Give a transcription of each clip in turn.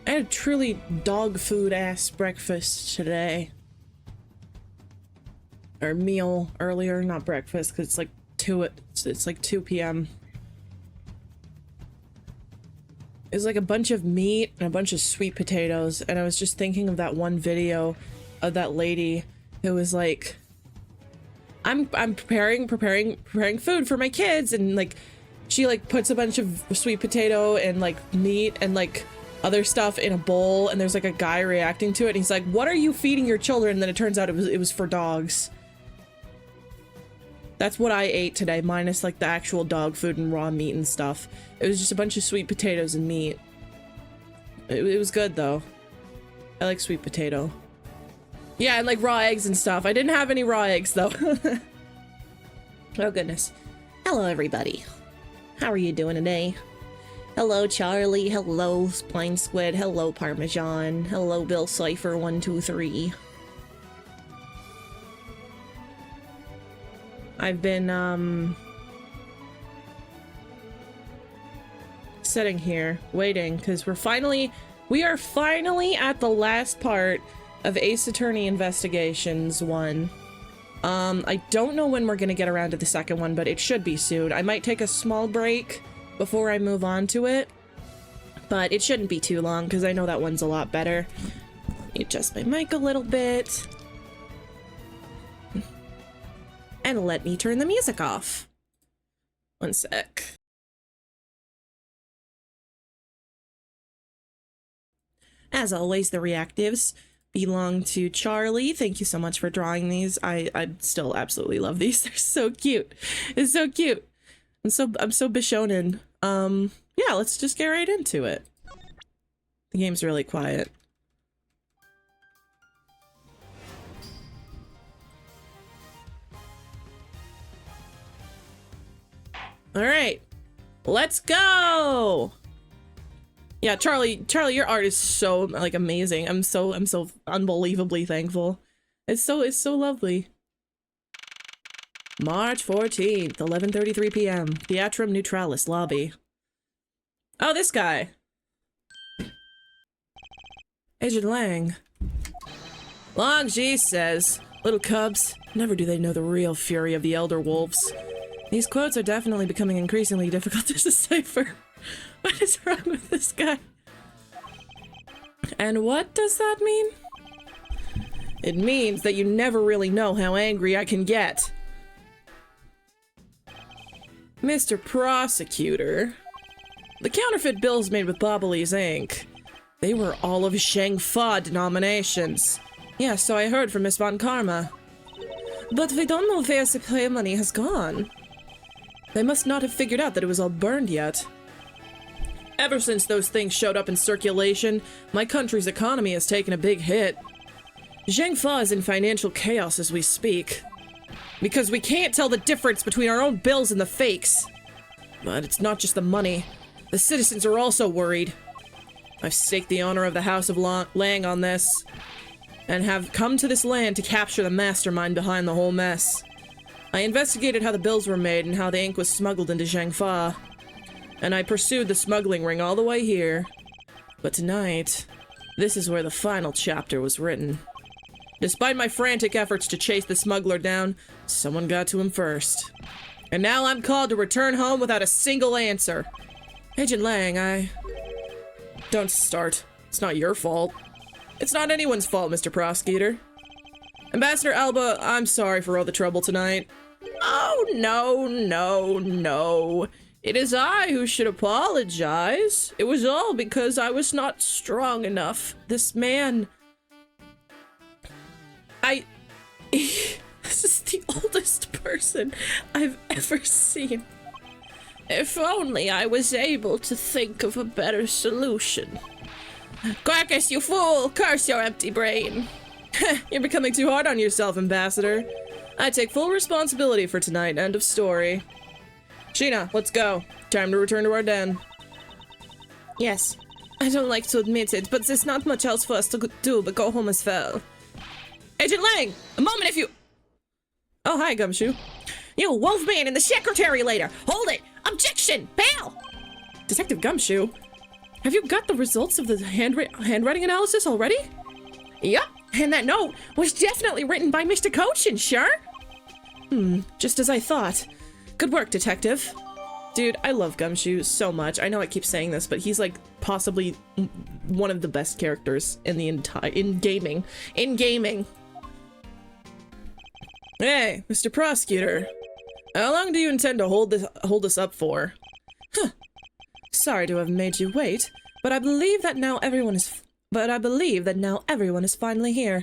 I had a truly dog food ass breakfast today. Or meal earlier, not breakfast, because it's like 2 p.m. It was like a bunch of meat and a bunch of sweet potatoes, and I was just thinking of that one video of that lady who was like, I'm preparing food for my kids, and like she like puts a bunch of sweet potato and like meat and like other stuff in a bowl, and there's like a guy reacting to it, and he's like, what are you feeding your children? And then it turns out it was for dogs. That's what I ate today, minus like the actual dog food and raw meat and stuff. It was just a bunch of sweet potatoes and meat. It was good though. I like sweet potato. Yeah, and like raw eggs and stuff. I didn't have any raw eggs though. Oh goodness. Hello everybody. How are you doing today? Hello Charlie, hello Plain Squid, hello Parmesan, hello Bill Cipher 123. I've been sitting here waiting because we are finally at the last part of Ace Attorney Investigations 1. I don't know when we're gonna get around to the second one, but it should be soon. I might take a small break before I move on to it, but it shouldn't be too long because I know that one's a lot better. Adjust my mic a little bit. And let me turn the music off. One sec. As always, the reactives belong to Charlie. Thank you so much for drawing these. I still absolutely love these. They're so cute. It's so cute. I'm so Bishonen. Yeah, let's just get right into it. The game's really quiet. All right, let's go. Yeah, Charlie, your art is so like amazing. I'm so unbelievably thankful. It's so lovely. March 14th, 11:33 p.m. Theatrum Neutralis lobby. Oh, this guy. Agent Lang. Long G says, little cubs, never do they know the real fury of the Elder Wolves. These quotes are definitely becoming increasingly difficult to decipher. What is wrong with this guy? And what does that mean? It means that you never really know how angry I can get. Mr. Prosecutor. The counterfeit bills made with Bobbly's ink. They were all of Zheng Fa denominations. Yeah, so I heard from Miss Von Karma. But we don't know where the play money has gone. They must not have figured out that it was all burned yet. Ever since those things showed up in circulation, my country's economy has taken a big hit. Zheng Fa is in financial chaos as we speak. Because we can't tell the difference between our own bills and the fakes. But it's not just the money. The citizens are also worried. I've staked the honor of the House of Lang on this, and have come to this land to capture the mastermind behind the whole mess. I investigated how the bills were made and how the ink was smuggled into Zheng Fa, and I pursued the smuggling ring all the way here. But tonight, this is where the final chapter was written. Despite my frantic efforts to chase the smuggler down, someone got to him first. And now I'm called to return home without a single answer. Agent Lang, Don't start. It's not your fault. It's not anyone's fault, Mr. Prosecutor. Ambassador Alba, I'm sorry for all the trouble tonight. Oh, no. It is I who should apologize. It was all because I was not strong enough. This man... This is the oldest person I've ever seen. If only I was able to think of a better solution. Quackus, you fool! Curse your empty brain! You're becoming too hard on yourself, Ambassador. I take full responsibility for tonight. End of story. Sheena, let's go. Time to return to our den. Yes. I don't like to admit it, but there's not much else for us to do but go home as well. Agent Lang! A moment if you... Oh, hi, Gumshoe. You, Wolfman and the secretary later! Hold it! Objection! Bail! Detective Gumshoe? Have you got the results of the handwriting analysis already? Yep, and that note was definitely written by Mr. Cochin, sure? Just as I thought. Good work, detective. Dude, I love Gumshoe so much. I know I keep saying this, but he's like possibly one of the best characters in the in gaming. Hey, Mr. Prosecutor. How long do you intend to hold us up for? Huh. Sorry to have made you wait, but I believe that now everyone is finally here.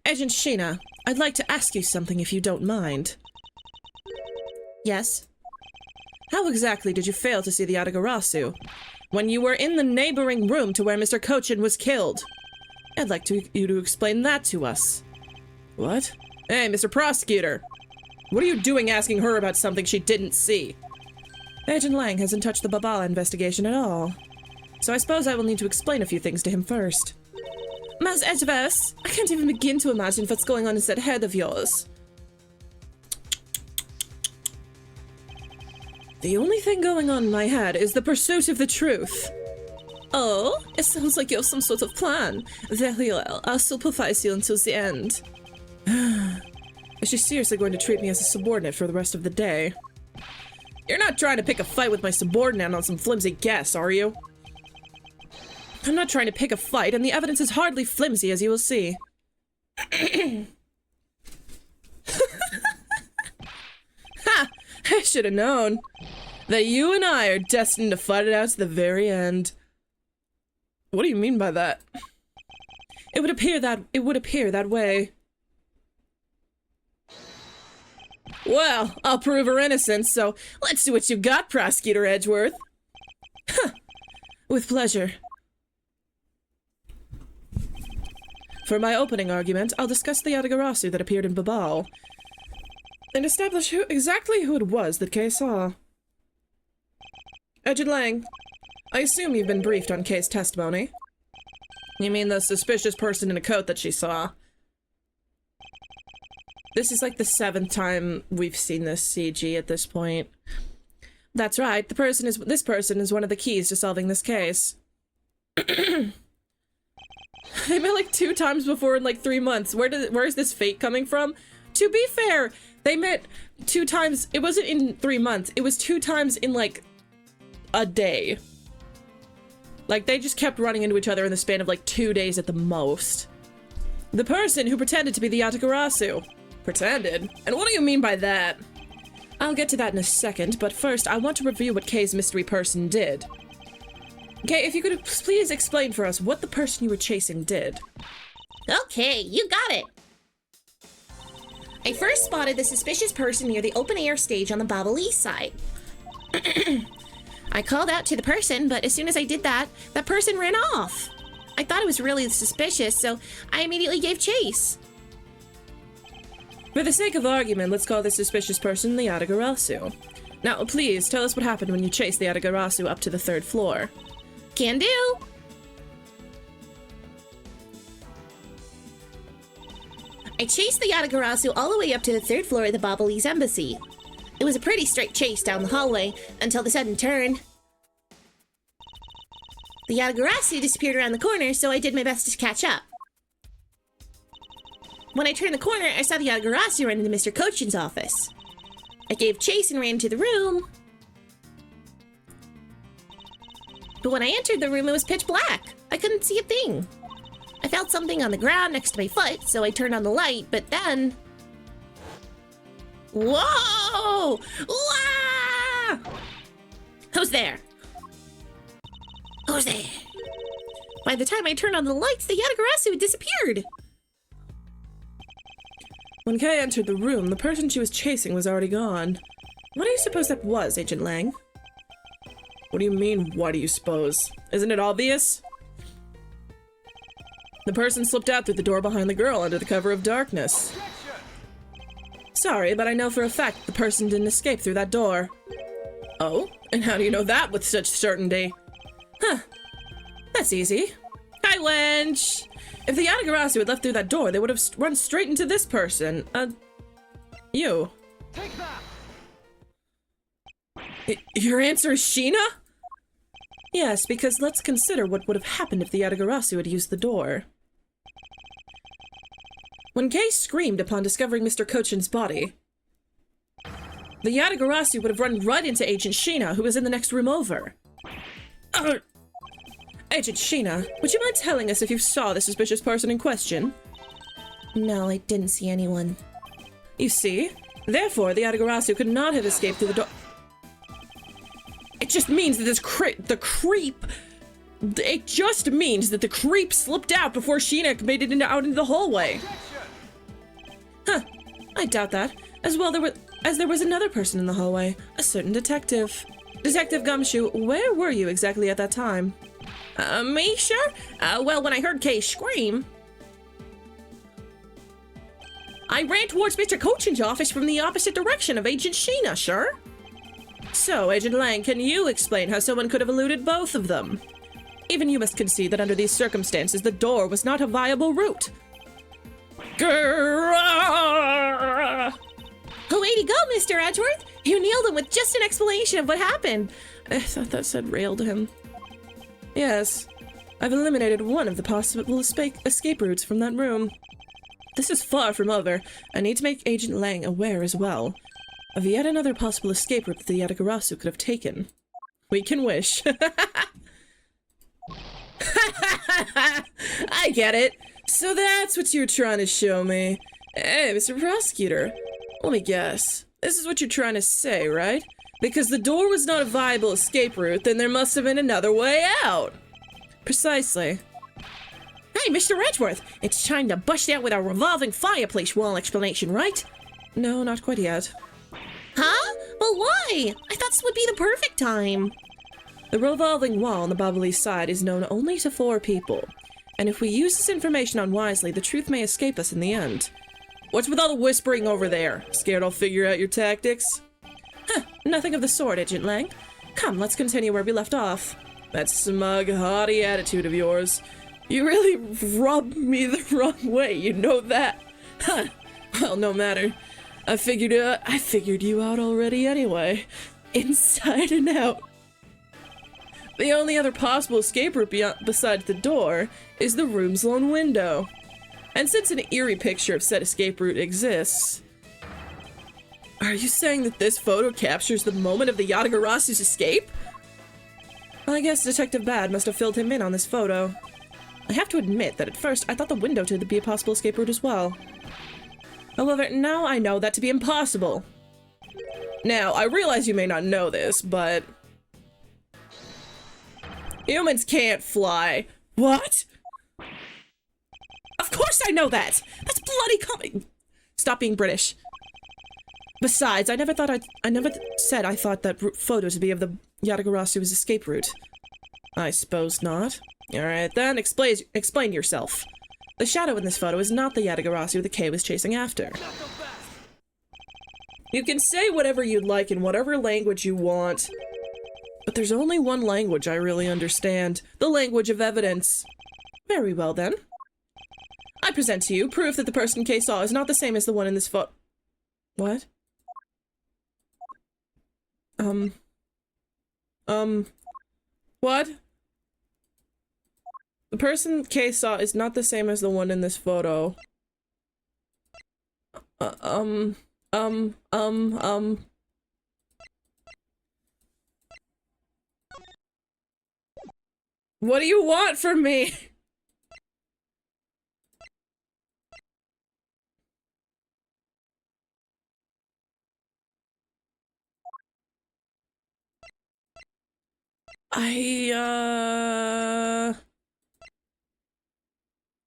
Agent Sheena, I'd like to ask you something if you don't mind. Yes? How exactly did you fail to see the Atagarasu when you were in the neighboring room to where Mr. Cochin was killed? I'd like you to explain that to us. What? Hey, Mr. Prosecutor! What are you doing asking her about something she didn't see? Agent Lang hasn't touched the Babala investigation at all. So I suppose I will need to explain a few things to him first. Mas Edgeverse, I can't even begin to imagine what's going on in that head of yours. The only thing going on in my head is the pursuit of the truth. Oh, it sounds like you have some sort of plan. Very well, I'll supervise you until the end. Is she seriously going to treat me as a subordinate for the rest of the day? You're not trying to pick a fight with my subordinate on some flimsy guess, are you? I'm not trying to pick a fight, and the evidence is hardly flimsy, as you will see. Ha! I should have known that you and I are destined to fight it out to the very end. What do you mean by that? It would appear that way. Well, I'll prove her innocence, so let's see what you got, Prosecutor Edgeworth. Huh. With pleasure. For my opening argument, I'll discuss the Atagarasu that appeared in Babal, and establish exactly who it was that Kay saw. Agent Lang, I assume you've been briefed on Kay's testimony. You mean the suspicious person in a coat that she saw? This is like the 7th time we've seen this CG at this point. That's right, this person is one of the keys to solving this case. They met like 2 times before in like 3 months. Where is this fate coming from? To be fair, they met 2 times. It wasn't in 3 months. It was 2 times in like a day. Like they just kept running into each other in the span of like 2 days at the most. The person who pretended to be the Atagarasu. Pretended? And what do you mean by that? I'll get to that in a second, but first I want to review what Kay's mystery person did. Kay, if you could please explain for us what the person you were chasing did. Okay, you got it. I first spotted the suspicious person near the open-air stage on the Babel East side. I called out to the person, but as soon as I did that, that person ran off. I thought it was really suspicious, so I immediately gave chase. For the sake of argument, let's call this suspicious person the Atagarasu. Now, please, tell us what happened when you chased the Atagarasu up to the 3rd floor. Can do. I chased the Atagarasu all the way up to the 3rd floor of the Babalese embassy. It was a pretty straight chase down the hallway until the sudden turn. The Atagarasu disappeared around the corner, so I did my best to catch up. When I turned the corner, I saw the Atagarasu run into Mr. Cochin's office. I gave chase and ran into the room. But when I entered the room, it was pitch black. I couldn't see a thing. I felt something on the ground next to my foot, so I turned on the light, but then... Whoa! Wah! Who's there? Who's there? By the time I turned on the lights, the Atagarasu had disappeared. When Kay entered the room, the person she was chasing was already gone. What do you suppose that was, Agent Lang? What do you mean, what do you suppose? Isn't it obvious? The person slipped out through the door behind the girl under the cover of darkness. Sorry, but I know for a fact the person didn't escape through that door. Oh? And how do you know that with such certainty? Huh. That's easy. Hi, wench! If the Atagarasu had left through that door, they would have run straight into this person. You. Take that! Your answer is Sheena? Yes, because let's consider what would have happened if the Yatagarasu had used the door. When Kay screamed upon discovering Mr. Kochin's body, the Yatagarasu would have run right into Agent Sheena, who was in the next room over. Agent Sheena, would you mind telling us if you saw the suspicious person in question? No, I didn't see anyone. You see? Therefore, the Yatagarasu could not have escaped through the door. It just means that the creep slipped out before Sheena made it out into the hallway. Huh. I doubt that. As there was another person in the hallway, a certain detective. Detective Gumshoe, where were you exactly at that time? Me, sure? Well, when I heard Kay scream, I ran towards Mr. Kochin's office from the opposite direction of Agent Sheena, sure? So, Agent Lang, can you explain how someone could have eluded both of them? Even you must concede that under these circumstances, the door was not a viable route. Grrrr! Oh, way to go, Mr. Edgeworth! You nailed him with just an explanation of what happened. I thought that said railed him. Yes, I've eliminated one of the possible escape routes from that room. This is far from over. I need to make Agent Lang aware as well of yet another possible escape route that the Yatagarasu could have taken. We can wish. I get it. So that's what you're trying to show me. Hey, Mr. Prosecutor, let me guess. This is what you're trying to say, right? Because the door was not a viable escape route, then there must have been another way out. Precisely. Hey, Mr. Edgeworth, it's time to bust out with our revolving fireplace wall explanation, right? No, not quite yet. Huh? But why? I thought this would be the perfect time. The revolving wall on the bubbly side is known only to 4 people. And if we use this information unwisely, the truth may escape us in the end. What's with all the whispering over there? Scared I'll figure out your tactics? Huh, nothing of the sort, Agent Lang. Come, let's continue where we left off. That smug, haughty attitude of yours. You really rubbed me the wrong way, you know that? Huh, well, no matter. I figured you out already anyway. Inside and out. The only other possible escape route besides the door is the room's lone window. And since an eerie picture of said escape route exists... Are you saying that this photo captures the moment of the Yatagarasu's escape? I guess Detective Bad must have filled him in on this photo. I have to admit that at first I thought the window to be a possible escape route as well. However, now I know that to be impossible. Now, I realize you may not know this, but... humans can't fly. What? Of course I know that! That's bloody coming! Stop being British. Besides, I never said I thought that photo to be of the Yatagarasu's escape route. I suppose not. Alright then, explain yourself. The shadow in this photo is not the Yatagarasu the K was chasing after. You can say whatever you'd like in whatever language you want, but there's only one language I really understand. The language of evidence. Very well then. I present to you proof that the person K saw is not the same as the one in this photo. What? What? The person K saw is not the same as the one in this photo. What do you want from me?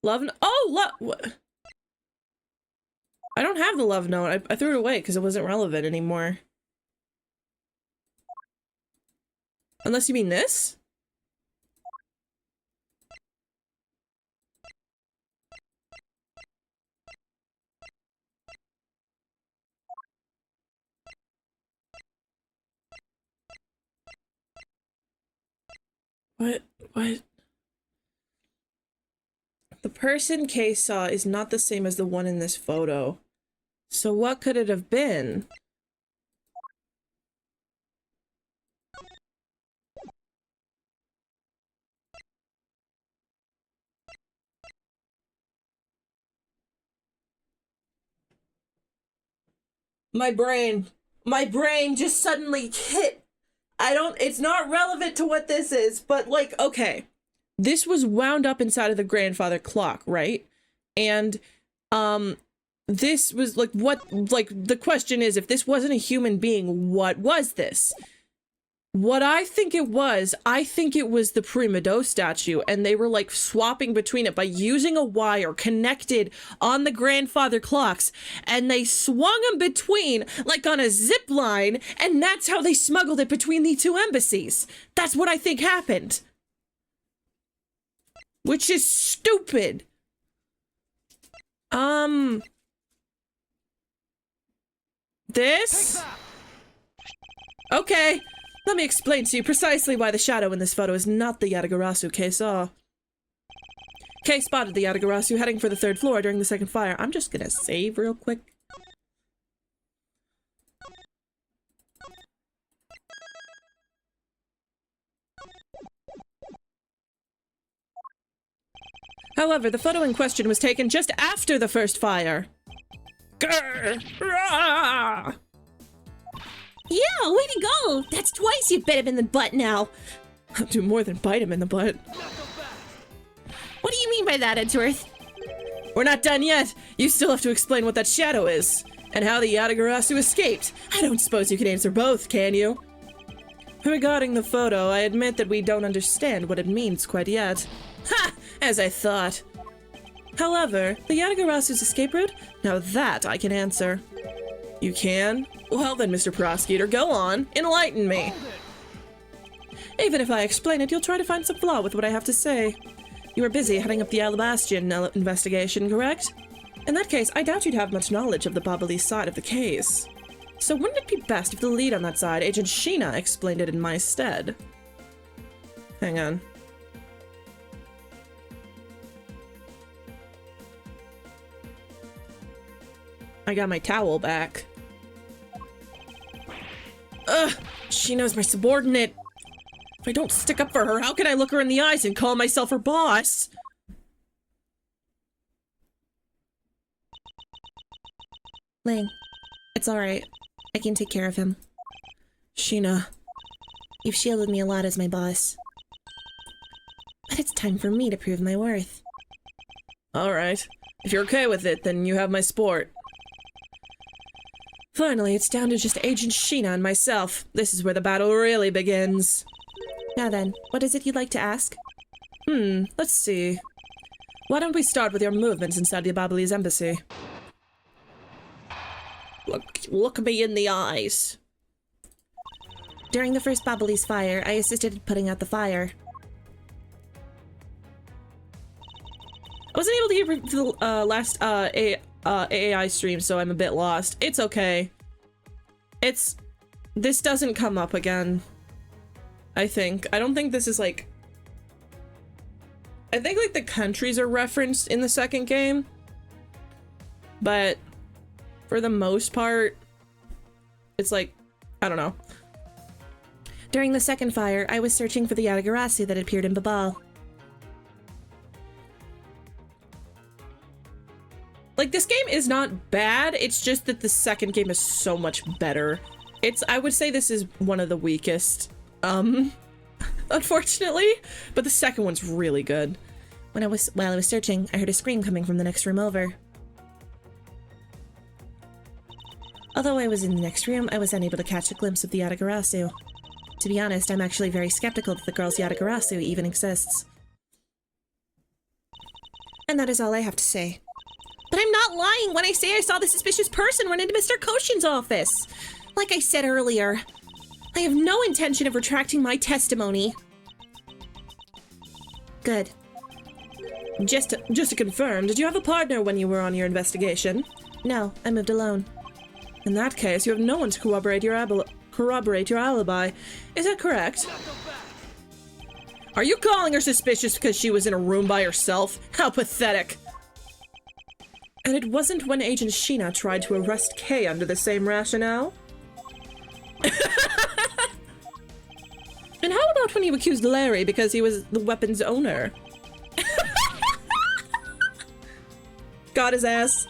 Love note. Oh, what? I don't have the love note. I threw it away because it wasn't relevant anymore. Unless you mean this? What? The person Kay saw is not the same as the one in this photo. So what could it have been? My brain just suddenly hit. It's not relevant to what this is, but like, okay. This was wound up inside of the grandfather clock, right? And, this was like, the question is, if this wasn't a human being, what was this? What I think it was the Prima Do statue, and they were like swapping between it by using a wire connected on the grandfather clocks, and they swung them between like on a zip line, and that's how they smuggled it between the two embassies. That's what I think happened. Which is stupid. This? Okay. Let me explain to you precisely why the shadow in this photo is not the Yatagarasu Kei saw. Kei spotted the Yatagarasu heading for the 3rd floor during the 2nd fire. I'm just gonna save real quick. However, the photo in question was taken just after the 1st fire. Grr! Rah! Yeah, way to go! That's twice you bit him in the butt now. I'll do more than bite him in the butt. What do you mean by that, Edgeworth? We're not done yet. You still have to explain what that shadow is, and how the Yatagarasu escaped. I don't suppose you can answer both, can you? Regarding the photo, I admit that we don't understand what it means quite yet. Ha! As I thought. However, the Yatagarasu's escape route? Now that I can answer. You can? Well then, Mr. Prosecutor, go on. Enlighten me. Even if I explain it, you'll try to find some flaw with what I have to say. You were busy heading up the Alabastion investigation, correct? In that case, I doubt you'd have much knowledge of the Babalee side of the case. So wouldn't it be best if the lead on that side, Agent Sheena, explained it in my stead? Hang on. I got my towel back. Ugh! She knows my subordinate. If I don't stick up for her, how can I look her in the eyes and call myself her boss? Ling, it's alright. I can take care of him. Sheena. You've shielded me a lot as my boss. But it's time for me to prove my worth. Alright. If you're okay with it, then you have my support. Finally, it's down to just Agent Sheena and myself. This is where the battle really begins. Now then, what is it you'd like to ask? Let's see. Why don't we start with your movements inside the Babalee's embassy? Look me in the eyes. During the first Babalee's fire, I assisted in putting out the fire. I wasn't able to hear the last AAI stream, so I'm a bit lost. It's okay. This doesn't come up again. I think. I don't think this is like... I think like the countries are referenced in the 2nd game. But for the most part, it's like, I don't know. During the 2nd fire, I was searching for the Yatagarasu that appeared in Babal. Like, this game is not bad, it's just that the 2nd game is so much better. I would say this is one of the weakest, unfortunately, but the 2nd one's really good. While I was searching, I heard a scream coming from the next room over. Although I was in the next room, I was unable to catch a glimpse of the Yatagarasu. To be honest, I'm actually very skeptical that the girl's Yatagarasu even exists. And that is all I have to say. But I'm not lying when I say I saw the suspicious person run into Mr. Koshin's office. Like I said earlier, I have no intention of retracting my testimony. Good. Just to confirm, did you have a partner when you were on your investigation? No, I moved alone. In that case, you have no one to corroborate your alibi. Is that correct? Are you calling her suspicious because she was in a room by herself? How pathetic. And it wasn't when Agent Sheena tried to arrest Kei under the same rationale? And how about when you accused Larry because he was the weapon's owner? Got his ass.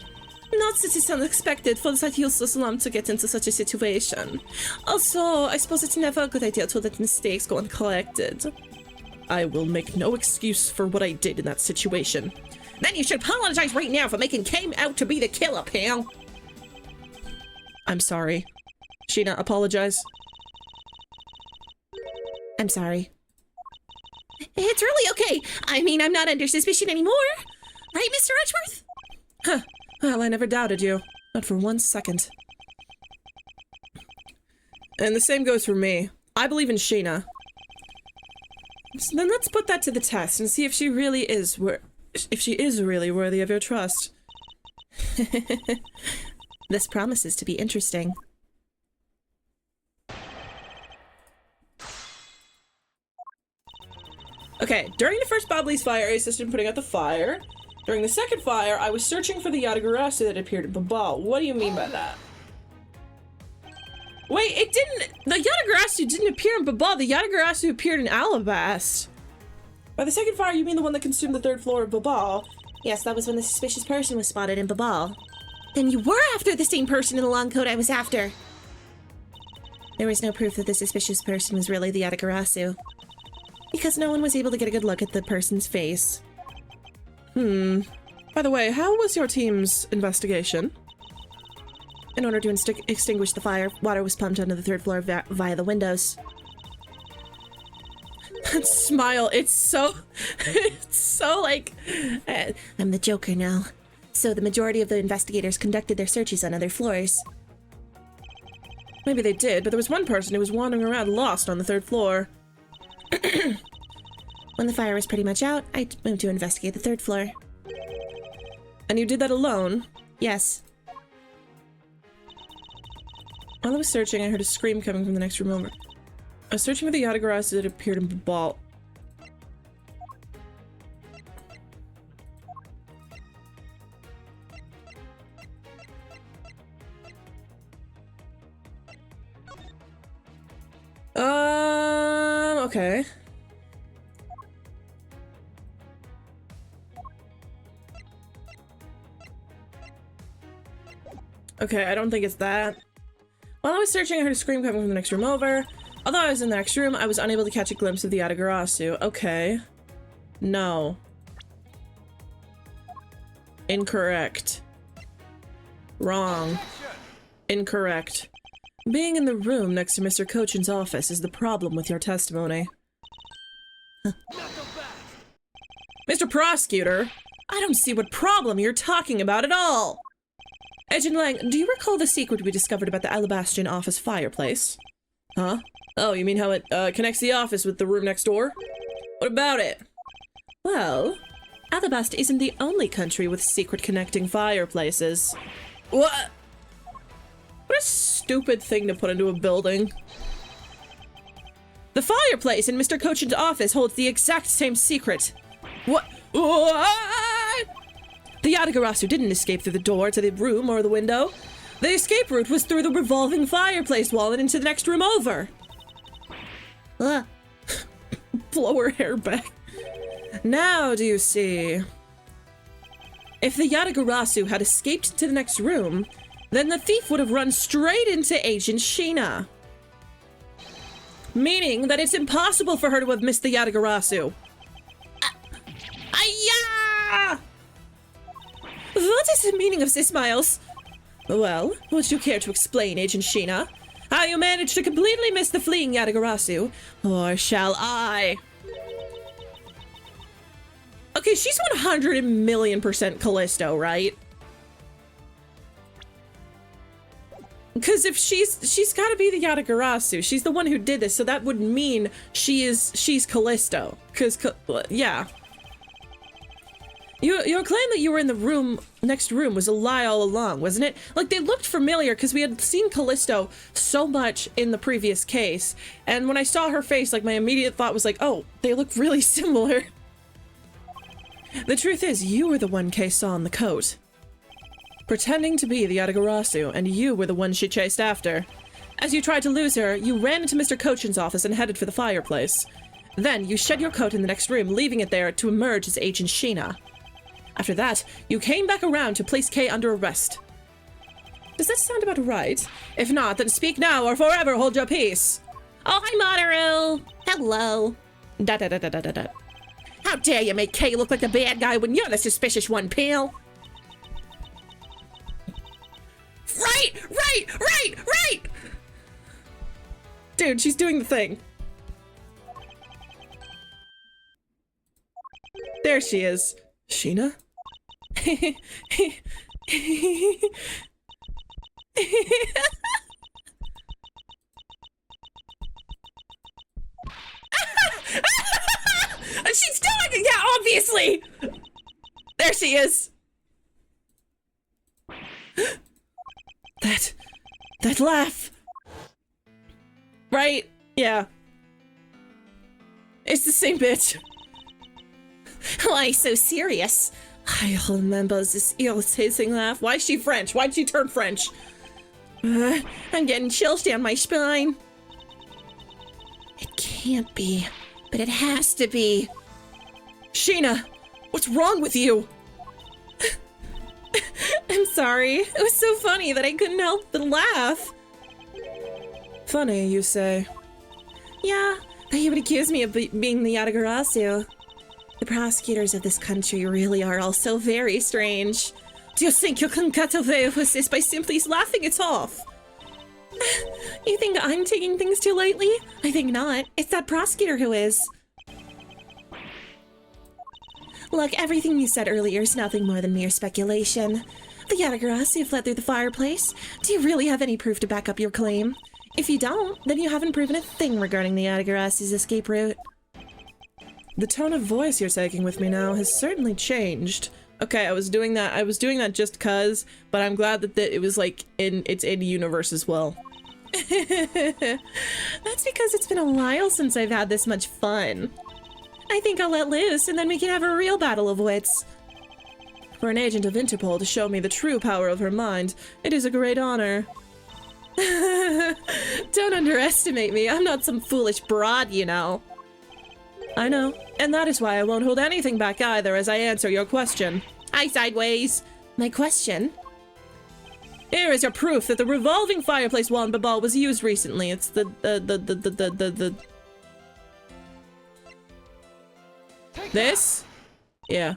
Not that it's unexpected for that useless lump to get into such a situation. Also, I suppose it's never a good idea to let mistakes go uncorrected. I will make no excuse for what I did in that situation. Then you should apologize right now for making Kame out to be the killer, pal. I'm sorry. Sheena, apologize. I'm sorry. It's really okay. I mean, I'm not under suspicion anymore. Right, Mr. Edgeworth? Huh. Well, I never doubted you. Not for 1 second. And the same goes for me. I believe in Sheena. So then let's put that to the test and see if she really is really worthy of your trust. This promises to be interesting. Okay, during the first Bobley's fire, I assisted in putting out the fire. During the second fire, I was searching for the Yatagarasu that appeared in Babal. What do you mean by that? Wait, it didn't- the Yatagarasu didn't appear in Babal, the Yatagarasu appeared in Alabast. By the second fire, you mean the one that consumed the 3rd floor of Babal? Yes, that was when the suspicious person was spotted in Babal. Then you were after the same person in the long coat I was after. There was no proof that the suspicious person was really the Yatagarasu, because no one was able to get a good look at the person's face. By the way, how was your team's investigation? In order to extinguish the fire, water was pumped onto the 3rd floor via the windows. That smile, it's so like... I'm the Joker now. So the majority of the investigators conducted their searches on other floors. Maybe they did, but there was one person who was wandering around lost on the 3rd floor. When the fire was pretty much out, I moved to investigate the 3rd floor. And you did that alone? Yes. While I was searching, I heard a scream coming from the next room over. I was searching for the Yatagarasu that appeared in Babal. Okay. Okay, I don't think it's that. While I was searching, I heard a scream coming from the next room over. Although I was in the next room, I was unable to catch a glimpse of the Yatagarasu. Okay. No. Incorrect. Wrong. Incorrect. Being in the room next to Mr. Cochin's office is the problem with your testimony. Huh. Mr. Prosecutor, I don't see what problem you're talking about at all. Agent Lang, do you recall the secret we discovered about the Alabastion office fireplace? Huh? Oh, you mean how it connects the office with the room next door? What about it? Well, Alabast isn't the only country with secret connecting fireplaces. What? What a stupid thing to put into a building. The fireplace in Mr. Cochin's office holds the exact same secret. What? The Yatagarasu didn't escape through the door to the room or the window. The escape route was through the revolving fireplace wall and into the next room over. Blow her hair back. Now do you see? If the Yatagarasu had escaped to the next room, then the thief would have run straight into Agent Sheena. Meaning that it's impossible for her to have missed the Yatagarasu. What is the meaning of this, Miles? Well, would you care to explain, Agent Sheena? How you managed to completely miss the fleeing Yatagarasu? Or shall I? Okay, she's 100,000,000% Callisto, right? Because if she's gotta be the Yatagarasu. She's the one who did this, so that would mean she's Callisto. Because, yeah. Your claim that you were in the next room was a lie all along, wasn't it? Like, they looked familiar because we had seen Callisto so much in the previous case. And when I saw her face, like, my immediate thought was like, oh, they look really similar. The truth is, you were the one Kay saw in the coat. Pretending to be the Yatagarasu, and you were the one she chased after. As you tried to lose her, you ran into Mr. Cochin's office and headed for the fireplace. Then, you shed your coat in the next room, leaving it there to emerge as Agent Sheena. After that, you came back around to place Kay under arrest. Does that sound about right? If not, then speak now or forever hold your peace. Oh, hi, Mamoru. Hello. Da-da-da-da-da-da. How dare you make Kay look like the bad guy when you're the suspicious one, pal? Right! Dude, she's doing the thing. There she is. Sheena? She's doing it! Yeah, obviously! There she is. That laugh. Right? Yeah. It's the same bitch. Why so serious? I remember this irritating laugh. Why is she French? Why'd she turn French? I'm getting chills down my spine. It can't be, but it has to be. Sheena, what's wrong with you? I'm sorry. It was so funny that I couldn't help but laugh. Funny, you say? Yeah, that you would accuse me of being the Yatagarasu. The prosecutors of this country really are all so very strange. Do you think you can get away with this by simply laughing it off? You think I'm taking things too lightly? I think not. It's that prosecutor who is. Look, everything you said earlier is nothing more than mere speculation. The Yatagarasu fled through the fireplace. Do you really have any proof to back up your claim? If you don't, then you haven't proven a thing regarding the Yatagarasu's escape route. The tone of voice you're taking with me now has certainly changed. Okay, I was doing that just cuz, but I'm glad that it was like it's in universe as well. That's because it's been a while since I've had this much fun. I think I'll let loose and then we can have a real battle of wits. For an agent of Interpol to show me the true power of her mind, it is a great honor. Don't underestimate me. I'm not some foolish broad, you know. I know, and that is why I won't hold anything back either as I answer your question. Hi, Sideways. My question? Here is your proof that the revolving fireplace wand ball was used recently. It's the This? Yeah.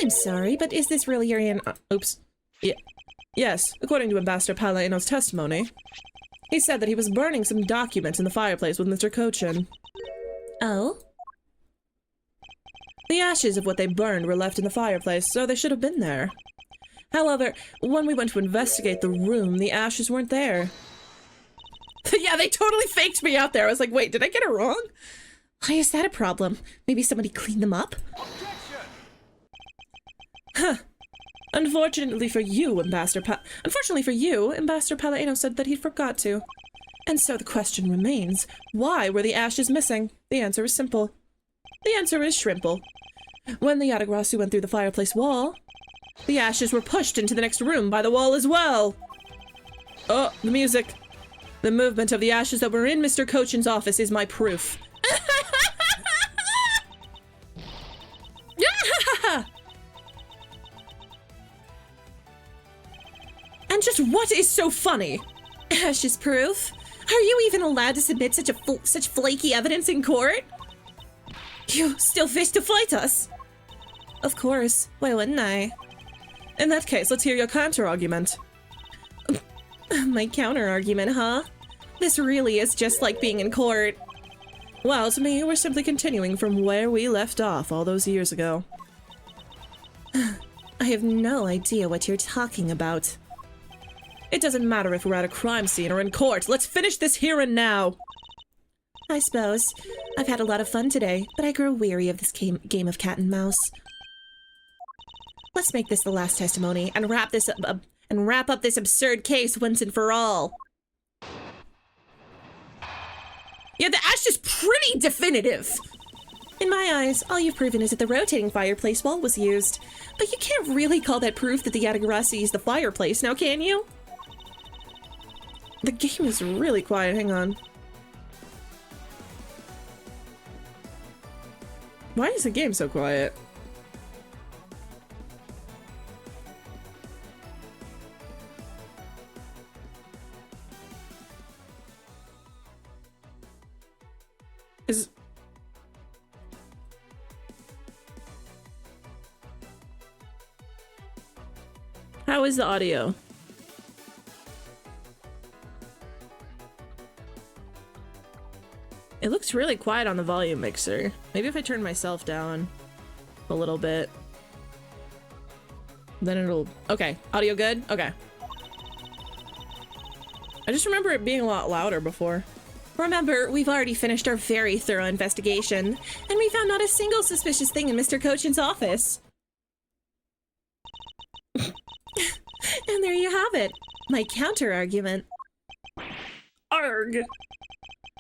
I'm sorry, but is this really your oops. Yeah. Yes, according to Ambassador Palladino's testimony. He said that he was burning some documents in the fireplace with Mr. Cochin. Oh? The ashes of what they burned were left in the fireplace, so they should have been there. However, when we went to investigate the room, the ashes weren't there. Yeah, they totally faked me out there. I was like, wait, did I get it wrong? Why is that a problem? Maybe somebody cleaned them up? Huh. Unfortunately for you, Ambassador Palladino said that he forgot to. And so the question remains, why were the ashes missing? The answer is simple. The answer is shrimple. When the Yatagarasu went through the fireplace wall, the ashes were pushed into the next room by the wall as well. Oh, the music. The movement of the ashes that were in Mr. Cochin's office is my proof. And just what is so funny? Ashes proof? Are you even allowed to submit such flaky evidence in court? You still wish to fight us? Of course. Why wouldn't I? In that case, let's hear your counter-argument. My counter-argument, huh? This really is just like being in court. Well, to me, we're simply continuing from where we left off all those years ago. I have no idea what you're talking about. It doesn't matter if we're at a crime scene or in court. Let's finish this here and now. I suppose. I've had a lot of fun today, but I grow weary of this game of cat and mouse. Let's make this the last testimony and wrap up this absurd case once and for all. Yeah, the ash is pretty definitive. In my eyes, all you've proven is that the rotating fireplace wall was used. But you can't really call that proof that the Yatagarasu used the fireplace, now can you? The game is really quiet, hang on. Why is the game so quiet? How is the audio? It looks really quiet on the volume mixer. Maybe if I turn myself down a little bit, then it'll... Okay, audio good? Okay. I just remember it being a lot louder before. Remember, we've already finished our very thorough investigation, and we found not a single suspicious thing in Mr. Cochin's office. And there you have it. My counter-argument. Arg!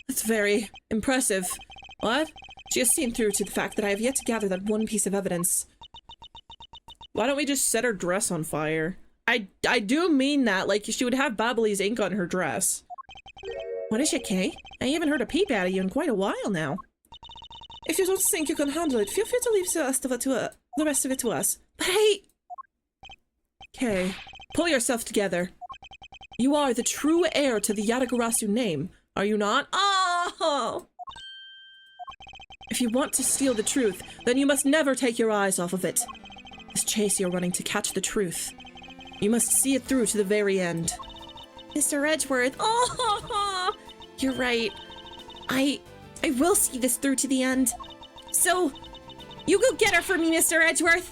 That's very impressive. What? She has seen through to the fact that I have yet to gather that one piece of evidence. Why don't we just set her dress on fire? I do mean that, like she would have Babbly's ink on her dress. What is it, Kay? I haven't heard a peep out of you in quite a while now. If you don't think you can handle it, feel free to leave the rest of it to us. But I... Kay, pull yourself together. You are the true heir to the Yatagarasu name, are you not? Oh! If you want to steal the truth, then you must never take your eyes off of it. This chase you're running to catch the truth. You must see it through to the very end. Mr. Edgeworth, oh! You're right. I will see this through to the end. So, you go get her for me, Mr. Edgeworth.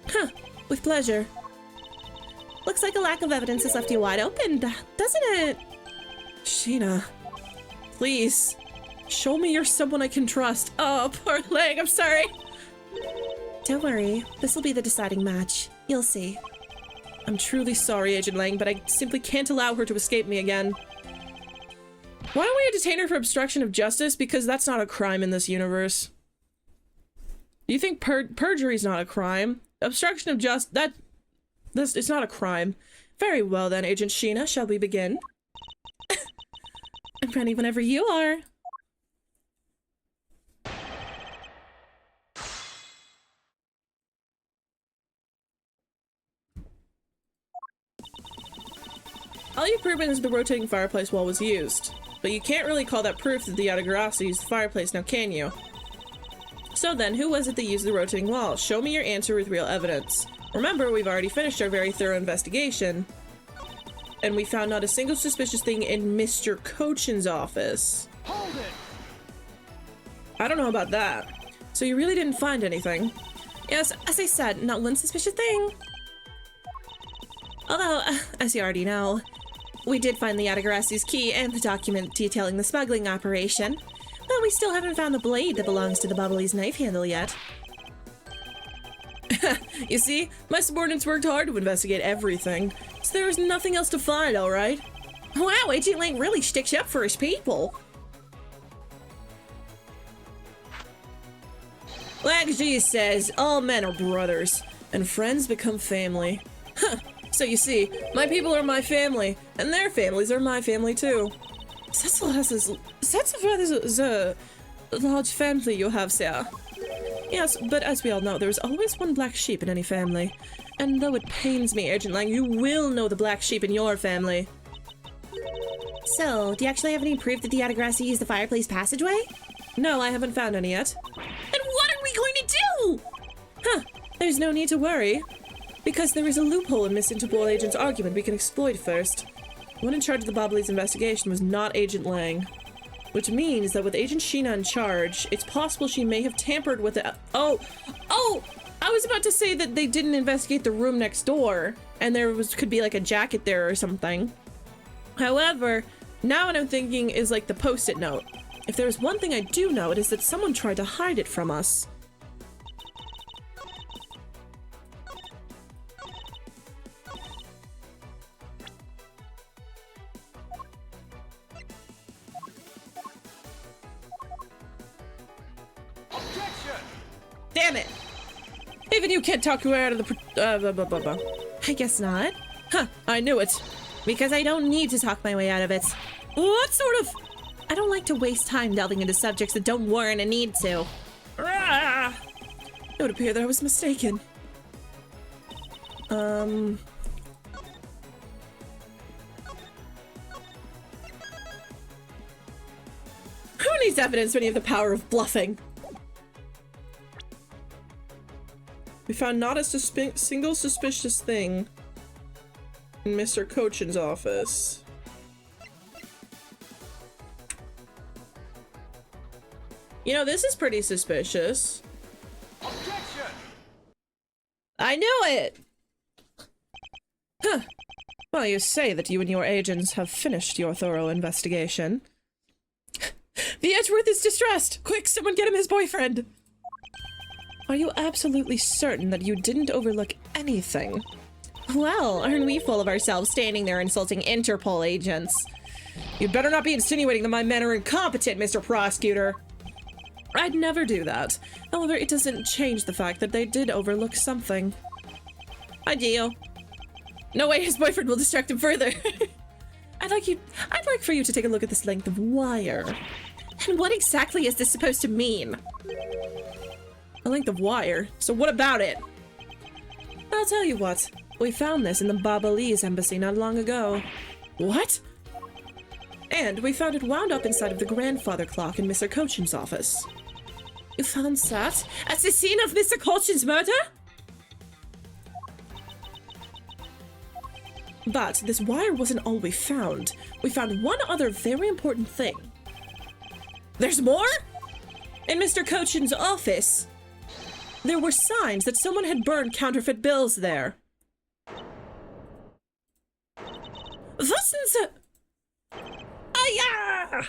Huh, with pleasure. Looks like a lack of evidence has left you wide open, doesn't it? Sheena, please, show me you're someone I can trust. Oh, poor leg, I'm sorry. Don't worry, this will be the deciding match. You'll see. I'm truly sorry, Agent Lang, but I simply can't allow her to escape me again. Why don't we detain her for obstruction of justice? Because that's not a crime in this universe. You think perjury's not a crime? Obstruction of justice, it's not a crime. Very well then, Agent Sheena, shall we begin? I'm ready whenever you are. All you've proven is the rotating fireplace wall was used, but you can't really call that proof that the Yatagarasu used the fireplace, now can you? So then, who was it that used the rotating wall? Show me your answer with real evidence. Remember, we've already finished our very thorough investigation, and we found not a single suspicious thing in Mr. Cochin's office. Hold it! I don't know about that. So you really didn't find anything? Yes, as I said, not one suspicious thing. Although, as you already know, we did find the Yatagarasu's key and the document detailing the smuggling operation, but we still haven't found the blade that belongs to the Bubbly's knife handle yet. You see, my subordinates worked hard to investigate everything, so there was nothing else to find, alright? Wow, Agent Lang really sticks up for his people. Like G says, all men are brothers, and friends become family. Huh. So you see, my people are my family, and their families are my family too. That's a rather large family you have, sir. Yes, but as we all know, there is always one black sheep in any family. And though it pains me, Agent Lang, you will know the black sheep in your family. So, do you actually have any proof that the Yatagarasu used the fireplace passageway? No, I haven't found any yet. Then what are we going to do? Huh, there's no need to worry. Because there is a loophole in Miss Interpol Agent's argument we can exploit first. The one in charge of the Bobbly's investigation was not Agent Lang. Which means that with Agent Sheena in charge, it's possible she may have tampered with it. Oh! I was about to say that they didn't investigate the room next door, and could be like a jacket there or something. However, now what I'm thinking is like the post-it note. If there's one thing I do know, it is that someone tried to hide it from us. Damn it! Even you can't talk your way out of the I guess not. Huh, I knew it. Because I don't need to talk my way out of it. What sort of... I don't like to waste time delving into subjects that don't warrant a need to. It would appear that I was mistaken. Who needs evidence when you have the power of bluffing? We found not a single suspicious thing in Mr. Cochin's office. You know, this is pretty suspicious. Objection! I knew it! Huh. Well, you say that you and your agents have finished your thorough investigation. The Edgeworth is distressed! Quick, someone get him his boyfriend! Are you absolutely certain that you didn't overlook anything? Well, aren't we full of ourselves standing there insulting Interpol agents? You'd better not be insinuating that my men are incompetent, Mr. Prosecutor! I'd never do that. However, it doesn't change the fact that they did overlook something. I do. No way, his boyfriend will distract him further. I'd like for you to take a look at this length of wire. And what exactly is this supposed to mean? A length of wire? So what about it? I'll tell you what. We found this in the Babalese embassy not long ago. What? And we found it wound up inside of the grandfather clock in Mr. Cochin's office. You found that at the scene of Mr. Cochin's murder? But this wire wasn't all we found. We found one other very important thing. There's more? In Mr. Cochin's office, there were signs that someone had burned counterfeit bills there. Wasn't the... Ah, yeah!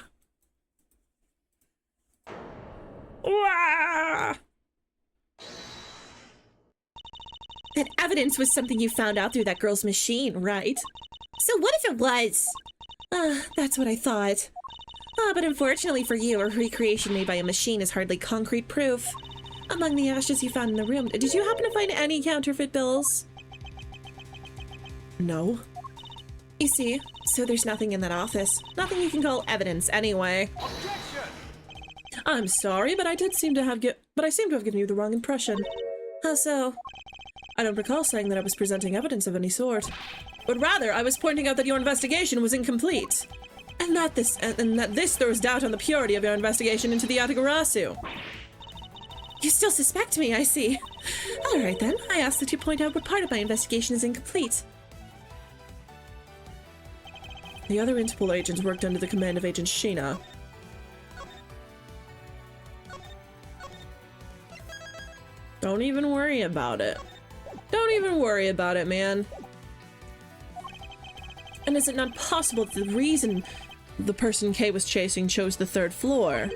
Wah! That evidence was something you found out through that girl's machine, right? So what if it was? That's what I thought. But unfortunately for you, a recreation made by a machine is hardly concrete proof. Among the ashes you found in the room, did you happen to find any counterfeit bills? No. You see, so there's nothing in that office. Nothing you can call evidence anyway. Objection! I'm sorry, but I seem to have given you the wrong impression. How so? I don't recall saying that I was presenting evidence of any sort, but rather I was pointing out that your investigation was incomplete, and that this throws doubt on the purity of your investigation into the Yatagarasu. You still suspect me, I see. All right then, I ask that you point out what part of my investigation is incomplete. The other Interpol agents worked under the command of Agent Sheena. Don't even worry about it. Don't even worry about it, man. And is it not possible that the reason the person Kay was chasing chose the 3rd floor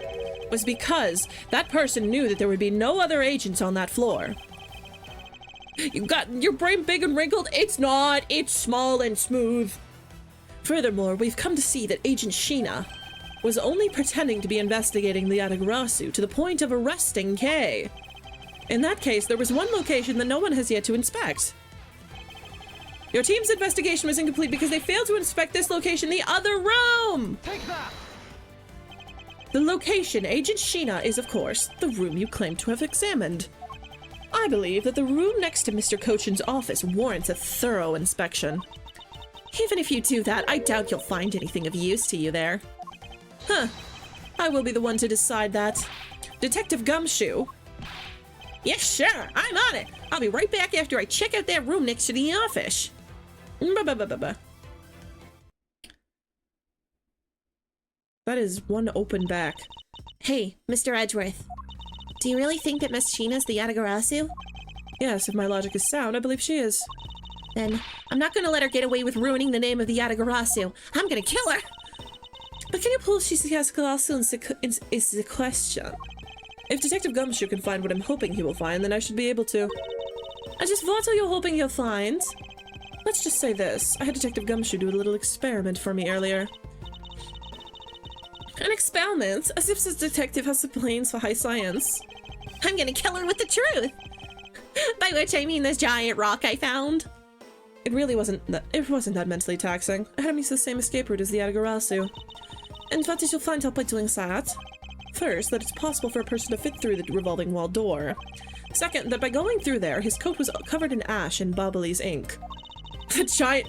was because that person knew that there would be no other agents on that floor? You got your brain big and wrinkled? It's not. It's small and smooth. Furthermore, we've come to see that Agent Sheena was only pretending to be investigating the Yatagarasu to the point of arresting Kay. In that case, there was one location that no one has yet to inspect. Your team's investigation was incomplete because they failed to inspect this location, the other room! Take that! The location, Agent Sheena, is, of course, the room you claim to have examined. I believe that the room next to Mr. Cochin's office warrants a thorough inspection. Even if you do that, I doubt you'll find anything of use to you there. Huh. I will be the one to decide that. Detective Gumshoe. Yes, sure, I'm on it. I'll be right back after I check out that room next to the office. That is one open back. Hey, Mr. Edgeworth. Do you really think that Miss Sheena's the Yatagarasu? Yes, if my logic is sound, I believe she is. Then I'm not gonna let her get away with ruining the name of the Yatagarasu. I'm gonna kill her! But can you prove she's the Yatagarasu is the question. If Detective Gumshoe can find what I'm hoping he will find, then I should be able to. And just what are you hoping you'll find? Let's just say this. I had Detective Gumshoe do a little experiment for me earlier. An experiment? As if this detective has the brains for high science. I'm gonna kill her with the truth! By which I mean this giant rock I found. It really wasn't that mentally taxing. I had him use the same escape route as the Yatagarasu. And what did you find out by doing that? First, that it's possible for a person to fit through the revolving wall door. Second, that by going through there, his coat was covered in ash and Babalese ink. This giant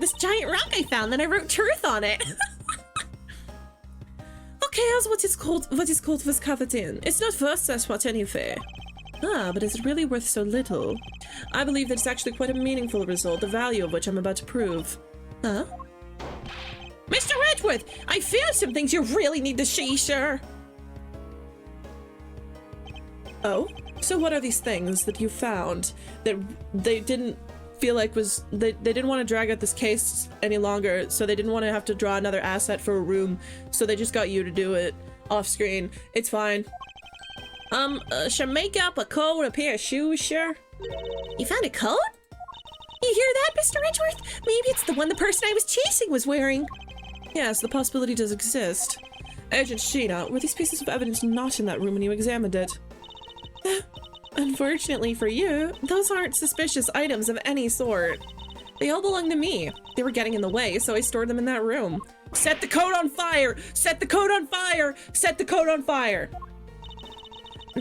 rock I found, then I wrote truth on it. Okay, here's what is called was covered in. It's not worth that much anyway. Ah, but is it really worth so little? I believe that it's actually quite a meaningful result, the value of which I'm about to prove. Huh? Mr. Edgeworth, I found some things you really need to see, sir. Oh? So what are these things that you found that they didn't feel like was... They didn't want to drag out this case any longer, so they didn't want to have to draw another asset for a room, so they just got you to do it off screen. It's fine. Some makeup, a coat, a pair of shoes, sure. You found a coat? You hear that, Mr. Edgeworth? Maybe it's the one the person I was chasing was wearing. Yes, the possibility does exist. Agent Sheena, were these pieces of evidence not in that room when you examined it? Unfortunately for you, those aren't suspicious items of any sort. They all belong to me. They were getting in the way, so I stored them in that room. Set the coat on fire! Set the coat on fire! Set the coat on fire!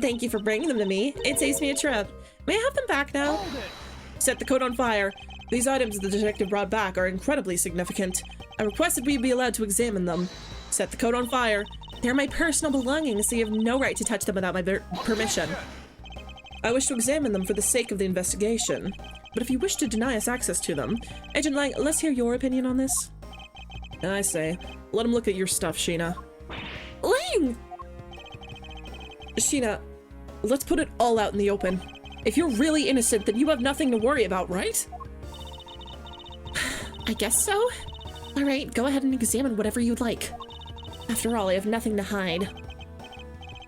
Thank you for bringing them to me. It saves me a trip. May I have them back now? Hold it! Set the coat on fire. These items the detective brought back are incredibly significant. I requested we be allowed to examine them. Set the coat on fire. They're my personal belongings, so you have no right to touch them without my permission. I wish to examine them for the sake of the investigation. But if you wish to deny us access to them, Agent Lang, let's hear your opinion on this. I say, let him look at your stuff, Sheena. Lang! Sheena, let's put it all out in the open. If you're really innocent, then you have nothing to worry about, right? I guess so. All right, go ahead and examine whatever you'd like. After all, I have nothing to hide.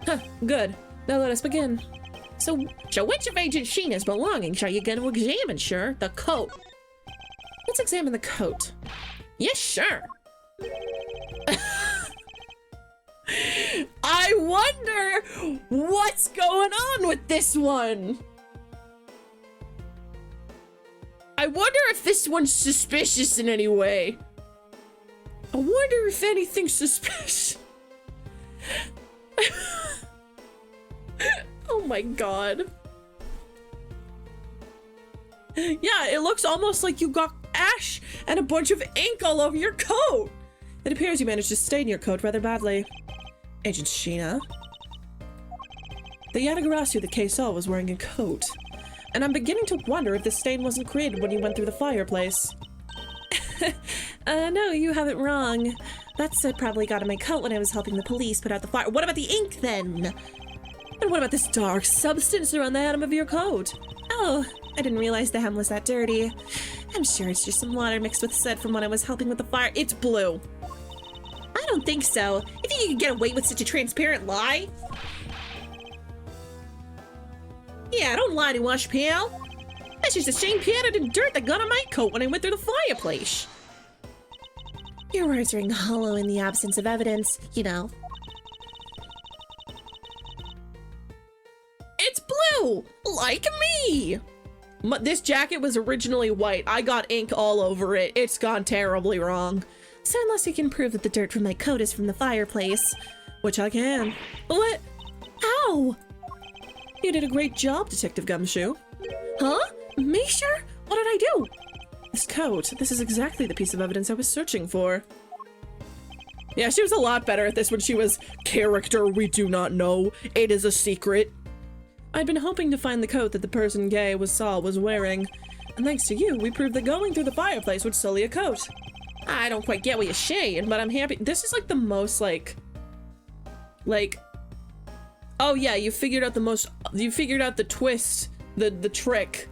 Huh, good. Now let us begin. So which of Agent Sheena's belongings are you going to examine, sure? The coat. Let's examine the coat. Yes, sure. I wonder what's going on with this one. I wonder if this one's suspicious in any way. I wonder if anything's suspicious. Oh my god. Yeah, it looks almost like you got ash and a bunch of ink all over your coat. It appears you managed to stain your coat rather badly. Agent Sheena. The Yatagarasu the case saw was wearing a coat, and I'm beginning to wonder if the stain wasn't created when you went through the fireplace. No, you have it wrong. That soot probably got in my coat when I was helping the police put out the fire. What about the ink, then? And what about this dark substance around the hem of your coat? Oh, I didn't realize the hem was that dirty. I'm sure it's just some water mixed with soot from when I was helping with the fire. It's blue. I don't think so. You think you can get away with such a transparent lie? Yeah, don't lie to us, pal. That's just the same powdered and dirt that got on my coat when I went through the fireplace. Your words ring hollow in the absence of evidence, you know. It's blue, like me. This jacket was originally white. I got ink all over it. It's gone terribly wrong. So unless you can prove that the dirt from my coat is from the fireplace. Which I can. What? How? You did a great job, Detective Gumshoe. Huh? Me, sure? What did I do? This coat. This is exactly the piece of evidence I was searching for. Yeah, she was a lot better at this when she was character we do not know. It is a secret. I'd been hoping to find the coat that the person Gay saw was wearing. And thanks to you, we proved that going through the fireplace would sully a coat. I don't quite get what you're saying, but I'm happy. This is like the most like, oh yeah, you figured out the twist, the trick.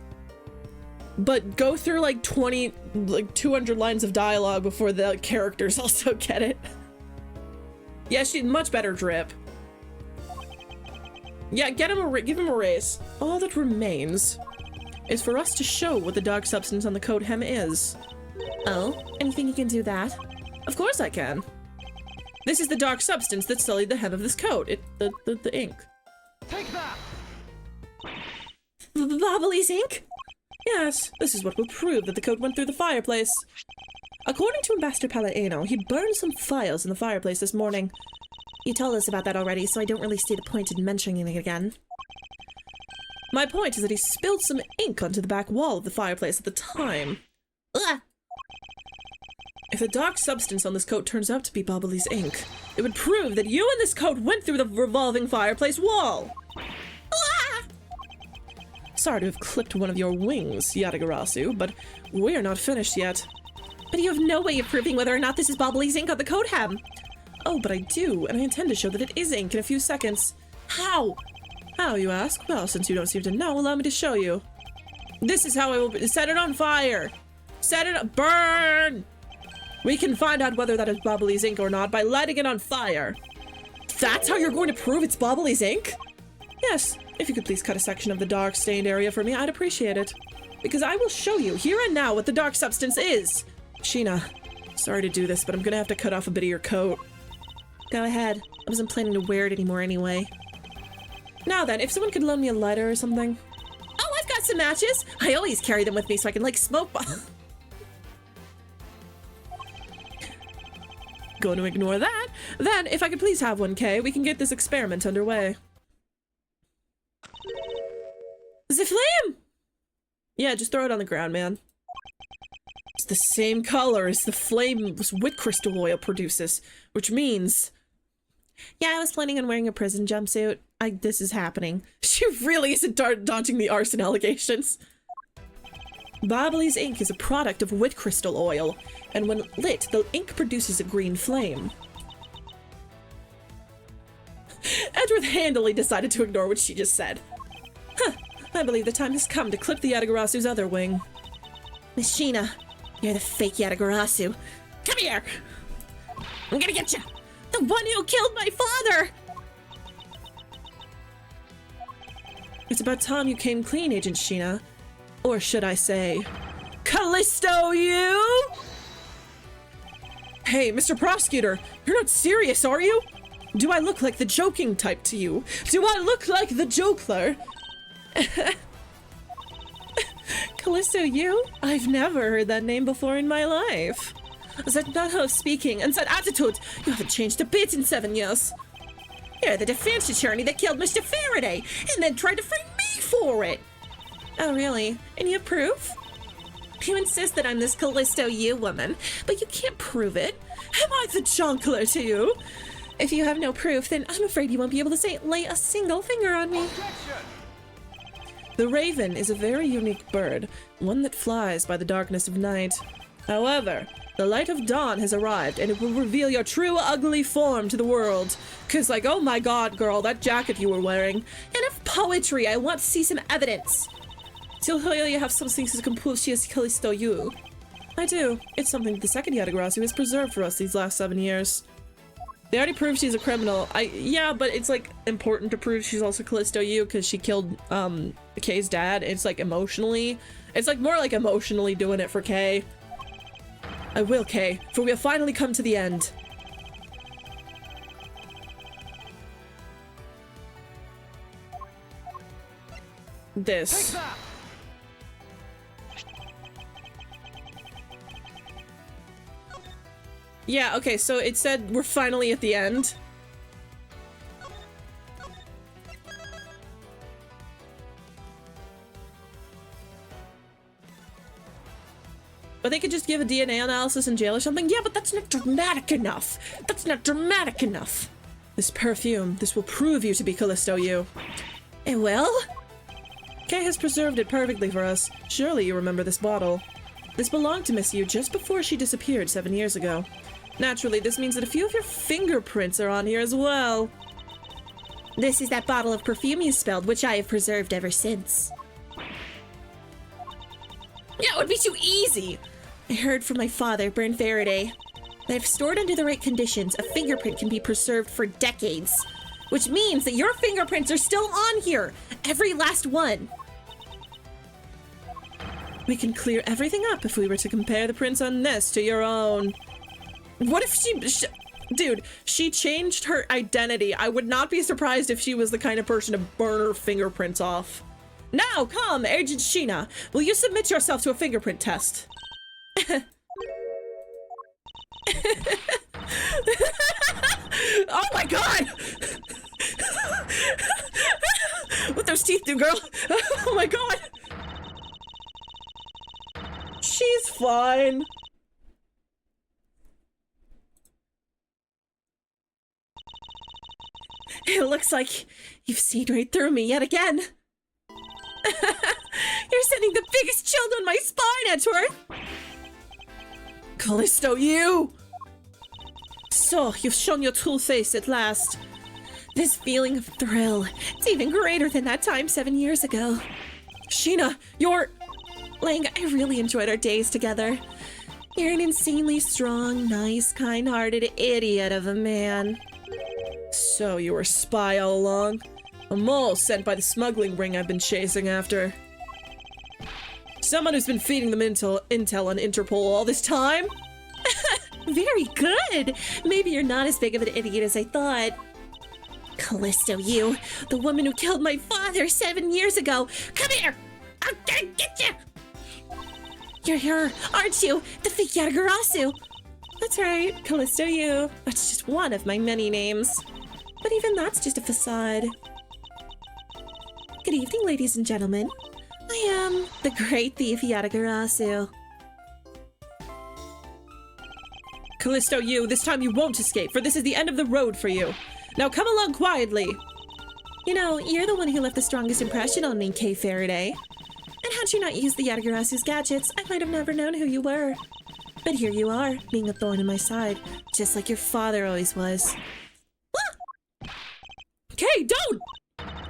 But go through like 200 lines of dialogue before the characters also get it. Yeah, she's much better drip. Yeah, give him a raise. All that remains is for us to show what the dark substance on the coat hem is. Oh, and you think you can do that? Of course I can. This is the dark substance that sullied the hem of this coat. The ink. Take that! Bobbly's ink? Yes, this is what will prove that the coat went through the fireplace. According to Ambassador Palladino, he burned some files in the fireplace this morning. You told us about that already, so I don't really see the point in mentioning it again. My point is that he spilled some ink onto the back wall of the fireplace at the time. Ugh! If the dark substance on this coat turns out to be Bobbly's ink, it would prove that you and this coat went through the revolving fireplace wall. Ah! Sorry to have clipped one of your wings, Yatagarasu, but we're not finished yet. But you have no way of proving whether or not this is Bobbly's ink on the code hem. Oh, but I do, and I intend to show that it is ink in a few seconds. How? How, you ask? Well, since you don't seem to know, allow me to show you. This is how I will set it on fire. Set it burn! We can find out whether that is Bobbly's ink or not by lighting it on fire. That's how you're going to prove it's Bobbly's ink? Yes, if you could please cut a section of the dark stained area for me, I'd appreciate it. Because I will show you here and now what the dark substance is. Sheena, sorry to do this, but I'm gonna have to cut off a bit of your coat. Go ahead. I wasn't planning to wear it anymore anyway. Now then, if someone could loan me a lighter or something. Oh, I've got some matches. I always carry them with me so I can, like, smoke. Going to ignore that. Then, if I could please have one, Kay, we can get this experiment underway. The flame! Yeah, just throw it on the ground, man. It's the same color as the flame wit crystal oil produces, which means... Yeah, I was planning on wearing a prison jumpsuit. This is happening. She really isn't dodging the arson allegations. Bobbly's ink is a product of wit crystal oil, and when lit, the ink produces a green flame. Edgeworth handily decided to ignore what she just said. Huh, I believe the time has come to clip the Yatagarasu's other wing. Miss Sheena, you're the fake Yatagarasu. Come here! I'm gonna get you! The one who killed my father! It's about time you came clean, Agent Sheena. Or should I say, Callisto, you? Hey, Mr. Prosecutor, you're not serious, are you? Do I look like the joking type to you? Do I look like the jokler? Callisto, you? I've never heard that name before in my life. That manner of speaking and that attitude, you haven't changed a bit in 7 years. You're the defense attorney that killed Mr. Faraday and then tried to frame me for it. Oh, really? And you have proof? You insist that I'm this Callisto you woman, but you can't prove it. Am I the jonkler to you? If you have no proof, then I'm afraid you won't be able to lay a single finger on me. Objection! The raven is a very unique bird, one that flies by the darkness of night. However, the light of dawn has arrived, and it will reveal your true ugly form to the world. 'Cause like, oh my god, girl, that jacket you were wearing. Enough poetry, I want to see some evidence. So here you have something to compose she is Callisto you. I do. It's something the second Yatagarasu has preserved for us these last 7 years. They already proved she's a criminal. Yeah, but it's like important to prove she's also Callisto you because she killed Kay's dad. It's like emotionally. It's like more like emotionally doing it for Kay. I will, Kay, for we have finally come to the end. This. Take that! Yeah, okay, so it said we're finally at the end. But they could just give a DNA analysis in jail or something? Yeah, but that's not dramatic enough. That's not dramatic enough. This perfume, this will prove you to be Callisto you. It will? Kay has preserved it perfectly for us. Surely you remember this bottle. This belonged to Miss Yu just before she disappeared 7 years ago. Naturally, this means that a few of your fingerprints are on here as well. This is that bottle of perfume you spilled, which I have preserved ever since. Yeah, it would be too easy. I heard from my father, Bern Faraday, that if stored under the right conditions, a fingerprint can be preserved for decades. Which means that your fingerprints are still on here! Every last one! We can clear everything up if we were to compare the prints on this to your own. What if dude, she changed her identity. I would not be surprised if she was the kind of person to burn her fingerprints off. Now, come, Agent Sheena. Will you submit yourself to a fingerprint test? Oh my god! What those teeth do, girl? Oh my god! She's fine. It looks like you've seen right through me yet again. You're sending the biggest chill down my spine, Edgeworth! Callisto, you! So, you've shown your true face at last. This feeling of thrill, it's even greater than that time 7 years ago. Sheena, you're... Lang, I really enjoyed our days together. You're an insanely strong, nice, kind-hearted idiot of a man. So you were a spy all along? A mole sent by the smuggling ring I've been chasing after. Someone who's been feeding them intel on Interpol all this time? Very good! Maybe you're not as big of an idiot as I thought. Callisto, you, the woman who killed my father 7 years ago. Come here! I'm gonna get you! You're her, aren't you? The fake Yatagarasu! That's right, Callisto, you. That's just one of my many names. But even that's just a facade. Good evening, ladies and gentlemen. I am the great thief Yatagarasu. Callisto, you, this time you won't escape, for this is the end of the road for you. Now come along quietly. You know, you're the one who left the strongest impression on me, Kay Faraday. And had you not used the Yatagarasu's gadgets, I might have never known who you were. But here you are, being a thorn in my side, just like your father always was. Ah! Kay, don't!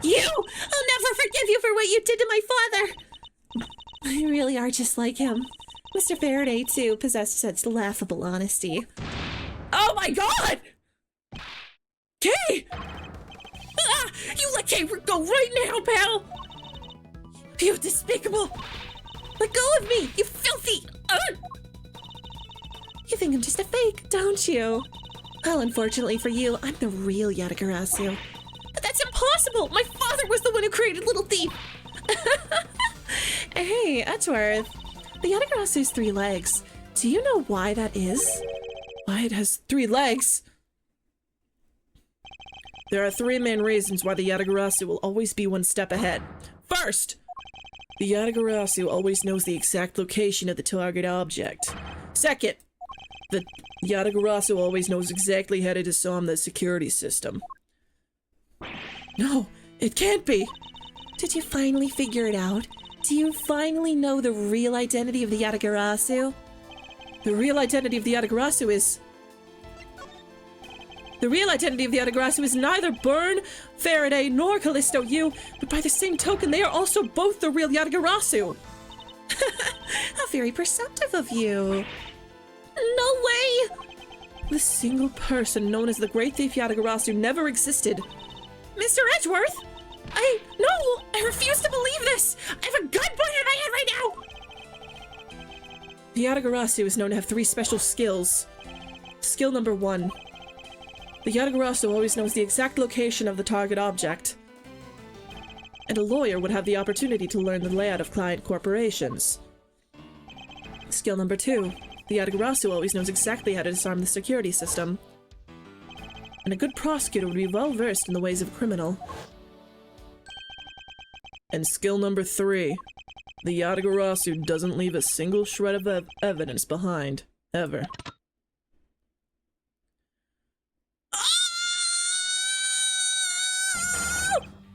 You! I'll never forgive you for what you did to my father! You really are just like him. Mr. Faraday, too, possessed such laughable honesty. Oh my god! Kay! Ah! You let Kay go right now, pal! You despicable! Let go of me, you filthy! You think I'm just a fake, don't you? Well, unfortunately for you, I'm the real Yatagarasu. But that's impossible! My father was the one who created Little Thief! Hey, Edgeworth. The Yatagarasu's 3 legs. Do you know why that is? Why it has 3 legs? There are 3 main reasons why the Yatagarasu will always be 1 step ahead. First, the Yatagarasu always knows the exact location of the target object. Second, the Yatagarasu always knows exactly how to disarm the security system. No, it can't be! Did you finally figure it out? Do you finally know the real identity of the Yatagarasu? The real identity of the Yatagarasu is... The real identity of the Yatagarasu is neither Byrne, Faraday, nor Callisto you, but by the same token, they are also both the real Yatagarasu! How very perceptive of you. No way! The single person known as the Great Thief Yatagarasu never existed. Mr. Edgeworth! No! I refuse to believe this! I have a gun pointed at my head right now! The Yatagarasu is known to have 3 special skills. Skill number 1. The Yatagarasu always knows the exact location of the target object. And a lawyer would have the opportunity to learn the layout of client corporations. Skill number 2. The Yatagarasu always knows exactly how to disarm the security system. And a good prosecutor would be well versed in the ways of a criminal. And skill number 3. The Yatagarasu doesn't leave a single shred of evidence behind, ever.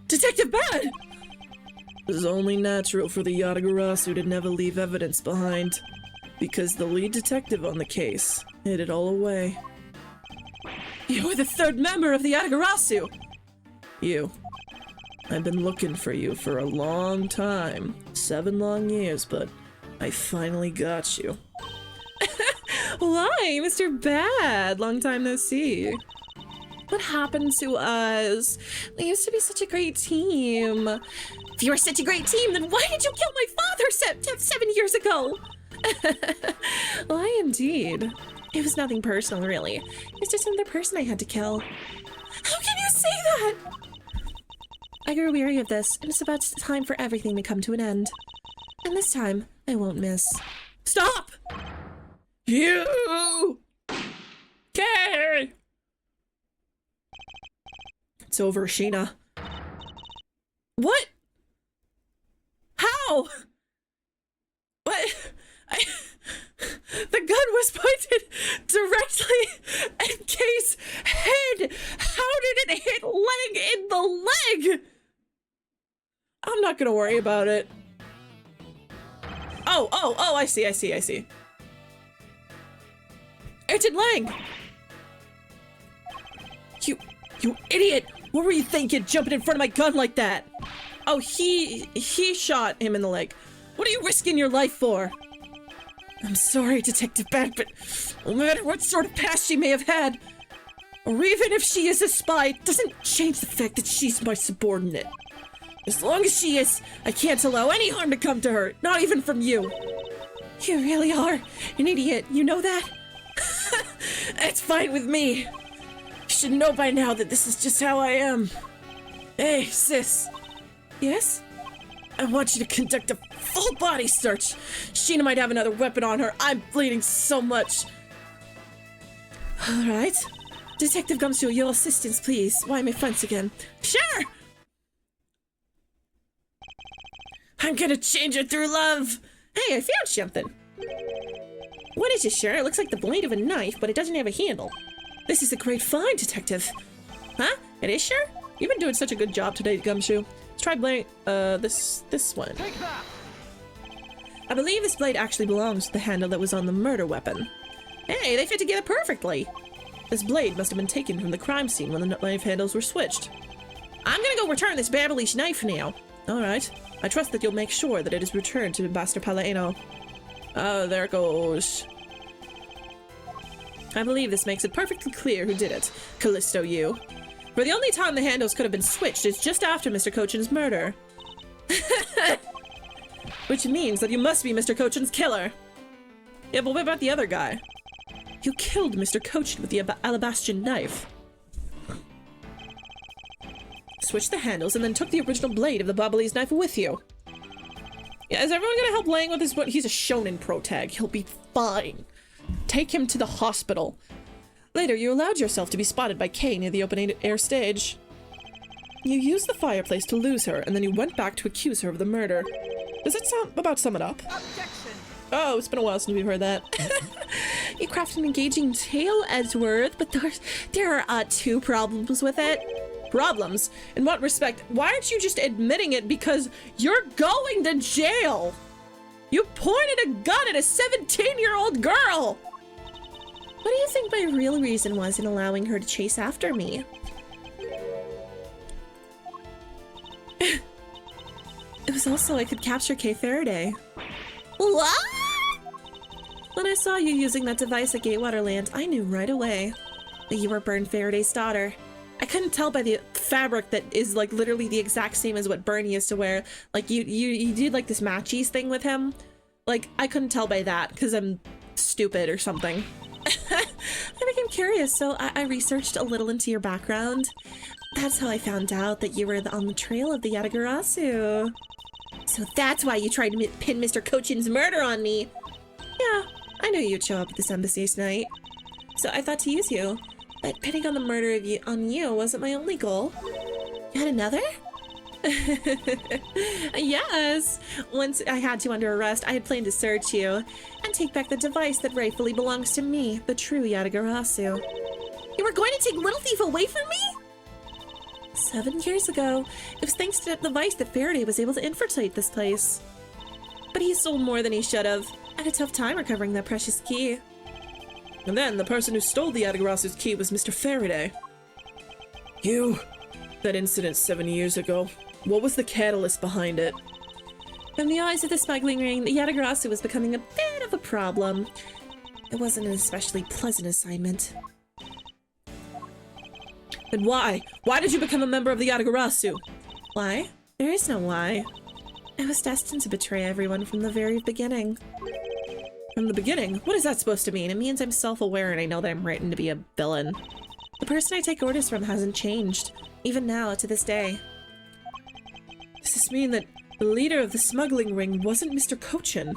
Detective Bad! It is only natural for the Yatagarasu to never leave evidence behind, because the lead detective on the case hid it all away. You are the 3rd member of the Yatagarasu! You. I've been looking for you for a long time. 7 long years, but I finally got you. Why, Mr. Bad? Long time no see. What happened to us? We used to be such a great team. If you were such a great team, then why did you kill my father 7 years ago? Why, indeed. It was nothing personal, really. It's just another person I had to kill. How can you say that? I grew weary of this, and it's about time for everything to come to an end. And this time, I won't miss. Stop! You! Kay! It's over, Sheena. What? How? What? The gun was pointed directly at Kay's head! How did it hit Leg in the leg? I'm not gonna worry about it. Oh, I see. Agent Lang! You idiot! What were you thinking, jumping in front of my gun like that? Oh, he shot him in the leg. What are you risking your life for? I'm sorry, Detective Beck, but no matter what sort of past she may have had, or even if she is a spy, it doesn't change the fact that she's my subordinate. As long as she is, I can't allow any harm to come to her, not even from you. You really are an idiot, you know that? It's fine with me. You should know by now that this is just how I am. Hey, sis. Yes? I want you to conduct a full body search. Sheena might have another weapon on her. I'm bleeding so much. All right. Detective Gumshoe, your assistance, please. Why am I friends again? Sure! I'm gonna change her through love. Hey, I found something. What is this, sure? It looks like the blade of a knife, but it doesn't have a handle. This is a great find, Detective. Huh? It is, sure? You've been doing such a good job today, Gumshoe. Let's try blade, this one. Take that! I believe this blade actually belongs to the handle that was on the murder weapon. Hey, they fit together perfectly. This blade must have been taken from the crime scene when the knife handles were switched. I'm gonna go return this babblish knife now. All right. I trust that you'll make sure that it is returned to Ambassador Palladino. Oh, there it goes. I believe this makes it perfectly clear who did it. Callisto, you. For the only time the handles could have been switched is just after Mr. Cochin's murder. Which means that you must be Mr. Cochin's killer. Yeah, but what about the other guy? You killed Mr. Cochin with the alabaster knife. Switched the handles and then took the original blade of the Bobbly's knife with you. Yeah, is everyone gonna help Lang with his what? He's a shonen protag. He'll be fine. Take him to the hospital. Later, you allowed yourself to be spotted by Kay near the open air stage. You used the fireplace to lose her, and then you went back to accuse her of the murder. Does that sum it up? Objection! Oh, it's been a while since we've heard that. You crafted an engaging tale, Edgeworth, but there are two problems with it. Problems? In what respect? Why aren't you just admitting it because you're going to jail? You pointed a gun at a 17-year-old girl! What do you think my real reason was in allowing her to chase after me? It was also I could capture Kay Faraday. What? When I saw you using that device at Gatewaterland, I knew right away that you were Byrne Faraday's daughter. I couldn't tell by the fabric that is like literally the exact same as what Byrne used to wear. Like you did like this matchies thing with him. Like I couldn't tell by that because I'm stupid or something. I became curious, so I researched a little into your background. That's how I found out that you were on the trail of the Yatagarasu. So that's why you tried to pin Mr. Cochin's murder on me. Yeah, I knew you'd show up at this embassy tonight, so I thought to use you. But pinning on the murder of you wasn't my only goal. You had another? Yes. Once I had you under arrest, I had planned to search you and take back the device that rightfully belongs to me, the true Yatagarasu. You were going to take Little Thief away from me? 7 years ago, it was thanks to that device that Faraday was able to infiltrate this place. But he stole more than he should have. I had a tough time recovering that precious key. And then the person who stole the Yatagarasu's key was Mr. Faraday. You! That incident 7 years ago. What was the catalyst behind it? In the eyes of the smuggling ring, the Yatagarasu was becoming a bit of a problem. It wasn't an especially pleasant assignment. Then why? Why did you become a member of the Yatagarasu? Why? There is no why. I was destined to betray everyone from the very beginning. From the beginning? What is that supposed to mean? It means I'm self-aware and I know that I'm written to be a villain. The person I take orders from hasn't changed, even now, to this day. Does this mean that the leader of the smuggling ring wasn't Mr. Cochin?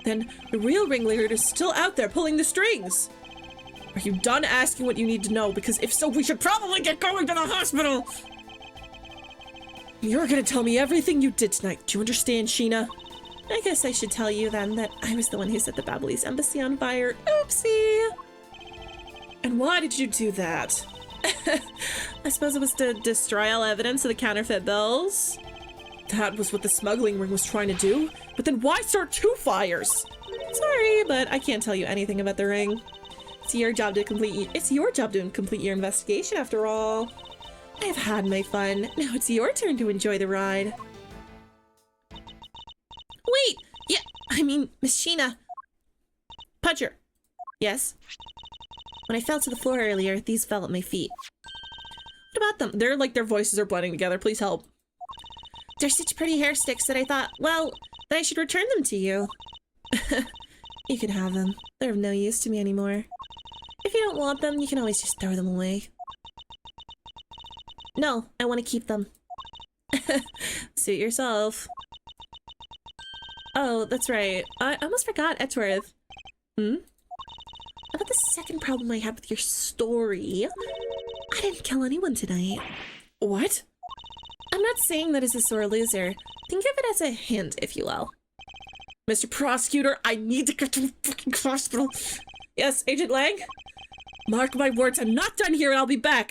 Then the real ringleader is still out there pulling the strings! Are you done asking what you need to know? Because if so, we should probably get going to the hospital! You're gonna tell me everything you did tonight. Do you understand, Sheena? I guess I should tell you then that I was the one who set the Babbly's embassy on fire. Oopsie! And why did you do that? I suppose it was to destroy all evidence of the counterfeit bills. That was what the smuggling ring was trying to do? But then why start 2 fires? Sorry, but I can't tell you anything about the ring. it's your job to complete your investigation after all. I have had my fun. Now it's your turn to enjoy the ride. Wait! Yeah, I mean, Miss Sheena. Pudger. Yes? When I fell to the floor earlier, these fell at my feet. What about them? They're like, their voices are blending together. Please help. They're such pretty hair sticks that I thought, well, that I should return them to you. You can have them. They're of no use to me anymore. If you don't want them, you can always just throw them away. No, I want to keep them. Suit yourself. Oh, that's right. I almost forgot Edgeworth. Hmm? About the second problem I had with your story. I didn't kill anyone tonight. What? I'm not saying that as a sore loser. Think of it as a hint, if you will. Mr. Prosecutor, I need to get to the fucking hospital. Yes, Agent Lang? Mark my words, I'm not done here and I'll be back.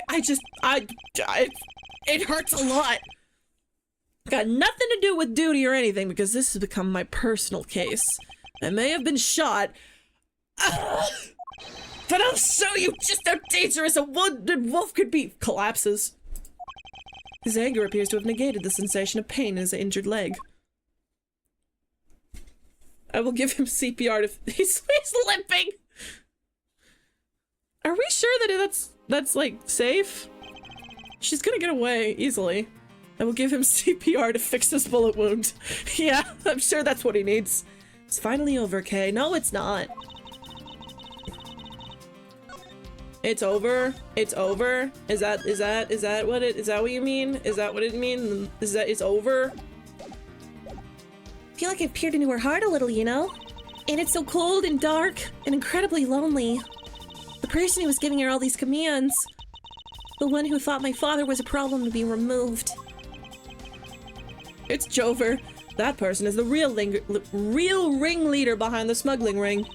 It hurts a lot. Got nothing to do with duty or anything because this has become my personal case. I may have been shot, but I'll show you just how dangerous a wounded wolf could be. Collapses. His anger appears to have negated the sensation of pain in his injured leg. I will give him CPR to... He's limping! Are we sure that that's like, safe? She's gonna get away, easily. I will give him CPR to fix this bullet wound. Yeah, I'm sure that's what he needs. It's finally over, Kay. No, it's not. It's over. It's over. Is that what you mean? Is that what it means? Is that it's over? I feel like I've peered into her heart a little, you know? And it's so cold and dark and incredibly lonely. The person who was giving her all these commands, the one who thought my father was a problem to be removed. It's Jover. That person is the real ringleader behind the smuggling ring.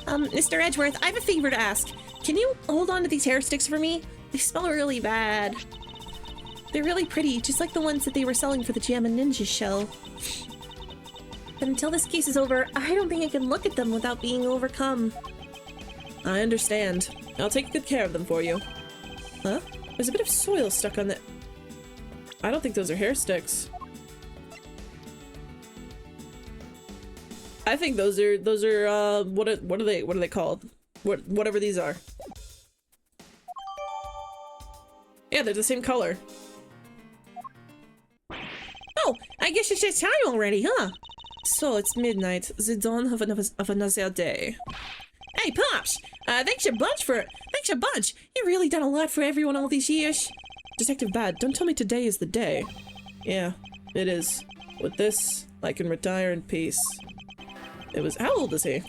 Mr. Edgeworth, I have a favor to ask. Can you hold on to these hair sticks for me? They smell really bad. They're really pretty, just like the ones that they were selling for the Jam and Ninja show. But until this case is over, I don't think I can look at them without being overcome. I understand. I'll take good care of them for you. Huh? There's a bit of soil stuck on the... I don't think those are hair sticks. I think those are what are they called? Whatever these are. Yeah, they're the same color. Oh, I guess it's just time already, huh? So it's midnight, the dawn of another day. Hey, Pops! Thanks a bunch! You've really done a lot for everyone all these years. Detective Bad, don't tell me today is the day. Yeah, it is. With this, I can retire in peace. It was- how old is he?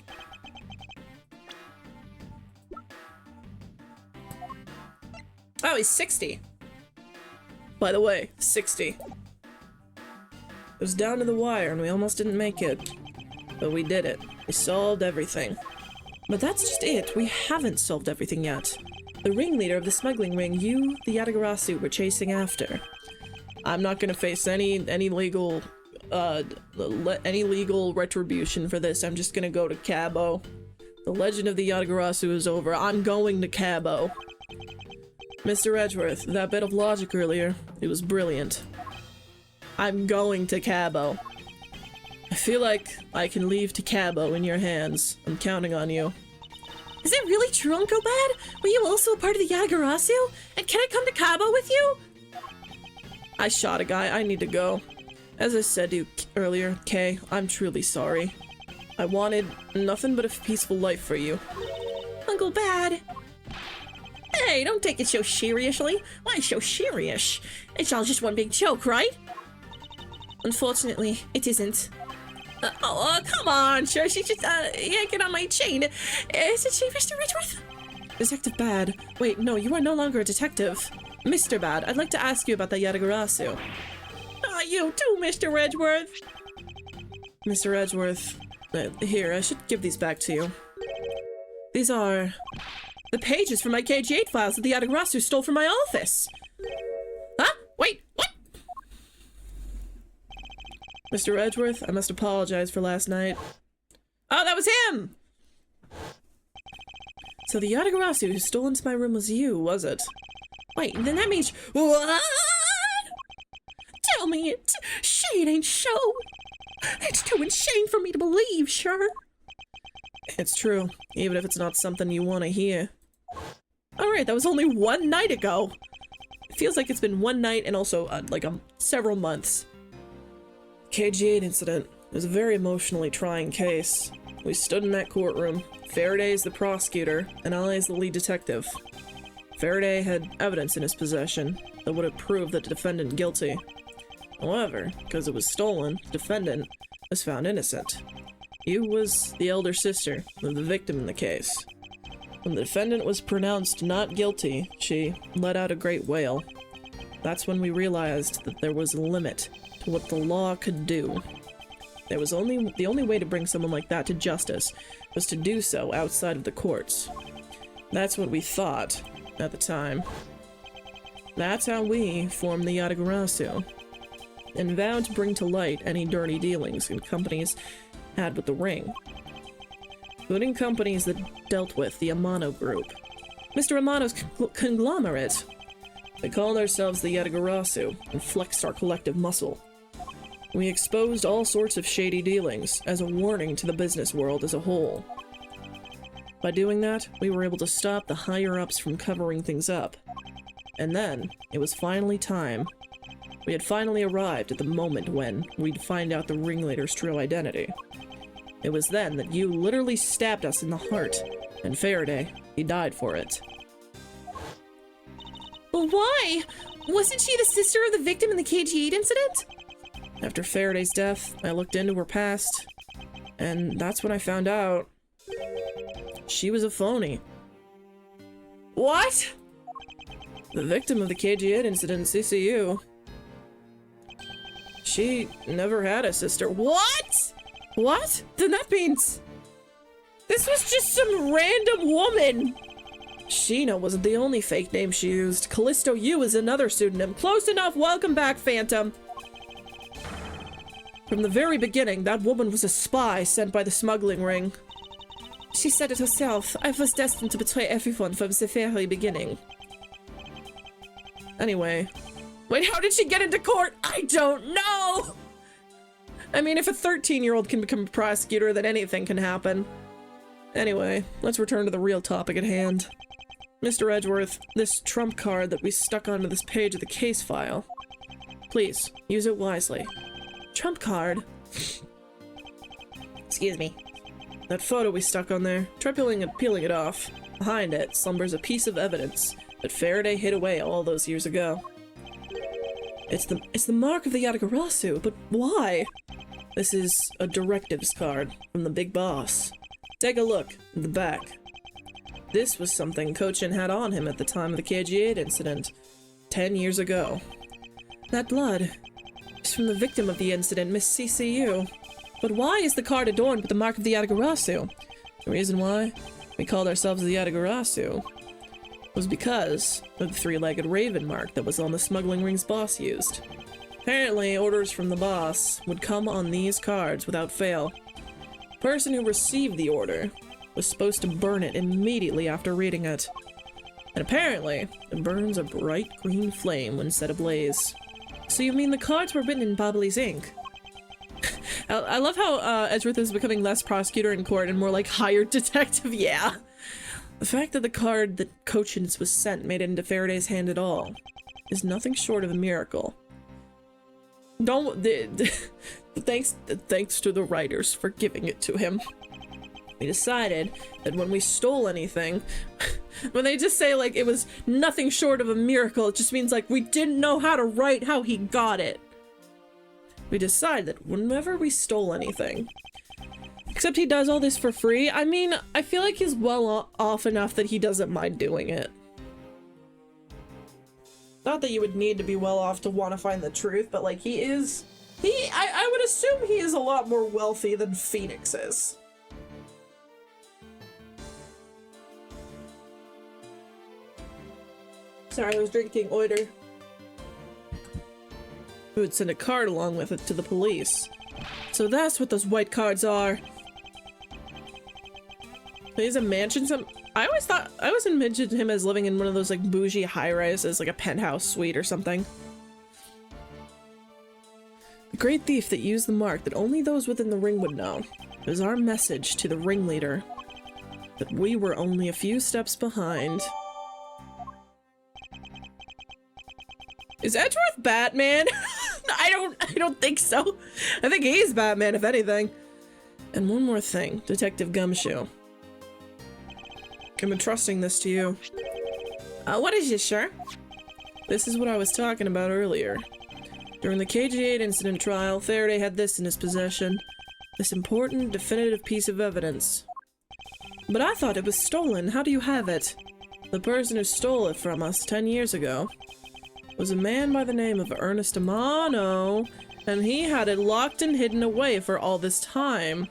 Oh, he's 60. By the way, 60. It was down to the wire and we almost didn't make it. But we did it. We solved everything. But that's just it. We haven't solved everything yet. The ringleader of the smuggling ring, you, the Yatagarasu, were chasing after. I'm not gonna face any legal retribution for this. I'm just gonna go to Cabo. The legend of the Yatagarasu is over. I'm going to Cabo. Mr. Edgeworth, that bit of logic earlier, it was brilliant. I'm going to Cabo. I feel like I can leave to Cabo in your hands. I'm counting on you. Is it really true, Uncle Bad? Were you also a part of the Yatagarasu? And can I come to Cabo with you? I shot a guy. I need to go. As I said to you earlier, Kay, I'm truly sorry. I wanted nothing but a peaceful life for you. Uncle Bad. Hey, don't take it so seriously. Why so serious? It's all just one big joke, right? Unfortunately, it isn't. Come on, sure. She's just yanking on my chain. Is it she, Mr. Edgeworth? Detective Bad. Wait, no, you are no longer a detective. Mr. Bad, I'd like to ask you about the Yatagarasu. You too, Mr. Edgeworth. Mr. Edgeworth, here, I should give these back to you. These are the pages from my KG8 files that the Yatagarasu stole from my office. Huh? Wait, what? Mr. Edgeworth, I must apologize for last night. Oh, that was him! So the Yatagarasu who stole into my room was you, was it? Wait, then that means— What? Tell me it. Say it ain't so. It's too insane for me to believe, sure. It's true, even if it's not something you want to hear. Alright, that was only one night ago. It feels like it's been one night and also, several months. KG8 incident. It was a very emotionally trying case. We stood in that courtroom. Faraday is the prosecutor, and I is the lead detective. Faraday had evidence in his possession that would have proved that the defendant guilty. However, because it was stolen, the defendant was found innocent. You was the elder sister of the victim in the case. When the defendant was pronounced not guilty, she let out a great wail. That's when we realized that there was a limit to what the law could do. The only way to bring someone like that to justice was to do so outside of the courts. That's what we thought at the time. That's how we formed the Yatagarasu, and vowed to bring to light any dirty dealings companies had with the ring, including companies that dealt with the Amano group. Mr. Amano's conglomerate. We called ourselves the Yatagarasu and flexed our collective muscle. We exposed all sorts of shady dealings as a warning to the business world as a whole. By doing that, we were able to stop the higher-ups from covering things up. And then, it was finally time. We had finally arrived at the moment when we'd find out the ringleader's true identity. It was then that you literally stabbed us in the heart, and Faraday, he died for it. But why? Wasn't she the sister of the victim in the KG8 incident? After Faraday's death, I looked into her past, and that's when I found out she was a phony. What? The victim of the KG8 incident in CCU. She never had a sister. What? What? Then that means this was just some random woman. Sheena wasn't the only fake name she used. Callisto U is another pseudonym. Close enough. Welcome back, Phantom. From the very beginning, that woman was a spy sent by the smuggling ring. She said it herself. I was destined to betray everyone from the very beginning. Anyway. Wait, how did she get into court? I don't know! I mean, if a 13-year-old can become a prosecutor, then anything can happen. Anyway, let's return to the real topic at hand. Mr. Edgeworth, this trump card that we stuck onto this page of the case file. Please, use it wisely. Trump card? Excuse me. That photo we stuck on there, try peeling it off. Behind it slumbers a piece of evidence that Faraday hid away all those years ago. It's the mark of the Yatagarasu, but why? This is a directives card from the big boss. Take a look at the back. This was something Kochin had on him at the time of the KG8 incident, 10 years ago. That blood is from the victim of the incident, Miss CCU. But why is the card adorned with the mark of the Yatagarasu? The reason why we called ourselves the Yatagarasu was because of the three-legged raven mark that was on the smuggling ring's boss used. Apparently, orders from the boss would come on these cards without fail. The person who received the order was supposed to burn it immediately after reading it. And apparently, it burns a bright green flame when set ablaze. So you mean the cards were written in Bubbly's ink? I love how Edgeworth is becoming less prosecutor in court and more like hired detective, yeah. The fact that the card that Kochin's was sent made it into Faraday's hand at all is nothing short of a miracle. Thanks to the writers for giving it to him. We decided that when we stole anything, when they just say like it was nothing short of a miracle, it just means like we didn't know how to write how he got it. We decided that whenever we stole anything, except he does all this for free. I mean, I feel like he's well off enough that he doesn't mind doing it. Not that you would need to be well off to want to find the truth, but like I would assume he is a lot more wealthy than Phoenix is. Sorry, I was drinking order. We would send a card along with it to the police. So that's what those white cards are. Is a mansion I always imagined him as living in one of those like bougie high-rises, like a penthouse suite or something. The great thief that used the mark that only those within the ring would know. It was our message to the ringleader that we were only a few steps behind. Is Edgeworth Batman? I don't think so. I think he's Batman, if anything. And one more thing, Detective Gumshoe. I'm entrusting this to you. What is this, sir? This is what I was talking about earlier. During the KG8 incident trial, Faraday had this in his possession. This important, definitive piece of evidence. But I thought it was stolen. How do you have it? The person who stole it from us 10 years ago was a man by the name of Ernest Amano, and he had it locked and hidden away for all this time.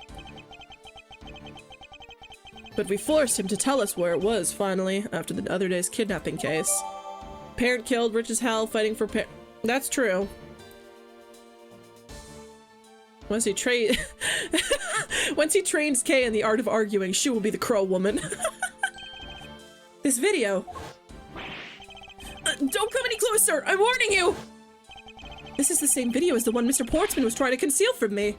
But we forced him to tell us where it was, finally, after the other day's kidnapping case. Parent killed, rich as hell, fighting for That's true. Once he trains Kay in the art of arguing, she will be the Crow Woman. This video. Don't come any closer! I'm warning you! This is the same video as the one Mr. Portsman was trying to conceal from me.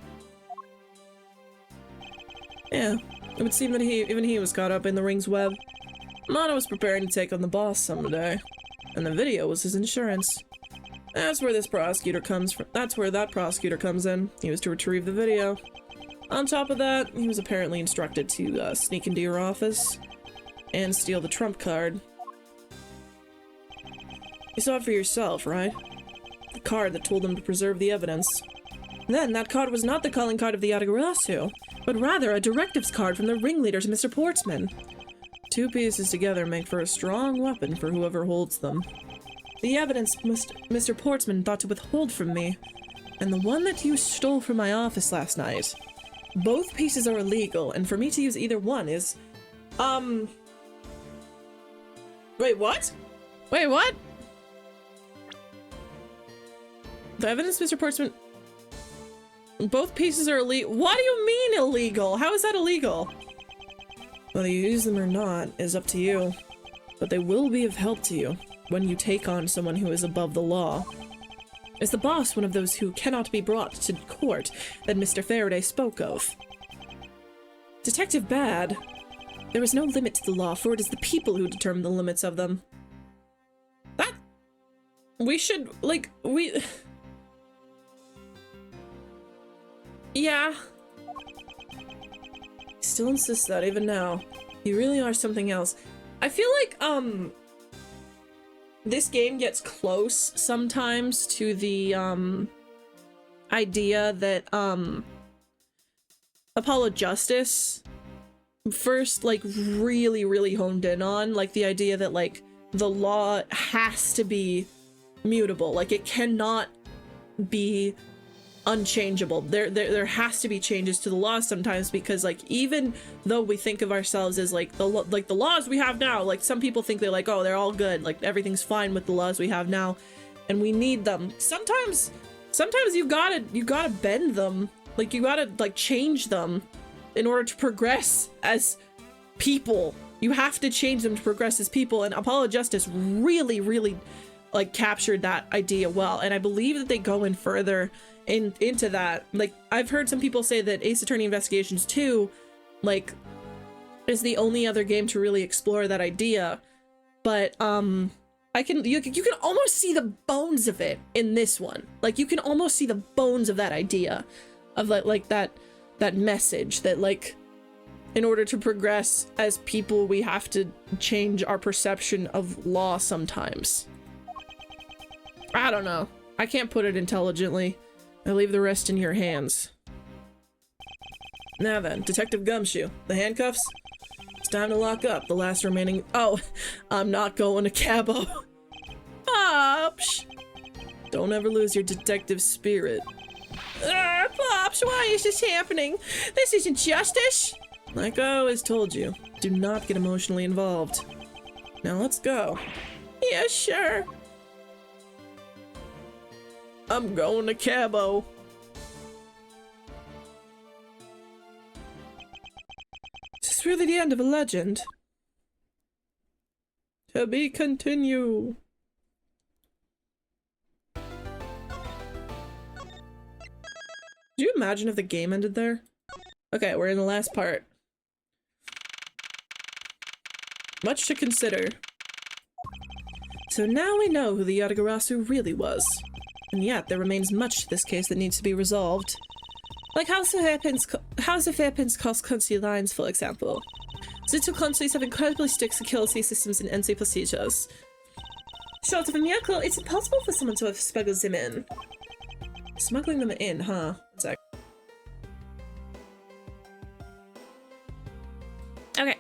Yeah, it would seem that even he was caught up in the ring's web. Mono was preparing to take on the boss someday, and the video was his insurance. That's where this prosecutor comes from. That's where that prosecutor comes in. He was to retrieve the video. On top of that, he was apparently instructed to sneak into your office and steal the trump card. You saw it for yourself, right? The card that told them to preserve the evidence. Then, that card was not the calling card of the Yatagarasu, but rather a directives card from the ringleader to Mr. Portsman. Two pieces together make for a strong weapon for whoever holds them. The evidence Mr. Portsman thought to withhold from me, and the one that you stole from my office last night. Both pieces are illegal, and for me to use either one is... Wait, what? Wait, what? The evidence Mr. Portsman... Both pieces are illegal. What do you mean illegal? How is that illegal? Whether you use them or not is up to you, but they will be of help to you when you take on someone who is above the law. Is the boss one of those who cannot be brought to court that Mr. Faraday spoke of? Detective Bad, there is no limit to the law, for it is the people who determine the limits of them. That... We should, like, we... Yeah. He still insists that, even now. You really are something else. I feel like, this game gets close sometimes to the, idea that, Apollo Justice first, like, really honed in on. Like, the idea that, like, the law has to be mutable. Like, it cannot be unchangeable. There has to be changes to the law sometimes, because like even though we think of ourselves as like the laws we have now, like some people think they're like, oh, they're all good, like everything's fine with the laws we have now, and we need them. Sometimes you gotta bend them, like you gotta like change them in order to progress as people. You have to change them to progress as people, and Apollo Justice really like captured that idea well, and I believe that they go in further into that. Like, I've heard some people say that Ace Attorney Investigations 2, like, is the only other game to really explore that idea, but, you can almost see the bones of it in this one. Like, you can almost see the bones of that idea, of, like that message, that, like, in order to progress as people, we have to change our perception of law sometimes. I don't know. I can't put it intelligently. I leave the rest in your hands. Now then, Detective Gumshoe, the handcuffs? It's time to lock up the last remaining— Oh, I'm not going to Cabo. Pops! Don't ever lose your detective spirit. Pops, why is this happening? This isn't justice! Like I always told you, do not get emotionally involved. Now let's go. Yeah, sure. I'm going to Cabo. Is this really the end of a legend? To be continue. Do you imagine if the game ended there? Okay, we're in the last part. Much to consider. So now we know who the Yatagarasu really was. And yet, there remains much to this case that needs to be resolved. Like House of Hairpin's cross-country lines, for example. Little countries have incredibly strict security systems and entry procedures. Short of a miracle, it's impossible for someone to have smuggled them in. Smuggling them in, huh? One sec. Okay.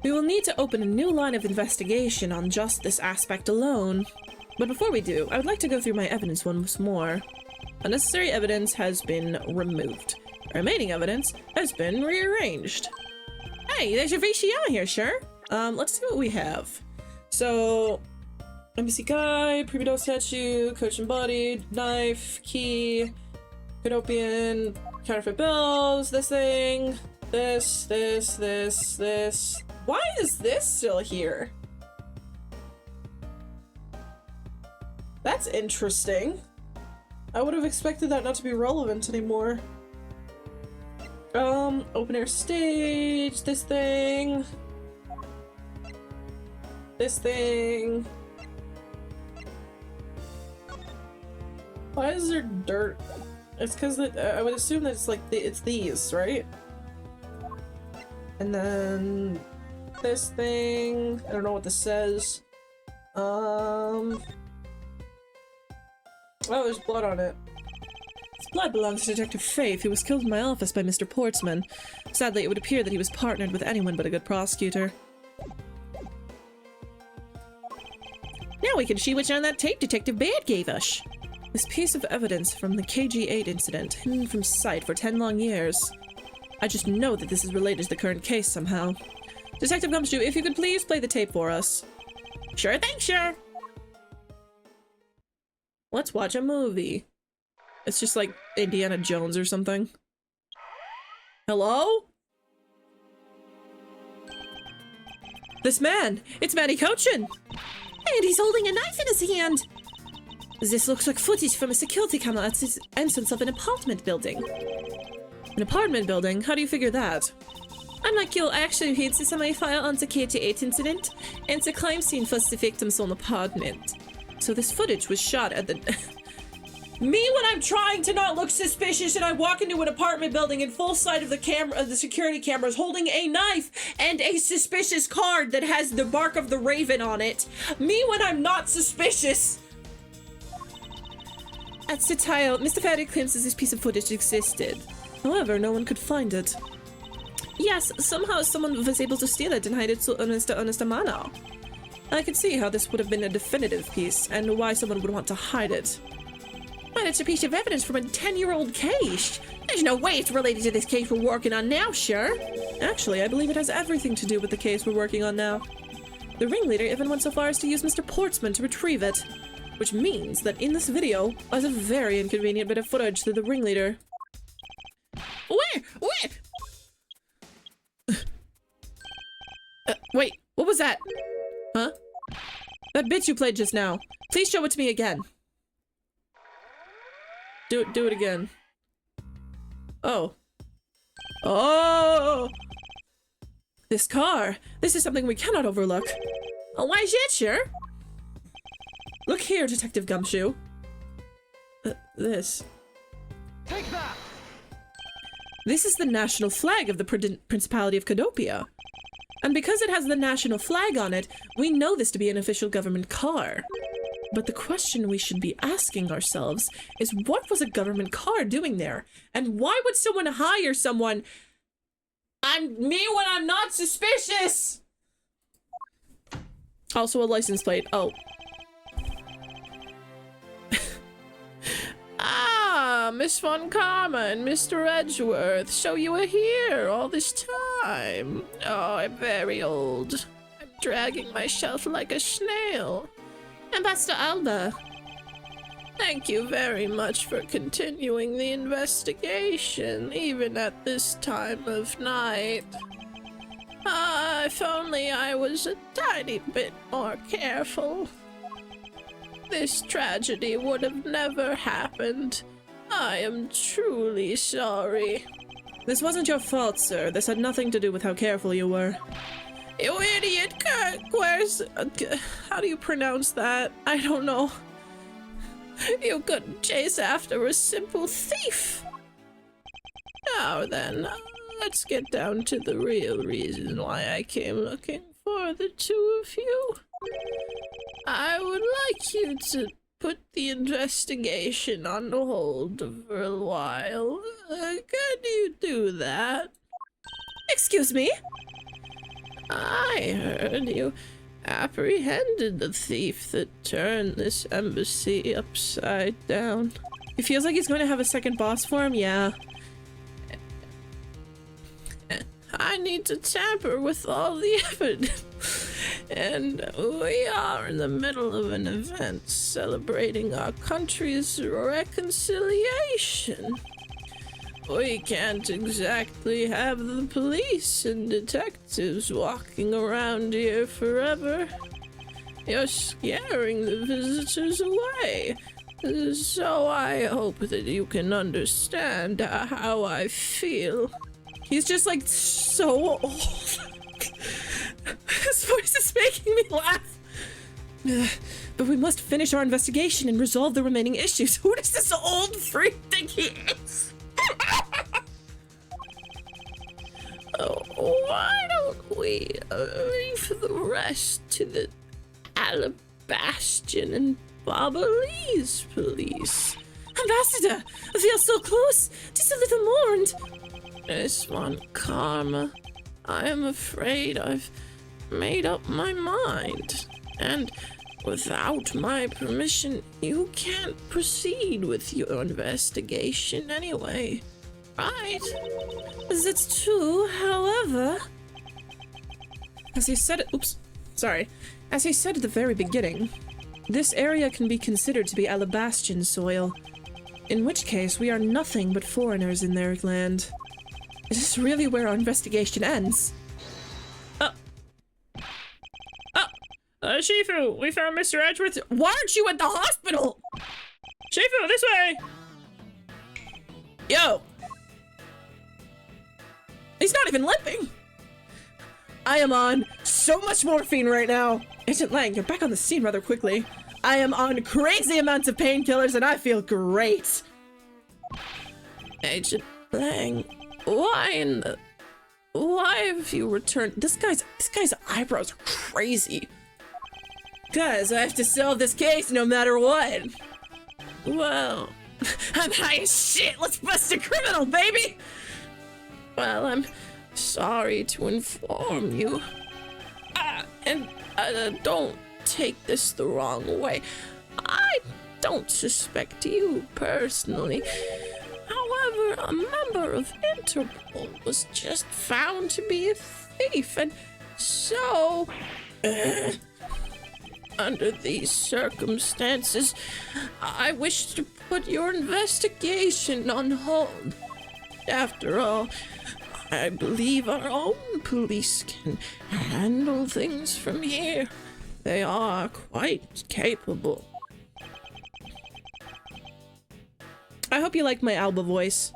We will need to open a new line of investigation on just this aspect alone. But before we do, I would like to go through my evidence once more. Unnecessary evidence has been removed. Remaining evidence has been rearranged. Hey, there's your VCR here, sure. Let's see what we have. So, NPC guide, Primido statue, coach embodied, knife, key, Cadopian, counterfeit bills, this thing, this. Why is this still here? That's interesting. I would have expected that not to be relevant anymore. Open air stage, this thing. This thing. Why is there dirt? It's because I would assume that it's like, it's these, right? And then this thing, I don't know what this says. Oh, there's blood on it. This blood belongs to Detective Faith, who was killed in my office by Mr. Portsman. Sadly, it would appear that he was partnered with anyone but a good prosecutor. Now we can see what's on that tape Detective Baird gave us. This piece of evidence from the KG-8 incident, hidden from sight for 10 long years. I just know that this is related to the current case somehow. Detective Gumshoe, if you could please play the tape for us. Sure thing, sure. Let's watch a movie. It's just like Indiana Jones or something. Hello? This man! It's Manny Cochin! And he's holding a knife in his hand! This looks like footage from a security camera at the entrance of an apartment building. An apartment building? How do you figure that? Unlike you, I actually hid the semi-file on the KG-8 incident, and the crime scene was the victim's own apartment. So this footage was shot at the... Me when I'm trying to not look suspicious and I walk into an apartment building in full sight of the camera, the security cameras, holding a knife and a suspicious card that has the mark of the raven on it. Me when I'm not suspicious. At the trial, Mr. Ferry claims that this piece of footage existed. However, no one could find it. Yes, somehow someone was able to steal it and hide it so honest a manner. I could see how this would have been a definitive piece and why someone would want to hide it. But it's a piece of evidence from a 10-year-old case. There's no way it's related to this case we're working on now, sure. Actually, I believe it has everything to do with the case we're working on now. The ringleader even went so far as to use Mr. Portsman to retrieve it. Which means that in this video is a very inconvenient bit of footage to the ringleader. Where? Wait, what was that? Huh? That bit you played just now. Please show it to me again. Do it again. Oh. Oh! This car! This is something we cannot overlook. Oh, why is it, sure? Look here, Detective Gumshoe. This. Take that! This is the national flag of the Principality of Cadopia. And because it has the national flag on it, we know this to be an official government car. But the question we should be asking ourselves is, what was a government car doing there? And why would someone hire someone? Me when I'm not suspicious! Also a license plate. Oh. Ah, Miss Von Karma and Mr. Edgeworth, so you were here all this time. Oh, I'm very old. I'm dragging myself like a snail. Ambassador Alba. Thank you very much for continuing the investigation, even at this time of night. If only I was a tiny bit more careful. This tragedy would have never happened. I am truly sorry. This wasn't your fault, sir. This had nothing to do with how careful you were. You idiot! Where's... how do you pronounce that? I don't know. You couldn't chase after a simple thief. Now then, let's get down to the real reason why I came looking for the two of you. I would like you to put the investigation on hold for a while. Can you do that? Excuse me? I heard you apprehended the thief that turned this embassy upside down. He feels like he's going to have a second boss for him, yeah. I need to tamper with all the evidence. And we are in the middle of an event celebrating our country's reconciliation. We can't exactly have the police and detectives walking around here forever. You're scaring the visitors away. So I hope that you can understand how I feel. He's just like so old. His voice is making me laugh. But we must finish our investigation and resolve the remaining issues. Who does this old freak think he is? Why don't we leave the rest to the Alabastion and Bobolese police? Ambassador, I feel so close, just a little mourned. Miss Von Karma, I am afraid I've made up my mind. And without my permission, you can't proceed with your investigation anyway. Right? That's true, however... As he said As he said at the very beginning, this area can be considered to be Alabastion soil. In which case, we are nothing but foreigners in their land. Is this really where our investigation ends? Shifu, we found Mr. Edgeworth. Why aren't you at the hospital? Shifu, this way! Yo! He's not even limping! I am on so much morphine right now. Agent Lang, you're back on the scene rather quickly. I am on crazy amounts of painkillers and I feel great. Agent Lang, why have you returned? This guy's eyebrows are crazy. Guys, I have to solve this case no matter what. Well, I'm high as shit. Let's bust a criminal, baby. Well, I'm sorry to inform you. And don't take this the wrong way. I don't suspect you personally. However, a member of Interpol was just found to be a thief, and so... under these circumstances, I wish to put your investigation on hold. After all, I believe our own police can handle things from here. They are quite capable. I hope you like my Alba voice.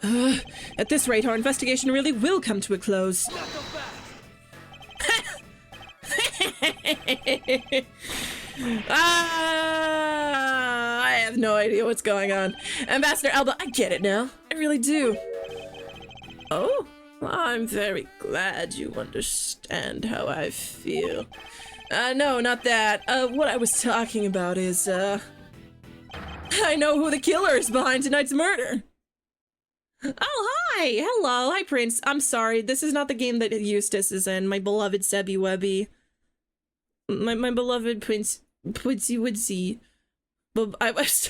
At this rate, our investigation really will come to a close. I have no idea what's going on. Ambassador Alba, I get it now. I really do. Oh, I'm very glad you understand how I feel. No, not that. What I was talking about is, I know who the killer is behind tonight's murder. Oh, hi! Hello, hi, Prince. I'm sorry, this is not the game that Eustace is in, my beloved Sebby Webby. My beloved Prince Woodsy Woodsy. But I was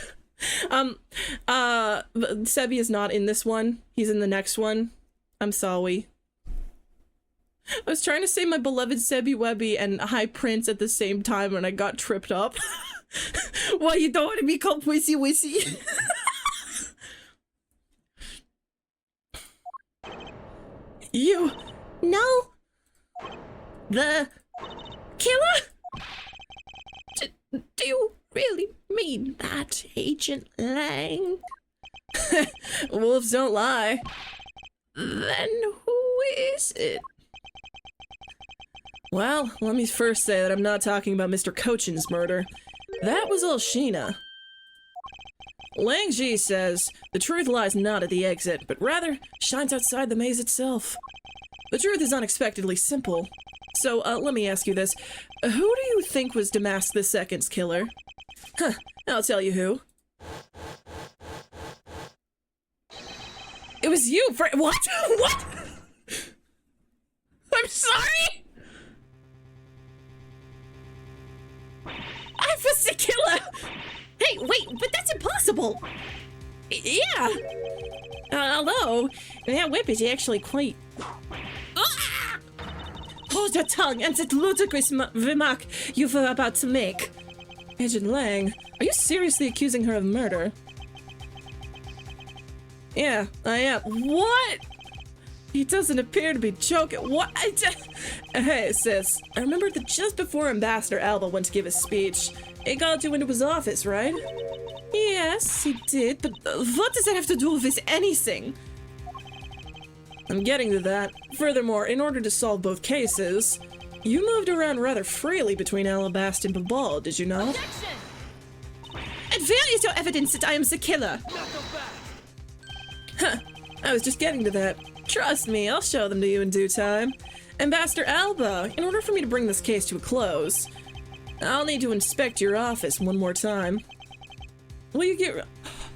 Sebby is not in this one. He's in the next one. I'm sorry. I was trying to say my beloved Sebby Webby and Hi Prince at the same time and I got tripped up. Why you don't want to be called Wizzy Wizzy? You. No, The killer? Do you really mean that, Agent Lang? Wolves don't lie. Then who is it? Well, let me first say that I'm not talking about Mr. Cochin's murder. That was all Sheena. Lang Ji says the truth lies not at the exit, but rather shines outside the maze itself. The truth is unexpectedly simple. So, let me ask you this. Who do you think was Damask II's killer? Huh, I'll tell you who. It was you, What? What? I'm sorry? I was the killer! Hey, wait, but that's impossible! Yeah! Although, that whip is actually quite... Ah! Hold your tongue and that ludicrous remark you were about to make. Agent Lang, are you seriously accusing her of murder? Yeah, I am. What? He doesn't appear to be joking. What? Hey, sis. I remember that just before Ambassador Alba went to give his speech, he called you into his office, right? Yes, he did, but what does that have to do with anything? I'm getting to that. Furthermore, in order to solve both cases, you moved around rather freely between Alabast and Babal, did you not? And where is your evidence that I am the killer? Huh. I was just getting to that. Trust me, I'll show them to you in due time. Ambassador Alba, in order for me to bring this case to a close, I'll need to inspect your office one more time. Will you get...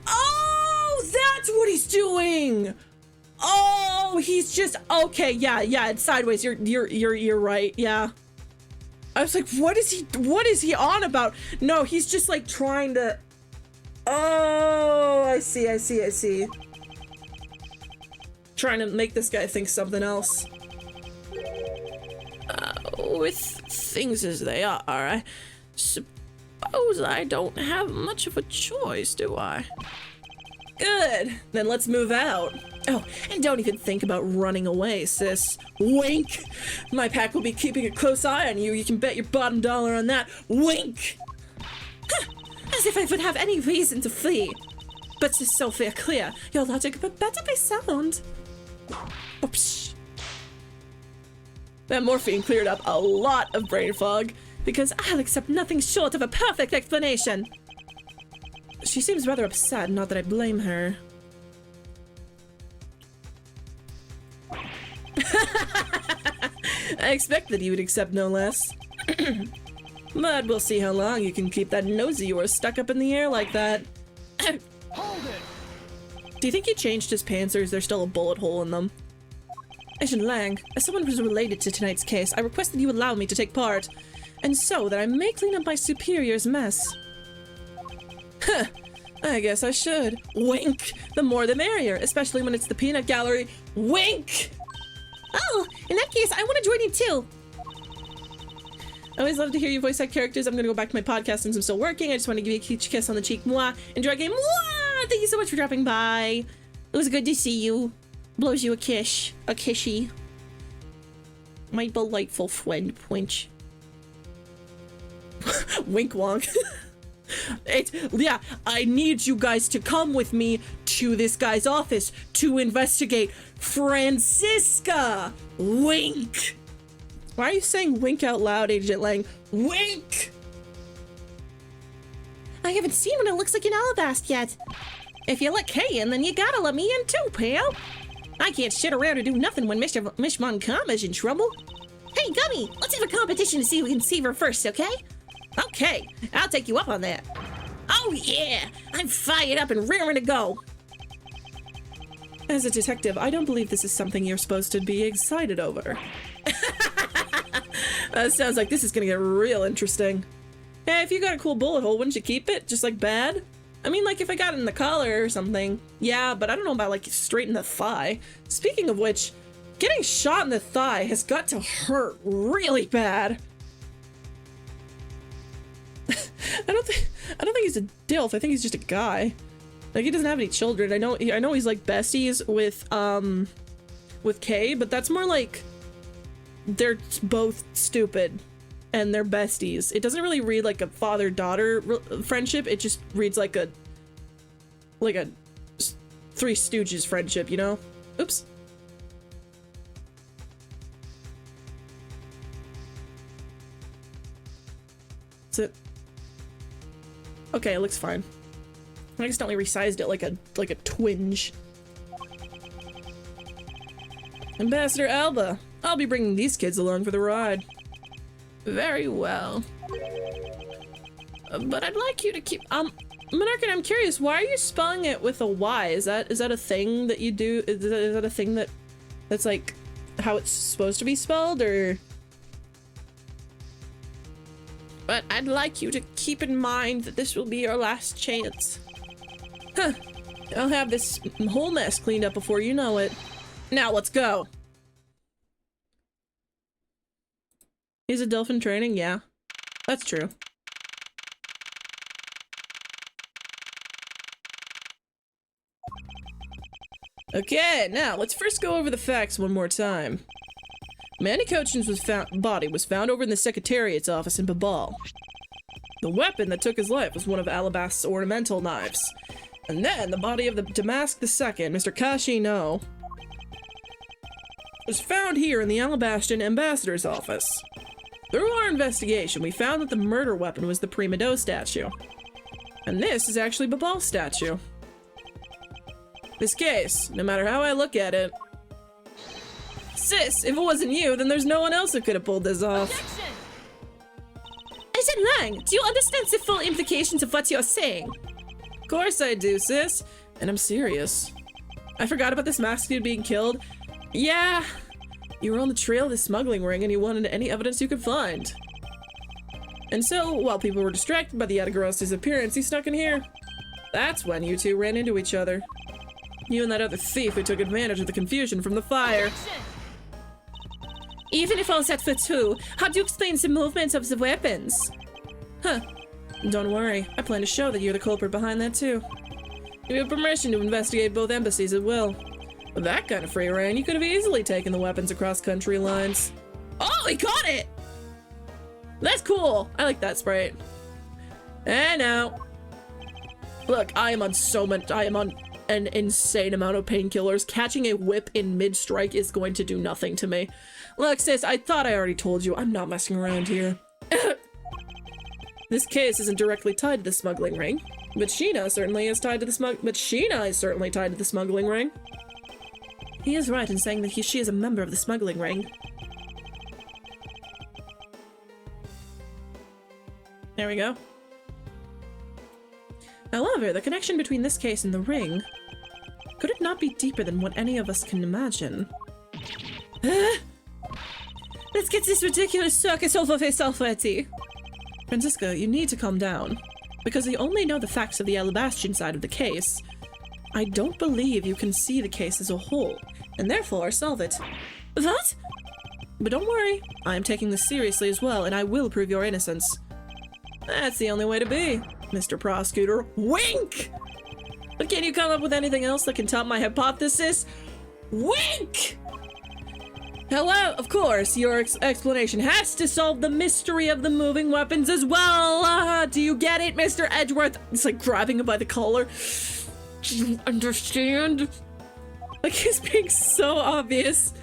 Oh, that's what he's doing! Oh, he's just... Okay, yeah, it's sideways. You're right, yeah. I was like, what is he on about? No, he's just like trying to... Oh, I see. Trying to make this guy think something else. With things as they are, I suppose I don't have much of a choice, do I? Good. Then let's move out. Oh, and don't even think about running away, sis. Wink! My pack will be keeping a close eye on you. You can bet your bottom dollar on that. Wink! Huh. As if I would have any reason to flee. But just so fair clear, your logic but better by sound. Oops. That morphine cleared up a lot of brain fog. Because I'll accept nothing short of a perfect explanation. She seems rather upset, not that I blame her. I expected you would accept no less. But we'll see how long you can keep that nose of yours stuck up in the air like that. Hold it! Do you think he changed his pants, or is there still a bullet hole in them? Agent Lang, as someone who's related to tonight's case, I request that you allow me to take part, and so that I may clean up my superior's mess. Huh, I guess I should. Wink! The more the merrier, especially when it's the peanut gallery. Wink! Oh, in that case, I want to join you too. I always love to hear you voice act characters. I'm gonna go back to my podcast since I'm still working. I just want to give you a huge kiss on the cheek. Mwah! Enjoy game. Mwah! Thank you so much for dropping by. It was good to see you. Blows you a kiss. A kissy. My delightful friend, Winch. Wink wonk. Yeah, I need you guys to come with me to this guy's office to investigate Francisca. Wink. Why are you saying wink out loud, Agent Lang? Wink! I haven't seen what it looks like in Alabast yet. If you let Kay in, then you gotta let me in too, pal. I can't sit around and do nothing when Mr. Mishmonkama's in trouble. Hey, Gummy, let's have a competition to see who can save her first, okay? Okay, I'll take you up on that. Oh yeah, I'm fired up and raring to go. As a detective, I don't believe this is something you're supposed to be excited over. That sounds like this is gonna get real interesting. Hey, if you got a cool bullet hole, wouldn't you keep it? Just like bad? I mean, like if I got it in the collar or something. Yeah, but I don't know about like straight in the thigh. Speaking of which, getting shot in the thigh has got to hurt really bad. I don't think he's a dilf. I think he's just a guy. Like he doesn't have any children. I know he's like besties with Kay, but that's more like they're both stupid and they're besties. It doesn't really read like a father-daughter friendship. It just reads like a Three Stooges friendship, you know? Oops. That's it. Okay, it looks fine. I accidentally resized it like a twinge. Ambassador Alba, I'll be bringing these kids along for the ride. Very well. But I'd like you to keep, Monarch, I'm curious, why are you spelling it with a Y? Is that a thing that you do? Is that a thing that's like how it's supposed to be spelled, or? But I'd like you to keep in mind that this will be your last chance. Huh. I'll have this whole mess cleaned up before you know it. Now let's go. He's a dolphin training? Yeah. That's true. Okay, now let's first go over the facts one more time. Manny Cochin's body was found over in the Secretariat's office in Babal. The weapon that took his life was one of Alabast's ornamental knives. And then the body of the Damask II, Mr. Kashino, was found here in the Alabastan ambassador's office. Through our investigation, we found that the murder weapon was the Prima Do statue. And this is actually Babal's statue. This case, no matter how I look at it... Sis, if it wasn't you, then there's no one else who could have pulled this off. Objection! Agent Lang, do you understand the full implications of what you're saying? Of course I do, sis. And I'm serious. I forgot about this masked dude being killed. Yeah, you were on the trail of the smuggling ring and you wanted any evidence you could find. And so, while people were distracted by the Yatagara's disappearance, he snuck in here. That's when you two ran into each other. You and that other thief who took advantage of the confusion from the fire. Objection! Even if all set for two, how do you explain the movements of the weapons? Huh. Don't worry, I plan to show that you're the culprit behind that too. You have permission to investigate both embassies at will. With that kind of free reign, you could have easily taken the weapons across country lines. Oh, he caught it! That's cool! I like that sprite. And now. Look, I am on an insane amount of painkillers. Catching a whip in mid-strike is going to do nothing to me. Look, sis, I thought I already told you. I'm not messing around here. This case isn't directly tied to the smuggling ring, but Sheena certainly is tied to the smuggling ring. He is right in saying that she is a member of the smuggling ring. There we go. However, the connection between this case and the ring, could it not be deeper than what any of us can imagine? Let's get this ridiculous circus over with already. Francisco, you need to calm down. Because you only know the facts of the Alabastian side of the case. I don't believe you can see the case as a whole, and therefore solve it. What? But don't worry, I am taking this seriously as well, and I will prove your innocence. That's the only way to be, Mr. Prosecutor. Wink! But can you come up with anything else that can top my hypothesis? Wink! Hello, of course, your explanation has to solve the mystery of the moving weapons as well. Do you get it, Mr. Edgeworth? It's like grabbing him by the collar. Do you understand? Like he's being so obvious.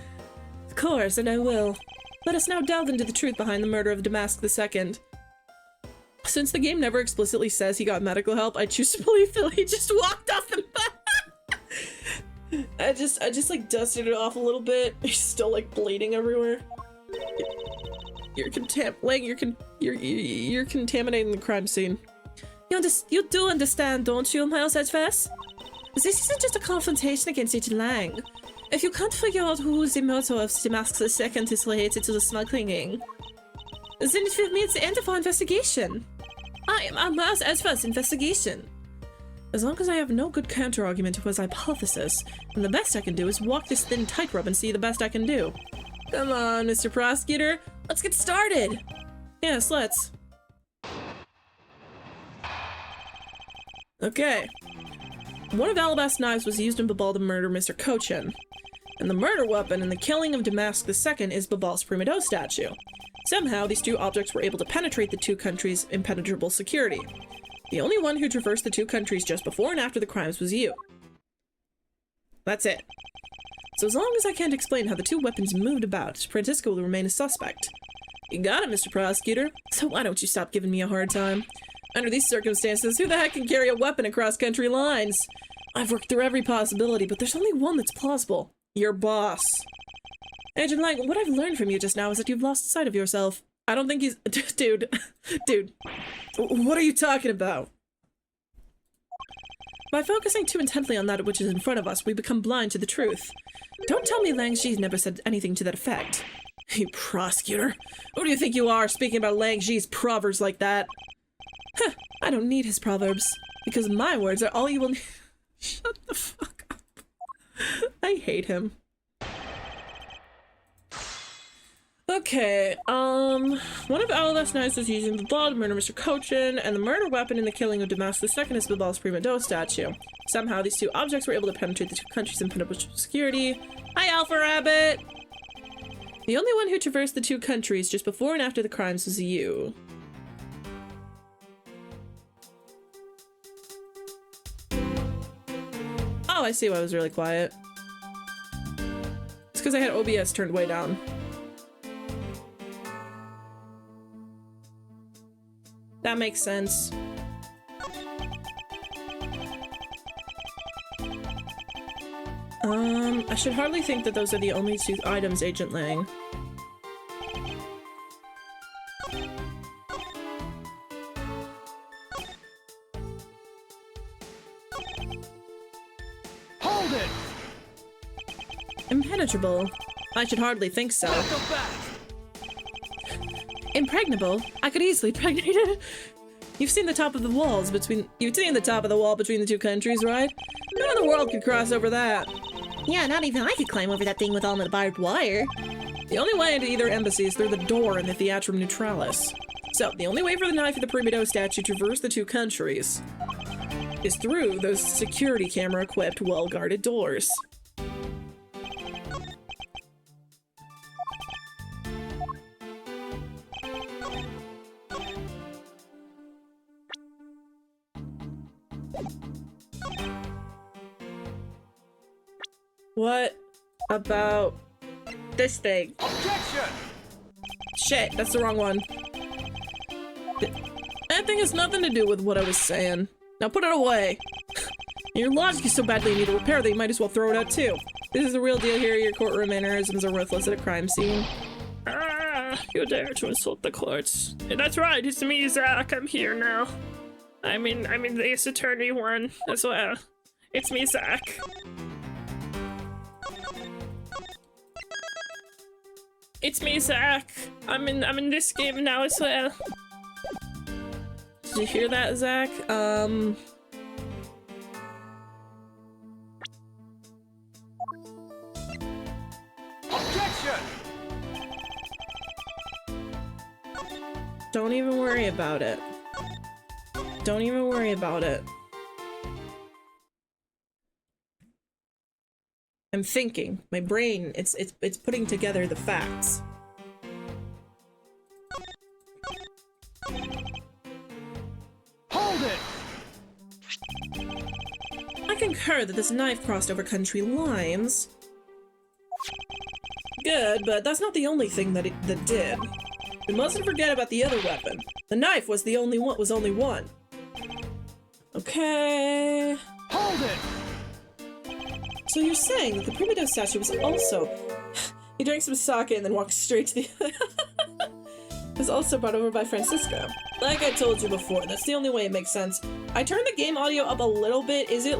Of course, and I will. Let us now delve into the truth behind the murder of Damask II. Since the game never explicitly says he got medical help, I choose to believe that he just walked off the I just like dusted it off a little bit. He's still like bleeding everywhere. You're contaminating the crime scene. You do understand, don't you, Miles Edgeworth? This isn't just a confrontation against Agent Lang. If you can't figure out who the murder of Damask II is related to the smuggling ring, then it will mean the end of our investigation. I am Miles Edgeworth's investigation. As long as I have no good counter-argument to his hypothesis, then the best I can do is walk this thin tightrope and see the best I can do. Come on, Mr. Prosecutor, let's get started! Yes, let's. Okay. One of Alabast's knives was used in Babal to murder Mr. Cochin. And the murder weapon in the killing of Damask II is Babal's Prima Dose statue. Somehow, these two objects were able to penetrate the two countries' impenetrable security. The only one who traversed the two countries just before and after the crimes was you. That's it. So as long as I can't explain how the two weapons moved about, Francisco will remain a suspect. You got it, Mr. Prosecutor. So why don't you stop giving me a hard time? Under these circumstances, who the heck can carry a weapon across country lines? I've worked through every possibility, but there's only one that's plausible. Your boss. Agent Lang, what I've learned from you just now is that you've lost sight of yourself. I don't think he's- Dude. What are you talking about? By focusing too intently on that which is in front of us, we become blind to the truth. Don't tell me Lang Xi's never said anything to that effect. You prosecutor. Who do you think you are, speaking about Lang Xi's proverbs like that? Huh, I don't need his proverbs, because my words are all you will need. Shut the fuck up. I hate him. Okay, one of Aladas Knights was using the law to murder Mr. Cochin, and the murder weapon in the killing of Damask II is Babal's Prima Dose statue. Somehow, these two objects were able to penetrate the two countries' impenetrable security. Hi, Alpha Rabbit! The only one who traversed the two countries just before and after the crimes was you. Oh, I see why I was really quiet. It's because I had OBS turned way down. That makes sense. I should hardly think that those are the only two items, Agent Lang. Hold it! Impenetrable? I should hardly think so. Go back! Impregnable? I could easily pregnate it. You've seen the top of the walls between- You've seen the top of the wall between the two countries, right? No in the world could cross over that. Yeah, not even I could climb over that thing with all the barbed wire. The only way into either embassy is through the door in the Theatrum Neutralis. So, the only way for the knife of the Prima Dose statue to traverse the two countries is through those security camera-equipped, well-guarded doors. What about this thing? Objection! Shit, that's the wrong one. That thing has nothing to do with what I was saying. Now put it away. Your logic is so badly in need of repair that you might as well throw it out too. This is the real deal here. Your courtroom mannerisms are worthless at a crime scene. Ah, you dare to insult the courts. That's right, it's me, Zach. I'm here now. I mean the Ace Attorney one as well. It's me, Zach. It's me, Zach. I'm in this game now as well. Did you hear that, Zach? Objection! Don't even worry about it. Don't even worry about it. I'm thinking. My brain, it's putting together the facts. Hold it! I concur that this knife crossed over country lines. Good, but that's not the only thing that did. We mustn't forget about the other weapon. The knife was the only one. Was only one. Okay. Hold it! So you're saying that the Prima Dose statue was also... He drank some sake and then walked straight to the... was also brought over by Francisco. Like I told you before, that's the only way it makes sense. I turned the game audio up a little bit. Is it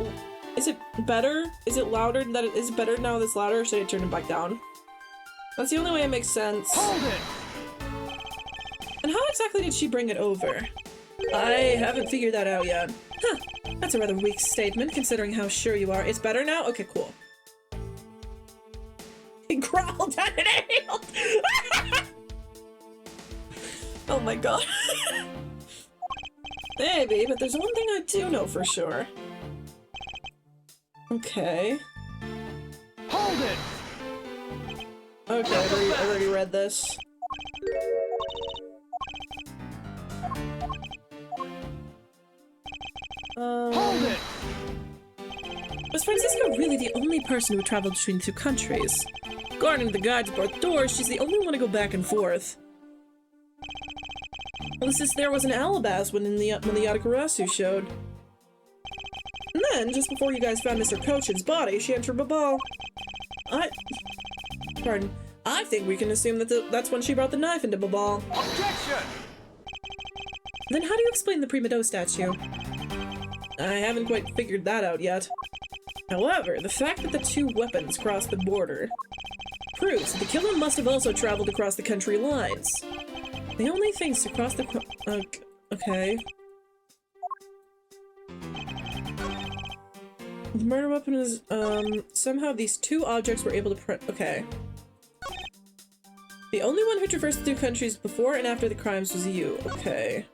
better? Is it louder? Is it better now that it's louder, or should I turn it back down? That's the only way it makes sense. Hold it! And how exactly did she bring it over? I haven't figured that out yet. Huh. That's a rather weak statement, considering how sure you are. It's better now? Okay, cool. He growled at an ale! Oh my god. Maybe, but there's one thing I do know for sure. Okay. Hold it! Okay, I've already read this. Hold it! Was Francisca really the only person who traveled between two countries? According to the guide to both doors, she's the only one to go back and forth. Well, since there was an Alabas when the Yadakarasu showed. And then, just before you guys found Mr. Kochin's body, she entered Babal. Pardon. I think we can assume that that's when she brought the knife into Babal. Objection! Then how do you explain the Prima Do statue? I haven't quite figured that out yet. However, the fact that the two weapons crossed the border proves that the killer must have also traveled across the country lines. The only things to cross the okay. The murder weapon is, somehow these two objects were able to okay. The only one who traversed the two countries before and after the crimes was you. Okay.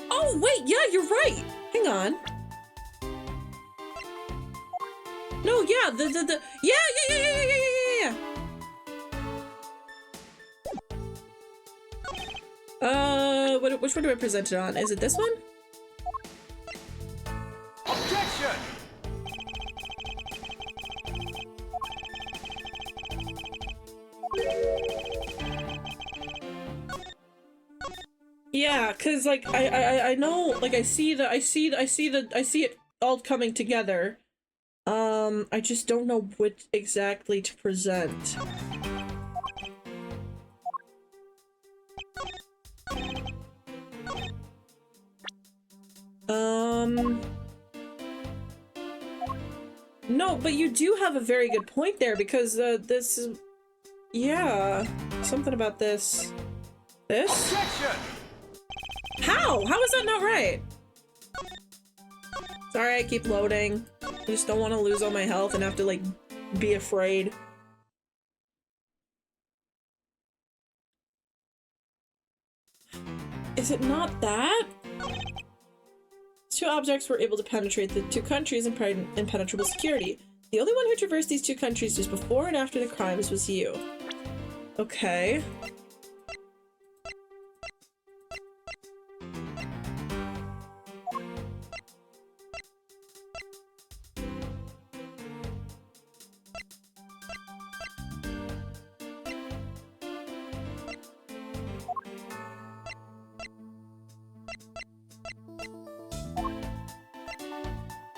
Oh, wait, yeah, you're right! Hang on. No, yeah, yeah. Which one do I present it on? Is it this one? Objection! Yeah, cause like I know, like I see it all coming together. I just don't know what exactly to present. No, but you do have a very good point there because this is, yeah, something about this. This? Objection! How? How is that not right? Sorry, I keep loading. I just don't want to lose all my health and have to, like, be afraid. Is it not that? Two objects were able to penetrate the two countries in impenetrable security. The only one who traversed these two countries just before and after the crimes was you. Okay.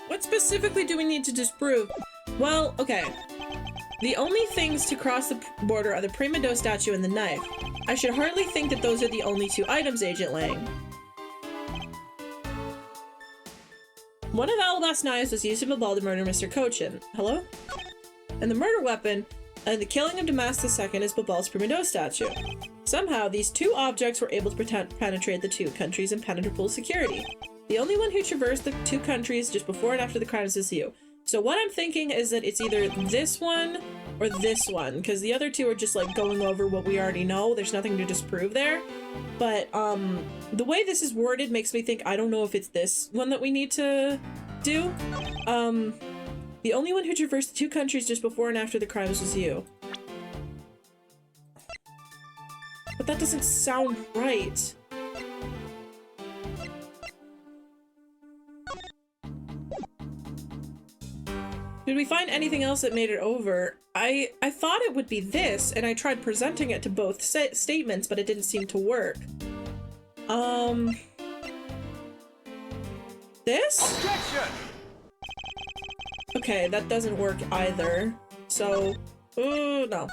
What specifically do we need to disprove? Well, okay. The only things to cross the border are the Prima Do statue and the knife. I should hardly think that those are the only two items, Agent Lang. One of Alabas' knives was used in Babal to murder Mr. Kochin. Hello? And the murder weapon and the killing of Damas II is Babal's Prima Do statue. Somehow, these two objects were able to penetrate the two countries' impenetrable security. The only one who traversed the two countries just before and after the crimes is you. So what I'm thinking is that it's either this one or this one, because the other two are just like going over what we already know. There's nothing to disprove there. But the way this is worded makes me think I don't know if it's this one that we need to do. The only one who traversed the two countries just before and after the crimes was you. But that doesn't sound right. Did we find anything else that made it over? I thought it would be this, and I tried presenting it to both statements, but it didn't seem to work. This? Objection! Okay, that doesn't work either. So, no.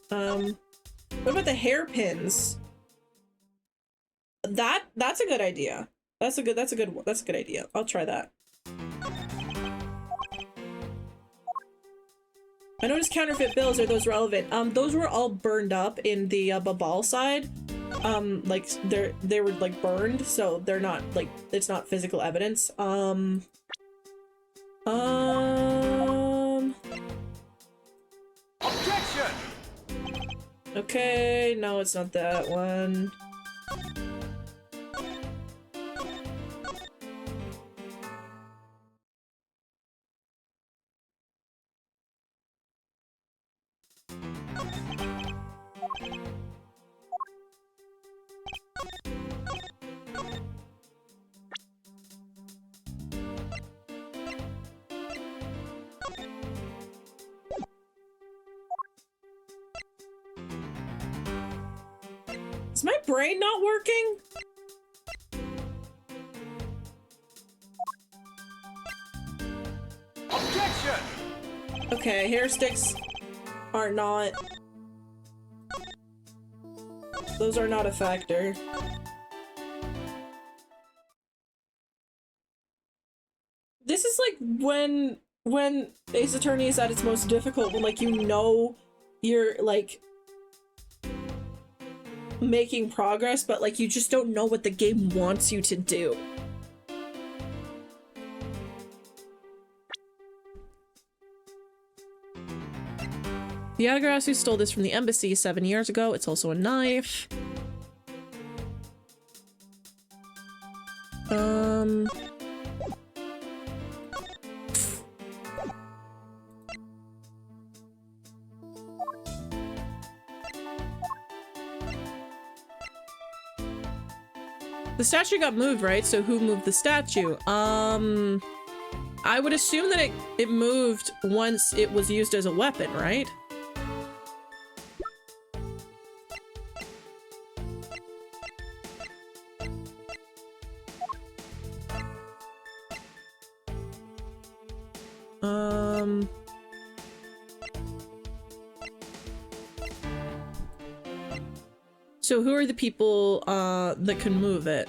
What about the hairpins? That's a good idea. That's a good idea. I'll try that. I noticed counterfeit bills. Are those relevant? Those were all burned up in the Babal side. Like they were like burned, so they're not like, it's not physical evidence. Objection! Okay, no, it's not that one. Is my brain not working? Objection! Okay, hair sticks are not... Those are not a factor. This is like when Ace Attorney is at its most difficult, when like you know you're like making progress, but like you just don't know what the game wants you to do. The Yagarasu stole this from the embassy 7 years ago. It's also a knife. The statue got moved, right? So who moved the statue? I would assume that it moved once it was used as a weapon, right? So who are the people that can move it?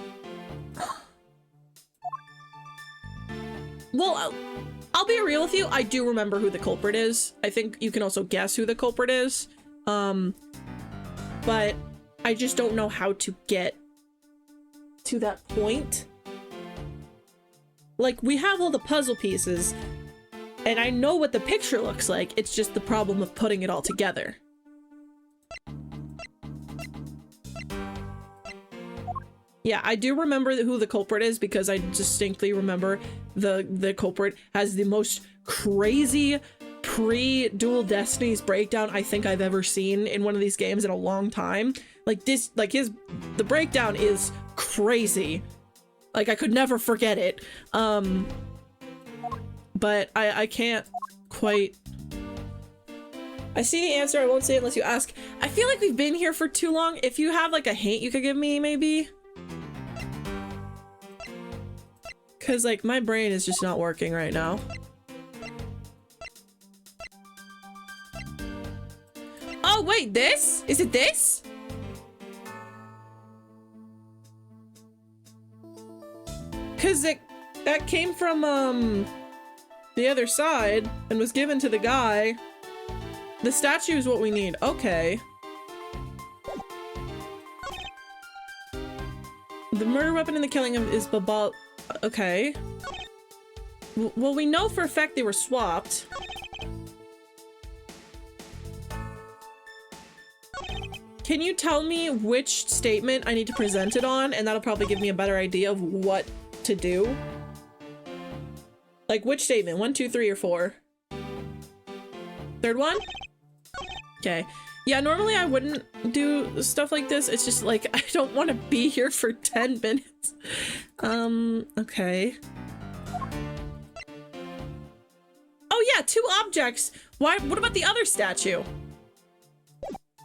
Well, I'll be real with you. I do remember who the culprit is. I think you can also guess who the culprit is. But I just don't know how to get to that point. Like, we have all the puzzle pieces, and I know what the picture looks like. It's just the problem of putting it all together. Yeah, I do remember who the culprit is because I distinctly remember the culprit has the most crazy pre-Dual Destinies breakdown I think I've ever seen in one of these games in a long time. Like this, like the breakdown is crazy. Like I could never forget it. But I can't quite... I see the answer, I won't say it unless you ask. I feel like we've been here for too long. If you have like a hint you could give me, maybe? Cause like my brain is just not working right now. Oh wait, this? Is it this? Cause that came from the other side and was given to the guy. The statue is what we need. Okay. The murder weapon in the killing is Babal. Okay. Well, we know for a fact they were swapped. Can you tell me which statement I need to present it on? And that'll probably give me a better idea of what to do. Like, which statement? 1, 2, 3, or 4? Third one? Okay. Yeah, normally I wouldn't do stuff like this. It's just like, I don't want to be here for 10 minutes. Okay. Oh yeah, 2 objects! Why? What about the other statue?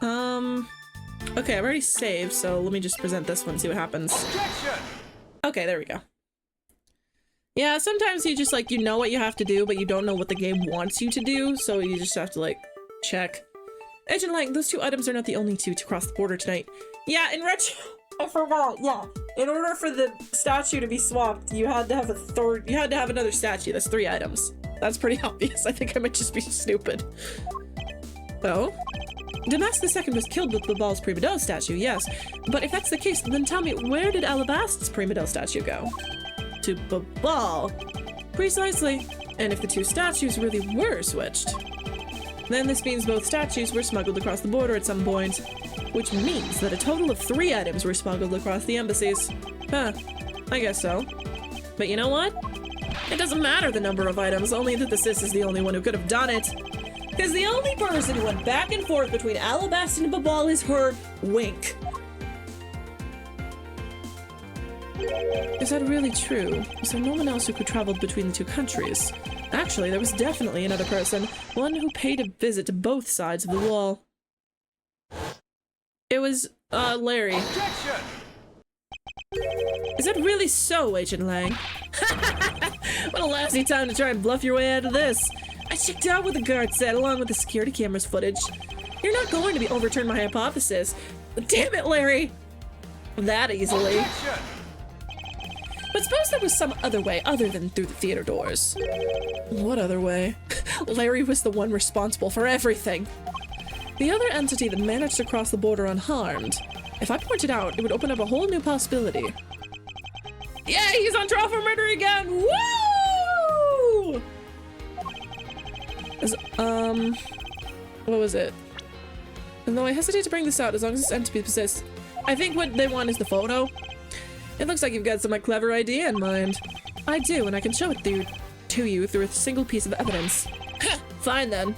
Okay, I've already saved, so let me just present this one and see what happens. Objection! Okay, there we go. Yeah, sometimes you just like, you know what you have to do, but you don't know what the game wants you to do, so you just have to like, check. Agent Lang, those 2 items are not the only 2 to cross the border tonight. Yeah, in retro, I forgot, yeah. In order for the statue to be swapped, you had to have another statue. That's 3 items. That's pretty obvious. I think I might just be stupid. Oh? Damask II was killed with Babal's Prima Dose statue, yes. But if that's the case, then tell me, where did Alabast's Prima Dose statue go? To Babal. Precisely. And if the 2 statues really were switched, then this means both statues were smuggled across the border at some point, which means that a total of 3 items were smuggled across the embassies. Huh, I guess so. But you know what? It doesn't matter the number of items, only that the sis is the only one who could have done it. Because the only person who went back and forth between Alabasta and Babal is her wink. Is that really true? Is there no one else who could travel between the two countries? Actually, there was definitely another person, one who paid a visit to both sides of the wall. It was, Larry. Objection! Is that really so, Agent Lang? What a lousy time to try and bluff your way out of this. I checked out what the guard said, along with the security camera's footage. You're not going to be overturn my hypothesis. Damn it, Larry! That easily. Objection! But suppose there was some other way other than through the theater doors. What other way? Larry was the one responsible for everything. The other entity that managed to cross the border unharmed. If I pointed out, it would open up a whole new possibility. Yay, he's on trial for murder again! Woo! What was it? And though I hesitate to bring this out as long as this entity persists, I think what they want is the photo. It looks like you've got some clever idea in mind. I do, and I can show it to you through a single piece of evidence. Fine then.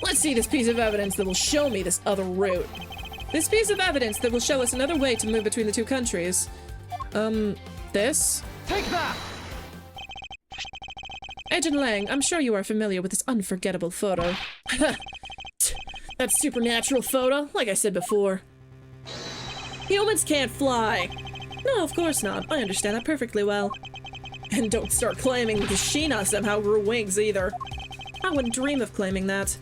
Let's see this piece of evidence that will show me this other route. This piece of evidence that will show us another way to move between the two countries. This? Take that! Agent Lang, I'm sure you are familiar with this unforgettable photo. That supernatural photo, like I said before. Humans can't fly. No, of course not. I understand that perfectly well. And don't start claiming that Sheena somehow grew wings either. I wouldn't dream of claiming that.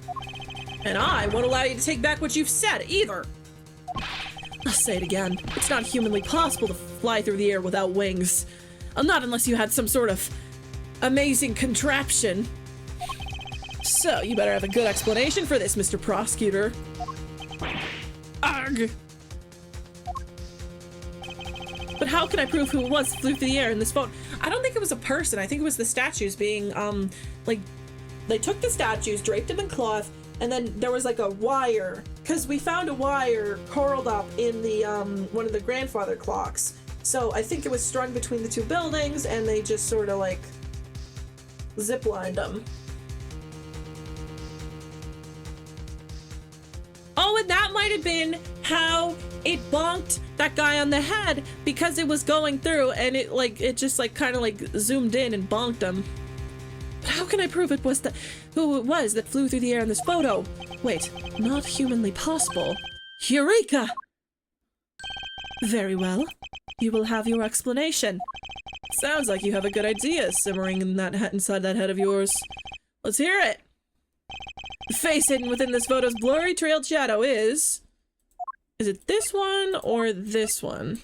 And I won't allow you to take back what you've said either. I'll say it again. It's not humanly possible to fly through the air without wings. Not unless you had some sort of amazing contraption. So, you better have a good explanation for this, Mr. Prosecutor. Arg! But how can I prove who it was that flew through the air in this photo? I don't think it was a person. I think it was the statues being, like, they took the statues, draped them in cloth, and then there was like a wire, because we found a wire curled up in the, one of the grandfather clocks. So I think it was strung between the two buildings, and they just sort of like ziplined them. Oh, and that might have been how it bonked that guy on the head, because it was going through and it just kind of zoomed in and bonked him. But how can I prove it was who it was that flew through the air in this photo? Wait, not humanly possible. Eureka! Very well. You will have your explanation. Sounds like you have a good idea simmering in that inside that head of yours. Let's hear it. The face hidden within this photo's blurry trailed shadow is it this one or this one?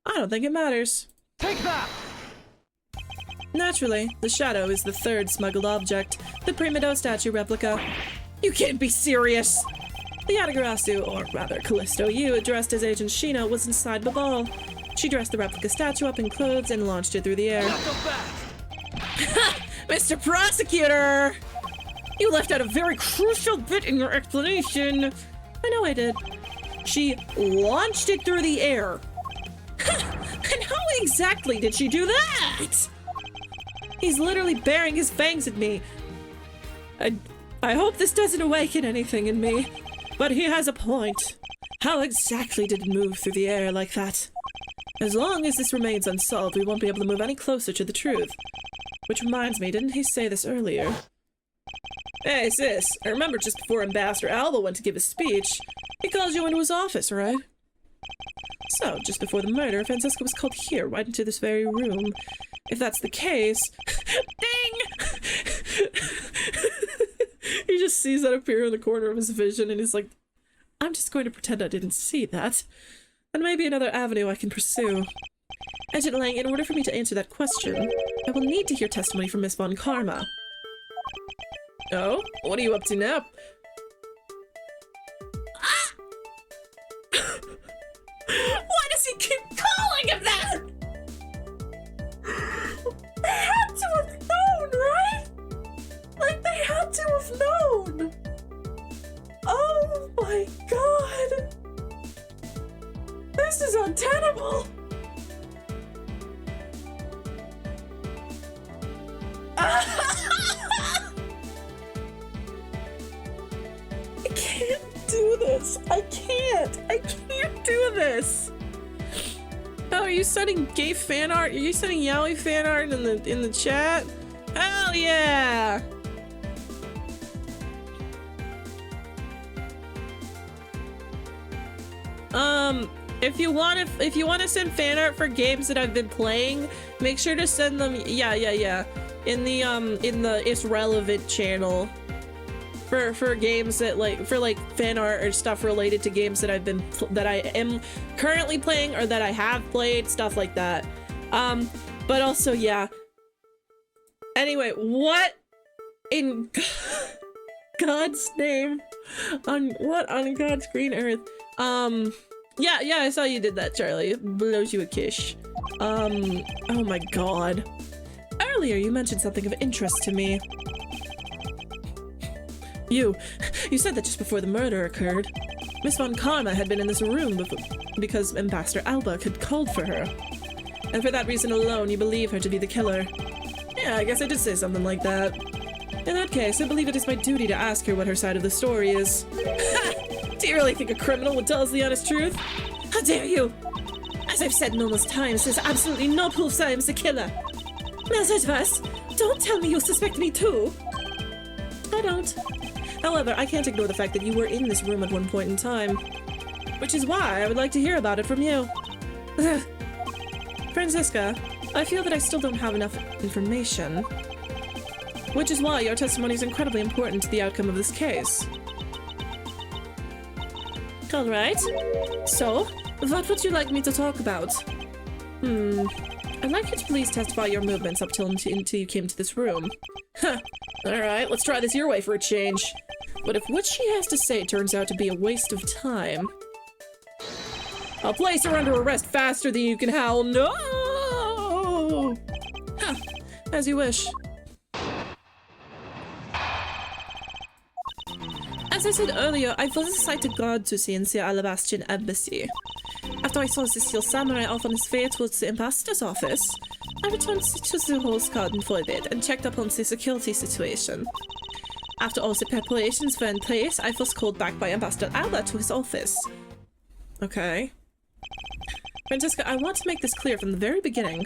I don't think it matters. Take that! Naturally, the shadow is the third smuggled object, the Primido statue replica. You can't be serious! The Yatagarasu, or rather Callisto U, dressed as Agent Sheena, was inside Babal. She dressed the replica statue up in clothes and launched it through the air. Not so fast! Mr. Prosecutor! You left out a very crucial bit in your explanation. I know I did. She launched it through the air. And how exactly did she do that? He's literally baring his fangs at me. I hope this doesn't awaken anything in me, but he has a point. How exactly did it move through the air like that? As long as this remains unsolved, we won't be able to move any closer to the truth. Which reminds me, didn't he say this earlier? Hey, sis, I remember just before Ambassador Alba went to give his speech, he called you into his office, right? So, just before the murder, Francesca was called here, right into this very room. If that's the case... Ding! He just sees that appear in the corner of his vision, and he's like, I'm just going to pretend I didn't see that. And maybe another avenue I can pursue. Agent Lang, in order for me to answer that question, I will need to hear testimony from Miss Von Karma. Oh? What are you up to now? Why does he keep calling him that? They had to have known, right? Like, they had to have known. Oh my god. This is untenable. this. I can't do this. Oh, are you sending gay fan art? Are you sending yaoi fan art in the chat? Hell yeah! If you want to send fan art for games that I've been playing, make sure to send them. Yeah. In the It's Relevant channel. For games that for fan art or stuff related to games that I am currently playing or that I have played, stuff like that. But also, yeah. Anyway, what in God's name? On God's green earth? Yeah, I saw you did that, Charlie. Blows you a kiss. Oh my god. Earlier you mentioned something of interest to me. You said that just before the murder occurred, Miss Von Karma had been in this room because Ambassador Albach had called for her. And for that reason alone, you believe her to be the killer. Yeah, I guess I did say something like that. In that case, I believe it is my duty to ask her what her side of the story is. Do you really think a criminal would tell us the honest truth? How dare you! As I've said numerous times, there's absolutely no proof that I am the killer. Melzadvas, don't tell me you suspect me too! I don't. However, I can't ignore the fact that you were in this room at one point in time. Which is why I would like to hear about it from you. Franziska, I feel that I still don't have enough information. Which is why your testimony is incredibly important to the outcome of this case. Alright. So, what would you like me to talk about? I'd like you to please testify your movements up until you came to this room. Huh. Alright, let's try this your way for a change. But if what she has to say turns out to be a waste of time, I'll place her under arrest faster than you can howl no! Huh. As you wish. As I said earlier, I was assigned to guard to the Alabastian embassy. After I saw the steel samurai off on his way towards the ambassador's office, I returned to the horse garden for a bit and checked up on the security situation. After all the preparations were in place, I was called back by Ambassador Albert to his office. Okay. Franziska, I want to make this clear from the very beginning.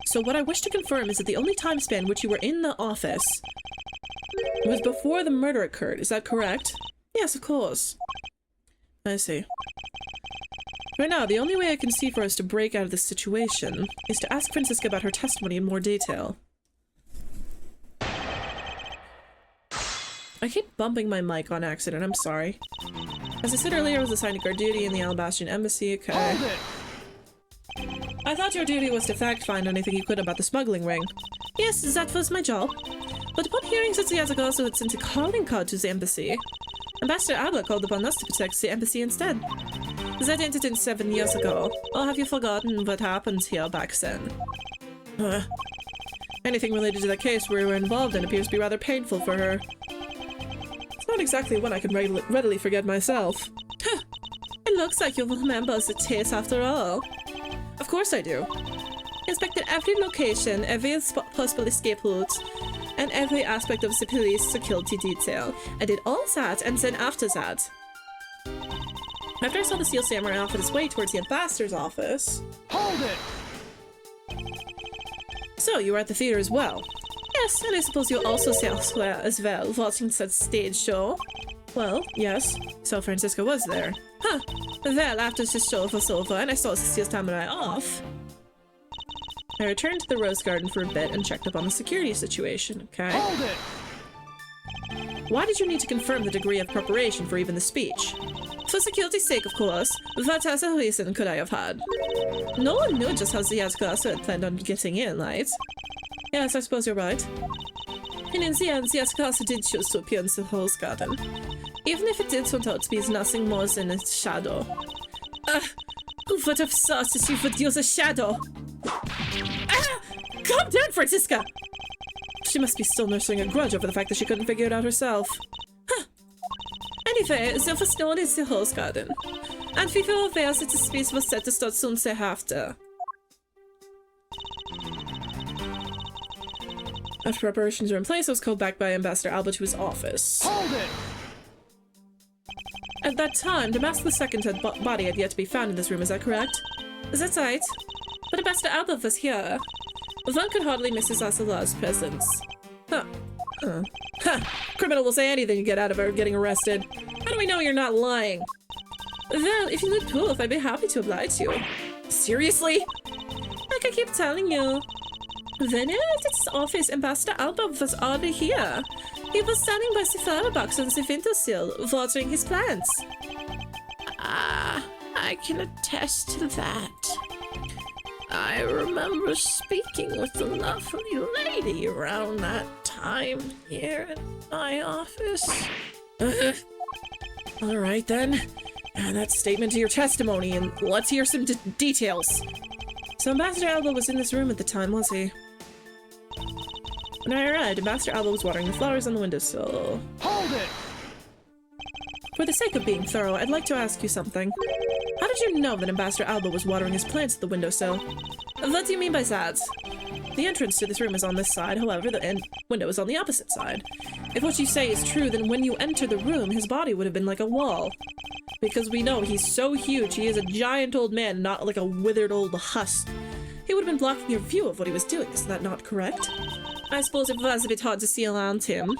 So what I wish to confirm is that the only time span which you were in the office was before the murder occurred. Is that correct? Yes, of course. I see. Right now, the only way I can see for us to break out of this situation is to ask Franziska about her testimony in more detail. I keep bumping my mic on accident, I'm sorry. As I said earlier, I was assigned to guard duty in the Alabastian embassy, okay. Hold it! I thought your duty was to fact-find anything you could about the smuggling ring. Yes, that was my job. But upon hearing that the Yazagasu had sent a calling card to the embassy, Ambassador Abba called upon us to protect the embassy instead. That ended in 7 years ago. Or have you forgotten what happened here back then? Anything related to that case where we were involved in appears to be rather painful for her. It's not exactly one I can readily forget myself. It looks like you remember the case after all. Of course I do. Inspected every location, every possible escape route, and every aspect of the police security detail. I did all that, and then after that, after I saw the Steel Samurai off on his way towards the ambassador's office... Hold it! So, you were at the theater as well? Yes, and I suppose you also saw elsewhere as well, watching such stage show? Well, yes. So Franziska was there. Huh. Well, after the show was over and I saw the Steel Samurai off, I returned to the Rose Garden for a bit and checked up on the security situation, okay? Hold it! Why did you need to confirm the degree of preparation for even the speech? For security's sake, of course. What other reason could I have had? No one knew just how the Yazagasu had planned on getting in, right? Yes, I suppose you're right. And in the end, the Yazagasu did choose to appear in the Rose Garden. Even if it did turn out to be nothing more than a shadow. Who would have thought that you would use a shadow? Calm down, Franziska! She must be still nursing a grudge over the fact that she couldn't figure it out herself. Anyway, there was no one in the Rose Garden. And we were aware that the speech was set to start soon thereafter. After preparations were in place, I was called back by Ambassador Albert to his office. Hold it! At that time, the mask of the second body had yet to be found in this room, is that correct? That's right. But Ambassador Albert was here. One could hardly miss his Asalah's presence. Huh. Criminal will say anything to get out of her getting arrested. How do we know you're not lying? Well, if you need proof, I'd be happy to oblige you. Seriously? Like I keep telling you. When I was at his office, Ambassador Albert was already here. He was standing by the flower box on the windowsill, watering his plants. I can attest to that. I remember speaking with the lovely lady around that time here in my office. All right, then. Add that statement to your testimony, and let's hear some details. So Ambassador Alba was in this room at the time, was he? When I arrived, Ambassador Alba was watering the flowers on the windowsill. Hold it! For the sake of being thorough, I'd like to ask you something. How did you know that Ambassador Alba was watering his plants at the windowsill? What do you mean by that? The entrance to this room is on this side, however, the window is on the opposite side. If what you say is true, then when you enter the room, his body would have been like a wall. Because we know he's so huge, he is a giant old man, not like a withered old husk. He would have been blocking your view of what he was doing, is that not correct? I suppose it was a bit hard to see around him.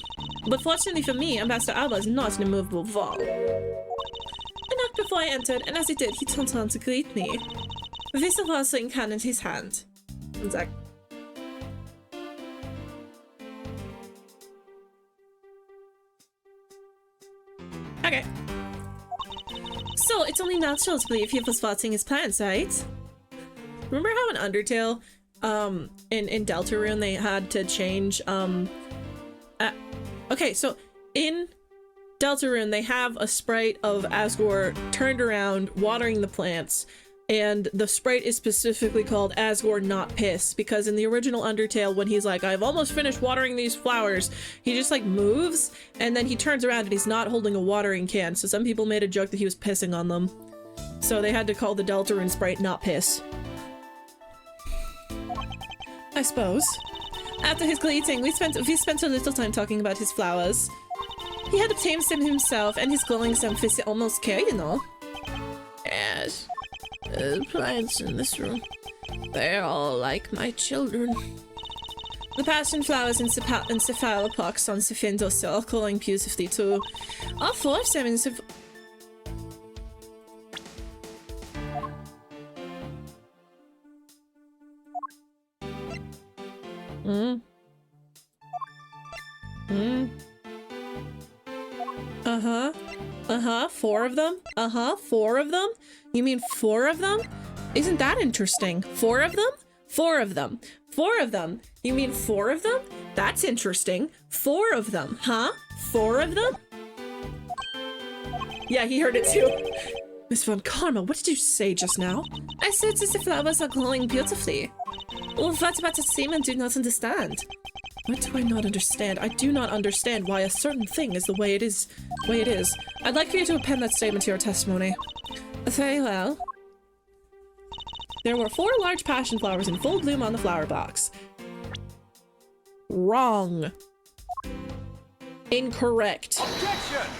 But fortunately for me, Ambassador Alba is not an immovable wall. I knocked before I entered, and as he did, he turned around to greet me. With a rustling can in his hand. And like, okay. So, it's only natural to believe he was watching his plants, right? Remember how in Undertale, in Deltarune, they had to change, okay, so in Deltarune, they have a sprite of Asgore turned around, watering the plants, and the sprite is specifically called Asgore Not Piss, because in the original Undertale, when he's like, I've almost finished watering these flowers, he just like moves, and then he turns around and he's not holding a watering can, so some people made a joke that he was pissing on them. So they had to call the Deltarune sprite Not Piss. I suppose. After his greeting, we spent a little time talking about his flowers. He had obtained them himself, and his glowing some fizzy almost care, you know. Yes. The plants in this room, they're all like my children. The passion flowers and cephalopox on Sephindos are glowing beautifully too. All four of them in Four of them? Four of them? You mean four of them? Isn't that interesting? Four of them? Four of them. Four of them. You mean four of them? That's interesting. Four of them, huh? Four of them? Yeah, he heard it too. Miss Von Karma, what did you say just now? I said that the flowers are glowing beautifully. Well, what about the same I do not understand? What do I not understand? I do not understand why a certain thing is the way it is. I'd like for you to append that statement to your testimony. Very well. There were 4 large passion flowers in full bloom on the flower box. Wrong. Incorrect. Objection!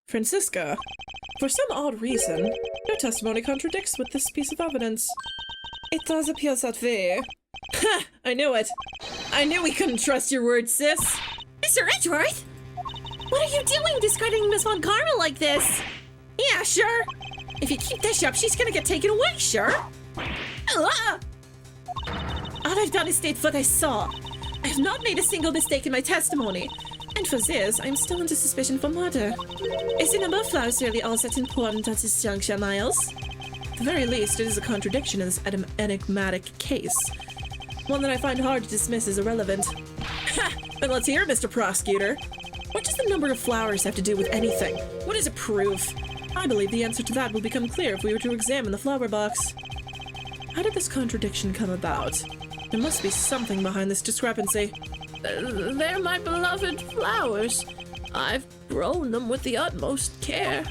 Francisca, for some odd reason, your testimony contradicts with this piece of evidence. It does appear that way. Ha! I knew it. I knew we couldn't trust your word, sis. Mr. Edgeworth? What are you doing discrediting Miss Von Karma like this? Yeah, sure. If you keep this up, she's gonna get taken away, sure. All I've done is state what I saw. I have not made a single mistake in my testimony. And for this, I am still under suspicion for murder. Is the number of flowers really all that important at this juncture, Miles? At the very least, it is a contradiction in this enigmatic case. One that I find hard to dismiss as irrelevant. Ha! But let's hear it, Mr. Prosecutor. What does the number of flowers have to do with anything? What does it prove? I believe the answer to that will become clear if we were to examine the flower box. How did this contradiction come about? There must be something behind this discrepancy. They're my beloved flowers. I've grown them with the utmost care.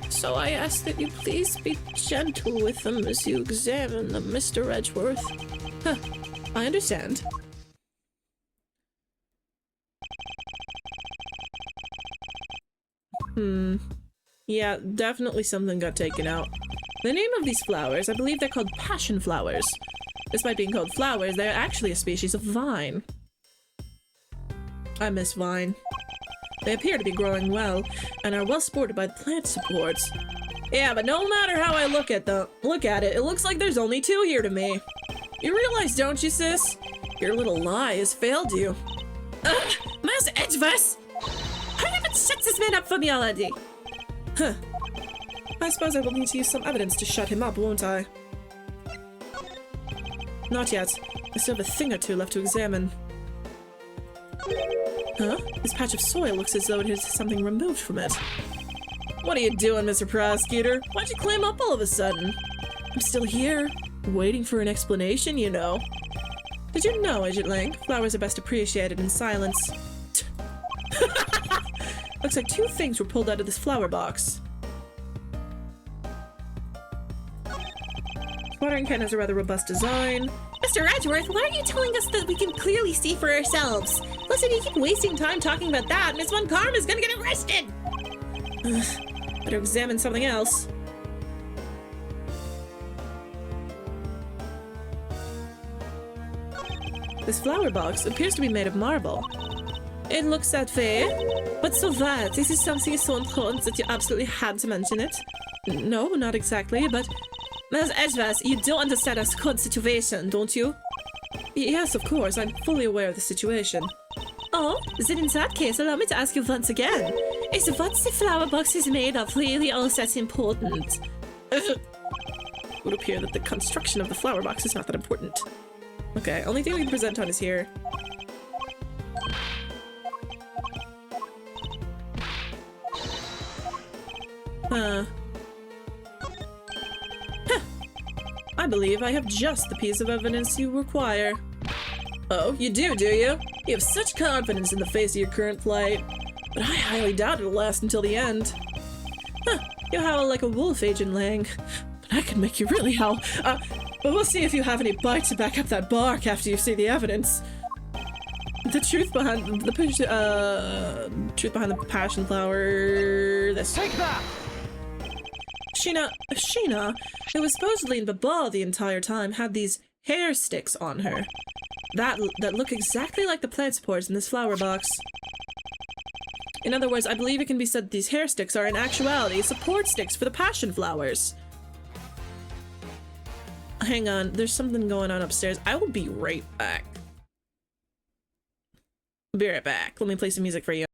So I ask that you please be gentle with them as you examine them, Mr. Edgeworth. Huh. I understand. Yeah, definitely something got taken out. The name of these flowers, I believe they're called passion flowers. Despite being called flowers, they are actually a species of vine. I miss vine. They appear to be growing well, and are well supported by the plant supports. Yeah, but no matter how I look at it, it looks like there's only 2 here to me. You realize, don't you, sis? Your little lie has failed you. Ugh! Master Edgeverse! Hurry up and shut this man up for me already! Huh. I suppose I will need to use some evidence to shut him up, won't I? Not yet. I still have a thing or 2 left to examine. Huh? This patch of soil looks as though it has something removed from it. What are you doing, Mr. Prosecutor? Why'd you clam up all of a sudden? I'm still here, waiting for an explanation, you know. Did you know, Agent Lang, flowers are best appreciated in silence? Looks like 2 things were pulled out of this flower box. Watering can has a rather robust design. Mr. Edgeworth, why are you telling us that we can clearly see for ourselves? Listen, you keep wasting time talking about that, Miss Von Karma's gonna get arrested! Better examine something else. This flower box appears to be made of marble. It looks that way. What's so bad? This is something so important that you absolutely had to mention it. No, not exactly, but... Ms. Edgeworth, you do understand our current situation, don't you? Yes, of course. I'm fully aware of the situation. Oh, then in that case, allow me to ask you once again. Is what the flower box is made of really all that important? It would appear that the construction of the flower box is not that important. Okay, only thing we can present on is here. Huh. I believe I have just the piece of evidence you require. Oh, you do you? You have such confidence in the face of your current plight. But I highly doubt it'll last until the end. Huh, you howl like a wolf, Agent Lang. But I can make you really howl. But we'll see if you have any bite to back up that bark after you see the evidence. The truth behind the passion flower... Take that! Sheena, who was supposedly in the bar the entire time, had these hair sticks on her. That look exactly like the plant supports in this flower box. In other words, I believe it can be said that these hair sticks are in actuality support sticks for the passion flowers. Hang on, there's something going on upstairs. I will be right back. Be right back. Let me play some music for you.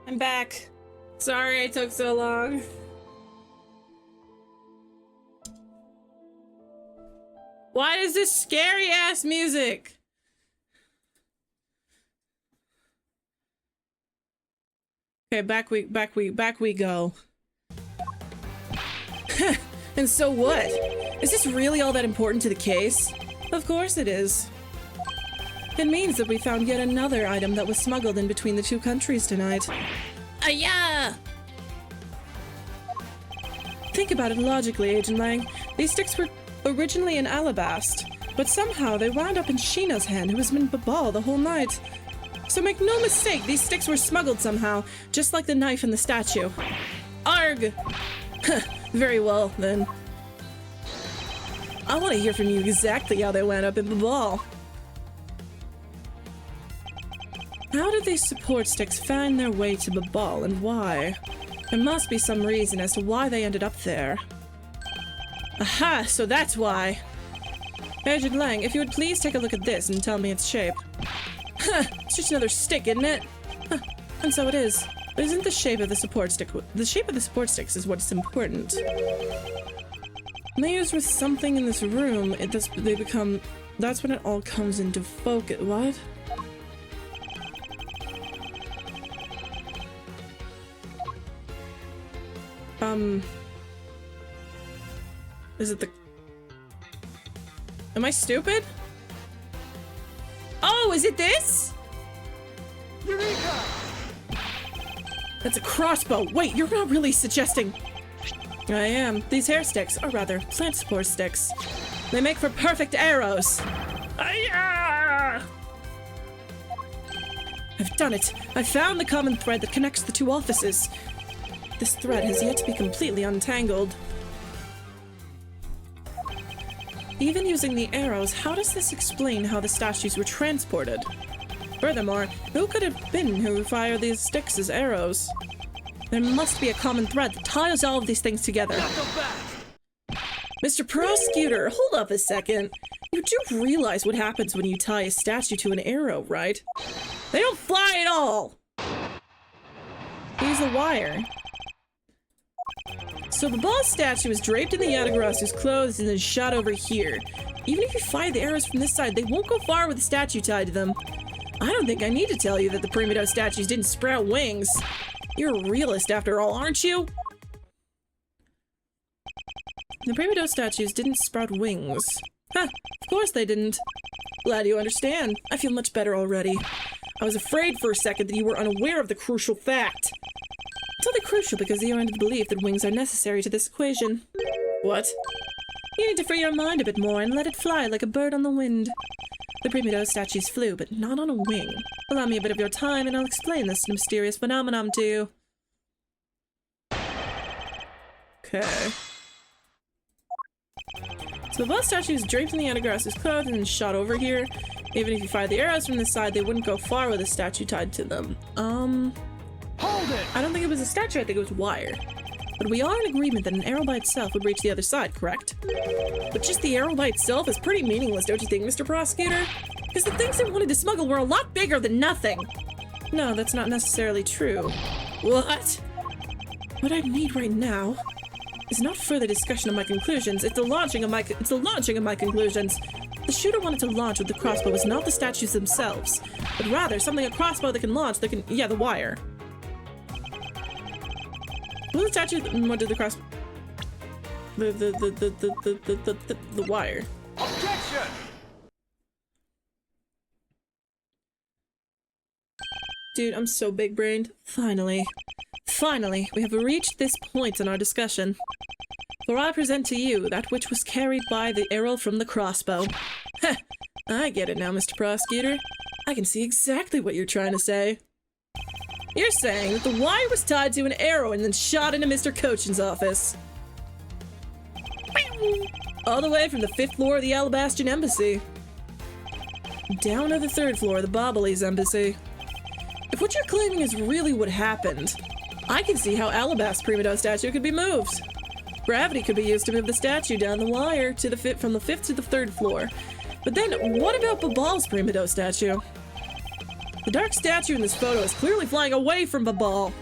I'm back. Sorry I took so long. Why is this scary ass music? Okay, back we go. And so what? Is this really all that important to the case? Of course it is. It means that we found yet another item that was smuggled in between the two countries tonight. Yeah. Think about it logically, Agent Lang. These sticks were originally in Alabast, but somehow they wound up in Sheena's hand, who has been Babal the whole night. So make no mistake, these sticks were smuggled somehow, just like the knife and the statue. Arg! Very well, then. I want to hear from you exactly how they wound up in Babal. How did these support sticks find their way to Babal, and why? There must be some reason as to why they ended up there. Aha, so that's why. Agent Lang, if you would please take a look at this and tell me its shape. Huh, it's just another stick, isn't it? Huh, and so it is. But isn't the shape of the support stick... The shape of the support sticks is what's important. When they use with something in this room, they become... That's when it all comes into focus. What? Is it the... Am I stupid? Oh, is it this? Eureka! That's a crossbow. Wait, you're not really suggesting... I am. These hair sticks, or rather, plant support sticks. They make for perfect arrows. Ayah! I've done it. I found the common thread that connects the two offices. This thread has yet to be completely untangled. Even using the arrows, how does this explain how the statues were transported? Furthermore, who could have been who fired these sticks as arrows? There must be a common thread that ties all of these things together. Mr. Prosecutor, hold up a second. You do realize what happens when you tie a statue to an arrow, right? They don't fly at all! Use the wire. So the boss statue is draped in the Yatagrasu's clothes and then shot over here. Even if you fire the arrows from this side, they won't go far with the statue tied to them. I don't think I need to tell you that the Primido statues didn't sprout wings. You're a realist after all, aren't you? The Primido statues didn't sprout wings. Huh, of course they didn't. Glad you understand. I feel much better already. I was afraid for a second that you were unaware of the crucial fact. It's only crucial because you are under the belief that wings are necessary to this equation. What? You need to free your mind a bit more and let it fly like a bird on the wind. The Primido statues flew, but not on a wing. Allow me a bit of your time and I'll explain this mysterious phenomenon to you. Okay. So the boss statue is draped in the Yatagrasu's clothes and then shot over here. Even if you fire the arrows from this side, they wouldn't go far with a statue tied to them. Hold it! I don't think it was a statue, I think it was wire. But we are in agreement that an arrow by itself would reach the other side, correct? But just the arrow by itself is pretty meaningless, don't you think, Mr. Prosecutor? Because the things they wanted to smuggle were a lot bigger than nothing! No, that's not necessarily true. What? What I need right now is not further discussion of my conclusions, it's the launching of my conclusions. The shooter wanted to launch with the crossbow was not the statues themselves, but rather something a crossbow that can launch that can, yeah, the wire. What the statue? What did the cross? The wire. Objection! Dude, I'm so big-brained. Finally, we have reached this point in our discussion. For I present to you that which was carried by the arrow from the crossbow. Heh, I get it now, Mr. Prosecutor. I can see exactly what you're trying to say. You're saying that the wire was tied to an arrow and then shot into Mr. Cochin's office. All the way from the 5th floor of the Alabastian Embassy. Down to the 3rd floor of the Bobbly's Embassy. If what you're claiming is really what happened, I can see how Alabast's Primido statue could be moved. Gravity could be used to move the statue down the wire to the from the 5th to the 3rd floor. But then, what about Babal's Primido statue? The dark statue in this photo is clearly flying away from the ball.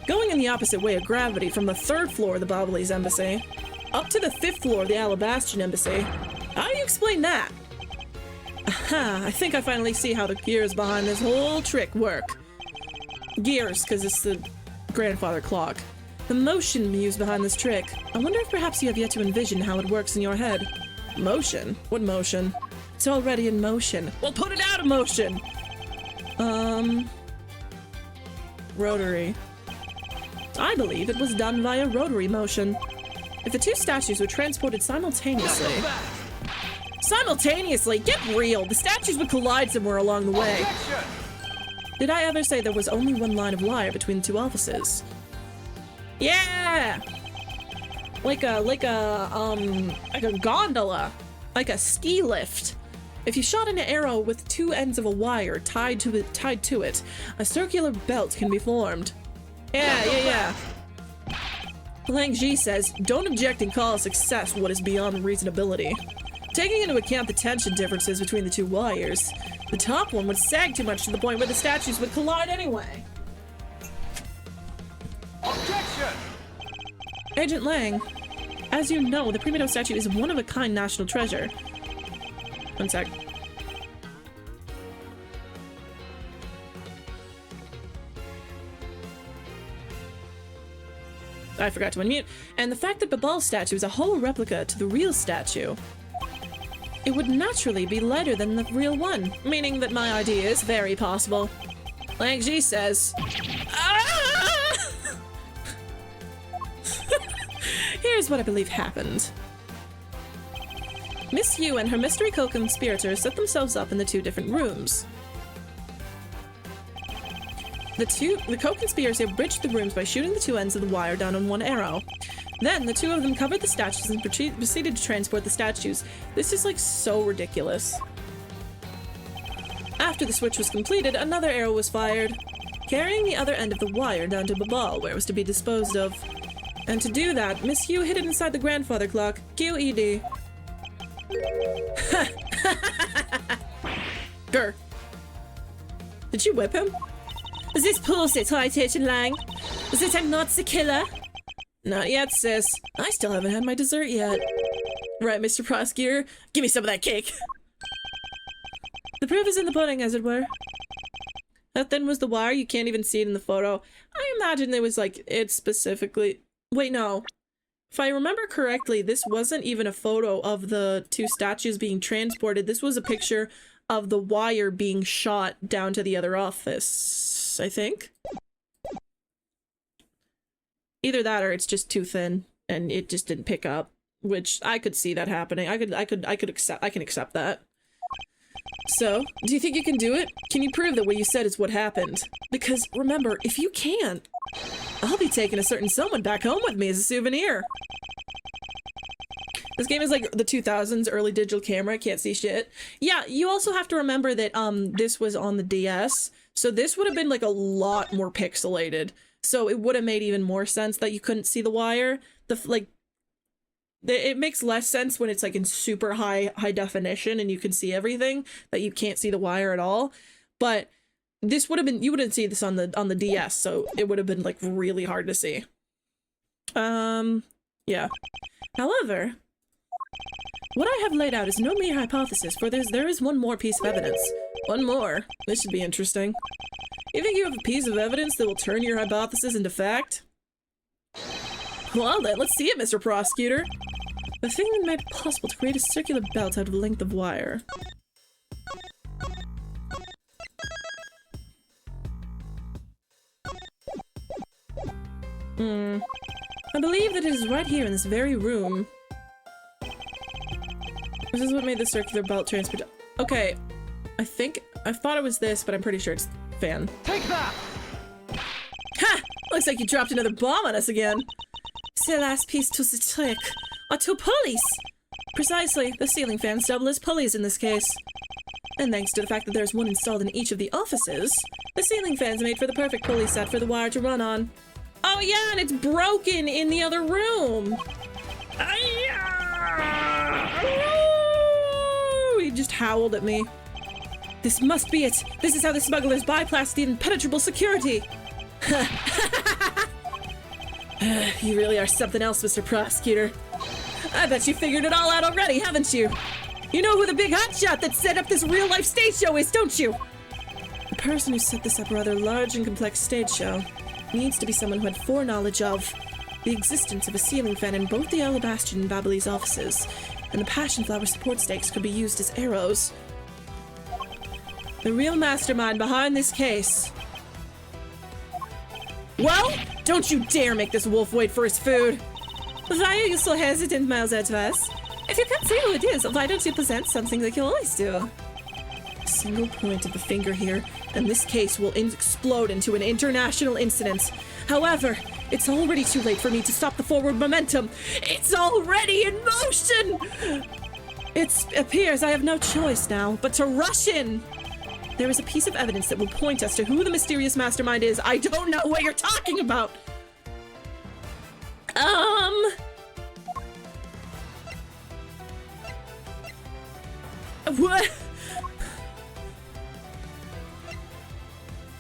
Going in the opposite way of gravity from the 3rd floor of the Bobbly's embassy up to the 5th floor of the Alabastian embassy. How do you explain that? Aha, I think I finally see how the gears behind this whole trick work. Gears, because it's the grandfather clock. The motion used behind this trick. I wonder if perhaps you have yet to envision how it works in your head. Motion? What motion? It's already in motion. Well, put it out of motion! Rotary. I believe it was done via rotary motion. If the two statues were transported simultaneously... Simultaneously? Get real! The statues would collide somewhere along the way. Objection! Did I ever say there was only one line of wire between the two offices? Yeah! Like a gondola. Like a ski lift. If you shot an arrow with two ends of a wire tied to it, a circular belt can be formed. Yeah. Lang Ji says, don't object and call a success what is beyond reasonability. Taking into account the tension differences between the two wires, the top one would sag too much to the point where the statues would collide anyway. Objection! Agent Lang, as you know, the Primo statue is a one-of-a-kind national treasure. One sec. I forgot to unmute. And the fact that Babal's statue is a hollow replica to the real statue, it would naturally be lighter than the real one, meaning that my idea is very possible. Lang Ji says, ah! Here's what I believe happened. Miss Yu and her mystery co-conspirators set themselves up in the two different rooms. The co-conspirators bridged the rooms by shooting the two ends of the wire down on one arrow. Then the two of them covered the statues and proceeded to transport the statues. This is like so ridiculous. After the switch was completed, another arrow was fired, carrying the other end of the wire down to Babal, where it was to be disposed of. And to do that, Miss Yu hid it inside the grandfather clock, QED. Grr. Did you whip him? Is this pulse high tension, Lang? Is it I'm not the killer? Not yet, sis. I still haven't had my dessert yet. Right, Mr. Prosecutor? Give me some of that cake. The proof is in the pudding, as it were. How thin was the wire? You can't even see it in the photo. I imagine it was like, it specifically... Wait, no. If I remember correctly, this wasn't even a photo of the two statues being transported. This was a picture of the wire being shot down to the other office, I think. Either that or it's just too thin and it just didn't pick up, which I could see that happening. I can accept that. So, do you think you can do it? Can you prove that what you said is what happened? Because remember, if you can't, I'll be taking a certain someone back home with me as a souvenir. This game is like the 2000s early digital camera, can't see shit. Yeah, you also have to remember that this was on the DS, so this would have been like a lot more pixelated. So it would have made even more sense that you couldn't see the wire. It makes less sense when it's like in super high definition and you can see everything, that you can't see the wire at all. But this would have been, you wouldn't see this on the DS, so it would have been like really hard to see. Yeah. However, what I have laid out is no mere hypothesis, for there is one more piece of evidence. One more. This should be interesting. You think you have a piece of evidence that will turn your hypothesis into fact? Well then, let's see it, Mr. Prosecutor. The thing that made it possible to create a circular belt out of a length of wire. I believe that it is right here in this very room. This is what made the circular belt transport. Okay, I thought it was this, but I'm pretty sure it's fan. Take that! Ha! Looks like you dropped another bomb on us again. It's the last piece to the trick. Or two pulleys. Precisely. The ceiling fans double as pulleys in this case. And thanks to the fact that there's one installed in each of the offices, the ceiling fans made for the perfect pulley set for the wire to run on. Oh yeah, and it's broken in the other room. He just howled at me. This must be it. This is how the smugglers bypass the impenetrable security. You really are something else, Mr. Prosecutor. I bet you figured it all out already, haven't you? You know who the big hotshot that set up this real-life stage show is, don't you? The person who set this up rather large and complex stage show needs to be someone who had foreknowledge of the existence of a ceiling fan in both the Alabaster and Babbly's offices, and the passion flower support stakes could be used as arrows. The real mastermind behind this case. Well, don't you dare make this wolf wait for his food. Why are you so hesitant, Miles Edgeworth? If you can't say who it is, why don't you present something like you always do? A single point of the finger here, and this case will explode into an international incident. However, it's already too late for me to stop the forward momentum. It's already in motion! It appears I have no choice now but to rush in. There is a piece of evidence that will point us to who the mysterious mastermind is. I don't know what you're talking about. What?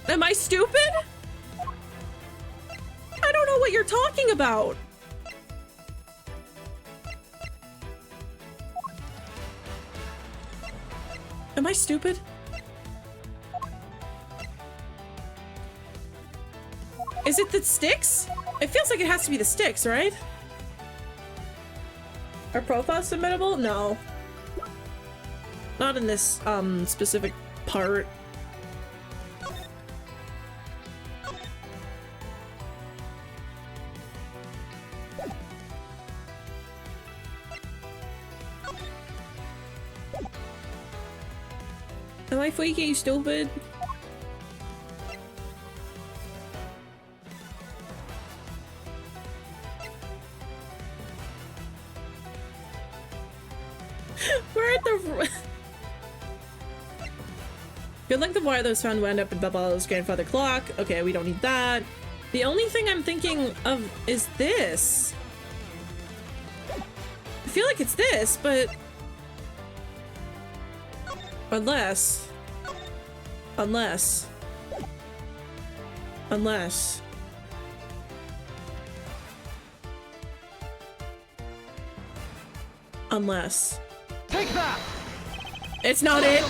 Am I stupid? I don't know what you're talking about. Am I stupid? Is it the sticks? It feels like it has to be the sticks, right? Are profiles submittable? No. Not in this, specific part. Am I freaky, you stupid? We're at the... Good length of wire that was found wound up in Bubba's grandfather clock. Okay, we don't need that. The only thing I'm thinking of is this. I feel like it's this, but... Unless... Unless... Take that! It's not it!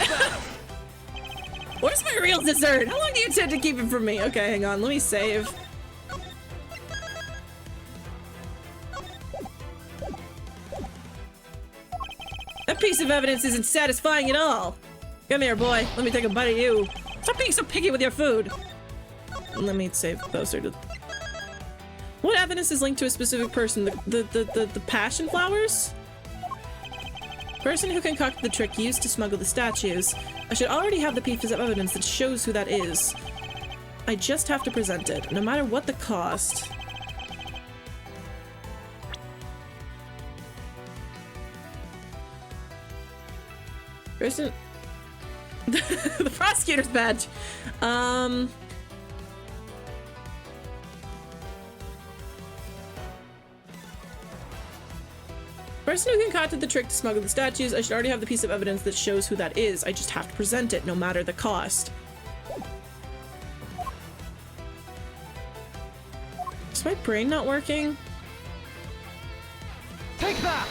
Where's my real dessert? How long do you intend to keep it from me? Okay, hang on, let me save. That piece of evidence isn't satisfying at all. Come here, boy. Let me take a bite of you. Stop being so picky with your food. Let me save closer to... What evidence is linked to a specific person? The passion flowers? Person who concocted the trick used to smuggle the statues. I should already have the pieces of evidence that shows who that is. I just have to present it, no matter what the cost. Person... the prosecutor's badge. Person who concocted the trick to smuggle the statues. I should already have the piece of evidence that shows who that is. I just have to present it, no matter the cost. Is my brain not working? Take that!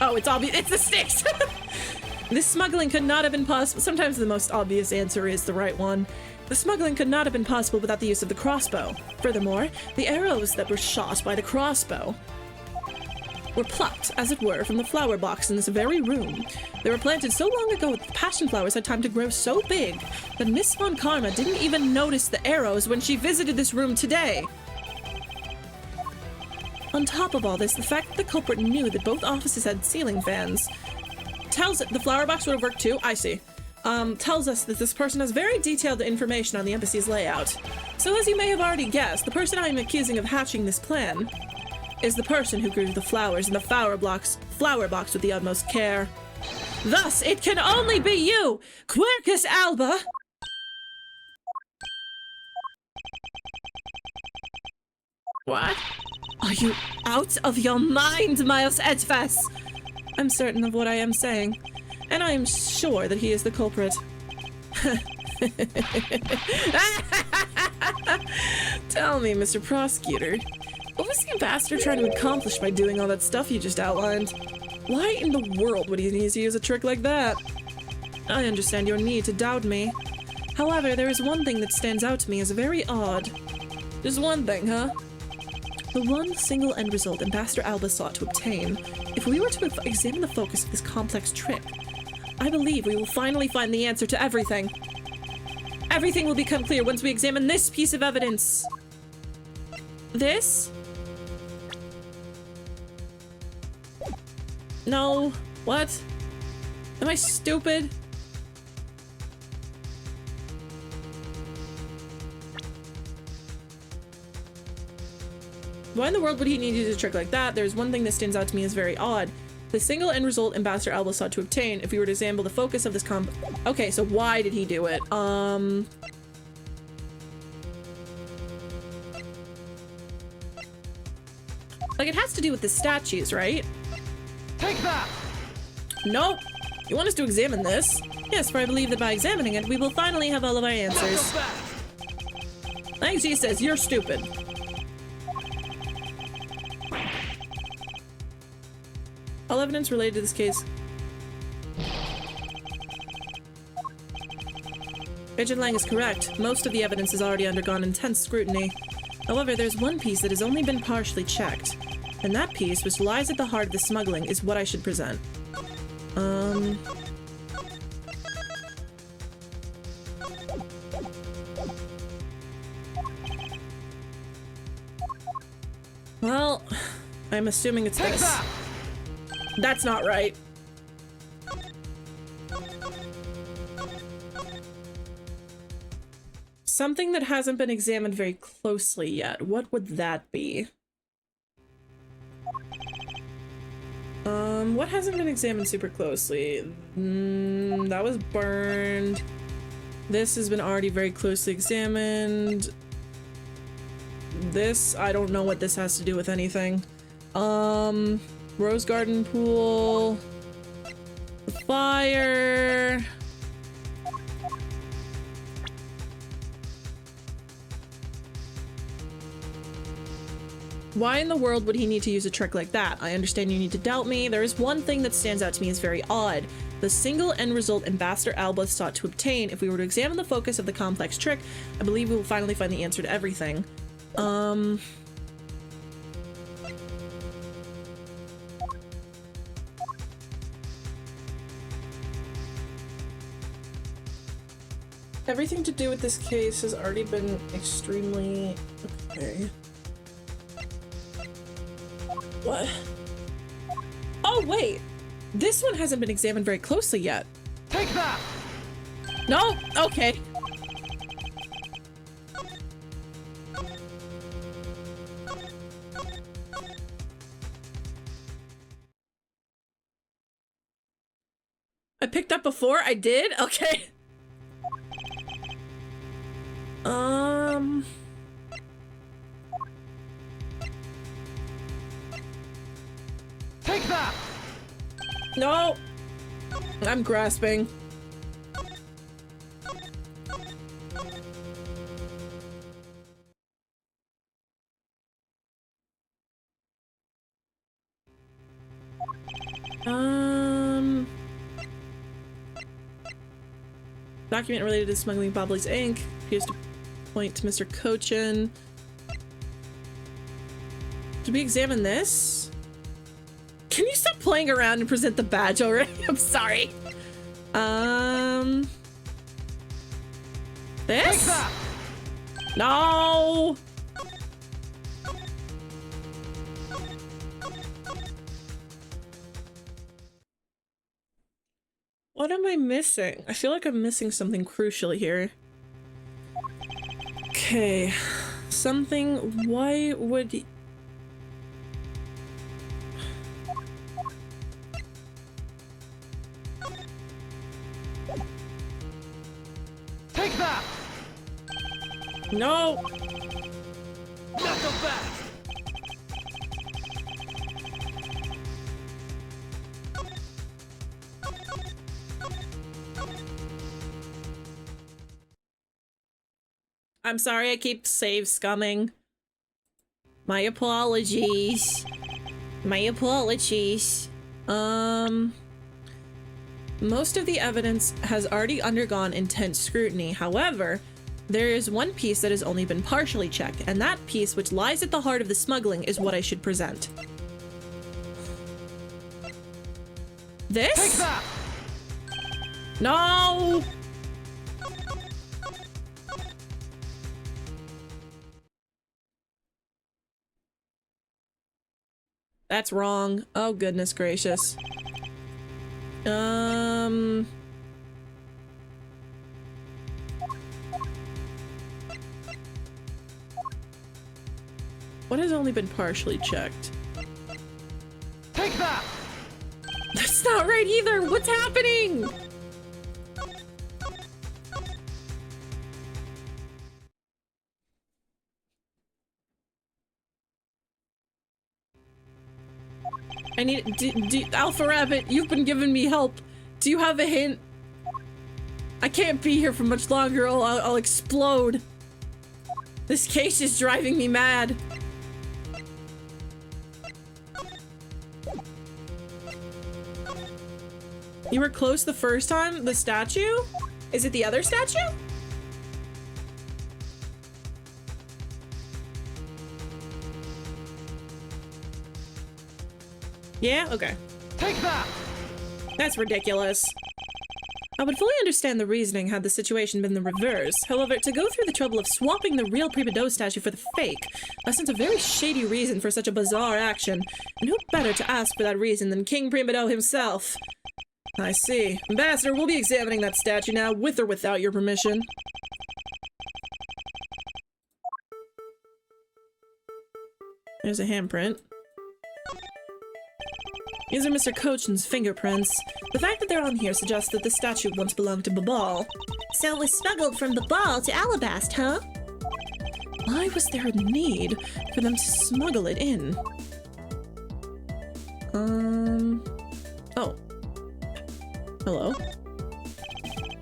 Oh, it's obvious. It's the sticks! This smuggling could not have been possible. Sometimes the most obvious answer is the right one. The smuggling could not have been possible without the use of the crossbow. Furthermore, the arrows that were shot by the crossbow were plucked, as it were, from the flower box in this very room. They were planted so long ago that the passion flowers had time to grow so big that Miss Von Karma didn't even notice the arrows when she visited this room today. On top of all this, the fact that the culprit knew that both offices had ceiling fans tells it the flower box would have worked too. I see. Tells us that this person has very detailed information on the embassy's layout. So as you may have already guessed, the person I am accusing of hatching this plan is the person who grew the flowers in the flower box with the utmost care. Thus, it can only be you, Quercus Alba! What? Are you out of your mind, Miles Edgeworth? I'm certain of what I am saying, and I am sure that he is the culprit. Tell me, Mr. Prosecutor, what was the ambassador trying to accomplish by doing all that stuff you just outlined? Why in the world would he need to use a trick like that? I understand your need to doubt me. However, there is one thing that stands out to me as very odd. Just one thing, huh? The one single end result Ambassador Alba sought to obtain. If we were to examine the focus of this complex trick, I believe we will finally find the answer to everything. Everything will become clear once we examine this piece of evidence. This? No. What? Am I stupid? Why in the world would he need to use a trick like that? There's one thing that stands out to me as very odd. The single end result Ambassador Alba sought to obtain, if we were to examine the focus of this Okay, so why did he do it? Like, it has to do with the statues, right? Take that! Nope. You want us to examine this? Yes, for I believe that by examining it, we will finally have all of our answers. Thanks, he says, you're stupid. All evidence related to this case. Agent Lang is correct. Most of the evidence has already undergone intense scrutiny. However, there's one piece that has only been partially checked. And that piece, which lies at the heart of the smuggling, is what I should present. Well, I'm assuming it's this. That's not right. Something that hasn't been examined very closely yet. What would that be? What hasn't been examined super closely? That was burned. This has been already very closely examined. This, I don't know what this has to do with anything. Rose Garden Pool. The fire. Why in the world would he need to use a trick like that? I understand you need to doubt me. There is one thing that stands out to me as very odd. The single end result Ambassador Alba sought to obtain. If we were to examine the focus of the complex trick, I believe we will finally find the answer to everything. Everything to do with this case has already been extremely... Okay. What? Oh, wait. This one hasn't been examined very closely yet. Take that! No? Okay. I picked up before? I did? Okay. Take that! No! I'm grasping. Document related to smuggling Bobbly's Inc. appears to point to Mr. Cochin. Did we examine this? Can you stop playing around and present the badge already? I'm sorry. This? No! What am I missing? I feel like I'm missing something crucial here. Okay. Something... Why would... Take that! No! Knuckle back! I'm sorry I keep save scumming. My apologies. My apologies. Most of the evidence has already undergone intense scrutiny. However, there is one piece that has only been partially checked, and that piece, which lies at the heart of the smuggling, is what I should present. This? Take that! No! That's wrong. Oh, goodness gracious. What has only been partially checked? Take that! That's not right either! What's happening? I need Alpha Rabbit, you've been giving me help. Do you have a hint? I can't be here for much longer, I'll explode. This case is driving me mad. You were close the first time? The statue? Is it the other statue? Yeah? Okay. Take that! That's ridiculous. I would fully understand the reasoning had the situation been the reverse. However, to go through the trouble of swapping the real Prima Dose statue for the fake, I sense a very shady reason for such a bizarre action. And who better to ask for that reason than King Prima Dose himself? I see. Ambassador, we'll be examining that statue now, with or without your permission. There's a handprint. These are Mr. Cochin's fingerprints. The fact that they're on here suggests that the statue once belonged to Babal. So it was smuggled from Babal to Alabast, huh? Why was there a need for them to smuggle it in? Oh. Hello.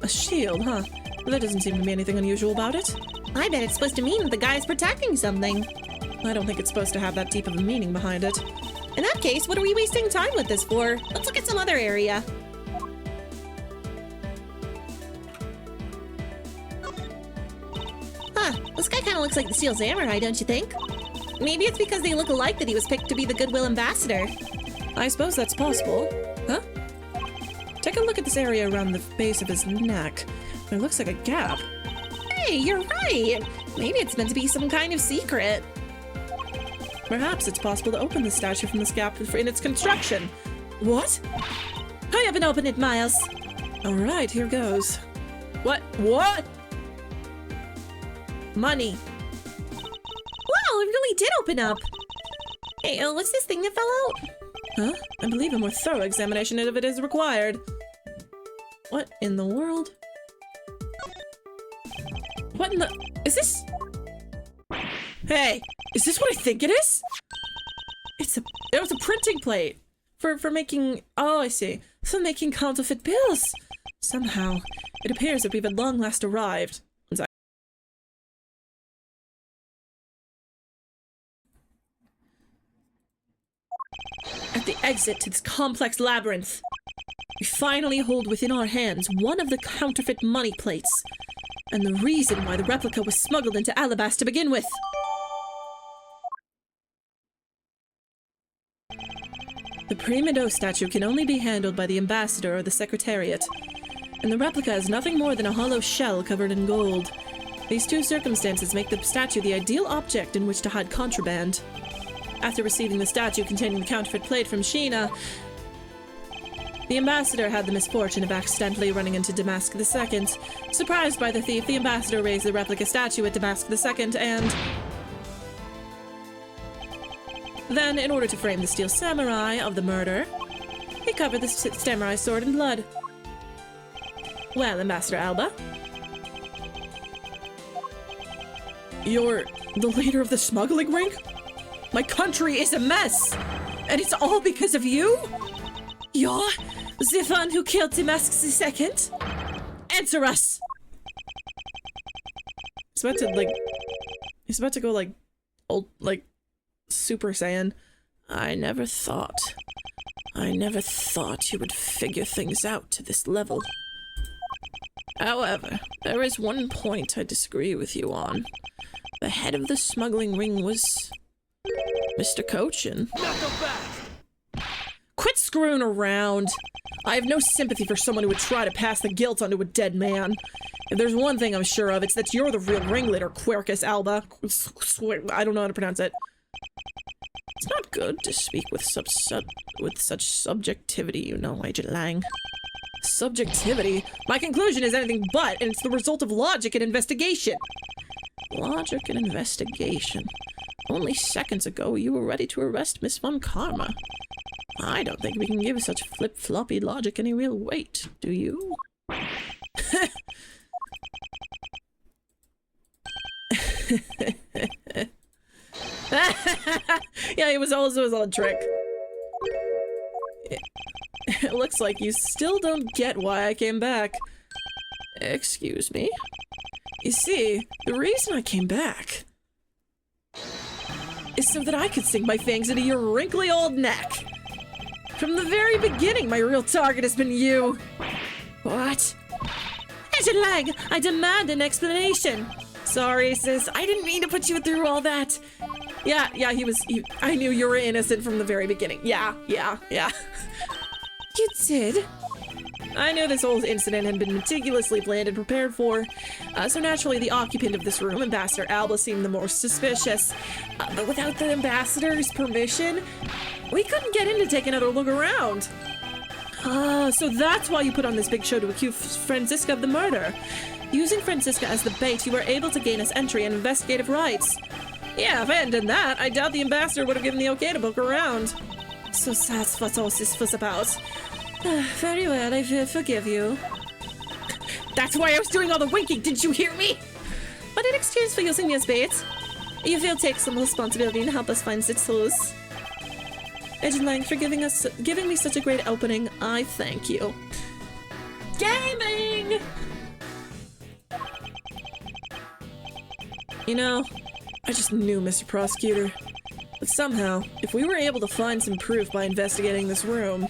A shield, huh? There doesn't seem to be anything unusual about it. I bet it's supposed to mean that the guy's protecting something. I don't think it's supposed to have that deep of a meaning behind it. In that case, what are we wasting time with this for? Let's look at some other area. Huh, this guy kind of looks like the Steel Samurai, don't you think? Maybe it's because they look alike that he was picked to be the Goodwill Ambassador. I suppose that's possible. Huh? Take a look at this area around the base of his neck. There looks like a gap. Hey, you're right! Maybe it's meant to be some kind of secret. Perhaps it's possible to open the statue from this gap in its construction. What? Hurry up and open it, Miles. All right, here goes. What? What? Money. Wow, it really did open up. Hey, what's this thing that fell out? Huh? I believe a more thorough examination of it is required. What in the world? What in the... Is this... Hey! Is this what I think it is? It was a printing plate for making, oh, I see. For making counterfeit bills. Somehow, it appears that we've at long last arrived. At the exit to this complex labyrinth, we finally hold within our hands one of the counterfeit money plates, and the reason why the replica was smuggled into Alabast to begin with. The Prima Dose statue can only be handled by the ambassador or the secretariat, and the replica is nothing more than a hollow shell covered in gold. These two circumstances make the statue the ideal object in which to hide contraband. After receiving the statue containing the counterfeit plate from Sheena, the ambassador had the misfortune of accidentally running into Damask II. Surprised by the thief, the ambassador raised the replica statue at Damask II and... Then, in order to frame the Steel Samurai of the murder, he covered the samurai sword in blood. Well, Ambassador Alba? You're the leader of the smuggling ring? My country is a mess! And it's all because of you? You're the one who killed Damask II? Answer us! He's about to, like... He's about to go, like... Old, like... Super Saiyan. I never thought you would figure things out to this level. However, there is one point I disagree with you on. The head of the smuggling ring was... Mr. Cochin. Quit screwing around. I have no sympathy for someone who would try to pass the guilt onto a dead man. If there's one thing I'm sure of, it's that you're the real ringleader, Quercus Alba. I don't know how to pronounce it. It's not good to speak with such subjectivity, you know, Agent Lang. Subjectivity? My conclusion is anything but, and it's the result of logic and investigation. Logic and investigation. Only seconds ago, you were ready to arrest Miss Von Karma. I don't think we can give such flip-floppy logic any real weight, do you? Yeah, it was all a trick. It looks like you still don't get why I came back. Excuse me? You see, the reason I came back is so that I could sink my fangs into your wrinkly old neck. From the very beginning, my real target has been you. What? Agent Lang, I demand an explanation. Sorry, sis. I didn't mean to put you through all that. Yeah, I knew you were innocent from the very beginning. Yeah. You did? I knew this whole incident had been meticulously planned and prepared for, so naturally the occupant of this room, Ambassador Alba, seemed the more suspicious. But without the Ambassador's permission, we couldn't get in to take another look around. So that's why you put on this big show to accuse Franziska of the murder. Using Franziska as the bait, you were able to gain us entry and investigative rights. Yeah, if I hadn't done that, I doubt the Ambassador would have given the okay to poke around. So that's what all this was about. Very well, I forgive you. That's why I was doing all the winking, didn't you hear me? But in exchange for using me as bait, you will take some responsibility and help us find the truth. Agent Lang, for giving me such a great opening, I thank you. Gaming! You know, I just knew, Mr. Prosecutor. But somehow, if we were able to find some proof by investigating this room,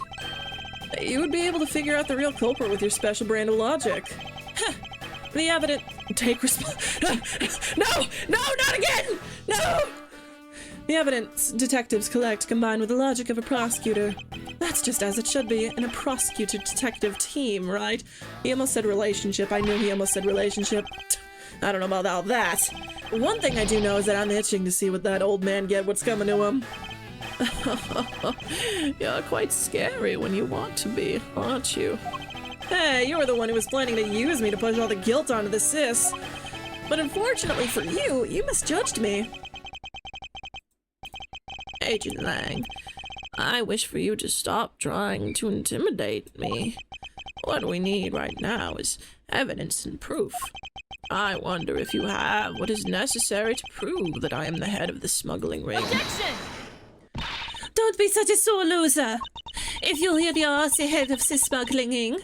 you would be able to figure out the real culprit with your special brand of logic. The evidence... Take No, not again! No! The evidence detectives collect combined with the logic of a prosecutor. That's just as it should be in a prosecutor-detective team, right? He almost said relationship. I knew he almost said relationship. I don't know about all that. One thing I do know is that I'm itching to see what that old man what's coming to him. You're quite scary when you want to be, aren't you? Hey, you were the one who was planning to use me to push all the guilt onto the sis. But unfortunately for you, you misjudged me. Agent Lang, I wish for you to stop trying to intimidate me. What we need right now is evidence and proof. I wonder if you have what is necessary to prove that I am the head of the smuggling ring. Objection! Don't be such a sore loser. If you really are the head of the smuggling ring,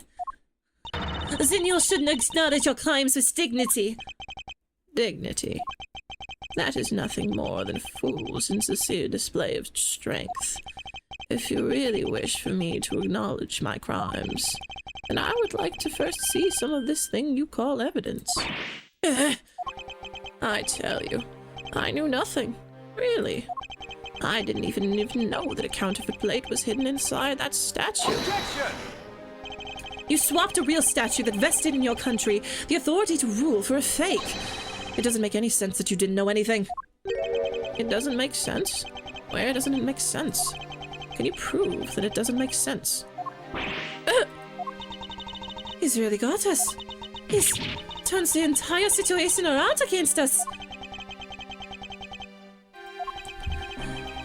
then you shouldn't acknowledge your crimes with dignity. Dignity? That is nothing more than a fool's insincere display of strength. If you really wish for me to acknowledge my crimes, then I would like to first see some of this thing you call evidence. I tell you, I knew nothing. Really. I didn't even know that a counterfeit plate was hidden inside that statue. Objection! You swapped a real statue that vested in your country the authority to rule for a fake. It doesn't make any sense that you didn't know anything. It doesn't make sense? Where doesn't it make sense? Can you prove that it doesn't make sense? He's really got us. He's turns the entire situation around against us.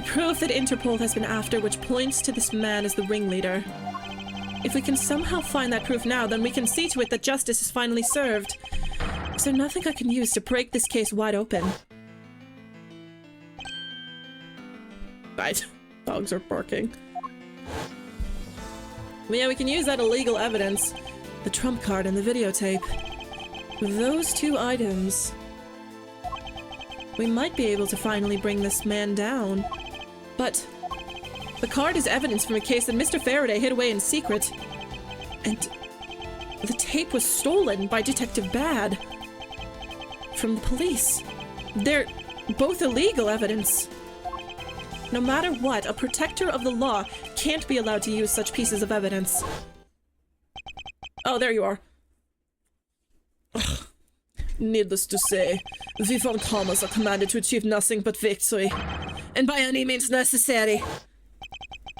Proof that Interpol has been after, which points to this man as the ringleader. If we can somehow find that proof now, then we can see to it that justice is finally served. Is there nothing I can use to break this case wide open? Right. Dogs are barking. But yeah, we can use that illegal evidence. The trump card and the videotape. With those two items, we might be able to finally bring this man down. But the card is evidence from a case that Mr. Faraday hid away in secret. And the tape was stolen by Detective Bad from the police. They're both illegal evidence. No matter what, a protector of the law can't be allowed to use such pieces of evidence. Oh, there you are. Ugh. Needless to say, we von Karmas are commanded to achieve nothing but victory, and by any means necessary.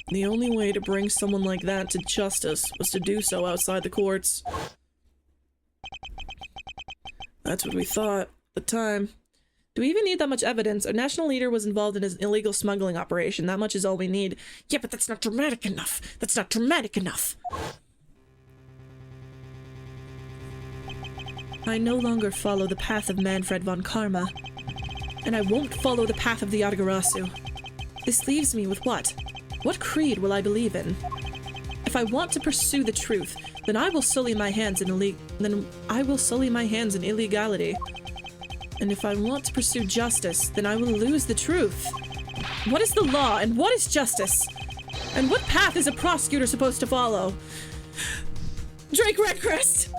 The only way to bring someone like that to justice was to do so outside the courts. That's what we thought at the time. Do we even need that much evidence? Our national leader was involved in an illegal smuggling operation. That much is all we need. Yeah, but that's not dramatic enough. That's not dramatic enough. I no longer follow the path of Manfred von Karma. And I won't follow the path of the Yatagarasu. This leaves me with what? What creed will I believe in? If I want to pursue the truth, then I will sully my hands in illegality. And if I want to pursue justice, then I will lose the truth. What is the law, and what is justice? And what path is a prosecutor supposed to follow? Drake Redcrest!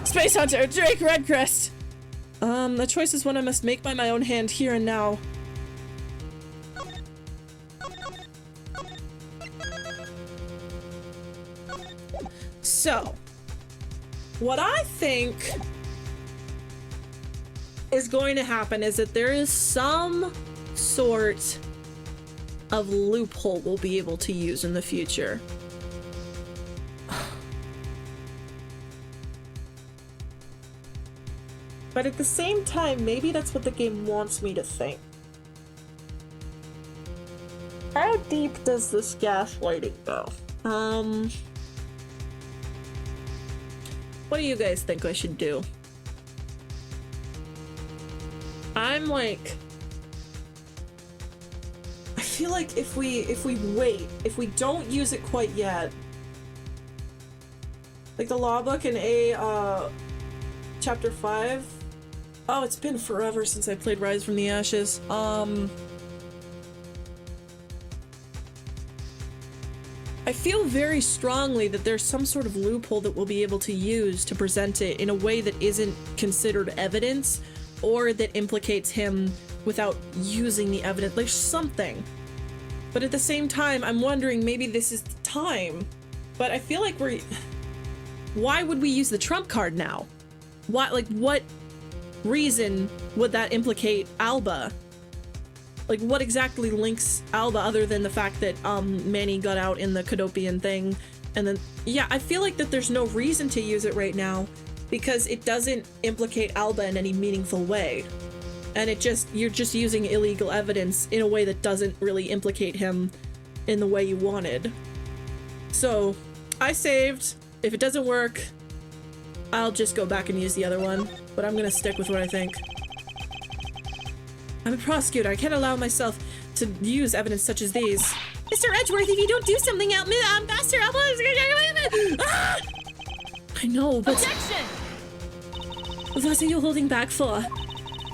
Space Hunter, Drake Redcrest! The choice is one I must make by my own hand here and now. So, what I think is going to happen is that there is some sort of loophole we'll be able to use in the future. But at the same time, maybe that's what the game wants me to think. How deep does this gaslighting go? What do you guys think I should do? I'm like... I feel like if we wait, if we don't use it quite yet, like the law book in chapter 5. Oh, it's been forever since I played Rise from the Ashes. I feel very strongly that there's some sort of loophole that we'll be able to use to present it in a way that isn't considered evidence or that implicates him without using the evidence. There's something. But at the same time, I'm wondering maybe this is the time. But I feel like why would we use the trump card now? Why, like, what reason would that implicate Alba? Like, what exactly links Alba other than the fact that Manny got out in the Cadopian thing? And then, yeah, I feel like that there's no reason to use it right now because it doesn't implicate Alba in any meaningful way. And you're just using illegal evidence in a way that doesn't really implicate him in the way you wanted. So, I saved. If it doesn't work, I'll just go back and use the other one. But I'm gonna stick with what I think. I'm a prosecutor. I can't allow myself to use evidence such as these. Mr. Edgeworth, if you don't do something out, Master Alba is Ah! I know, but... Objection! What are you holding back for?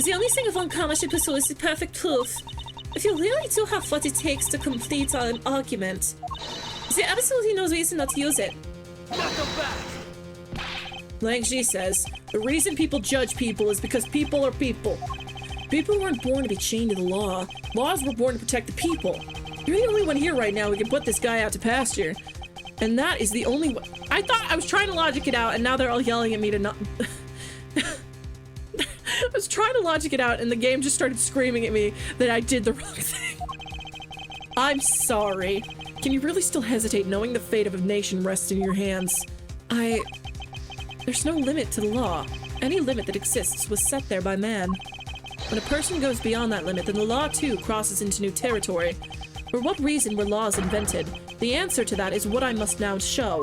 The only thing von Karma should pursue is the perfect proof. If you really do have what it takes to complete an argument, there absolutely no reason not to use it. Knock him back! Like she says, the reason people judge people is because people are people. People weren't born to be chained to the law. Laws were born to protect the people. You're the only one here right now who can put this guy out to pasture. And that is the only way. I thought I was trying to logic it out, and now they're all yelling at me to not... I was trying to logic it out, and the game just started screaming at me that I did the wrong thing. I'm sorry. Can you really still hesitate knowing the fate of a nation rests in your hands? There's no limit to the law. Any limit that exists was set there by man. When a person goes beyond that limit, then the law too crosses into new territory. For what reason were laws invented? The answer to that is what I must now show.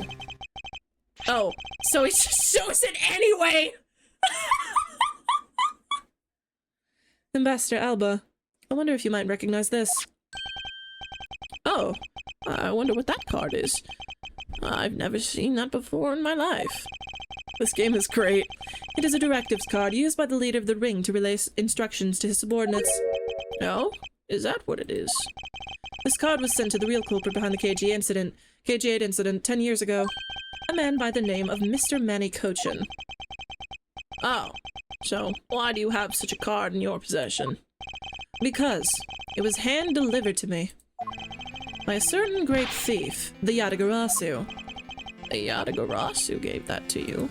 Oh, so it just shows it anyway! Ambassador Alba, I wonder if you might recognize this. Oh, I wonder what that card is. I've never seen that before in my life. This game is great. It is a directives card used by the leader of the ring to relay instructions to his subordinates. Oh? Is that what it is? This card was sent to the real culprit behind the KG8 incident 10 years ago. A man by the name of Mr. Manny Cochin. Oh. So, why do you have such a card in your possession? Because it was hand-delivered to me by a certain great thief, the Yatagarasu. The Yatagarasu gave that to you?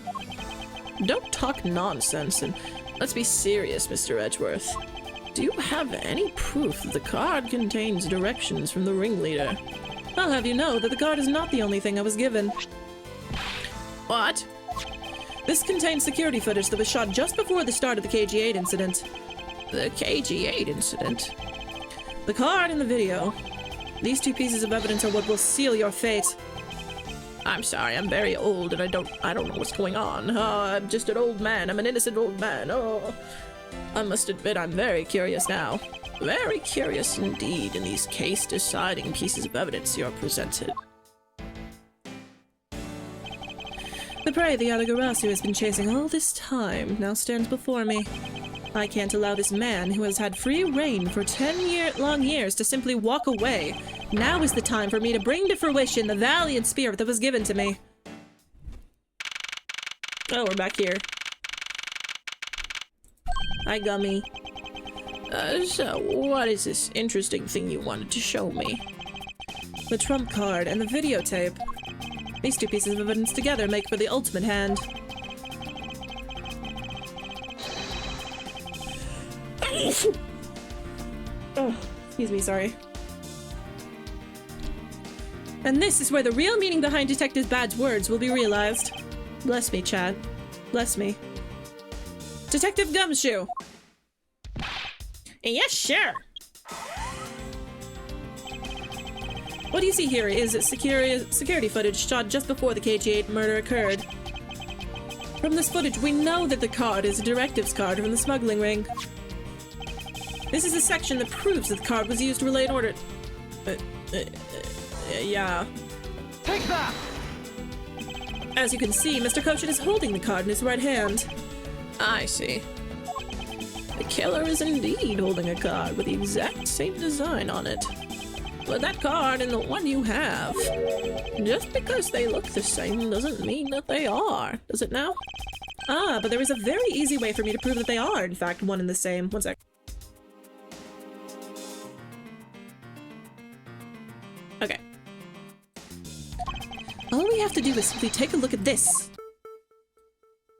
Don't talk nonsense and let's be serious, Mr. Edgeworth. Do you have any proof that the card contains directions from the ringleader? I'll have you know that the card is not the only thing I was given. What? This contains security footage that was shot just before the start of the KG8 incident. The KG8 incident? The card and the video. These two pieces of evidence are what will seal your fate. I'm sorry, I'm very old and I don't know what's going on. I'm just an old man. I'm an innocent old man. Oh, I must admit I'm very curious now. Very curious indeed in these case-deciding pieces of evidence you're presented. The prey the Yatagarasu has been chasing all this time now stands before me. I can't allow this man who has had free reign for 10 long years to simply walk away. Now is the time for me to bring to fruition the valiant spirit that was given to me. Oh, we're back here. Hi, Gummy. So, what is this interesting thing you wanted to show me? The trump card and the videotape. These two pieces of evidence together make for the ultimate hand. Oh, excuse me, sorry. And this is where the real meaning behind Detective Bad's words will be realized. Bless me, chat. Bless me. Detective Gumshoe! Yes, sure. What you see here is security footage shot just before the KG8 murder occurred. From this footage, we know that the card is a directives card from the smuggling ring. This is a section that proves that the card was used to relay an order. Yeah. Take that! As you can see, Mr. Cochin is holding the card in his right hand. I see. The killer is indeed holding a card with the exact same design on it. But that card and the one you have, just because they look the same doesn't mean that they are, does it now? Ah, but there is a very easy way for me to prove that they are, in fact, one and the same. One sec. Okay. All we have to do is simply take a look at this.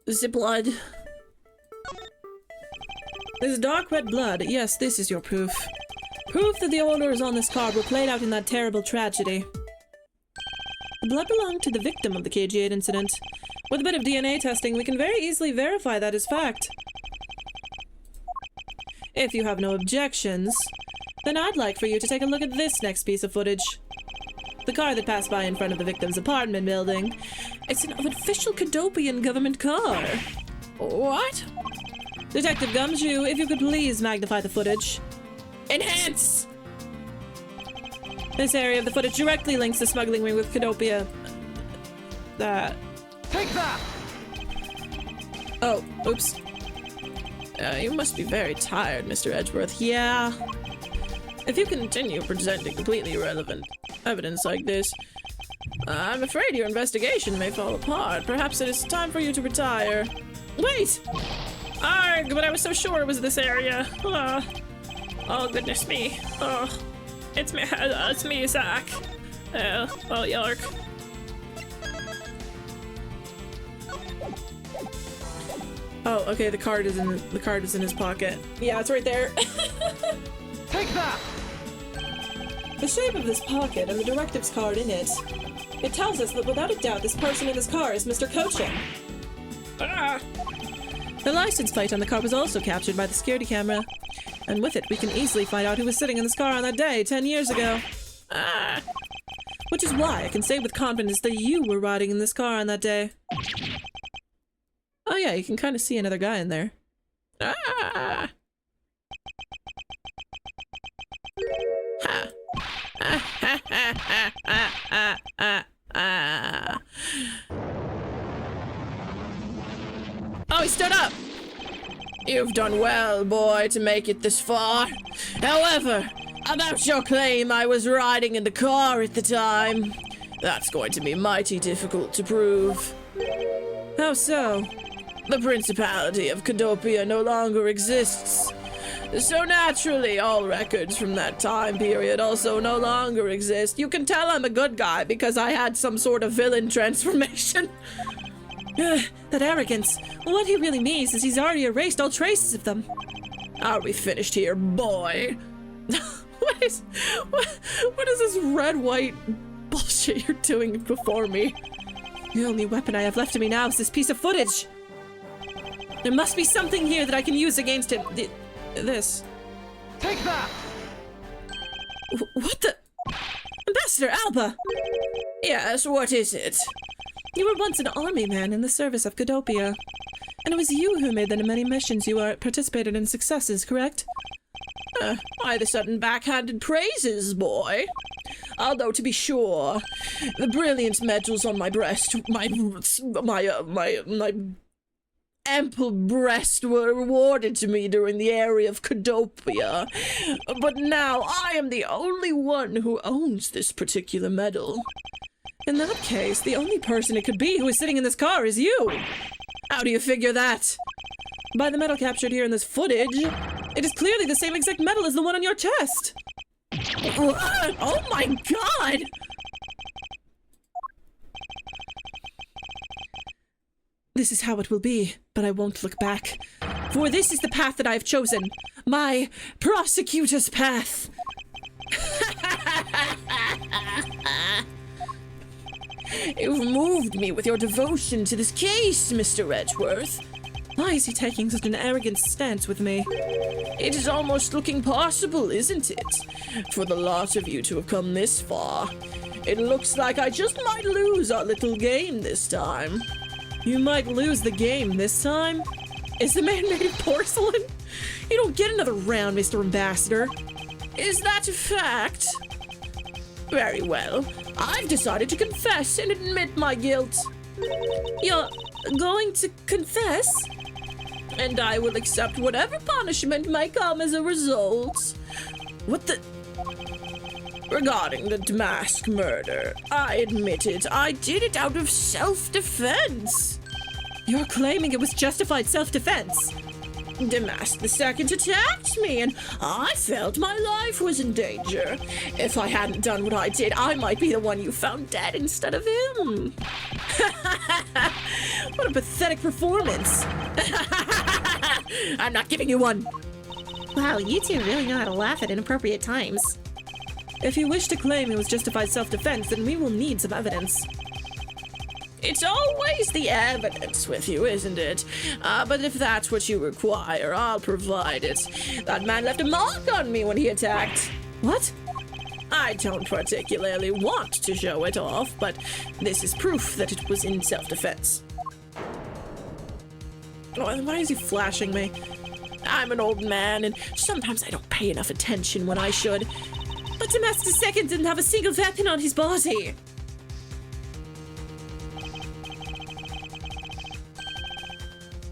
The blood. This is dark red blood. Yes, this is your proof. Proof that the orders on this card were played out in that terrible tragedy. The blood belonged to the victim of the KG8 incident. With a bit of DNA testing, we can very easily verify that as fact. If you have no objections, then I'd like for you to take a look at this next piece of footage. The car that passed by in front of the victim's apartment building. It's an official Cadopian government car. What? Detective Gumshoe, if you could please magnify the footage. Enhance! This area of the footage directly links the smuggling ring with Cadopia. Take that! Oh, oops. You must be very tired, Mr. Edgeworth. Yeah. If you continue presenting completely irrelevant evidence like this, I'm afraid your investigation may fall apart. Perhaps it is time for you to retire. Wait! Arg, but I was so sure it was this area. Oh, goodness me. Oh, it's me, Zach. Oh, Yark. Oh, okay, the card is in his pocket. Yeah, it's right there. Take that! The shape of this pocket and the directives card in it. It tells us that without a doubt this person in this car is Mr. Cochin. Ah! The license plate on the car was also captured by the security camera. And with it, we can easily find out who was sitting in this car on that day 10 years ago. Ah! Which is why I can say with confidence that you were riding in this car on that day. Oh yeah, you can kind of see another guy in there. Ah! Ha! stood up. You've done well, boy, to make it this far. However, about your claim I was riding in the car at the time, that's going to be mighty difficult to prove. How so? The Principality of Cadopia no longer exists. So naturally, all records from that time period also no longer exist. You can tell I'm a good guy because I had some sort of villain transformation. That arrogance. What he really means is he's already erased all traces of them. Are we finished here, boy? What is this red-white bullshit you're doing before me? The only weapon I have left in me now is this piece of footage. There must be something here that I can use against him. This. Take that! What the? Ambassador Alba! Yes, what is it? You were once an army man in the service of Cadopia. And it was you who made the many missions you participated in successes, correct? Why the sudden backhanded praises, boy? Although, to be sure, the brilliant medals on my breast, my ample breast were rewarded to me during the area of Cadopia. But now I am the only one who owns this particular medal. In that case, the only person it could be who is sitting in this car is you. How do you figure that? By the medal captured here in this footage, it is clearly the same exact medal as the one on your chest. What? Oh my god! This is how it will be, but I won't look back. For this is the path that I have chosen. My prosecutor's path. You've moved me with your devotion to this case, Mr. Edgeworth. Why is he taking such an arrogant stance with me? It is almost looking possible, isn't it? For the lot of you to have come this far. It looks like I just might lose our little game this time. You might lose the game this time? Is the man made of porcelain? You don't get another round, Mr. Ambassador. Is that a fact? Very well. I've decided to confess and admit my guilt. You're going to confess? And I will accept whatever punishment may come as a result. What the? Regarding the Damask murder, I admit it. I did it out of self-defense. You're claiming it was justified self-defense? Damask II attacked me, and I felt my life was in danger. If I hadn't done what I did, I might be the one you found dead instead of him. What a pathetic performance. I'm not giving you one. Wow, you two really know how to laugh at inappropriate times. If you wish to claim it was justified self-defense, then we will need some evidence. It's always the evidence with you, isn't it? But if that's what you require, I'll provide it. That man left a mark on me when he attacked. What? I don't particularly want to show it off, but this is proof that it was in self-defense. Why is he flashing me? I'm an old man, and sometimes I don't pay enough attention when I should. But Damask II didn't have a single weapon on his body.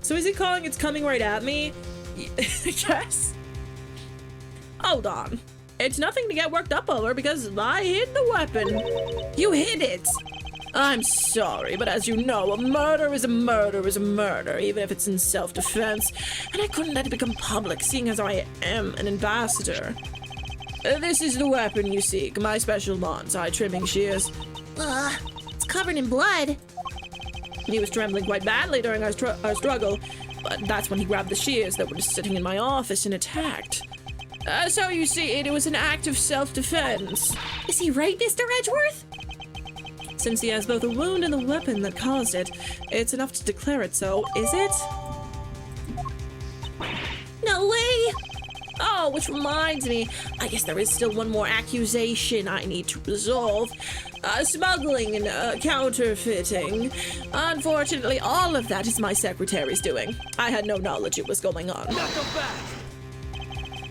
So is he calling it's coming right at me? Yes. Hold on. It's nothing to get worked up over because I hid the weapon. You hid it. I'm sorry, but as you know, a murder is a murder is a murder, even if it's in self-defense. And I couldn't let it become public, seeing as I am an ambassador. This is the weapon you seek, my special bonsai trimming shears. It's covered in blood. He was trembling quite badly during our struggle, but that's when he grabbed the shears that were just sitting in my office and attacked. So you see, it was an act of self-defense. Is he right, Mr. Edgeworth? Since he has both a wound and the weapon that caused it, it's enough to declare it so, is it? No way! Oh, which reminds me, I guess there is still one more accusation I need to resolve. Smuggling and counterfeiting. Unfortunately, all of that is my secretary's doing. I had no knowledge it was going on.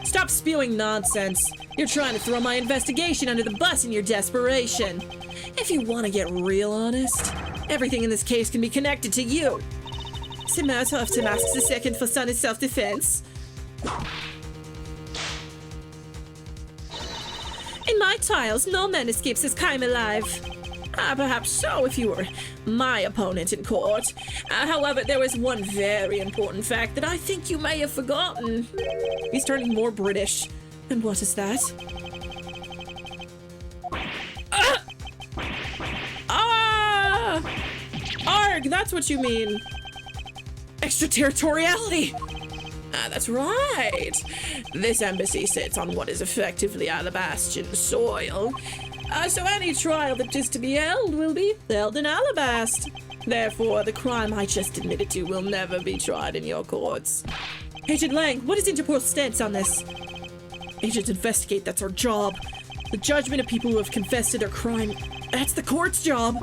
Stop spewing nonsense. You're trying to throw my investigation under the bus in your desperation. If you want to get real honest, everything in this case can be connected to you. often asks a second for son in self-defense. In my trials, no man escapes his crime alive. Perhaps so if you were my opponent in court. However, there was one very important fact that I think you may have forgotten. He's turning more British. And what is that? Arg, that's what you mean. Extraterritoriality. That's right. This embassy sits on what is effectively Alabastian soil. So any trial that is to be held will be held in Alabast. Therefore, the crime I just admitted to will never be tried in your courts. Agent Lang, what is Interpol's stance on this? Agents investigate, that's our job. The judgment of people who have confessed to their crime, that's the court's job.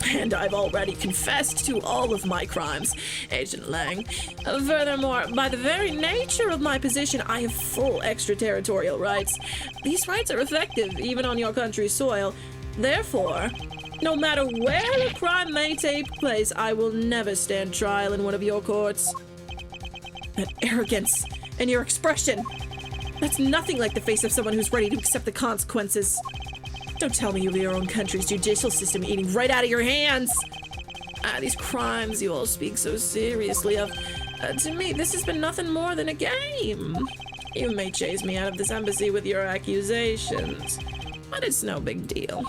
And I've already confessed to all of my crimes, Agent Lang. Furthermore, by the very nature of my position, I have full extraterritorial rights. These rights are effective even on your country's soil. Therefore, no matter where a crime may take place, I will never stand trial in one of your courts. That arrogance and your expression, that's nothing like the face of someone who's ready to accept the consequences. Don't tell me you have your own country's judicial system eating right out of your hands. These crimes you all speak so seriously of. To me, this has been nothing more than a game. You may chase me out of this embassy with your accusations, but it's no big deal.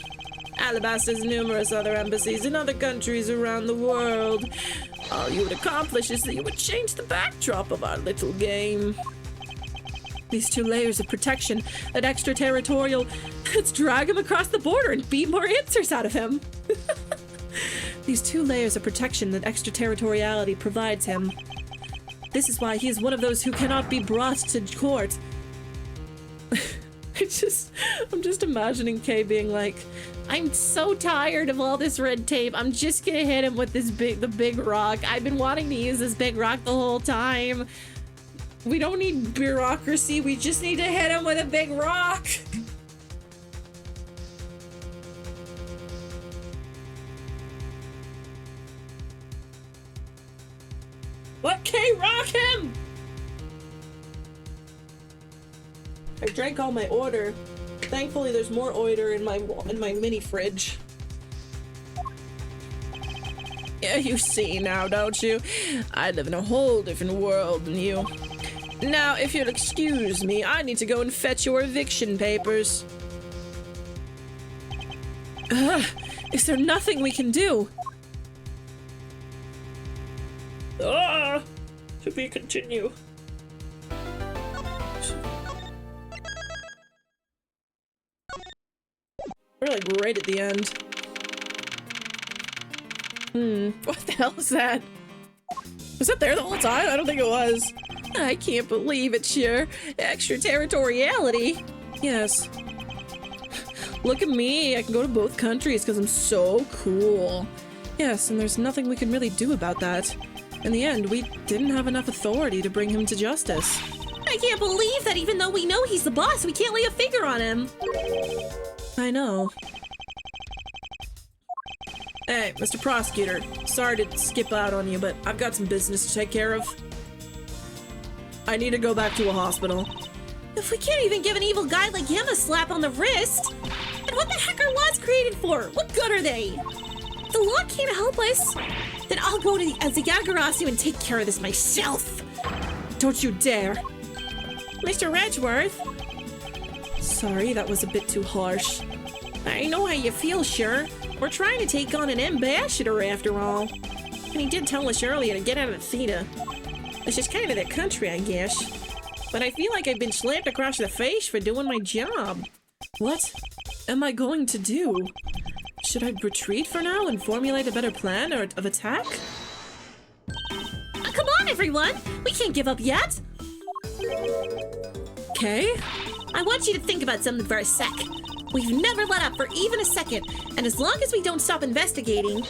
Alabasta has numerous other embassies in other countries around the world. All you would accomplish is that you would change the backdrop of our little game. These 2 layers of protection, that extraterritorial, let's drag him across the border and beat more answers out of him. These 2 layers of protection that extraterritoriality provides him. This is why he is one of those who cannot be brought to court. I'm just imagining Kay being like, I'm so tired of all this red tape. I'm just gonna hit him with the big rock. I've been wanting to use this big rock the whole time. we don't need bureaucracy, we just need to hit him with a big rock. Let Kay rock him! I drank all my order. Thankfully, there's more order in my mini fridge. Yeah, you see now, don't you? I live in a whole different world than you. Now, if you'll excuse me, I need to go and fetch your eviction papers. Is there nothing we can do? Should we continue? We're like right at the end. What the hell is that? Was that there the whole time? I don't think it was. I can't believe it's your extraterritoriality. Yes. Look at me, I can go to both countries because I'm so cool. Yes, and there's nothing we can really do about that. In the end, we didn't have enough authority to bring him to justice. I can't believe that even though we know he's the boss, we can't lay a finger on him. I know. Hey, Mr. Prosecutor, sorry to skip out on you, but I've got some business to take care of. I need to go back to a hospital. If we can't even give an evil guy like him a slap on the wrist, then what the heck are laws created for? What good are they? If the law can't help us, then I'll go to the Yagarasu and take care of this myself. Don't you dare. Mr. Edgeworth? Sorry, that was a bit too harsh. I know how you feel, sure. We're trying to take on an ambassador after all. And he did tell us earlier to get out of Theta. It's just kind of their country, I guess. But I feel like I've been slapped across the face for doing my job. What am I going to do? Should I retreat for now and formulate a better plan of attack? Come on, everyone! We can't give up yet! Okay. I want you to think about something for a sec. We've never let up for even a second, and as long as we don't stop investigating,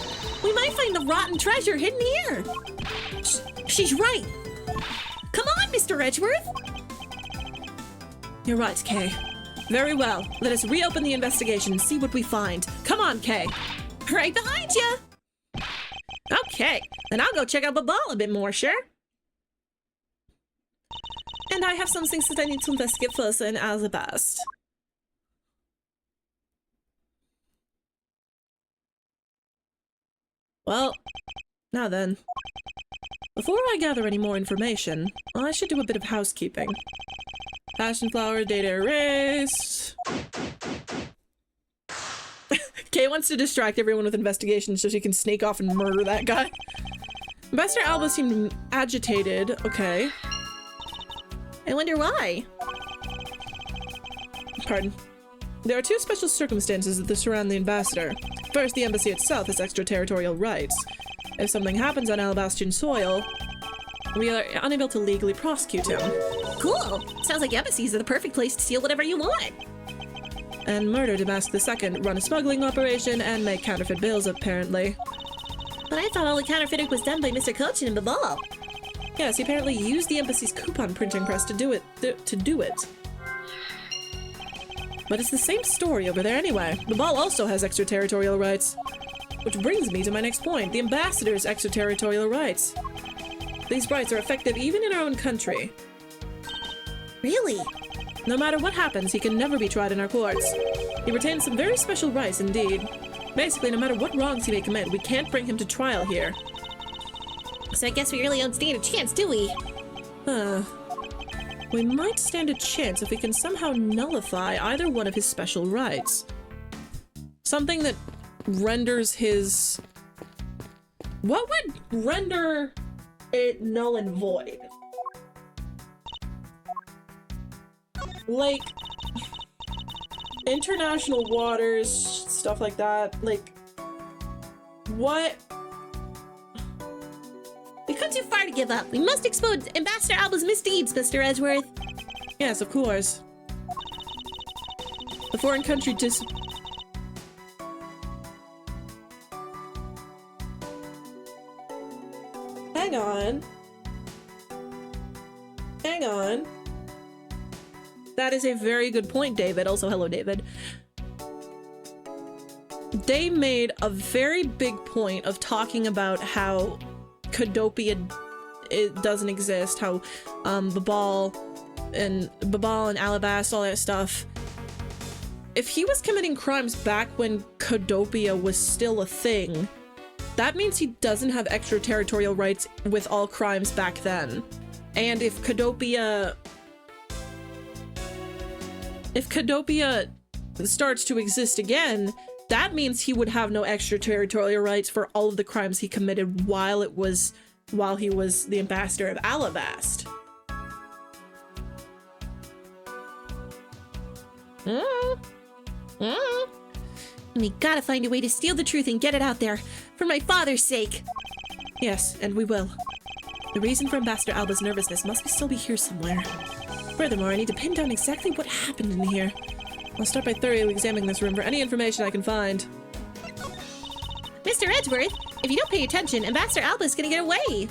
we might find the rotten treasure hidden here. She's right. Come on, Mr. Edgeworth. You're right, Kay. Very well. Let us reopen the investigation and see what we find. Come on, Kay. Right behind you. Okay, then I'll go check out Babal a bit more, sure? And I have some things that I need to investigate first in Alabast. Well, now then. Before I gather any more information, I should do a bit of housekeeping. Passion flower data erased. Kay wants to distract everyone with investigations so she can sneak off and murder that guy. Ambassador Alba seemed agitated. Okay. I wonder why. Pardon. There are two special circumstances that surround the ambassador. First, the embassy itself has extraterritorial rights. If something happens on Alabastian soil, we are unable to legally prosecute him. Cool. Sounds like embassies are the perfect place to steal whatever you want. And Murder Damask II run a smuggling operation and make counterfeit bills, apparently. But I thought all the counterfeiting was done by Mr. Cochin and Babal. Yes, he apparently used the embassy's coupon printing press to do it. But it's the same story over there anyway. Babal also has extraterritorial rights. Which brings me to my next point, the ambassador's extraterritorial rights. These rights are effective even in our own country. Really? No matter what happens, he can never be tried in our courts. He retains some very special rights indeed. Basically, no matter what wrongs he may commit, we can't bring him to trial here. So I guess we really don't stand a chance, do we? We might stand a chance if we can somehow nullify either one of his special rights. Something that renders his... What would render it null and void? Like, international waters, stuff like that. Like, what? We've come too far to give up. We must expose Ambassador Alba's misdeeds, Mr. Edgeworth. Yes, of course. The foreign country Hang on. Hang on. That is a very good point, David. Also, hello, David. They made a very big point of talking about how Kodopia it doesn't exist, how Babal and Alabast, all that stuff. If he was committing crimes back when Kodopia was still a thing, that means he doesn't have extraterritorial rights with all crimes back then. And if Kodopia starts to exist again, that means he would have no extraterritorial rights for all of the crimes he committed while he was the ambassador of Alabast. We gotta find a way to steal the truth and get it out there, for my father's sake. Yes, and we will. The reason for Ambassador Alba's nervousness must still be here somewhere. Furthermore, I need to pin down exactly what happened in here. I'll start by thoroughly examining this room for any information I can find. Mr. Edgeworth, if you don't pay attention, Ambassador Alba's gonna get away.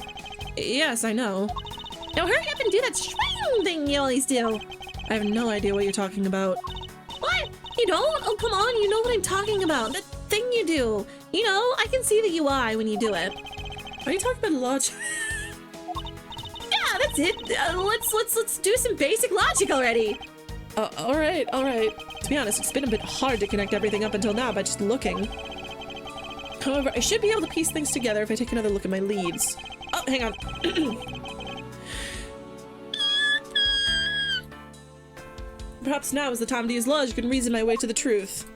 Yes, I know. Now hurry up and do that swing thing you always do. I have no idea what you're talking about. What? You don't? Oh, come on, you know what I'm talking about. That thing you do. You know, I can see the UI when you do it. Are you talking about logic? Yeah, that's it. Let's do some basic logic already. All right. To be honest, it's been a bit hard to connect everything up until now by just looking. However, I should be able to piece things together if I take another look at my leads. Oh, hang on. Perhaps now is the time to use logic and reason my way to the truth.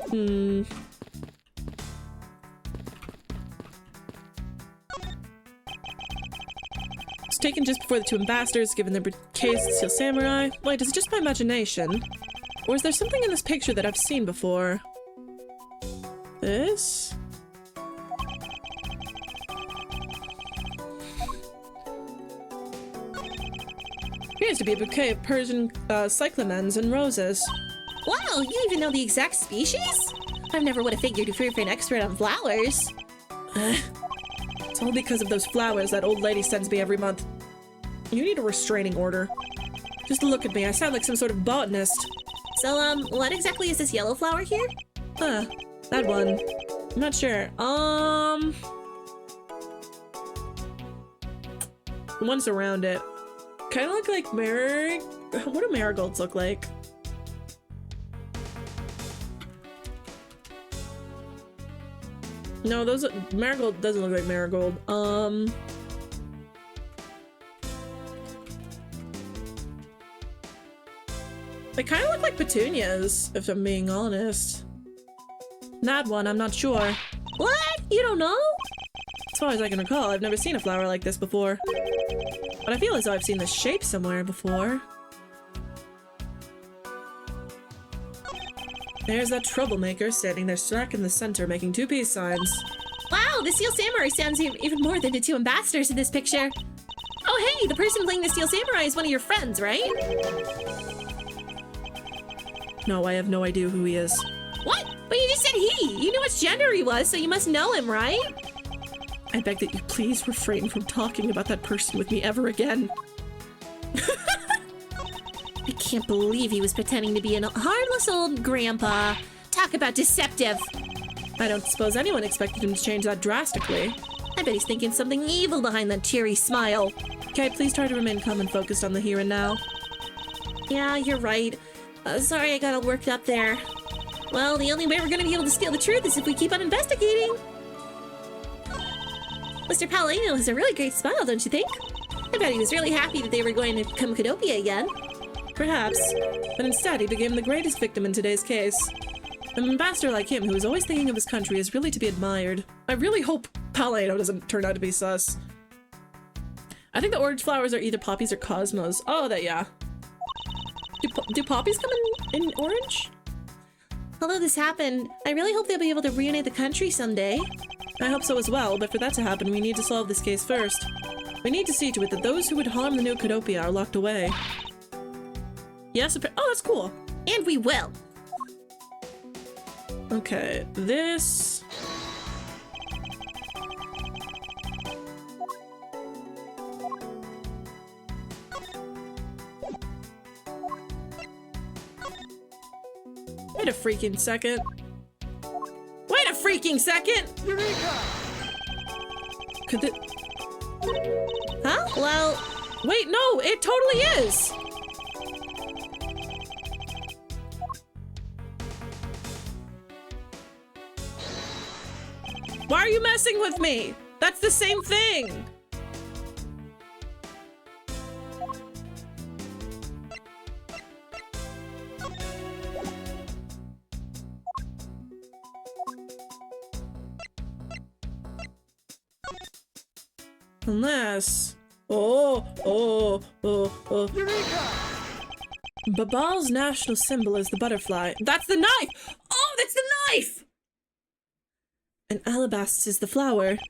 It's taken just before the two ambassadors, given their case to Steel Samurai. Wait, is it just my imagination? Or is there something in this picture that I've seen before? This? Appears to be a bouquet of Persian cyclamens and roses. Wow, you even know the exact species? I never would have figured you were an expert on flowers. It's all because of those flowers that old lady sends me every month. You need a restraining order. Just look at me, I sound like some sort of botanist. So, what exactly is this yellow flower here? That one. I'm not sure. The ones around it kind of look like what do marigolds look like? No, marigold doesn't look like marigold. They kind of look like petunias, if I'm being honest. That one, I'm not sure. What? You don't know? As far as I can recall, I've never seen a flower like this before. But I feel as though I've seen this shape somewhere before. There's that troublemaker standing there smack in the center making two peace signs. Wow, the Steel Samurai sounds even more than the two ambassadors in this picture. Oh hey, the person playing the Steel Samurai is one of your friends, right? No, I have no idea who he is. What? But you just said he! You knew which gender he was, so you must know him, right? I beg that you please refrain from talking about that person with me ever again. I can't believe he was pretending to be a harmless old grandpa. Talk about deceptive. I don't suppose anyone expected him to change that drastically. I bet he's thinking something evil behind that teary smile. Okay, please try to remain calm and focused on the here and now. Yeah, you're right. Sorry I got all worked up there. Well, the only way we're gonna be able to steal the truth is if we keep on investigating. Mr. Palladino has a really great smile, don't you think? I bet he was really happy that they were going to become Cadopia again. Perhaps, but instead he became the greatest victim in today's case. An ambassador like him, who is always thinking of his country, is really to be admired. I really hope Palladino doesn't turn out to be sus. I think the orange flowers are either poppies or cosmos. Oh, yeah. Do poppies come in orange? Although this happened, I really hope they'll be able to reunite the country someday. I hope so as well, but for that to happen, we need to solve this case first. We need to see to it that those who would harm the new Cadopia are locked away. Yes, oh, that's cool. And we will. Okay, this... Wait a freaking second. Wait a freaking second! Eureka! Could it... Huh? Well, Wait, no, it totally is! Why are you messing with me? That's the same thing! Unless... Oh. Eureka! Babal's national symbol is the butterfly. That's the knife! Oh, that's the knife! And alabastus is the flower. It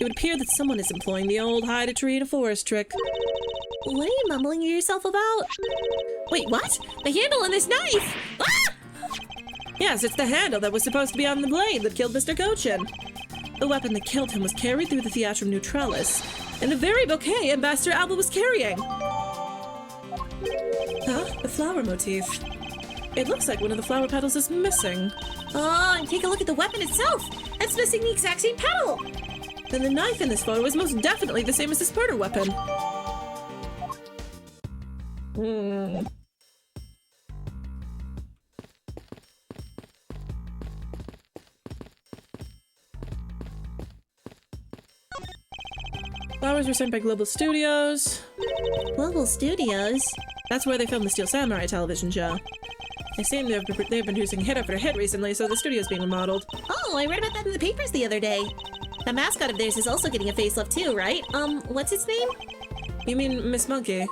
would appear that someone is employing the old hide a tree in a forest trick. what are you mumbling to yourself about? Wait, what? The handle on this knife! Ah! Yes, it's the handle that was supposed to be on the blade that killed Mr. Cochin. The weapon that killed him was carried through the Theatrum Neutralis, and the very bouquet Ambassador Alba was carrying. Huh? The flower motif. It looks like one of the flower petals is missing. Oh, and take a look at the weapon itself! It's missing the exact same petal! Then the knife in this photo is most definitely the same as this murder weapon. Flowers were sent by Global Studios. Global Studios? That's where they filmed the Steel Samurai television show. They seem they've been producing hit after hit recently, so the studio's being remodeled. Oh, I read about that in the papers the other day. The mascot of theirs is also getting a facelift too, right? What's its name? You mean Miss Monkey? Yeah,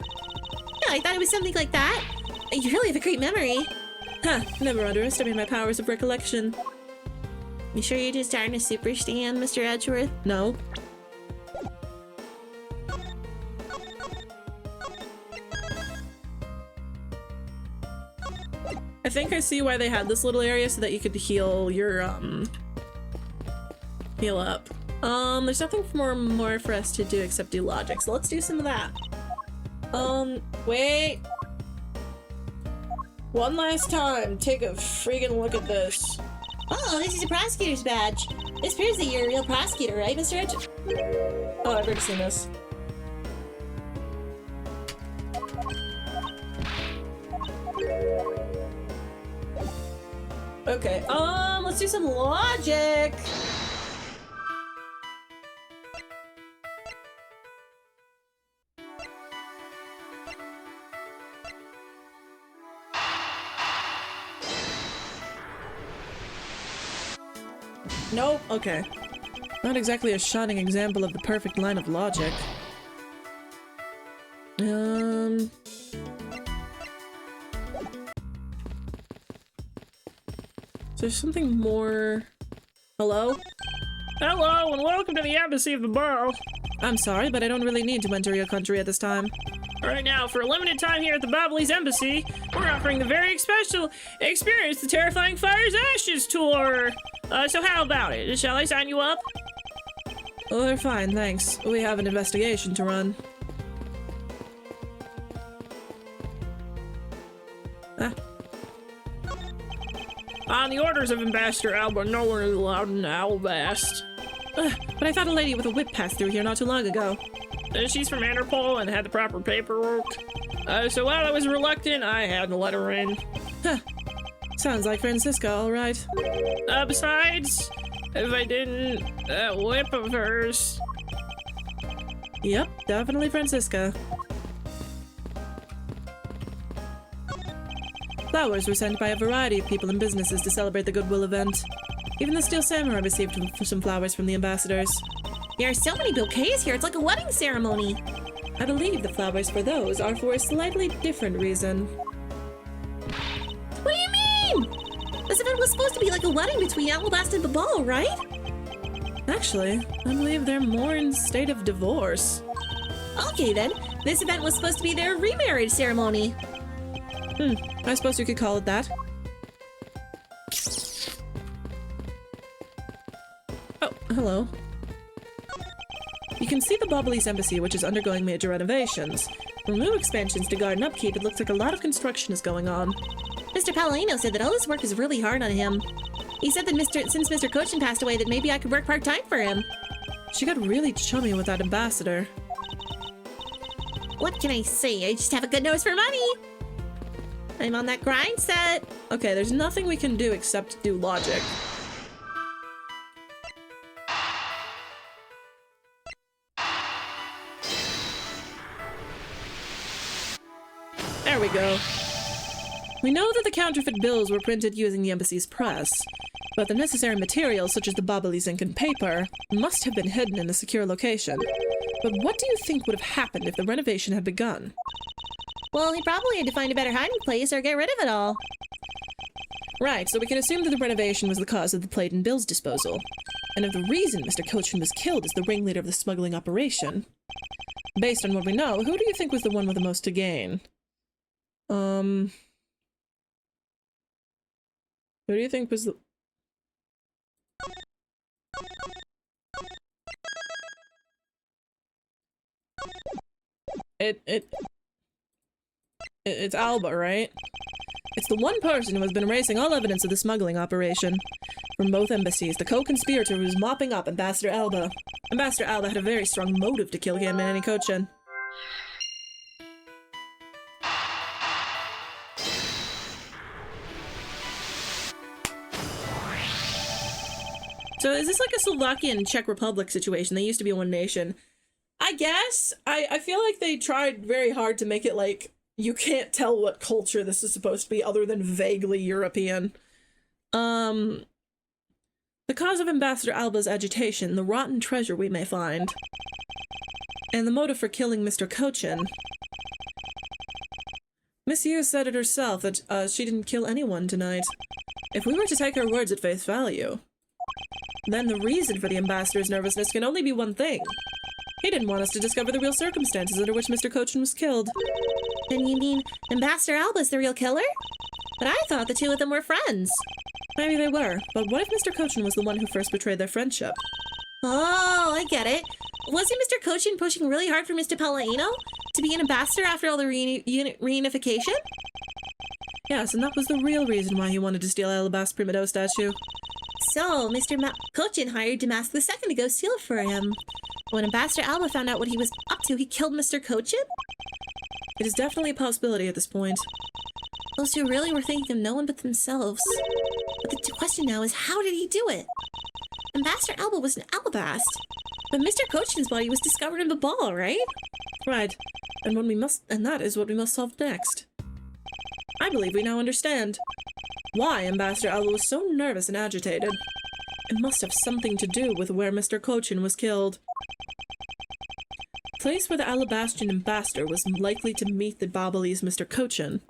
I thought it was something like that. You really have a great memory. Huh, never underestimate my powers of recollection. You sure you're just starting a super stand, Mr. Edgeworth? No. I think I see why they had this little area so that you could heal your, heal up. There's nothing more for us to do except do logic, so let's do some of that. Wait. One last time, take a freaking look at this. Oh, this is a prosecutor's badge. This proves that you're a real prosecutor, right, Mr. Edgeworth? Oh, I've already seen this. Okay, let's do some logic. Nope. Okay. Not exactly a shining example of the perfect line of logic. Is there something more? Hello? Hello, and welcome to the Embassy of the Borough. I'm sorry, but I don't really need to enter your country at this time. Right now, for a limited time here at the Bobbly's Embassy, we're offering the very special Experience the Terrifying Fire's Ashes tour. So how about it? Shall I sign you up? Oh, they're fine, thanks. We have an investigation to run. Ah. On the orders of Ambassador Alba, no one is allowed in Albast. But I thought a lady with a whip passed through here not too long ago. She's from Interpol and had the proper paperwork. So while I was reluctant, I had to let her in. Huh. Sounds like Francisca, alright. Besides, if I didn't, that whip of hers. Yep, definitely Francisca. Flowers were sent by a variety of people and businesses to celebrate the Goodwill event. Even the Steel Samurai received some flowers from the ambassadors. There are so many bouquets here, it's like a wedding ceremony. I believe the flowers for those are for a slightly different reason. What do you mean? This event was supposed to be like a wedding between Alabast and Babal, right? Actually, I believe they're more in state of divorce. Okay then, this event was supposed to be their remarriage ceremony. I suppose you could call it that. Oh, hello. You can see the Bobbly's Embassy, which is undergoing major renovations. With new expansions to garden upkeep, it looks like a lot of construction is going on. Mr. Palladino said that all this work is really hard on him. He said that since Mr. Cochin passed away that maybe I could work part-time for him. She got really chummy with that ambassador. What can I say? I just have a good nose for money. I'm on that grind set. Okay, there's nothing we can do except do logic. There we go. We know that the counterfeit bills were printed using the embassy's press, but the necessary materials, such as the Bobbly's ink and paper, must have been hidden in a secure location. But what do you think would have happened if the renovation had begun? Well, he probably had to find a better hiding place or get rid of it all. Right, so we can assume that the renovation was the cause of the plate and bills disposal. And if the reason Mr. Cochin was killed is the ringleader of the smuggling operation, based on what we know, who do you think was the one with the most to gain? Who do you think was the... It's Alba, right? It's the one person who has been erasing all evidence of the smuggling operation. From both embassies, the co-conspirator who was mopping up Ambassador Alba. Ambassador Alba had a very strong motive to kill him and Cochin. So is this like a Slovakian Czech Republic situation? They used to be one nation. I guess. I feel like they tried very hard to make it like you can't tell what culture this is supposed to be other than vaguely European. The cause of Ambassador Alba's agitation, the rotten treasure we may find, and the motive for killing Mr. Cochin. Miss Yu said it herself that she didn't kill anyone tonight. If we were to take her words at face value, then the reason for the ambassador's nervousness can only be one thing. He didn't want us to discover the real circumstances under which Mr. Cochin was killed. Then you mean Ambassador Alba's the real killer? But I thought the two of them were friends. Maybe they were, but what if Mr. Cochin was the one who first betrayed their friendship? Oh, I get it. Wasn't Mr. Cochin pushing really hard for Mr. Palladino to be an ambassador after all the reunification? Yes, and that was the real reason why he wanted to steal Alabast's Primado statue. So, Mr. Cochin hired Damask II to go steal it for him. When Ambassador Alba found out what he was up to, he killed Mr. Cochin? It is definitely a possibility at this point. Those two really were thinking of no one but themselves. But the question now is, how did he do it? Ambassador Alba was an Alabast, but Mr. Cochin's body was discovered in the ball, right? Right. And that is what we must solve next. I believe we now understand why Ambassador Alba was so nervous and agitated. It must have something to do with where Mr. Cochin was killed. The place where the Alabastrian ambassador was likely to meet the Bobbly's Mr. Cochin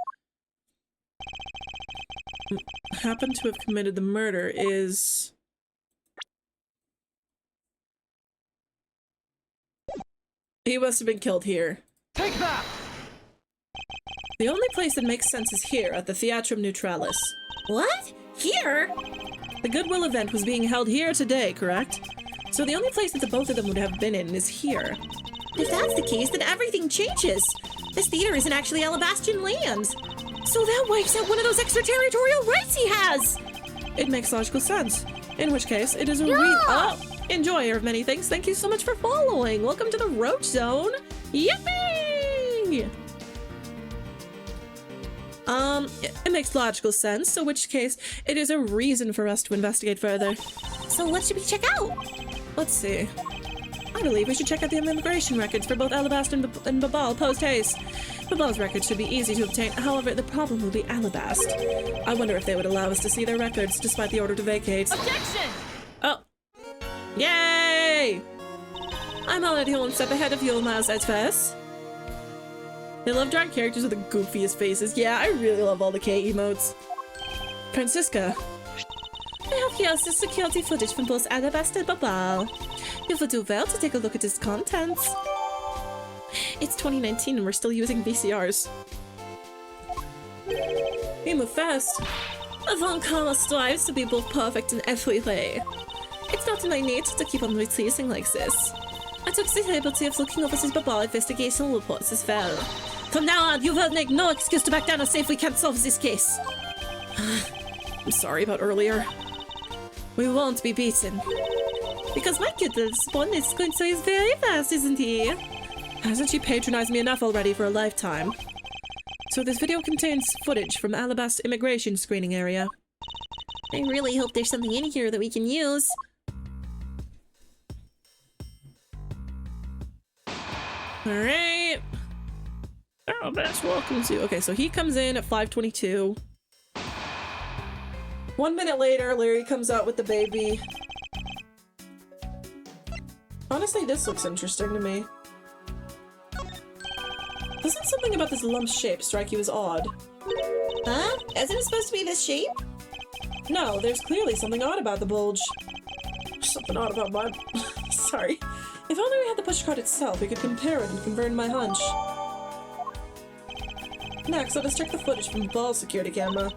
happened to have committed the murder is... He must have been killed here. Take that! The only place that makes sense is here, at the Theatrum Neutralis. What? Here? The Goodwill event was being held here today, correct? So the only place that the both of them would have been in is here. If that's the case, then everything changes. This theater isn't actually Alabastian land. So that wipes out one of those extraterritorial rights he has! It makes logical sense. In which case, it is a enjoyer of many things. Thank you so much for following. Welcome to the Roach Zone. Yippee! It makes logical sense, so which case, it is a reason for us to investigate further. So what should we check out? Let's see. I believe we should check out the immigration records for both Alabast and Babal post-haste. Babal's records should be easy to obtain, however, the problem will be Alabast. I wonder if they would allow us to see their records despite the order to vacate. Objection! Oh. Yay! I'm already one step ahead of you, Miles Edgeface. They love drawing characters with the goofiest faces. Yeah, I really love all the K emotes. Francisca. I have here the security footage from both Alabast and Babal. You would do well to take a look at its contents. It's 2019 and we're still using VCRs. You move fast. Von Karma strives to be both perfect in every way. It's not in my nature to keep on releasing like this. I took the liberty of looking over his Babal investigation reports as well. From now on, you will make no excuse to back down or say if we can't solve this case. I'm sorry about earlier. We won't be beaten. Because my kid little spawn is going to is very fast, isn't he? Hasn't she patronized me enough already for a lifetime? So this video contains footage from Alabast's immigration screening area. I really hope there's something in here that we can use. Alright. Alabast, welcome to... Okay, so he comes in at 5:22. 1 minute later, Larry comes out with the baby. Honestly, this looks interesting to me. Doesn't something about this lump's shape strike you as odd? Huh? Isn't it supposed to be this shape? No, there's clearly something odd about the bulge. There's something odd about my... Sorry. If only we had the pushcart itself, we could compare it and confirm my hunch. Next, let us check the footage from the ball security camera.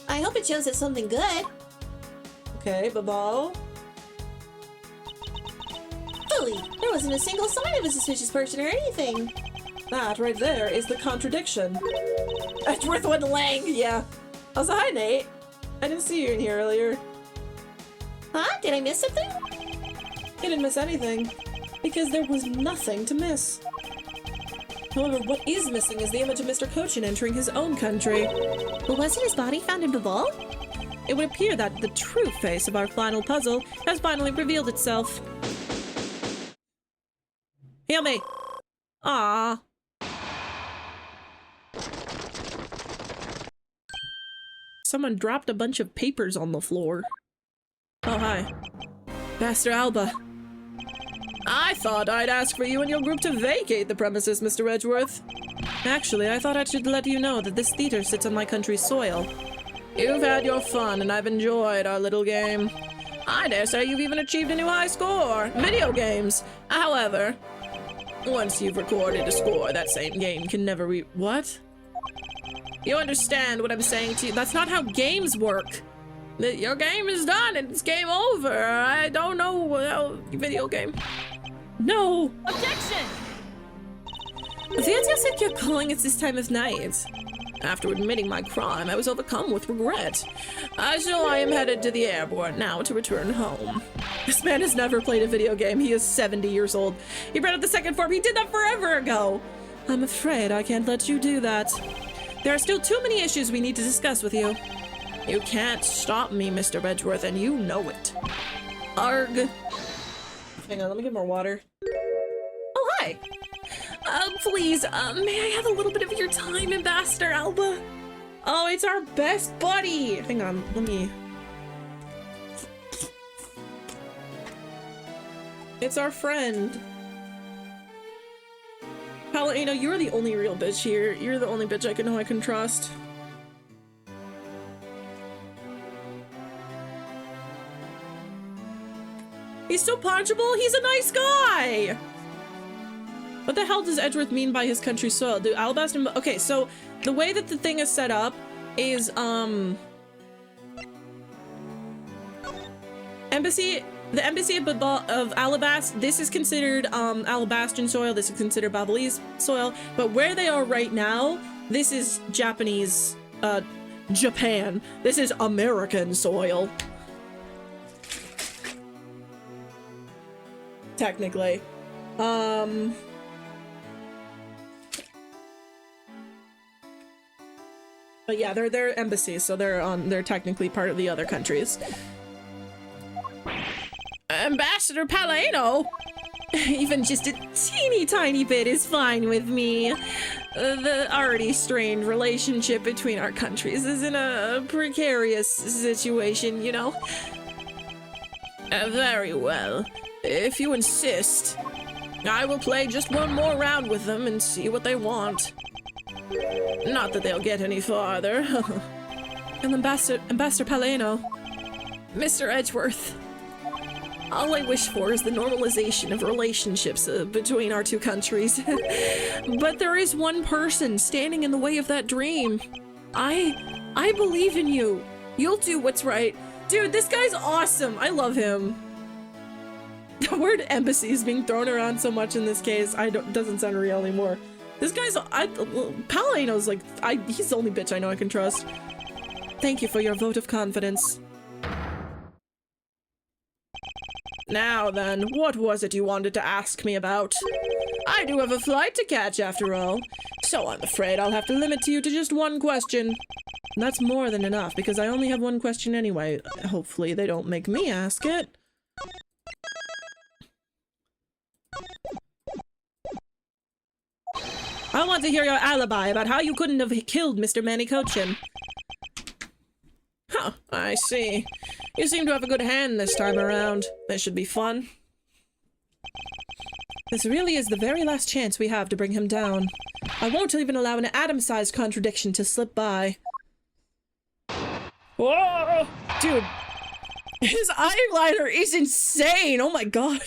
I hope it shows us something good. Okay, Babal. Fully, there wasn't a single sign of a suspicious person or anything. That right there is the contradiction. Edgeworth went Lang, yeah. Also, hi Nate. I didn't see you in here earlier. Huh? Did I miss something? You didn't miss anything, because there was nothing to miss. However, what is missing is the image of Mr. Cochin entering his own country. But wasn't his body found in Babal? It would appear that the true face of our final puzzle has finally revealed itself. Heal me! Ah. Someone dropped a bunch of papers on the floor. Oh, hi. Master Alba. I thought I'd ask for you and your group to vacate the premises, Mr. Edgeworth. Actually, I thought I should let you know that this theater sits on my country's soil. You've had your fun, and I've enjoyed our little game. I dare say you've even achieved a new high score. Video games. However, once you've recorded a score, that same game can never What? You understand what I'm saying to you? That's not how games work. Your game is done and it's game over. I don't know how video game. No! Objection! Fancy said you're calling it this time of night. After admitting my crime, I was overcome with regret. So I am headed to the airport now to return home. This man has never played a video game. He is 70 years old. He brought up the second form. He did that forever ago. I'm afraid I can't let you do that. There are still too many issues we need to discuss with you. You can't stop me, Mr. Edgeworth, and you know it. Arg. Hang on, let me get more water. Oh, hi. Please, may I have a little bit of your time, Ambassador Alba? Oh, it's our best buddy! Hang on, let me... It's our friend. Palladino, you're the only real bitch here. You're the only bitch I can trust. He's so punchable, he's a nice guy! What the hell does Edgeworth mean by his country's soil? Do Alabasta... Okay, so the way that the thing is set up is, Embassy... The Embassy of Alabast, this is considered, Alabastan soil, this is considered Babalese soil, but where they are right now, this is Japanese, Japan. This is American soil. Technically. But yeah, they're embassies, so they're technically part of the other countries. Ambassador Palladino! Even just a teeny tiny bit is fine with me. The already strained relationship between our countries is in a precarious situation, you know? Very well. If you insist, I will play just one more round with them and see what they want. Not that they'll get any farther. And Ambassador Palladino, Mr. Edgeworth, all I wish for is the normalization of relationships between our two countries. But there is one person standing in the way of that dream. I believe in you. You'll do what's right. Dude, this guy's awesome. I love him. The word embassy is being thrown around so much in this case, doesn't sound real anymore. This guy's, Palladino's like, he's the only bitch I know I can trust. Thank you for your vote of confidence. Now then, what was it you wanted to ask me about? I do have a flight to catch after all, so I'm afraid I'll have to limit you to just one question. That's more than enough, because I only have one question anyway. Hopefully they don't make me ask it. I want to hear your alibi about how you couldn't have killed Mr. Manicochin. Huh, I see. You seem to have a good hand this time around. This should be fun. This really is the very last chance we have to bring him down. I won't even allow an atom-sized contradiction to slip by. Whoa! Dude, his eyeliner is insane! Oh my god!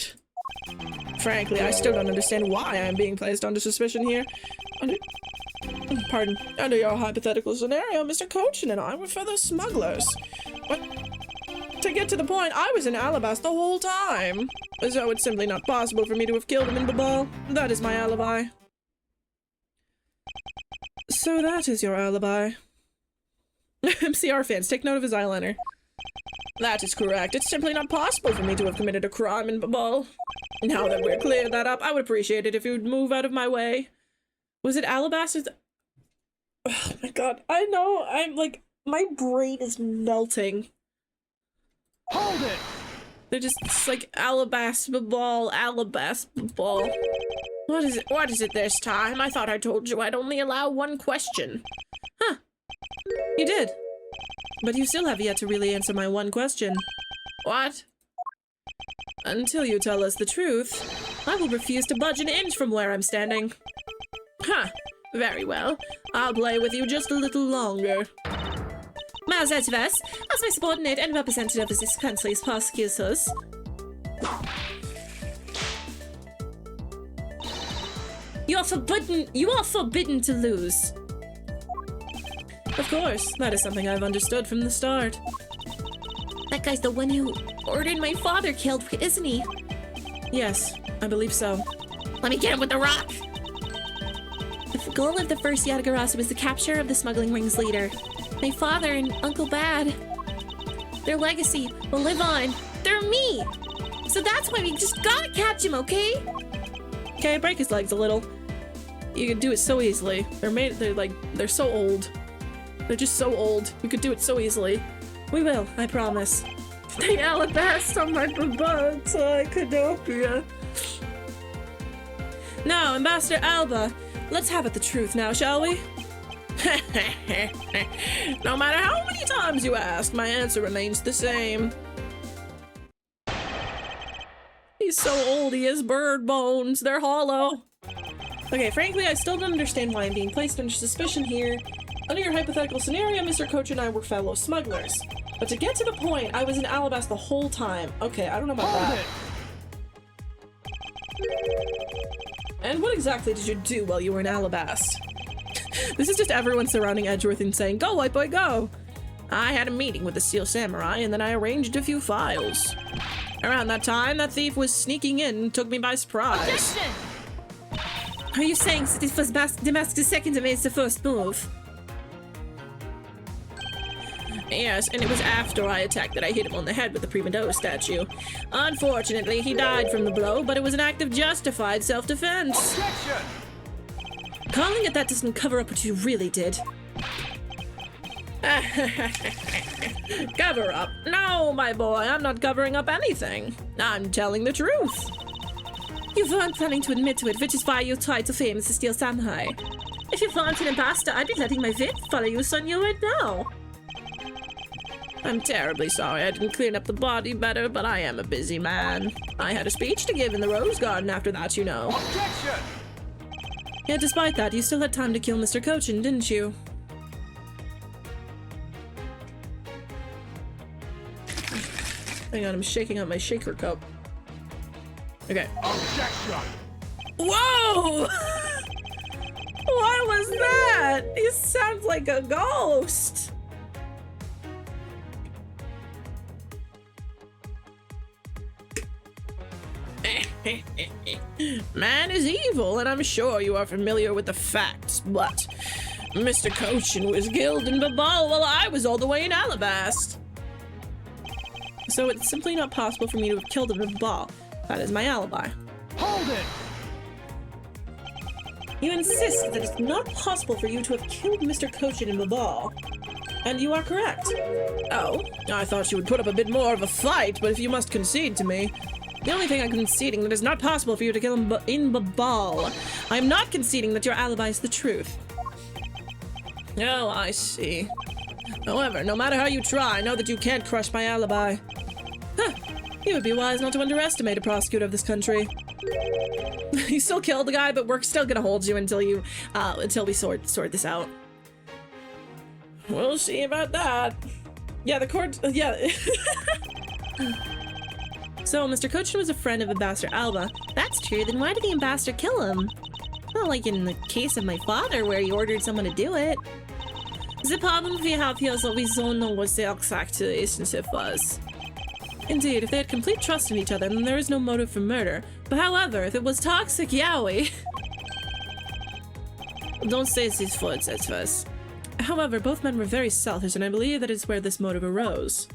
Frankly, I still don't understand why I'm being placed under suspicion here. Under your hypothetical scenario, Mr. Cochin and I were fellow smugglers. But to get to the point, I was in Alabast the whole time. So it's simply not possible for me to have killed him in Babal. That is my alibi. So that is your alibi. MCR fans, take note of his eyeliner. That is correct. It's simply not possible for me to have committed a crime in Babal. Now that we're cleared that up, I would appreciate it if you would move out of my way. Was it Alabasta? Oh my god, I know, I'm like, my brain is melting. Hold it! They're just, it's like Alabasta Ball. What is it this time? I thought I told you I'd only allow one question. Huh. You did. But you still have yet to really answer my one question. What? Until you tell us the truth, I will refuse to budge an inch from where I'm standing. Huh. Very well. I'll play with you just a little longer. Miles Edgeworth, as my subordinate and representative of this country's prosecutors. You are forbidden to lose. Of course, that is something I've understood from the start. That guy's the one who ordered my father killed, isn't he? Yes, I believe so. Let me get him with the rock! The goal of the first Yatagarasu was the capture of the smuggling ring's leader. My father and Uncle Bad. Their legacy will live on. They're me! So that's why we just gotta catch him, okay? Okay, break his legs a little. You could do it so easily. They're so old. They're just so old. You could do it so easily. We will, I promise. The alabaster might be burnt, so I could help you. Now, Ambassador Alba, let's have it the truth now, shall we? No matter how many times you ask, my answer remains the same. He's so old, he has bird bones. They're hollow. Okay, frankly, I still don't understand why I'm being placed under suspicion here. Under your hypothetical scenario, Mr. Coach and I were fellow smugglers. But to get to the point, I was in Alabasta the whole time. Okay, I don't know about that. And what exactly did you do while you were in Alabasta? This is just everyone surrounding Edgeworth and saying, "Go, white boy, go!" I had a meeting with the Steel Samurai, and then I arranged a few files. Around that time, that thief was sneaking in and took me by surprise. Objection! Are you saying that it was Damascus' second and the first move? Yes, and it was after I attacked that I hit him on the head with the Prima Donna statue. Unfortunately, he died from the blow, but it was an act of justified self-defense. Objection! Calling it that doesn't cover up what you really did. Cover up? No, my boy, I'm not covering up anything. I'm telling the truth. You weren't planning to admit to it, which is why you tried to fame as the Steel Samurai. If you weren't an ambassador, I'd be letting my vid follow you on you right now. I'm terribly sorry I didn't clean up the body better, but I am a busy man. I had a speech to give in the Rose Garden after that, you know. Objection! Yet despite that, you still had time to kill Mr. Cochin, didn't you? Hang on, I'm shaking out my shaker cup. Okay. Objection! Whoa! What was that? He sounds like a ghost. Man is evil, and I'm sure you are familiar with the facts, but Mr. Cochin was killed in Babal while I was all the way in Alabast. So it's simply not possible for me to have killed him in Babal. That is my alibi. Hold it! You insist that it's not possible for you to have killed Mr. Cochin in Babal. And you are correct. Oh, I thought you would put up a bit more of a fight, but if you must concede to me, the only thing I'm conceding that it's not possible for you to kill him in Babal. I'm not conceding that your alibi is the truth. Oh, I see. However, no matter how you try, know that you can't crush my alibi. Huh. You would be wise not to underestimate a prosecutor of this country. You still killed the guy, but we're still gonna hold you until we sort this out. We'll see about that. Yeah, the court. Yeah. So, Mr. Cochin was a friend of Ambassador Alba. That's true, then why did the ambassador kill him? Not like in the case of my father, where he ordered someone to do it. The problem we have here is that we don't know what the exact relationship was. Indeed, if they had complete trust in each other, then there is no motive for murder. But however, if it was toxic yaoi... Don't say these words at first. However, both men were very selfish, and I believe that is where this motive arose.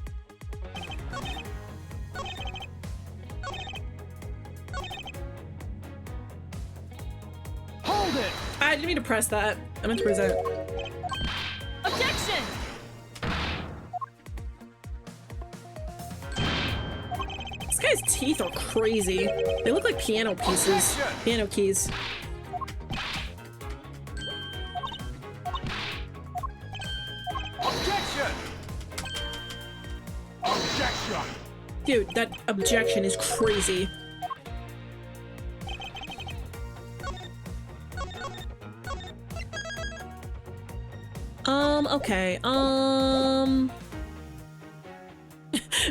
Hold it! I didn't mean to press that. I meant to present. Objection! This guy's teeth are crazy. They look like piano pieces. Piano keys. Objection! Objection! Dude, that objection is crazy. Okay,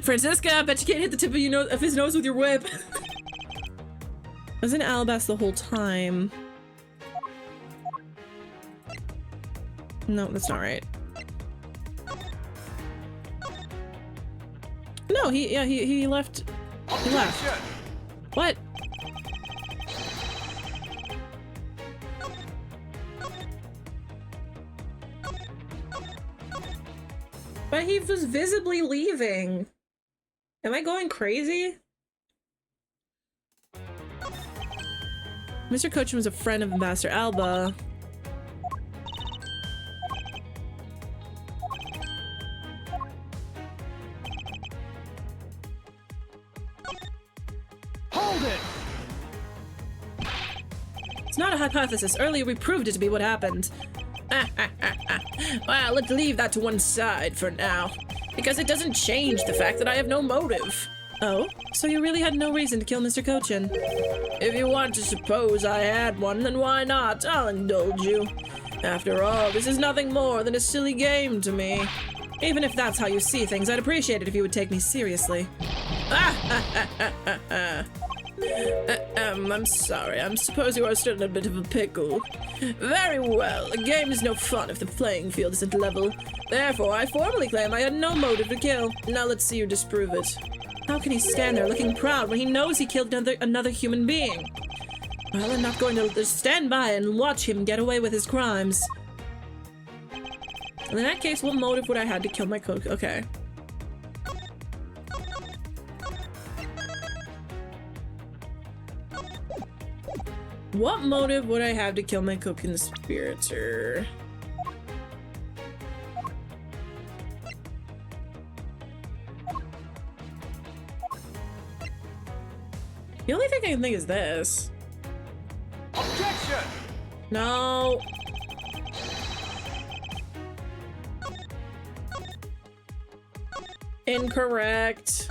Francisca, I bet you can't hit the tip of his nose with your whip. I was in Alabasta the whole time. No, that's not right. No, he left. He left. What? But he was visibly leaving. Am I going crazy? Mr. Cochin was a friend of Ambassador Alba. Hold it! It's not a hypothesis. Earlier we proved it to be what happened. Well, let's leave that to one side for now. Because it doesn't change the fact that I have no motive. Oh? So you really had no reason to kill Mr. Cochin? If you want to suppose I had one, then why not? I'll indulge you. After all, this is nothing more than a silly game to me. Even if that's how you see things, I'd appreciate it if you would take me seriously. I'm sorry. I suppose you are still in a bit of a pickle. Very well. A game is no fun if the playing field isn't level. Therefore, I formally claim I had no motive to kill. Now let's see you disprove it. How can he stand there looking proud when he knows he killed another human being? Well, I'm not going to just stand by and watch him get away with his crimes. In that case, what motive would I have to kill my cook? Okay. What motive would I have to kill my co-conspirator? The only thing I can think is this. Objection! No. Incorrect.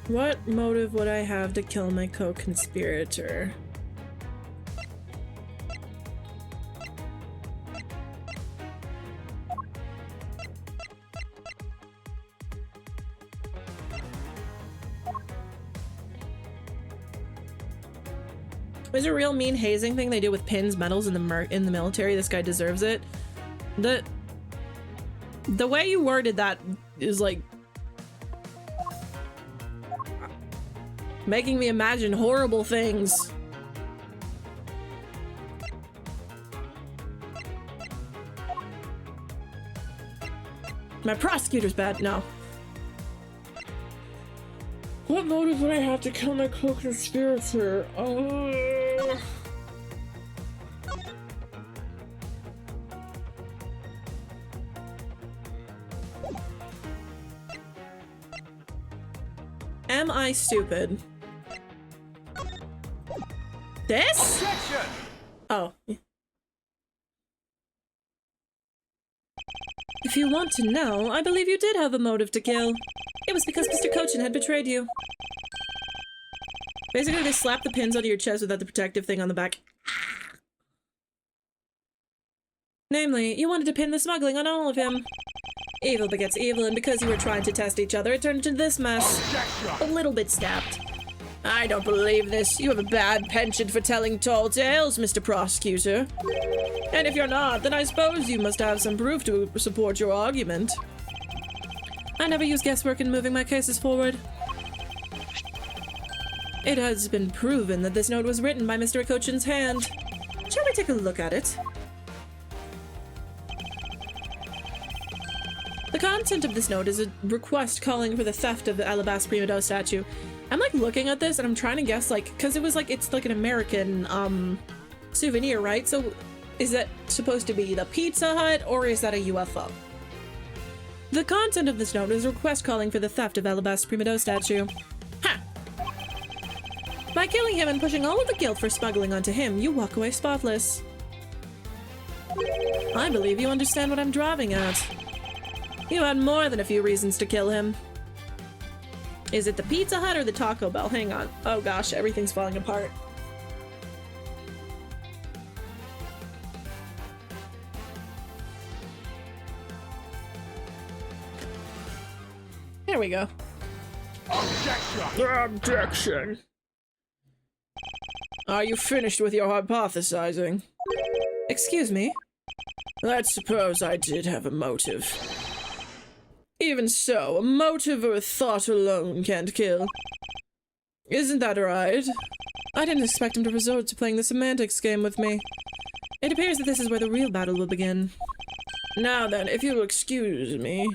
What motive would I have to kill my co-conspirator? There's a real mean hazing thing they do with pins, medals in the military. This guy deserves it. The way you worded that is like making me imagine horrible things. My prosecutor's bad. No. What motive would I have to kill my co-conspirator? Am I stupid? This? Objection! Oh. If you want to know, I believe you did have a motive to kill. It was because Mr. Cochin had betrayed you. Basically, they slap the pins onto your chest without the protective thing on the back. Namely, you wanted to pin the smuggling on all of him. Evil begets evil, and because you were trying to test each other, it turned into this mess. Objection! A little bit stabbed. I don't believe this. You have a bad penchant for telling tall tales, Mr. Prosecutor. And if you're not, then I suppose you must have some proof to support your argument. I never use guesswork in moving my cases forward. It has been proven that this note was written by Mr. Cochin's hand. Shall we take a look at it? The content of this note is a request calling for the theft of the Alabaster Prima Dose statue. I'm like looking at this and I'm trying to guess, like, because it was like, it's like an American souvenir, right? So is that supposed to be the Pizza Hut or is that a UFO? The content of this note is a request calling for the theft of Alabaster Prima Dose statue. Ha! By killing him and pushing all of the guilt for smuggling onto him, you walk away spotless. I believe you understand what I'm driving at. You had more than a few reasons to kill him. Is it the Pizza Hut or the Taco Bell? Hang on. Oh gosh, everything's falling apart. There we go. Objection! Objection. Are you finished with your hypothesizing? Excuse me? Let's suppose I did have a motive. Even so, a motive or a thought alone can't kill. Isn't that right? I didn't expect him to resort to playing the semantics game with me. It appears that this is where the real battle will begin. Now then, if you'll excuse me...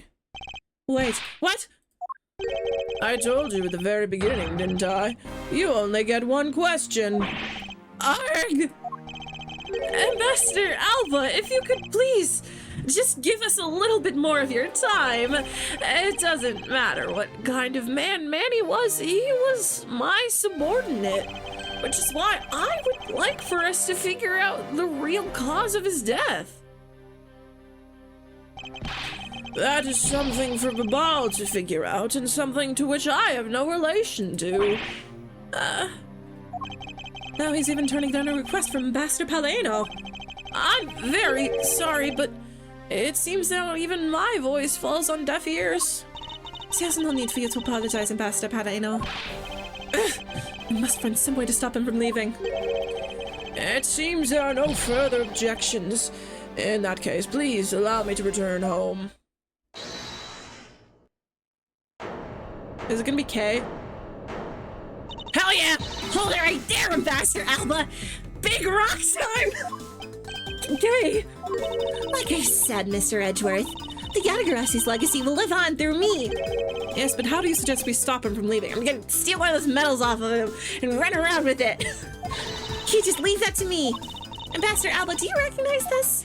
Wait, what? I told you at the very beginning, didn't I? You only get one question. Arg! Ambassador Alba, if you could please just give us a little bit more of your time. It doesn't matter what kind of man Manny was, he was my subordinate. Which is why I would like for us to figure out the real cause of his death. That is something for Babal to figure out, and something to which I have no relation to. Now he's even turning down a request from Ambassador Palladino. I'm very sorry, but it seems now even my voice falls on deaf ears. There's no need for you to apologize, Ambassador Palladino. We must find some way to stop him from leaving. It seems there are no further objections. In that case, please allow me to return home. Is it gonna be Kay? Hell yeah! Hold it right there, Ambassador Alba! Big rocks time! Kay! Like I said, Mr. Edgeworth, the Yatagarasi's legacy will live on through me. Yes, but how do you suggest we stop him from leaving? I'm gonna steal one of those medals off of him and run around with it. You just leave that to me. Ambassador Alba, do you recognize this?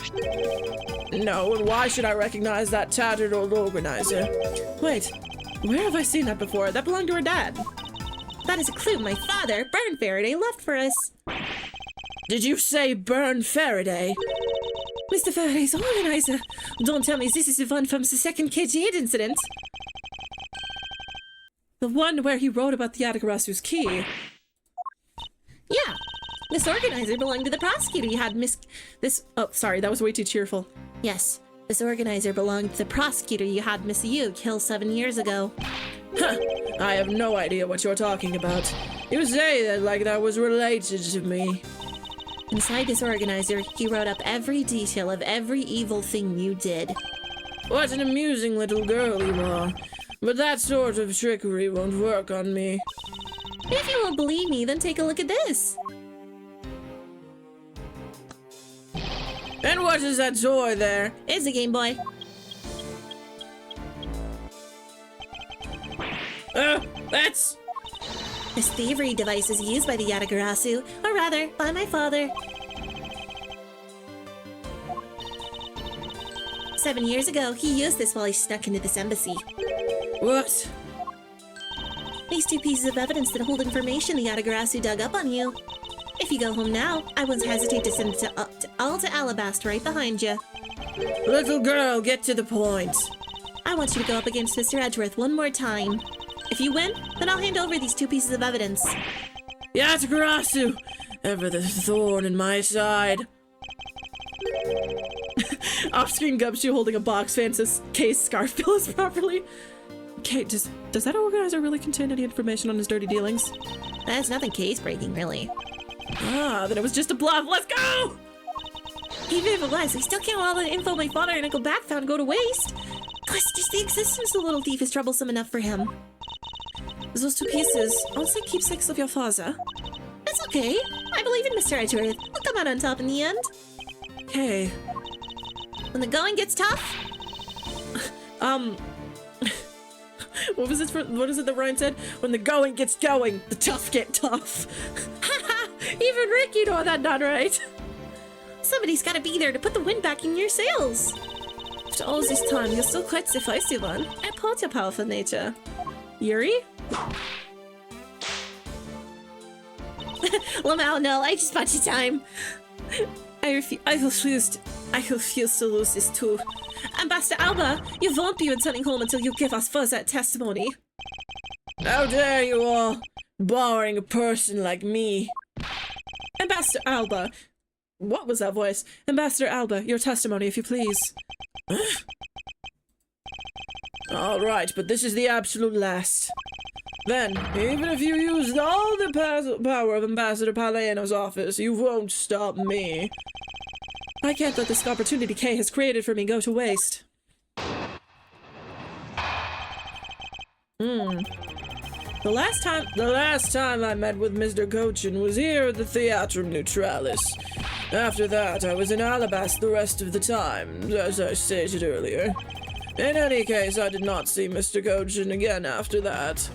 No, and why should I recognize that tattered old organizer? Wait, where have I seen that before? That belonged to her dad. That is a clue my father, Burn Faraday, left for us. Did you say Burn Faraday? Mr. Faraday's organizer. Don't tell me this is the one from the second KG incident. The one where he wrote about the Yatagarasu's key. Yeah. This organizer belonged to the prosecutor you had Oh, sorry, that was way too cheerful. Yes. This organizer belonged to the prosecutor you had Miss Yu kill 7 years ago. Huh. I have no idea what you're talking about. You say that like that was related to me. Inside this organizer, he wrote up every detail of every evil thing you did. What an amusing little girl you are. But that sort of trickery won't work on me. If you won't believe me, then take a look at this. And what is that toy there? It's a Game Boy. That's... This thievery device is used by the Yatagarasu, or rather, by my father. 7 years ago, he used this while he snuck into this embassy. What? These two pieces of evidence that hold information the Yatagarasu dug up on you. If you go home now, I won't hesitate to send it to Alta Alabast right behind you. Little girl, get to the point. I want you to go up against Mr. Edgeworth one more time. If you win, then I'll hand over these two pieces of evidence. Yatagarasu! Ever the thorn in my side. Off-screen Gumshoe holding a box fan says Kay's scarf bill is properly. Kay, does that organizer really contain any information on his dirty dealings? That's nothing case breaking, really. Ah, then it was just a bluff. Let's go! Even if it was, we still can't let all the info my father and Uncle Back found go to waste. Plus, just the existence of the little thief is troublesome enough for him. Those two pieces, also keepsakes of your father. That's okay. I believe in Mr. Edgeworth. He'll come out on top in the end. Okay. When the going gets tough. What is it that Ryan said? When the going gets going, the tough get tough. Even Ricky know that not right. Somebody's gotta be there to put the wind back in your sails. After all this time, you're still quite the feisty one. I applaud your powerful nature. Yuri? Lamau, no, I just bought you time. I refuse to lose this too. Ambassador Alba, you won't be returning home until you give us further testimony. How dare you all, barring a person like me. Ambassador Alba. What was that voice? Ambassador Alba, your testimony, if you please. All right, but this is the absolute last. Then, even if you used all the power of Ambassador Palladino's office, you won't stop me. I can't let this opportunity Kay has created for me go to waste. The last time I met with Mr. Cochin was here at the Theatrum Neutralis. After that, I was in Alabast the rest of the time, as I stated earlier. In any case, I did not see Mr. Kochin again after that.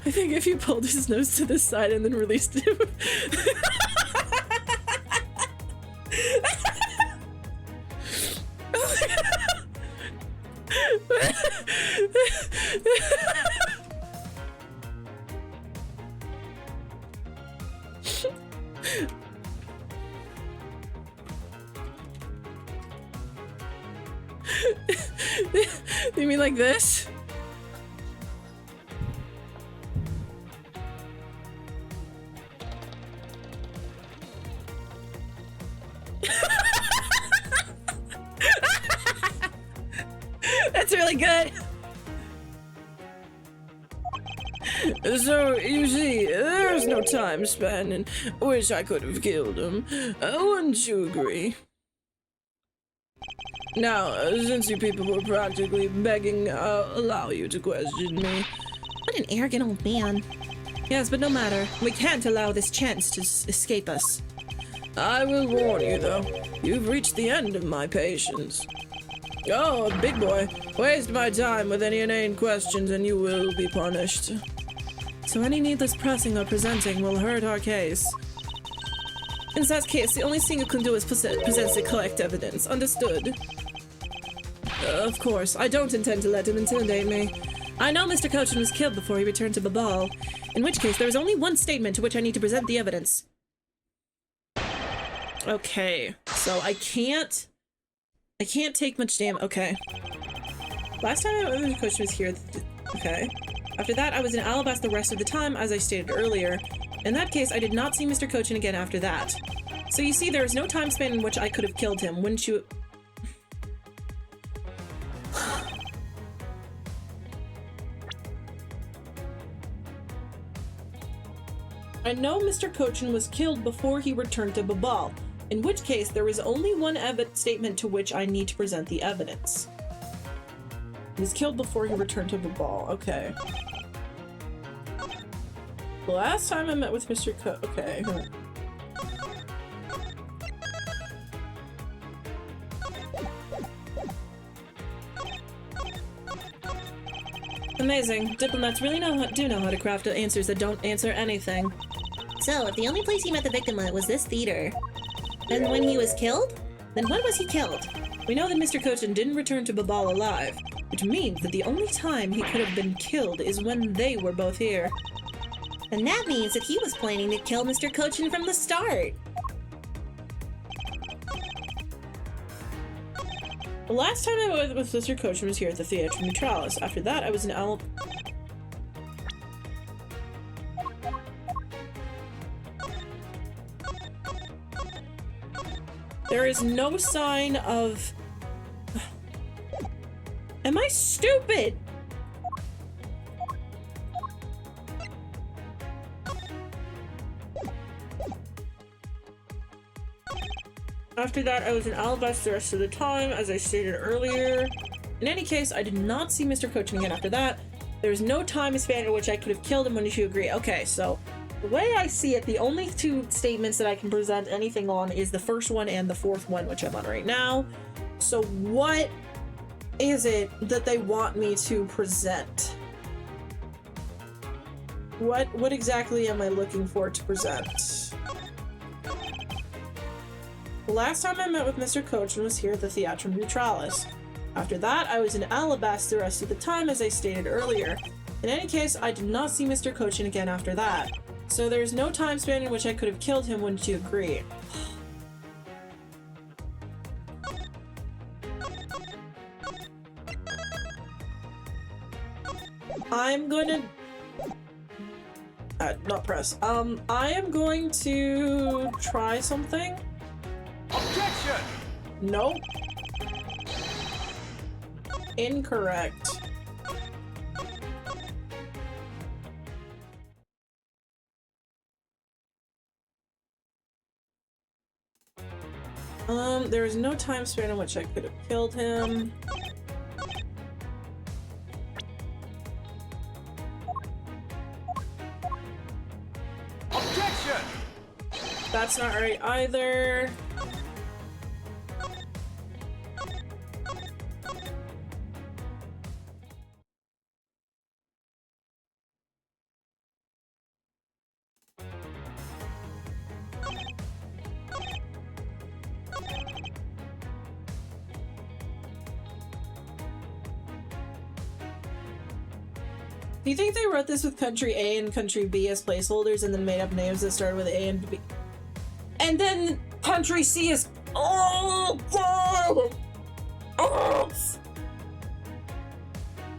I think if you pulled his nose to the side and then released him. You mean like this? That's really good. So, you see, there's no time span in which I could have killed him. Wouldn't you agree? Now, since you people were practically begging, I'll allow you to question me. What an arrogant old man. Yes, but no matter. We can't allow this chance to escape us. I will warn you, though. You've reached the end of my patience. Oh, big boy. Waste my time with any inane questions and you will be punished. So any needless pressing or presenting will hurt our case. In that case, the only thing you can do is present the correct evidence. Understood? Of course, I don't intend to let him intimidate me. I know Mr. Kochin was killed before he returned to Babal, in which case there is only one statement to which I need to present the evidence. Okay, so I can't take much damage. Okay. Last time Mr. Kochin was here, okay. After that, I was in Alabasta the rest of the time, as I stated earlier. In that case, I did not see Mr. Kochin again after that. So you see, there is no time span in which I could have killed him, wouldn't you? I know Mr. Kochin was killed before he returned to Babal, in which case there is only one statement to which I need to present the evidence. He was killed before he returned to Babal. Okay. The last time I met with Mr. Okay. Amazing. Diplomats really do know how to craft answers that don't answer anything. So, if the only place he met the victim at was this theater, and when he was killed? Then when was he killed? We know that Mr. Kochin didn't return to Babal alive, which means that the only time he could have been killed is when they were both here. And that means that he was planning to kill Mr. Kochin from the start. The last time I met with Mr. Kochin was here at the Theatre Neutralis. After that, I was in There is no sign of... Am I stupid? After that, I was in Alabasta the rest of the time, as I stated earlier. In any case, I did not see Mr. Kochin again after that. There is no time span in which I could have killed him, wouldn't you agree? Okay, so the way I see it, the only two statements that I can present anything on is the first one and the fourth one, which I'm on right now. So what is it that they want me to present? What exactly am I looking for to present? The last time I met with Mr. Kochin was here at the Theatre Neutralis. After that, I was in Alabasta the rest of the time, as I stated earlier. In any case, I did not see Mr. Kochin again after that. So there's no time span in which I could have killed him, wouldn't you agree? I'm gonna... not press. I am going to try something. Objection! Nope. Incorrect. There is no time span in which I could have killed him. Objection! That's not right either. Do you think they wrote this with country A and country B as placeholders and then made up names that started with A and B? And then country C is... Oh, God!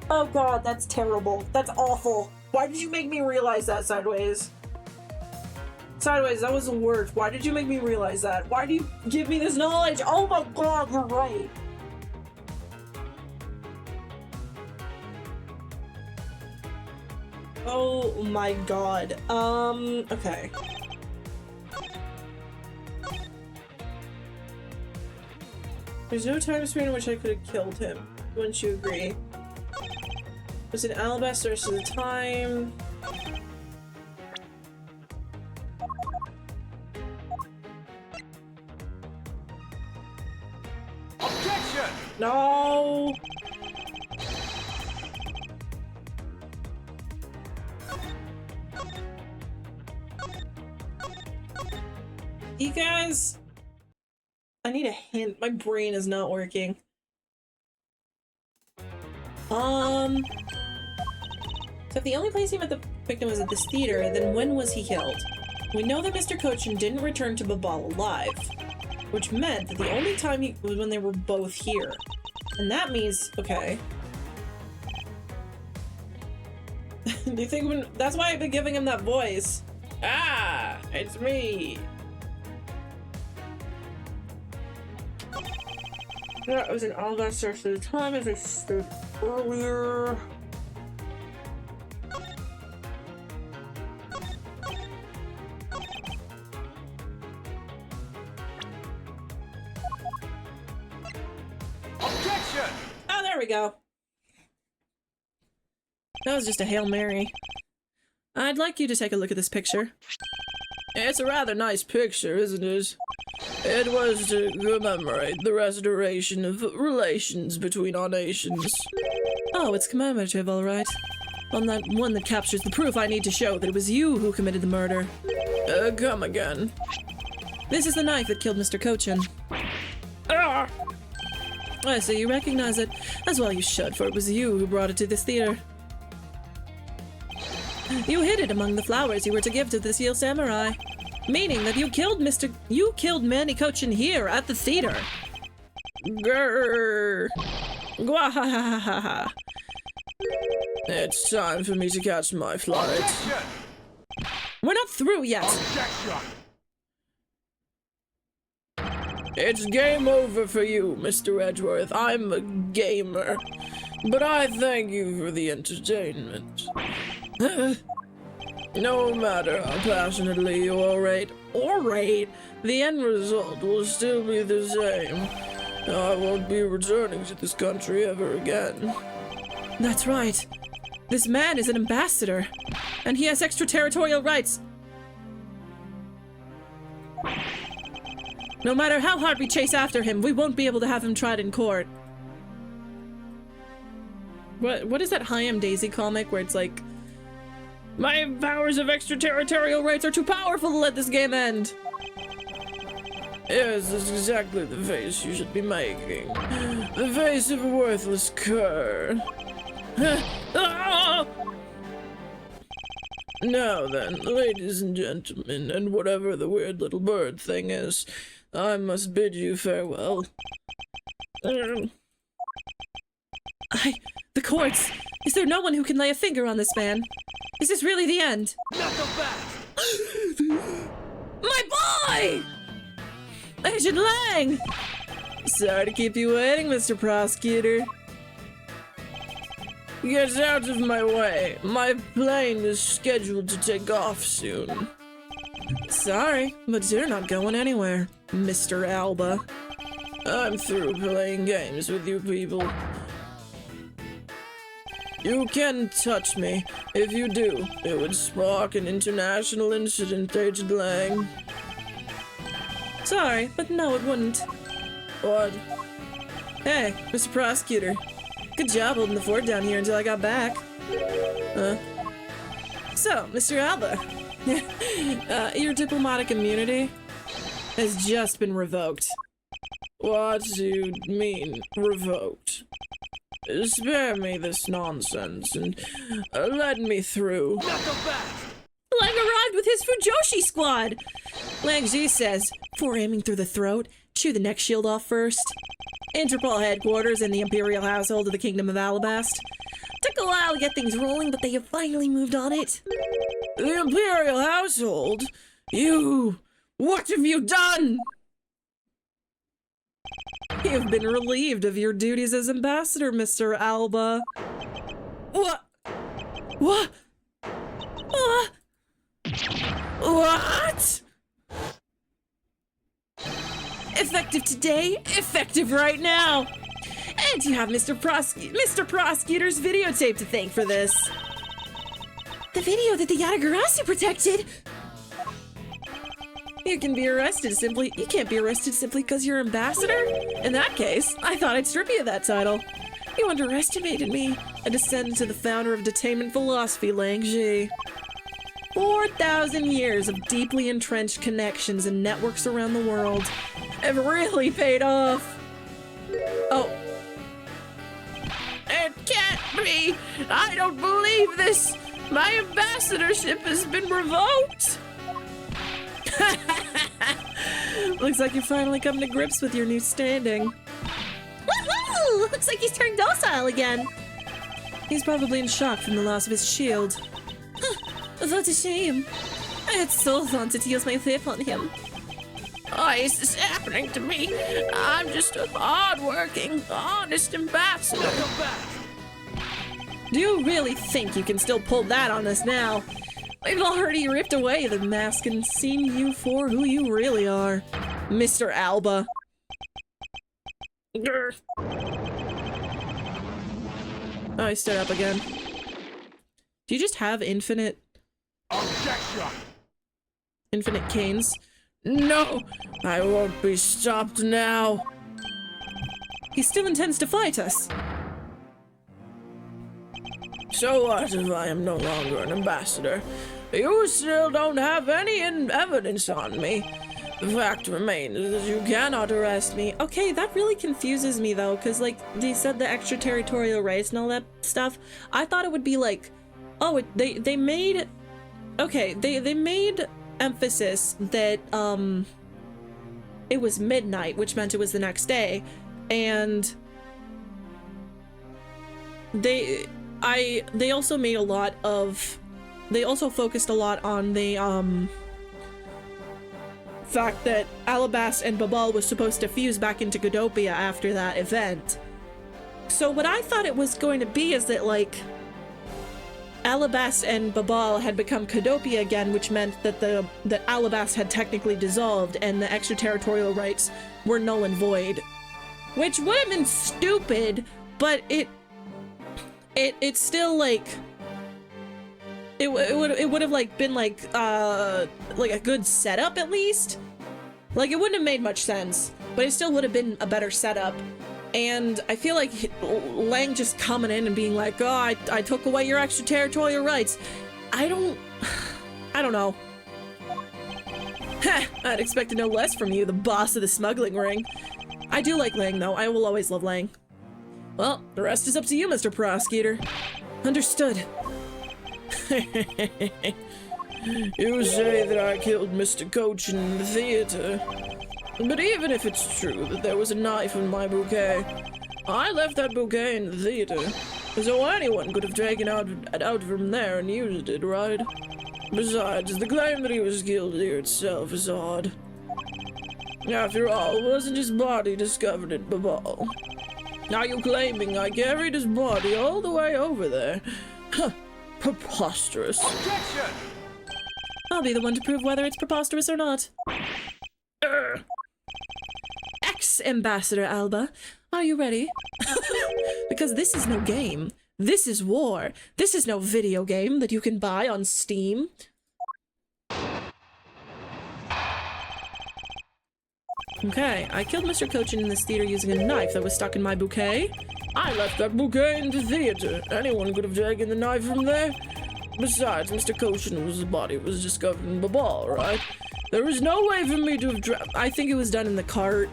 Oh, God, that's terrible. That's awful. Why did you make me realize that, Sideways? Sideways, that was the worst. Why did you make me realize that? Why do you give me this knowledge? Oh my God, you're right. Oh my God. Okay. There's no time span in which I could have killed him. Wouldn't you agree? Was it Alabaster rest of the time? Objection! No! You guys, I need a hint. My brain is not working. So if the only place he met the victim was at this theater, then when was he killed? We know that Mr. Cochin didn't return to Babal alive, which meant that the only time he was when they were both here. And that means, okay. Do you think that's why I've been giving him that voice? Ah, it's me. Yeah, it was an Alabaster at the time, as I said earlier. Objection! Oh, there we go. That was just a Hail Mary. I'd like you to take a look at this picture. It's a rather nice picture, isn't it? It was to commemorate the restoration of relations between our nations. Oh, it's commemorative, all right. One that captures the proof I need to show that it was you who committed the murder. Come again. This is the knife that killed Mr. Cochin. Ah! I see you recognize it. As well you should, for it was you who brought it to this theater. You hid it among the flowers you were to give to the Seal Samurai. Meaning that you killed Manny Cochin here at the theater. Grrr. Gwahahaha. It's time for me to catch my flight. Objection! We're not through yet. Objection! It's game over for you, Mr. Edgeworth. I'm a gamer. But I thank you for the entertainment. No matter how passionately you orate, the end result will still be the same. I won't be returning to this country ever again. That's right. This man is an ambassador, and he has extraterritorial rights. No matter how hard we chase after him, we won't be able to have him tried in court. What is that Hayam Daisy comic where it's like, my powers of extraterritorial rights are too powerful to let this game end? Yes, that's exactly the face you should be making. The face of a worthless cur. Now then, ladies and gentlemen, and whatever the weird little bird thing is, I must bid you farewell. The courts! Is there no one who can lay a finger on this man? Is this really the end? Not so fast! My boy! Agent Lang! Sorry to keep you waiting, Mr. Prosecutor. Get out of my way. My plane is scheduled to take off soon. Sorry, but you're not going anywhere, Mr. Alba. I'm through playing games with you people. You can touch me. If you do, it would spark an international incident, Agent Lang. Sorry, but no, it wouldn't. What? Hey, Mr. Prosecutor. Good job holding the fort down here until I got back. So, Mr. Alba, your diplomatic immunity has just been revoked. What do you mean, revoked? Spare me this nonsense and let me through. Not so fast! Lang arrived with his Fujoshi squad! Lang Ji says, before aiming through the throat, chew the neck shield off first. Interpol headquarters in the Imperial household of the Kingdom of Alabast. Took a while to get things rolling, but they have finally moved on it. The Imperial household? You... What have you done? You have been relieved of your duties as ambassador, Mr. Alba. What? What? What? Effective today, effective right now. And you have Mr. Prosecutor's videotape to thank for this. The video that the Yatagarasu protected. You can't be arrested simply because you're ambassador? In that case, I thought I'd strip you of that title. You underestimated me, a descendant to the founder of detainment philosophy, Lang Ji. 4,000 years of deeply entrenched connections and networks around the world have really paid off. Oh. It can't be! I don't believe this! My ambassadorship has been revoked! Looks like you're finally coming to grips with your new standing. Woohoo! Looks like he's turned docile again. He's probably in shock from the loss of his shield. What a shame. I had so wanted to use my whip on him. Why is this happening to me? I'm just a hard-working, honest ambassador. Not so fast! Do you really think you can still pull that on us now? We've already ripped away the mask and seen you for who you really are, Mr. Alba. Grr. Oh, I stood up again. Do you just have infinite canes? No! I won't be stopped now. He still intends to fight us. So what if I am no longer an ambassador? You still don't have any evidence on me. The fact remains that you cannot arrest me. Okay, that really confuses me though, because like they said the extraterritorial rights and all that stuff. I thought it would be like, oh, they made, okay, they made emphasis that it was midnight, which meant it was the next day, and they also made a lot of, they also focused a lot on the fact that Alabast and Babal was supposed to fuse back into Godopia after that event. So what I thought it was going to be is that like Alabast and Babal had become Godopia again, which meant that that Alabast had technically dissolved and the extraterritorial rights were null and void, which would have been stupid, but it's still like it would have like been like a good setup at least. Like it wouldn't have made much sense, but it still would have been a better setup. And I feel like Lang just coming in and being like, oh, I took away your extraterritorial rights. I don't know. Heh, I'd expect to know less from you, the boss of the smuggling ring. I do like Lang though. I will always love Lang. Well, the rest is up to you, Mr. Prosecutor. Understood. You say that I killed Mr. Coach in the theater. But even if it's true that there was a knife in my bouquet, I left that bouquet in the theater, so anyone could have taken it out from there and used it, right? Besides, the claim that he was killed here itself is odd. After all, wasn't his body discovered at Babal? Are you claiming I carried his body all the way over there? Huh, preposterous. Objection! I'll be the one to prove whether it's preposterous or not. Ex-Ambassador Alba, are you ready? Because this is no game. This is war. This is no video game that you can buy on Steam. Okay, I killed Mr. Cochin in this theater using a knife that was stuck in my bouquet. I left that bouquet in the theater. Anyone could have taken the knife from there. Besides, Mr. Cochin's body was discovered in Babal, right? There was no way for me to have I think it was done in the cart.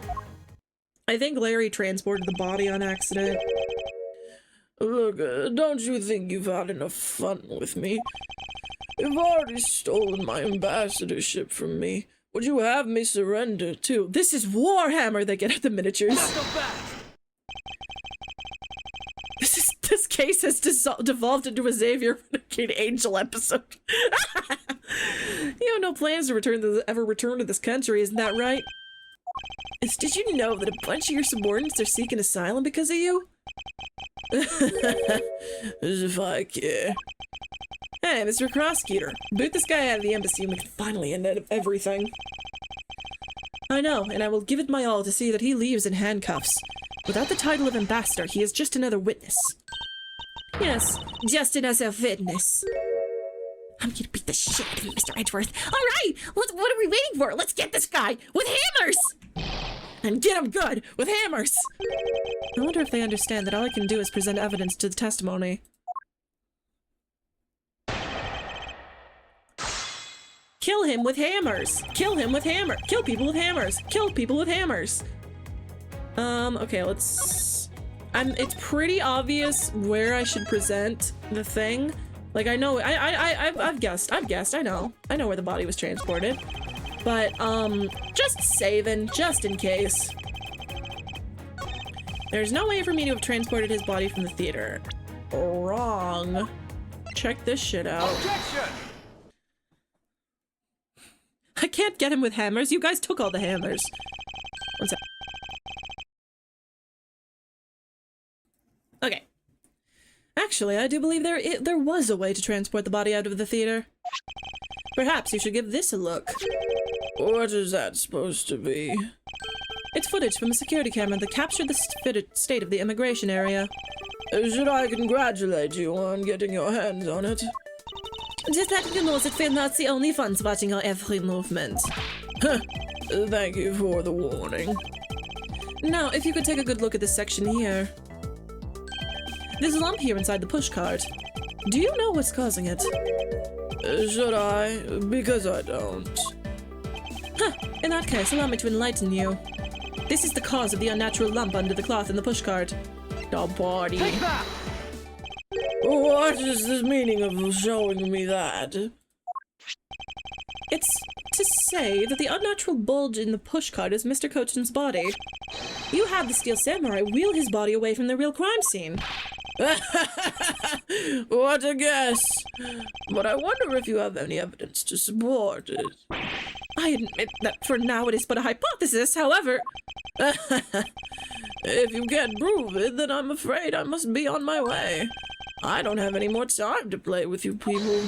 I think Larry transported the body on accident. Look, don't you think you've had enough fun with me? You've already stolen my ambassadorship from me. Would you have me surrender too? This is Warhammer, they get at the miniatures. Not so fast. This case has devolved into a Xavier Renegade Angel episode. You have no plans to ever return to this country, isn't that right? Did you know that a bunch of your subordinates are seeking asylum because of you? As if I care. Hey, Mr. Prosecutor, boot this guy out of the embassy and we can finally end everything. I know, and I will give it my all to see that he leaves in handcuffs. Without the title of ambassador, he is just another witness. Yes, just another witness. I'm gonna beat the shit out of you, Mr. Edgeworth. All right, what are we waiting for? Let's get this guy with hammers! And get him good, with hammers! I wonder if they understand that all I can do is present evidence to the testimony. Kill him with hammers! Kill him with hammer! Kill people with hammers! Kill people with hammers! Okay, let's... it's pretty obvious where I should present the thing. Like, I know, I've guessed, I know where the body was transported. But, just saving, just in case. There's no way for me to have transported his body from the theater. Wrong. Check this shit out. Objection! I can't get him with hammers. You guys took all the hammers. One sec. Okay. Actually, I do believe there was a way to transport the body out of the theater. Perhaps you should give this a look. What is that supposed to be? It's footage from a security camera that captured the state of the immigration area. Should I congratulate you on getting your hands on it? Just letting you know that we're not the only ones watching our every movement. Huh. Thank you for the warning. Now, if you could take a good look at this section here. There's a lump here inside the pushcart. Do you know what's causing it? Should I? Because I don't. Huh. In that case, allow me to enlighten you. This is the cause of the unnatural lump under the cloth in the pushcart. The body. Take that! What is the meaning of showing me that? It's to say that the unnatural bulge in the pushcart is Mr. Cochin's body. You had the Steel Samurai wheel his body away from the real crime scene. What a guess! But I wonder if you have any evidence to support it. I admit that for now it is but a hypothesis, however... If you can't prove it, then I'm afraid I must be on my way. I don't have any more time to play with you people.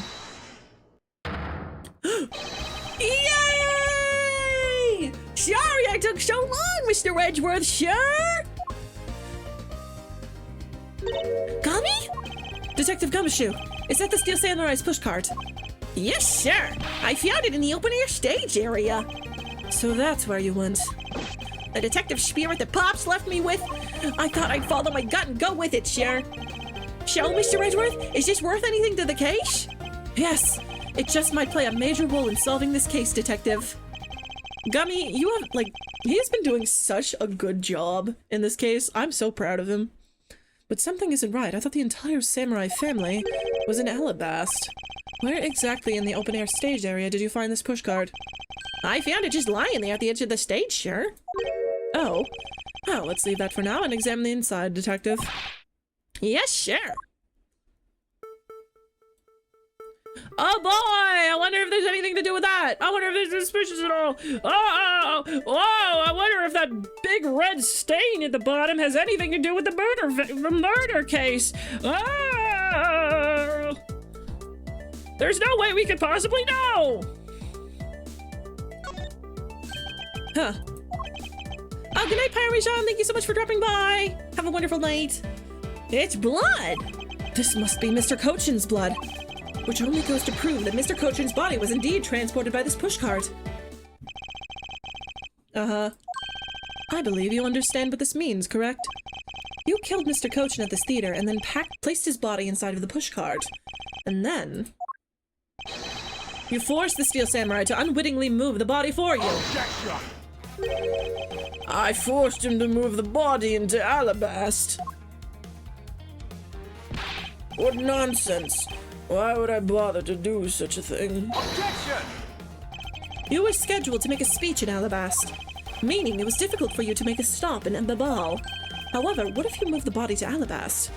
Yay! Sorry I took so long, Mr. Edgeworth, sure? Gummy? Detective Gumshoe, is that the Steel Samurai's pushcart? Yes, sir. I found it in the open-air stage area. So that's where you went. The detective spirit that Pops left me with. I thought I'd follow my gut and go with it, sure. So, Mr. Edgeworth, is this worth anything to the case? Yes, it just might play a major role in solving this case, Detective. Gummy, you have, he has been doing such a good job in this case. I'm so proud of him. But something isn't right. I thought the entire samurai family was in Alabast. Where exactly in the open-air stage area did you find this pushcart? I found it just lying there at the edge of the stage, sure. Oh. Well, let's leave that for now and examine the inside, Detective. Yes, sure. Oh boy! I wonder if there's anything to do with that! I wonder if there's suspicious at all! Oh! Whoa! I wonder if that big red stain at the bottom has anything to do with the murder case! Oh! There's no way we could possibly know! Huh. Oh, good night, Parmesan. Thank you so much for dropping by. Have a wonderful night. It's blood! This must be Mr. Cochin's blood. Which only goes to prove that Mr. Cochin's body was indeed transported by this pushcart. Uh-huh. I believe you understand what this means, correct? You killed Mr. Cochin at this theater and then placed his body inside of the pushcart. And then... you forced the Steel Samurai to unwittingly move the body for you. Objection! I forced him to move the body into Alabast. What nonsense! Why would I bother to do such a thing? Objection! You were scheduled to make a speech in Alabast, meaning it was difficult for you to make a stop in Babal. However, what if you moved the body to Alabast?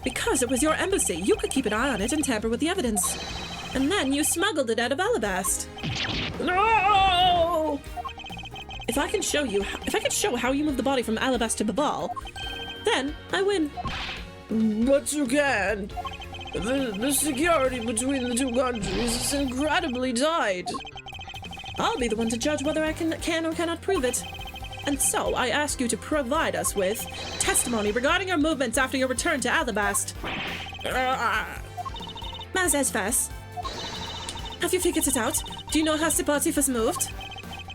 Because it was your embassy, you could keep an eye on it and tamper with the evidence. And then you smuggled it out of Alabast. No! If I can show how you moved the body from Alabast to Babal, then I win. But you can't. The security between the two countries is incredibly tight. I'll be the one to judge whether I can or cannot prove it. And so I ask you to provide us with testimony regarding your movements after your return to Alabast. Mazesfas, have you figured it out? Do you know how Sipatifas moved?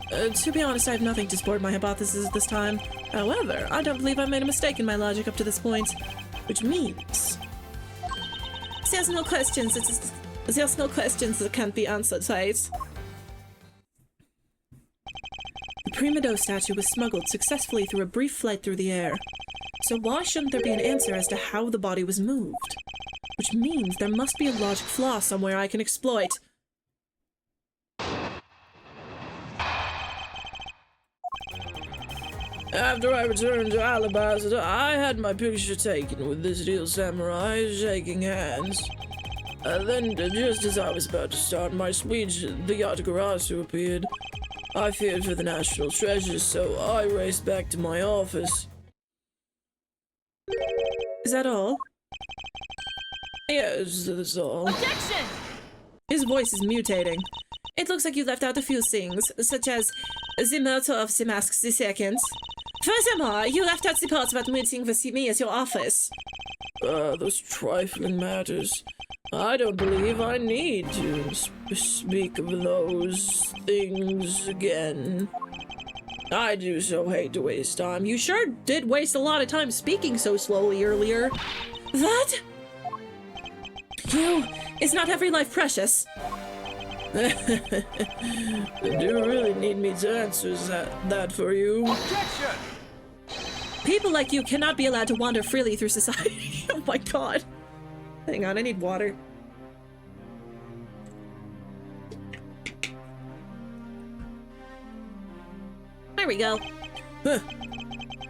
To be honest, I have nothing to support my hypothesis this time. However, I don't believe I made a mistake in my logic up to this point. Which means... There's no questions that can't be answered, right? The Prima Do statue was smuggled successfully through a brief flight through the air. So why shouldn't there be an answer as to how the body was moved? Which means there must be a logic flaw somewhere I can exploit. After I returned to Alabasta, I had my picture taken with this steel samurai shaking hands. Then, just as I was about to start my speech, the Yatagarasu appeared. I feared for the national treasures, so I raced back to my office. Is that all? Yes, that's all. Objection! His voice is mutating. It looks like you left out a few things, such as the motto of the masks the second. Furthermore, you left out the part about meeting with me at your office. Those trifling matters. I don't believe I need to speak of those things again. I do so hate to waste time. You sure did waste a lot of time speaking so slowly earlier. That? You, is not every life precious? Do you really need me to answer that for you? Objection! People like you cannot be allowed to wander freely through society. Oh my god. Hang on, I need water. There we go.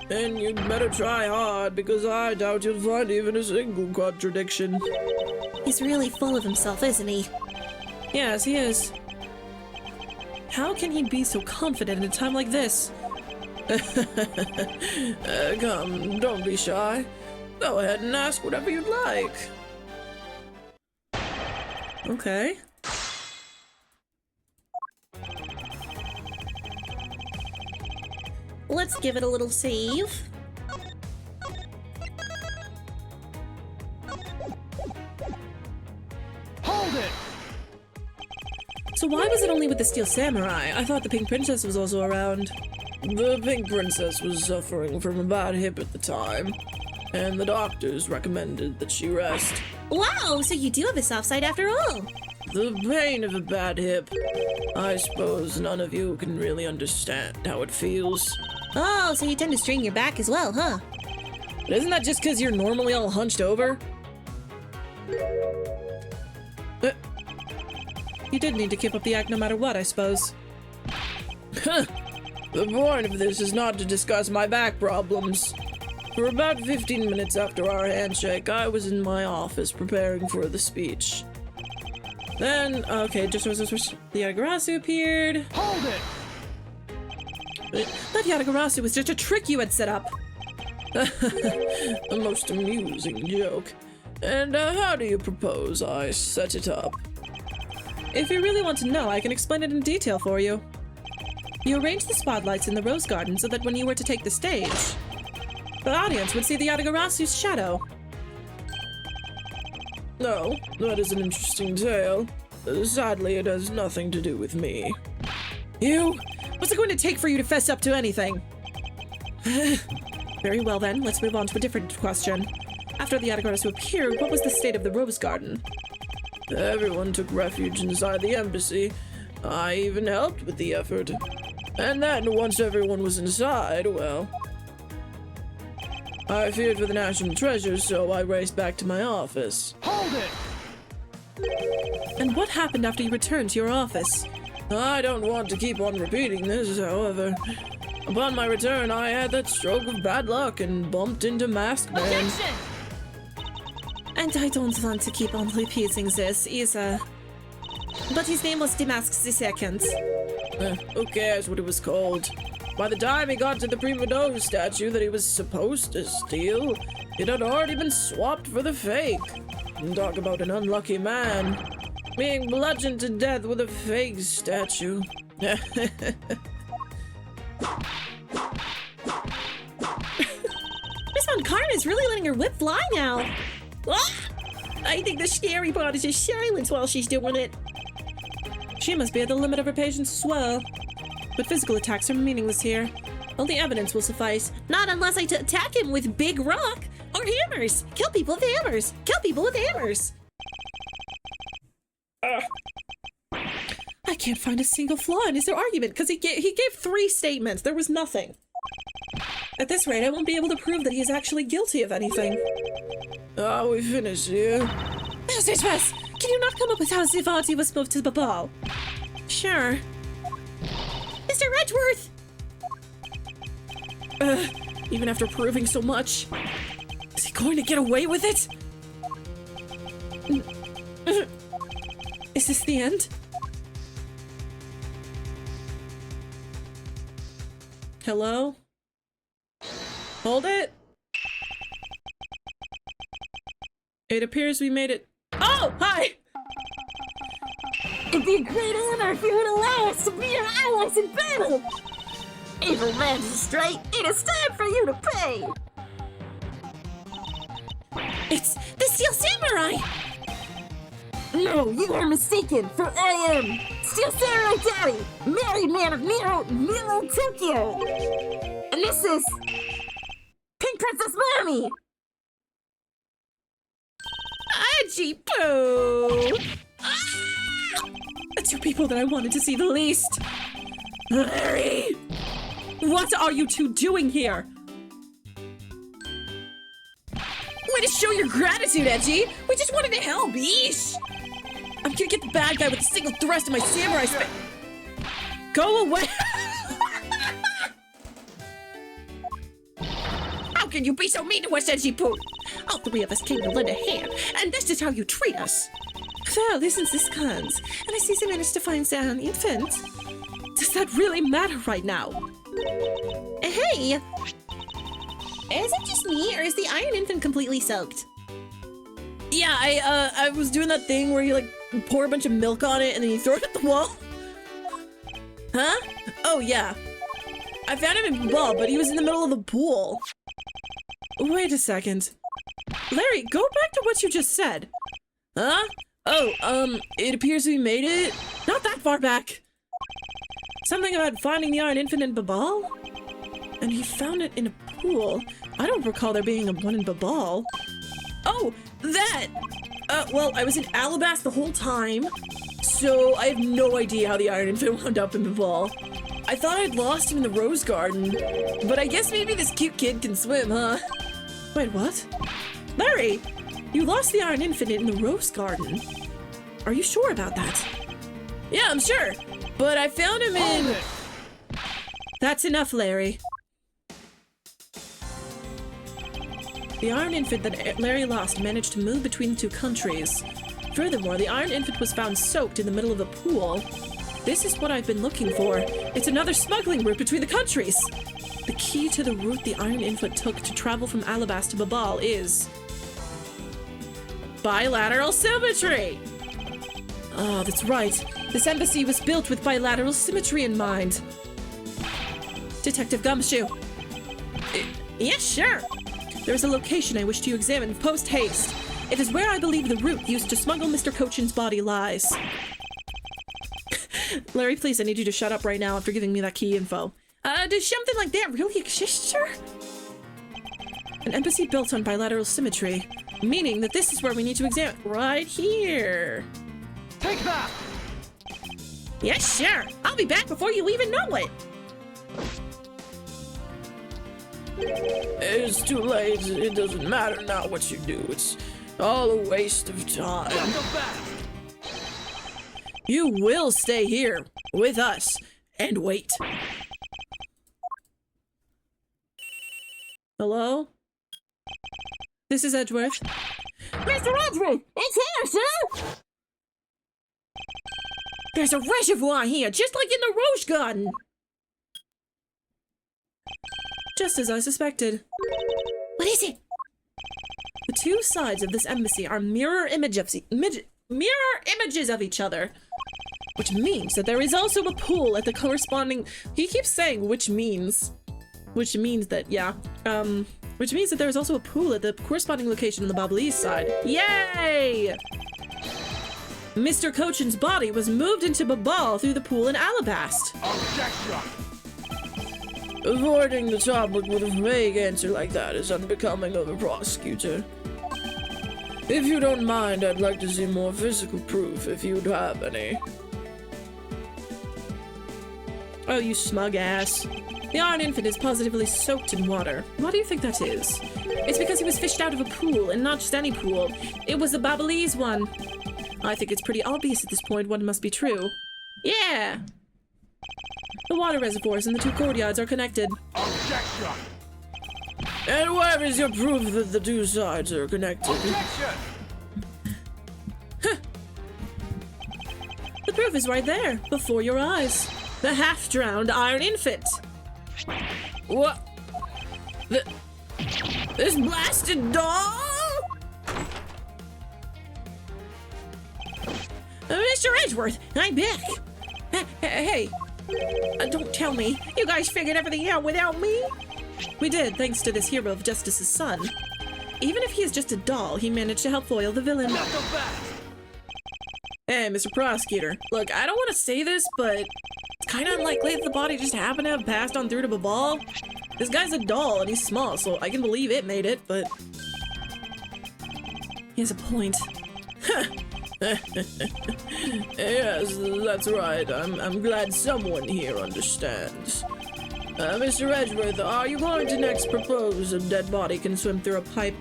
And you'd better try hard, because I doubt you'll find even a single contradiction. He's really full of himself, isn't he? Yes, he is. How can he be so confident in a time like this? Come, don't be shy. Go ahead and ask whatever you'd like. Okay. Let's give it a little save. Hold it! So why was it only with the Steel Samurai? I thought the Pink Princess was also around. The Pink Princess was suffering from a bad hip at the time, and the doctors recommended that she rest. Wow, so you do have a soft side after all. The pain of a bad hip. I suppose none of you can really understand how it feels. Oh, so you tend to strain your back as well, huh? But isn't that just because you're normally all hunched over? You did need to keep up the act no matter what, I suppose. The point of this is not to discuss my back problems. For about 15 minutes after our handshake, I was in my office preparing for the speech. Then, okay, just as the Yatagarasu appeared. Hold it! That Yatagarasu was just a trick you had set up. A most amusing joke. And how do you propose I set it up? If you really want to know, I can explain it in detail for you. You arranged the spotlights in the rose garden so that when you were to take the stage, the audience would see the Yatagarasu's shadow. No, that is an interesting tale. Sadly, it has nothing to do with me. You? What's it going to take for you to fess up to anything? Very well then, let's move on to a different question. After the Yatagarasu appeared, what was the state of the rose garden? Everyone took refuge inside the embassy. I even helped with the effort. And then, once everyone was inside, well... I feared for the national treasure, so I raced back to my office. Hold it! And what happened after you returned to your office? I don't want to keep on repeating this, however. Upon my return, I had that stroke of bad luck and bumped into Masked Man. Objection! And I don't want to keep on repeating this either. But his name was Damask II. Who cares what it was called? By the time he got to the StreamVODs statue that he was supposed to steal, it had already been swapped for the fake. And talk about an unlucky man. Being bludgeoned to death with a fake statue. Miss Von Karma is really letting her whip fly now. Ah! I think the scary part is just silence while she's doing it. She must be at the limit of her patience as well. But physical attacks are meaningless here. Only evidence will suffice. Not unless I attack him with big rock or hammers. Kill people with hammers. Kill people with hammers. I can't find a single flaw in his argument because he gave 3 statements. There was nothing. At this rate, I won't be able to prove that he is actually guilty of anything. Are we finished here? Mr. Stress, can you not come up with how Zivati was moved to the ball? Sure. Mr. Edgeworth! Even after proving so much, is he going to get away with it? Is this the end? Hello? Hold it? It appears we made it. Oh, hi! It'd be a great honor if you would allow us to be your allies in battle! Evil Magistrate, it is time for you to pay! It's the Steel Samurai! No, you are mistaken, for I am Steel Samurai Daddy, married man of Miro Tokyo! And this is Pink Princess Mommy! Aji Poo! The 2 people that I wanted to see the least. Larry! What are you 2 doing here? Way to show your gratitude, Edgy! We just wanted to help, yeesh! I'm gonna get the bad guy with a single thrust of my samurai spit. Go away! How can you be so mean to us, Edgy Poo? All 3 of us came to lend a hand, and this is how you treat us. Well, listen, this comes, and I see they managed to find an infant. Does that really matter right now? Hey! Is it just me, or is the Iron Infant completely soaked? Yeah, I was doing that thing where you like pour a bunch of milk on it and then you throw it at the wall. Huh? Oh yeah. I found him in the ball, but he was in the middle of the pool. Wait a second. Larry, go back to what you just said. Huh? Oh, it appears we made it. Not that far back. Something about finding the Iron Infant in Babal? And he found it in a pool. I don't recall there being one in Babal. Oh, that! Well, I was in Alabasta the whole time, so I have no idea how the Iron Infant wound up in Babal. I thought I'd lost him in the Rose Garden, but I guess maybe this cute kid can swim, huh? Wait, what? Larry, you lost the Iron Infant in the Rose Garden. Are you sure about that? Yeah, I'm sure, but I found him in... That's enough, Larry. The Iron Infant that Larry lost managed to move between the 2 countries. Furthermore, the Iron Infant was found soaked in the middle of a pool. This is what I've been looking for. It's another smuggling route between the countries. The key to the route the Iron Infant took to travel from Alabasta to Babal is... bilateral symmetry! Oh, that's right. This embassy was built with bilateral symmetry in mind. Detective Gumshoe. Yes, sure. There is a location I wish to examine post-haste. It is where I believe the route used to smuggle Mr. Cochin's body lies. Larry, please, I need you to shut up right now after giving me that key info. Does something like that really exist, sir? An embassy built on bilateral symmetry, meaning that this is where we need to examine. Right here. Take that! Yes, sure. I'll be back before you even know it. It's too late. It doesn't matter now what you do. It's all a waste of time. Not so fast. You will stay here with us and wait. Hello? This is Edgeworth. Mr. Edgeworth, it's here, sir! There's a reservoir here, just like in the Rose Garden. Just as I suspected. What is it? The two sides of this embassy are mirror images of each other. Which means that there is also a pool at the corresponding... He keeps saying which means that, yeah. Which means that there's also a pool at the corresponding location on the Bobbleese side. Yay! Mr. Cochin's body was moved into Babal through the pool in Alabast. Objection. Avoiding the topic with a vague answer like that is unbecoming of a prosecutor. If you don't mind, I'd like to see more physical proof if you'd have any. Oh, you smug ass. The Iron Infant is positively soaked in water. Why do you think that is? It's because he was fished out of a pool, and not just any pool. It was the Bobbleese one. I think it's pretty obvious at this point one must be true. Yeah! The water reservoirs in the two courtyards are connected. Objection. And where is your proof that the two sides are connected? Objection. The proof is right there, before your eyes. The half-drowned Iron Infant. What? This blasted doll? Mr. Edgeworth, I'm back. Hey, Don't tell me. You guys figured everything out without me? we did, thanks to this hero of justice's son. Even if he is just a doll, he managed to help foil the villain. Not so fast. Hey, Mr. Prosecutor. Look, I don't want to say this, but it's kind of unlikely that the body just happened to have passed on through to Babal. This guy's a doll and he's small, so I can believe it made it, but... He has a point. Yes, that's right. I'm glad someone here understands. Mr. Edgeworth, are you going to next propose a dead body can swim through a pipe?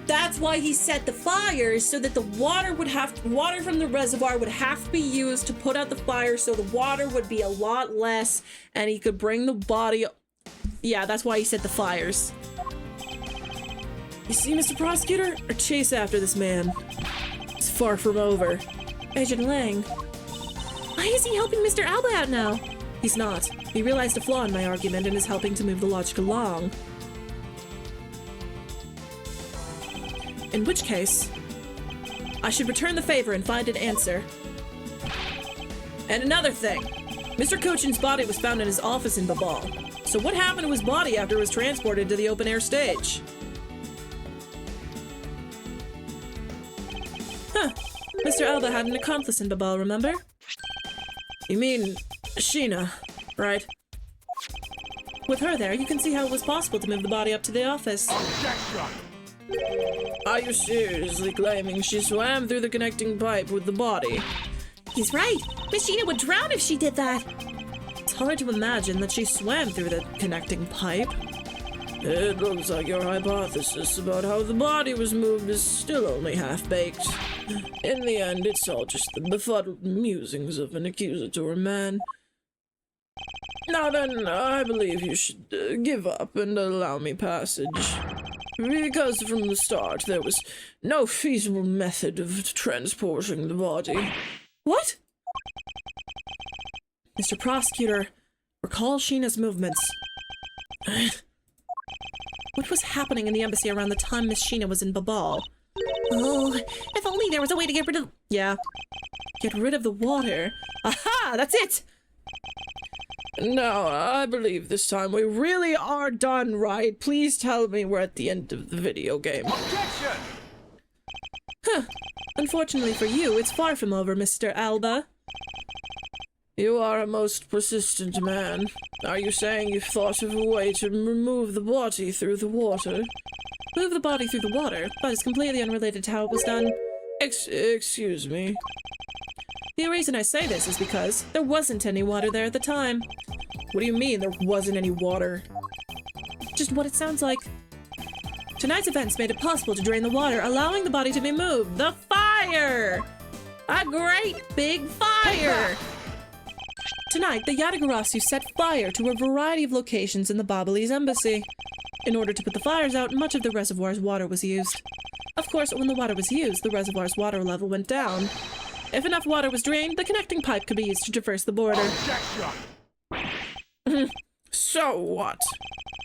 That's why he set the fires, so that the water from the reservoir would have to be used to put out the fire, so the water would be a lot less, and he could bring the body... Yeah, that's why he set the fires. You see, Mr. Prosecutor? Our chase after this man is far from over. Agent Lang. Why is he helping Mr. Alba out now? He's not. He realized a flaw in my argument and is helping to move the logic along. In which case, I should return the favor and find an answer. And another thing, Mr. Cochin's body was found in his office in Babal. So what happened to his body after it was transported to the open-air stage? Huh. Mr. Alba had an accomplice in Babal, remember? You mean Sheena, right? With her there, you can see how it was possible to move the body up to the office. Objection. Are you seriously claiming she swam through the connecting pipe with the body? He's right. Miss Sheena would drown if she did that. It's hard to imagine that she swam through the connecting pipe. It looks like your hypothesis about how the body was moved is still only half-baked. In the end, it's all just the befuddled musings of an accusatory man. Now then, I believe you should give up and allow me passage. Because from the start, there was no feasible method of transporting the body. What? Mr. Prosecutor, recall Sheena's movements. What was happening in the embassy around the time Miss Sheena was in Babal? Oh, if only there was a way to get rid of... Yeah. Get rid of the water. Aha! That's it! No, I believe this time we really are done, right? Please tell me we're at the end of the video game. Objection. Huh. Unfortunately for you, it's far from over, Mr. Alba. You are a most persistent man. Are you saying you've thought of a way to remove the body through the water? Move the body through the water? That is completely unrelated to how it was done. Excuse me. The reason I say this is because there wasn't any water there at the time. What do you mean there wasn't any water? Just what it sounds like. Tonight's events made it possible to drain the water, allowing the body to be moved. The fire! A great big fire! Tonight, the Yatagarasu set fire to a variety of locations in the Babalese embassy. In order to put the fires out, much of the reservoir's water was used. Of course, when the water was used, the reservoir's water level went down. If enough water was drained, the connecting pipe could be used to traverse the border. Objection! So what?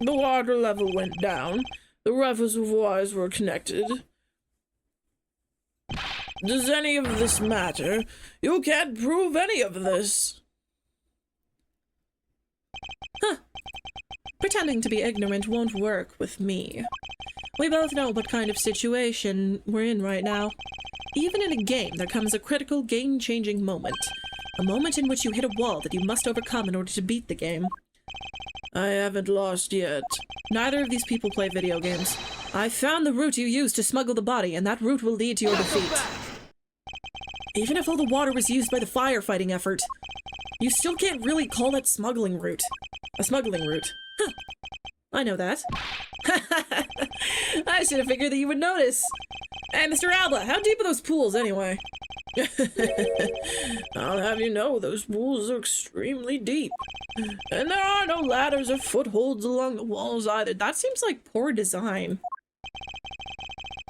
The water level went down. The reservoirs were connected. Does any of this matter? You can't prove any of this. Huh. Pretending to be ignorant won't work with me. We both know what kind of situation we're in right now. Even in a game, there comes a critical, game-changing moment. A moment in which you hit a wall that you must overcome in order to beat the game. I haven't lost yet. Neither of these people play video games. I found the route you used to smuggle the body, and that route will lead to your defeat. Even if all the water was used by the firefighting effort, you still can't really call that smuggling route. A smuggling route. Huh. I know that. I should have figured that you would notice. Hey, Mr. Alba, how deep are those pools anyway? I'll have you know those pools are extremely deep. And there are no ladders or footholds along the walls either. That seems like poor design.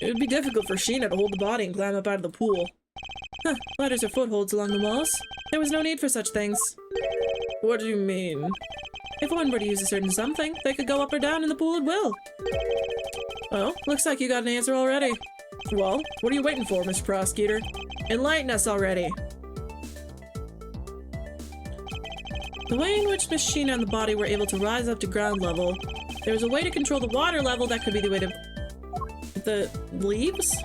It would be difficult for Sheena to hold the body and climb up out of the pool. Huh, ladders or footholds along the walls? There was no need for such things. What do you mean? If one were to use a certain something, they could go up or down in the pool at will. Oh, looks like you got an answer already. Well, what are you waiting for, Mr. Prosecutor? Enlighten us already. The way in which Miss Sheena and the body were able to rise up to ground level, there was a way to control the water level that could be the way to... the leaves?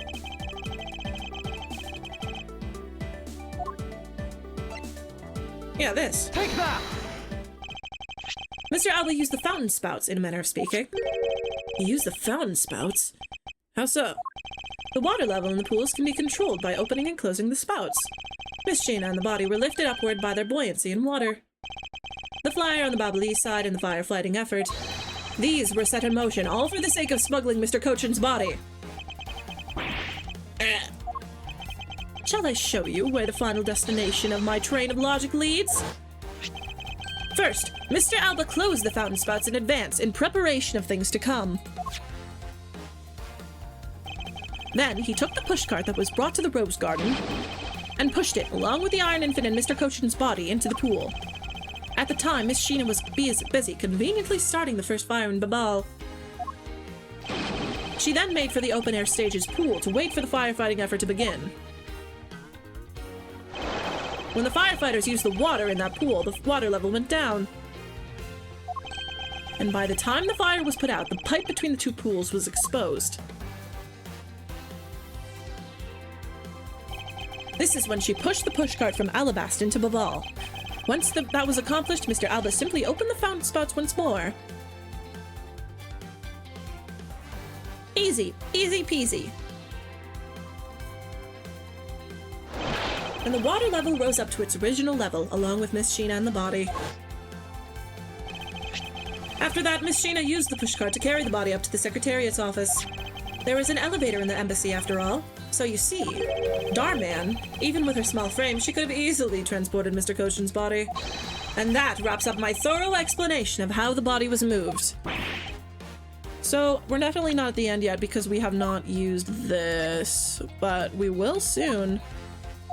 Yeah, this. Take that! Mr. Alba used the fountain spouts, in a manner of speaking. He used the fountain spouts? How so? The water level in the pools can be controlled by opening and closing the spouts. Miss Sheena and the body were lifted upward by their buoyancy in water. The flyer on the Babalese side and the firefighting effort. These were set in motion, all for the sake of smuggling Mr. Cochin's body. Shall I show you where the final destination of my train of logic leads? First, Mr. Alba closed the fountain spouts in advance in preparation of things to come. Then he took the pushcart that was brought to the rose garden and pushed it, along with the Iron Infant and Mr. Cochin's body, into the pool. At the time, Miss Sheena was busy conveniently starting the first fire in Babal. She then made for the open-air stage's pool to wait for the firefighting effort to begin. When the firefighters used the water in that pool, the water level went down. And by the time the fire was put out, the pipe between the two pools was exposed. This is when she pushed the pushcart from Alabast into Babal. Once that was accomplished, Mr. Alba simply opened the fountain spouts once more. Easy, easy peasy. And the water level rose up to its original level, along with Miss Sheena and the body. After that, Miss Sheena used the pushcart to carry the body up to the Secretariat's office. There was an elevator in the embassy after all, so you see, Darman, even with her small frame, she could have easily transported Mr. Cochin's body. And that wraps up my thorough explanation of how the body was moved. So, we're definitely not at the end yet because we have not used this, but we will soon.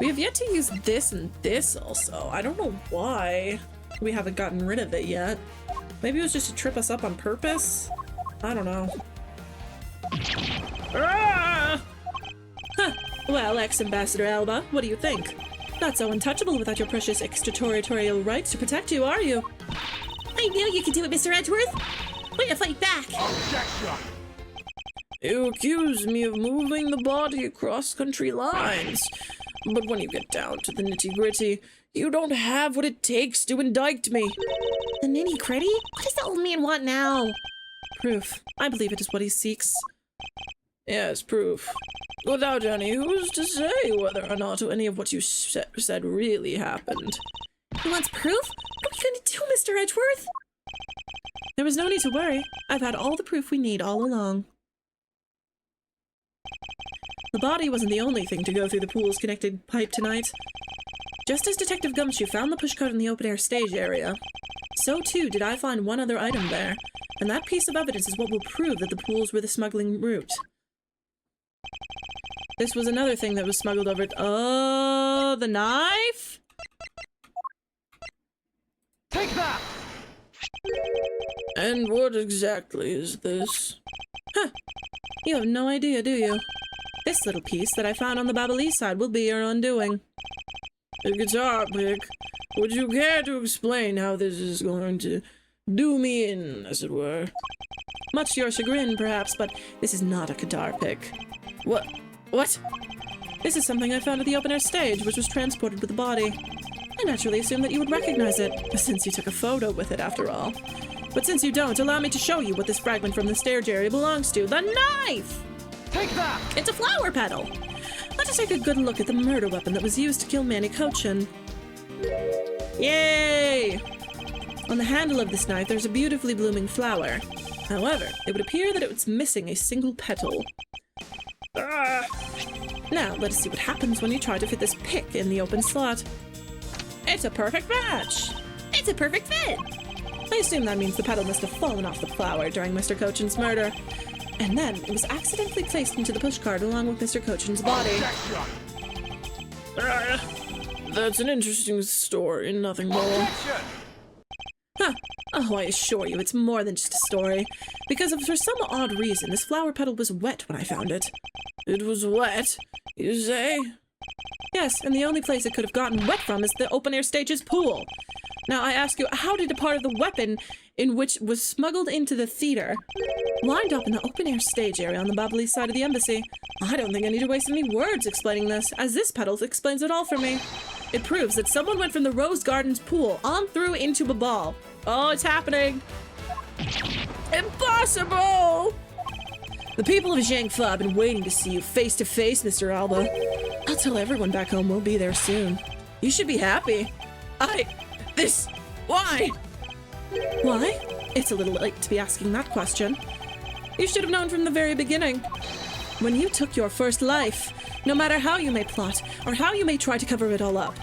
We have yet to use this and this also. I don't know why we haven't gotten rid of it yet. Maybe it was just to trip us up on purpose? I don't know. Ah! Huh. Well, ex-Ambassador Alba, what do you think? Not so untouchable without your precious extraterritorial rights to protect you, are you? I knew you could do it, Mr. Edgeworth. Way to fight back. Objection! You accuse me of moving the body across country lines. But when you get down to the nitty-gritty, you don't have what it takes to indict me. The nitty-gritty? What does the old man want now? Proof. I believe it is what he seeks. Yes, proof. Without any, who's to say whether or not any of what you said really happened? He wants proof? What are we going to do, Mr. Edgeworth? There was was no need to worry. I've had all the proof we need all along. The body wasn't the only thing to go through the pool's connected pipe tonight. Just as Detective Gumshoe found the pushcart in the open-air stage area, so too did I find one other item there, and that piece of evidence is what will prove that the pools were the smuggling route. This was another thing that was smuggled over. Oh, the knife? Take that! And what exactly is this? Huh. You have no idea, do you? This little piece that I found on the Babalee side will be your undoing. A guitar pick. Would you care to explain how this is going to do me in, as it were? Much to your chagrin, perhaps, but this is not a guitar pick. What? What? This is something I found at the open-air stage, which was transported with the body. I naturally assumed that you would recognize it, since you took a photo with it, after all. But since you don't, allow me to show you what this fragment from the stage area belongs to. The knife! Take that! It's a flower petal! Let us take a good look at the murder weapon that was used to kill Manny Cochin. Yay! On the handle of this knife, there's a beautifully blooming flower. However, it would appear that it was missing a single petal. Now, let us see what happens when you try to fit this pick in the open slot. It's a perfect match! It's a perfect fit! I assume that means the petal must have fallen off the flower during Mr. Cochin's murder. And then it was accidentally placed into the pushcart along with Mr. Cochin's body. That's an interesting story, nothing more. Objection! Huh. Oh, I assure you, it's more than just a story. Because for some odd reason, this flower petal was wet when I found it. It was wet, you say? Yes, and the only place it could have gotten wet from is the open-air stage's pool. Now, I ask you, how did a part of the weapon in which was smuggled into the theater wind up in the open-air stage area on the Babalee side of the embassy? I don't think I need to waste any words explaining this, as this petal explains it all for me. It proves that someone went from the Rose Gardens pool on through into a ball. Oh, it's happening! Impossible! The people of Zhangfa have been waiting to see you face to face, Mr. Alba. I'll tell everyone back home we'll be there soon. You should be happy. Why? Why? It's a little late to be asking that question. You should have known from the very beginning. When you took your first life, no matter how you may plot, or how you may try to cover it all up,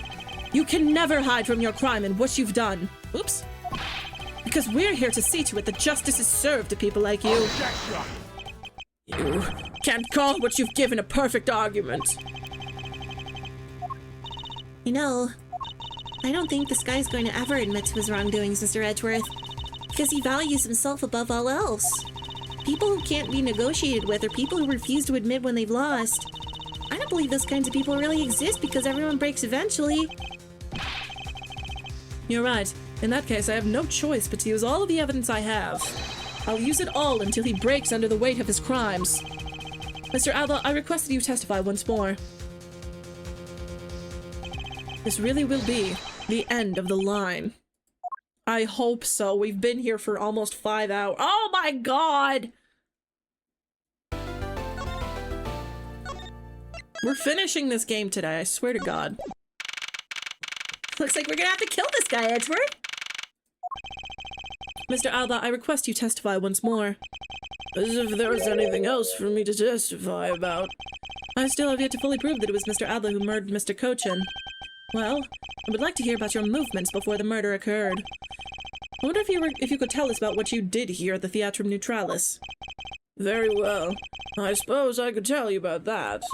you can never hide from your crime and what you've done. Oops. Because we're here to see to it that justice is served to people like you. Objection! You can't call what you've given a perfect argument. You know, I don't think this guy's going to ever admit to his wrongdoings, Mr. Edgeworth, because he values himself above all else. People who can't be negotiated with are people who refuse to admit when they've lost. I don't believe those kinds of people really exist because everyone breaks eventually. You're right. In that case, I have no choice but to use all of the evidence I have. I'll use it all until he breaks under the weight of his crimes. Mr. Alba, I request that you testify once more. This really will be the end of the line. I hope so. We've been here for almost 5 hours. Oh my god! We're finishing this game today, I swear to God. Looks like we're gonna have to kill this guy, Edgeworth. Mr. Alba, I request you testify once more. As if there was anything else for me to testify about. I still have yet to fully prove that it was Mr. Alba who murdered Mr. Cochin. Well, I would like to hear about your movements before the murder occurred. I wonder if you could tell us about what you did here at the Theatrum Neutralis. Very well. I suppose I could tell you about that.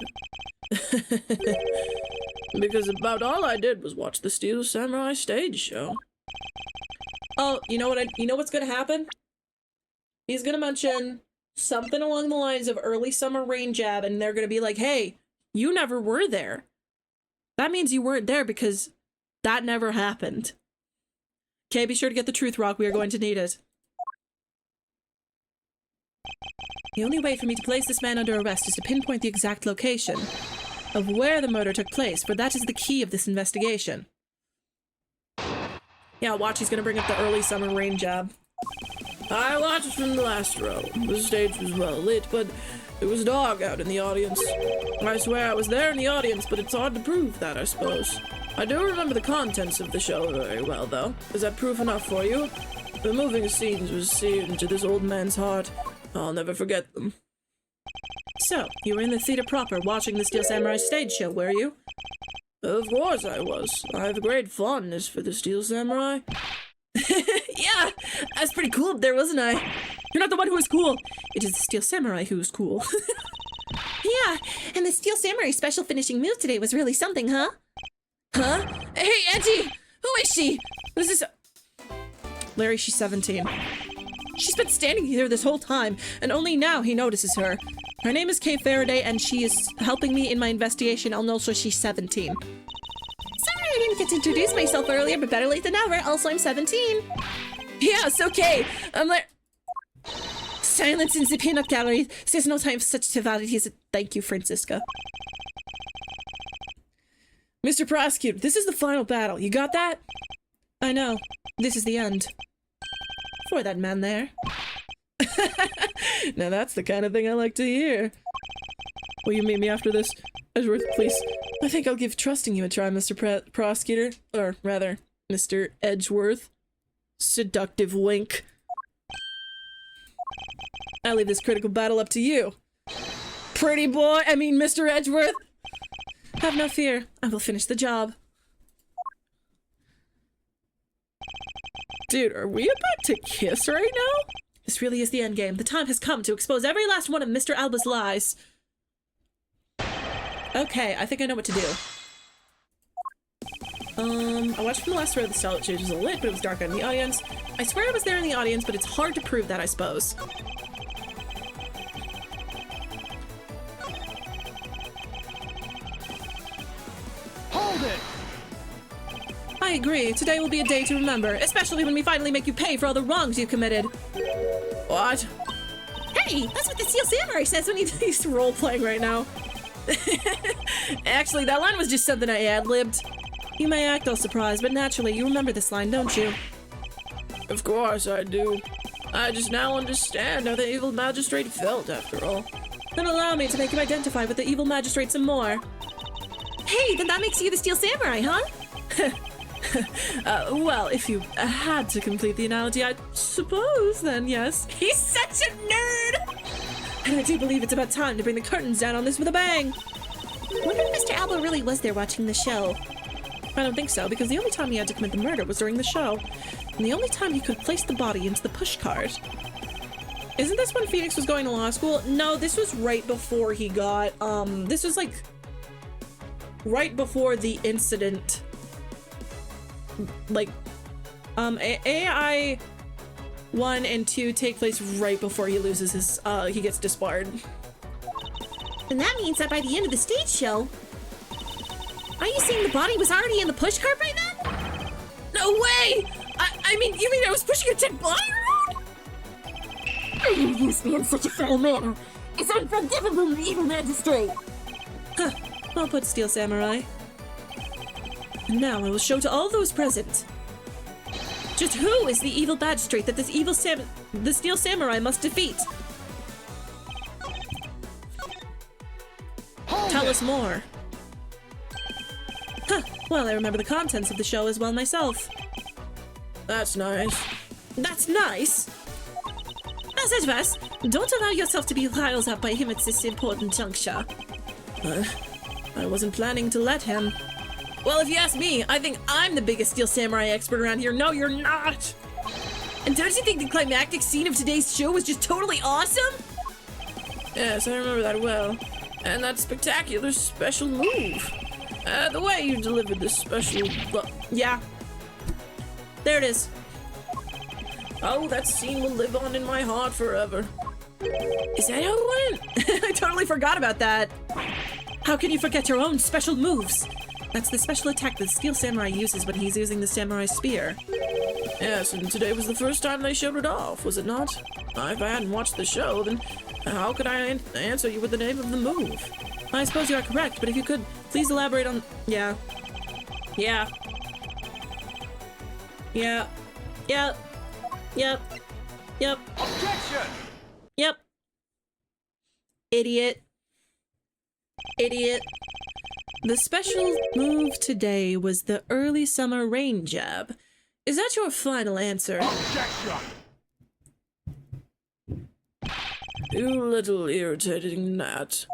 Because about all I did was watch the Steel Samurai stage show. Oh, you know what's gonna happen? He's gonna mention something along the lines of early summer rain jab, and they're gonna be like, hey, you never were there. That means you weren't there because that never happened. Okay, be sure to get the truth rock. We are going to need it. The only way for me to place this man under arrest is to pinpoint the exact location of where the murder took place, for that is the key of this investigation. Yeah, watch, he's gonna bring up the early summer rain jab. I watched from the last row. The stage was well lit, but it was dark out in the audience. I swear I was there in the audience, but it's hard to prove that, I suppose. I do remember the contents of the show very well, though. Is that proof enough for you? The moving scenes were seared into this old man's heart. I'll never forget them. So, you were in the theater proper watching the Steel Samurai stage show, were you? Of course I was. I have a great fondness for the Steel Samurai. Yeah, I was pretty cool up there, wasn't I? You're not the one who was cool. It is the Steel Samurai who was cool. Yeah, and the Steel Samurai special finishing move today was really something, huh? Huh? Hey, Auntie! Who is she? This is... Larry, she's 17. She's been standing here this whole time, and only now he notices her. Her name is Kay Faraday, and she is helping me in my investigation, and also she's 17. Sorry I didn't get to introduce myself earlier, but better late than never. Also, I'm 17. Yeah, it's okay. I'm like... Silence in the peanut gallery. There's no time for such trivialities. Thank you, Francisca. Mr. Prosecutor, this is the final battle. You got that? I know. This is the end. For that man there. Now that's the kind of thing I like to hear. Will you meet me after this? Edgeworth, please. I think I'll give trusting you a try, Mr. Prosecutor. Or rather, Mr. Edgeworth. Seductive wink. I leave this critical battle up to you. Pretty boy, Mr. Edgeworth. Have no fear. I will finish the job. Dude, are we about to kiss right now? This really is the endgame. The time has come to expose every last one of Mr. Alba's lies. Okay, I think I know what to do. I watched from the last row of the stage was lit, but it was dark out in the audience. I swear I was there in the audience, but it's hard to prove that, I suppose. Hold it! I agree. Today will be a day to remember, especially when we finally make you pay for all the wrongs you committed. What? Hey, that's what the Steel Samurai says when He's role-playing right now. Actually, that line was just something I ad-libbed. You may act all surprised, but naturally, you remember this line, don't you? Of course I do. I just now understand how the evil magistrate felt, after all. Then allow me to make you identify with the evil magistrate some more. Hey, then that makes you the Steel Samurai, huh? Well, if you had to complete the analogy, I suppose, then yes. He's such a nerd! And I do believe it's about time to bring the curtains down on this with a bang. Wonder if Mr. Alba really was there watching the show. I don't think so, because the only time he had to commit the murder was during the show. And the only time he could place the body into the pushcart. Isn't this when Phoenix was going to law school? No, this was right before he got, this was like... right before the incident. Like, AAI1 and 2 take place right before he loses his, he gets disbarred. And that means that by the end of the stage show... Are you saying the body was already in the pushcart by then? No way! I mean, you mean I was pushing a dead body around? How you use me in such a foul manner? It's unforgivable, evil magistrate! Huh. Well put, Steel Samurai. And now I will show to all those present just who is the evil magistrate that this the Steel Samurai must defeat. Tell us more. Huh. Well, I remember the contents of the show as well myself. That's nice. That's nice? As advice, don't allow yourself to be riled up by him at this important juncture. I wasn't planning to let him. Well, if you ask me, I think I'm the biggest Steel Samurai expert around here. No, you're not! And don't you think the climactic scene of today's show was just totally awesome? Yes, I remember that well. And that spectacular special move. The way you delivered this special... Yeah. There it is. Oh, that scene will live on in my heart forever. Is that how it went? I totally forgot about that. How can you forget your own special moves? That's the special attack that Steel Samurai uses when he's using the Samurai Spear. Yes, and today was the first time they showed it off, was it not? If I hadn't watched the show, then how could I answer you with the name of the move? I suppose you are correct, but if you could, please elaborate on... Yeah. Yeah. Yeah. Yep. Yep. Yep. Objection! Yep. Idiot. Idiot. The special move today was the early summer rain jab. Is that your final answer? Objection! You little irritating gnat.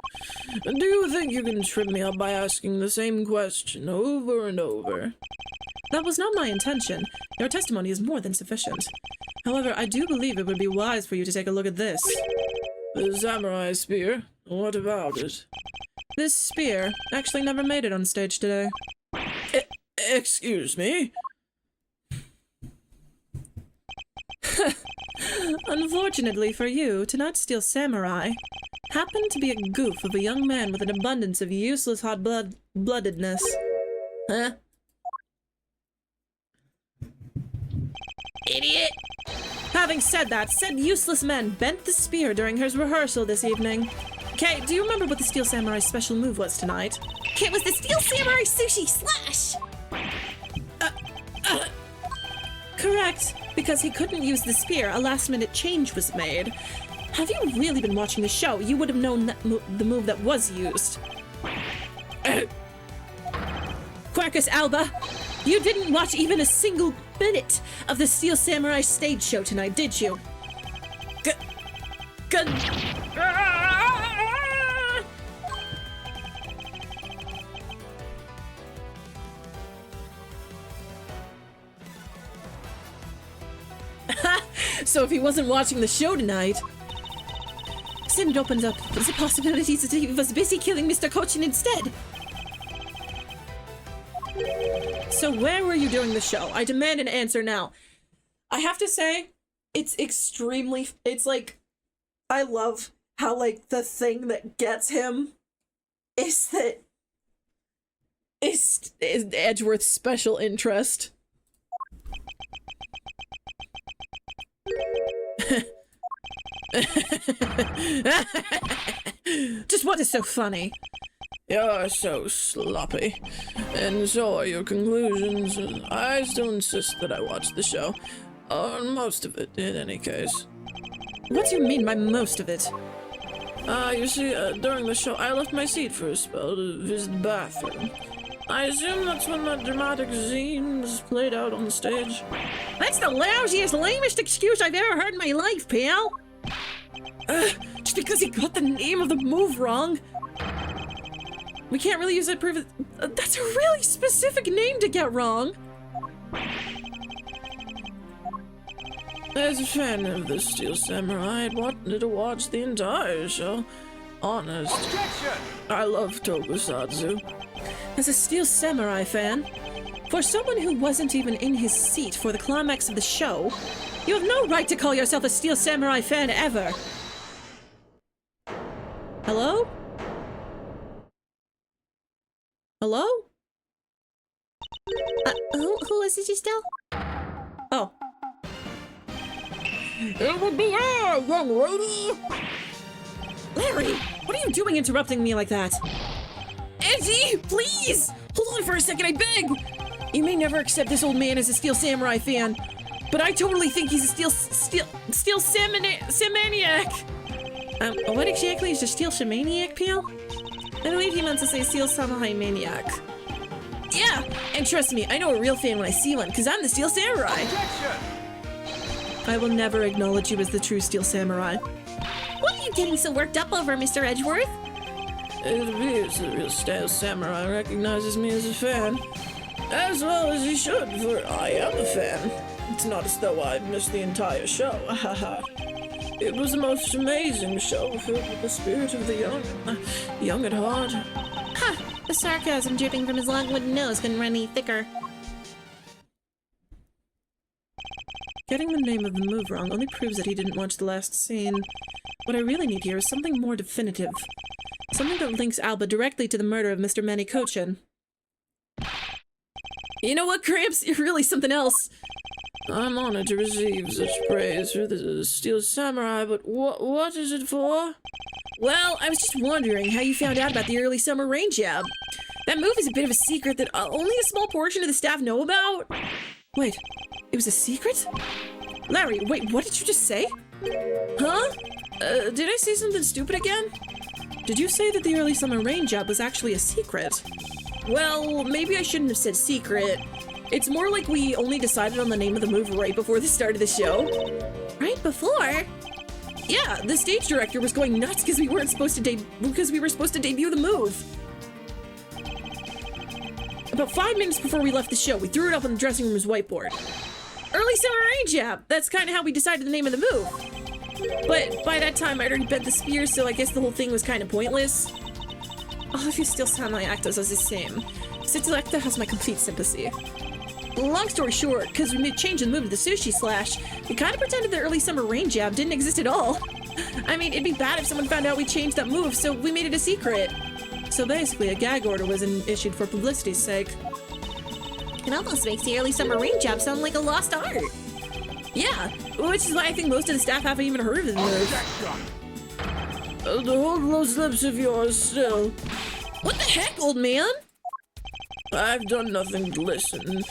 Do you think you can trip me up by asking the same question over and over? That was not my intention. Your testimony is more than sufficient. However, I do believe it would be wise for you to take a look at this. The samurai spear? What about it? This spear actually never made it on stage today. Excuse me? Unfortunately for you, tonight's Steel Samurai happened to be a goof of a young man with an abundance of useless hot-bloodedness. Huh? Idiot! Having said that, said useless man bent the spear during his rehearsal this evening. Kay, do you remember what the Steel Samurai's special move was tonight? It was the Steel Samurai Sushi Slash! Correct, because he couldn't use the spear, a last-minute change was made. Have you really been watching the show? You would have known that the move that was used. Quercus Alba, you didn't watch even a single minute of the Steel Samurai stage show tonight, did you? Good. So if he wasn't watching the show tonight, then it opens up the possibility that he was busy killing Mr. Kochin instead. So where were you during the show? I demand an answer now. I have to say, it's like, I love how, like, the thing that gets him is that is Edgeworth's special interest. Just what is so funny? You're so sloppy. And so are your conclusions. I still insist that I watch the show. Most of it, in any case. What do you mean by most of it? You see, during the show, I left my seat for a spell to visit the bathroom. I assume that's when that dramatic scene was played out on the stage. That's the lousiest, lamest excuse I've ever heard in my life, pal! Just because he got the name of the move wrong. We can't really use it to prove it. That's a really specific name to get wrong. As a fan of the Steel Samurai, I'd wanted to watch the entire show. Honest. Objection! I love Tokusatsu. As a Steel Samurai fan, for someone who wasn't even in his seat for the climax of the show, you have no right to call yourself a Steel Samurai fan ever. Hello? Hello? Who is it you still? Oh. It would be young lady. Larry, what are you doing interrupting me like that? Eddie, please! Hold on for a second, I beg! You may never accept this old man as a Steel Samurai fan, but I totally think he's a Steel Samaniac! What exactly is a Steel Samaniac, pal? I believe he meant to say Steel Samurai Maniac. Yeah, and trust me, I know a real fan when I see one, because I'm the Steel Samurai! Objection! I will never acknowledge you as the true Steel Samurai. What are you getting so worked up over, Mr. Edgeworth? It appears the real Steel Samurai recognizes me as a fan. As well as he should, for I am a fan. It's not as though I missed the entire show, haha. It was the most amazing show, filled with the spirit of the young at heart. Ha! The sarcasm dripping from his long wooden nose couldn't run any thicker. Getting the name of the move wrong only proves that he didn't watch the last scene. What I really need here is something more definitive. Something that links Alba directly to the murder of Mr. Manny Kochin. You know what, Gramps? You're really something else. I'm honored to receive such praise for the Steel Samurai, but what is it for? Well, I was just wondering how you found out about the early summer rain jab. That move is a bit of a secret that only a small portion of the staff know about. Wait, it was a secret? Larry, wait, what did you just say? Huh? Did I say something stupid again? Did you say that the early summer rain job was actually a secret? Well, maybe I shouldn't have said secret. It's more like we only decided on the name of the move right before the start of the show. Right before? Yeah, the stage director was going nuts because we were supposed to debut the move. About 5 minutes before we left the show, we threw it up on the dressing room's whiteboard. Early summer rain jab. That's kind of how we decided the name of the move. But by that time, I'd already bent the spear, so I guess the whole thing was kind of pointless. All of you Steel Samurai actors are the same. Selecta has my complete sympathy. Long story short, because we changed the move to the sushi slash, we kind of pretended the early summer rain jab didn't exist at all. I mean, it'd be bad if someone found out we changed that move, so we made it a secret. So basically, a gag order was issued for publicity's sake. It almost makes the early summer rain jab sound like a lost art. Yeah, which is why I think most of the staff haven't even heard of the move. Hold those lips of yours still. What the heck, old man? I've done nothing to listen.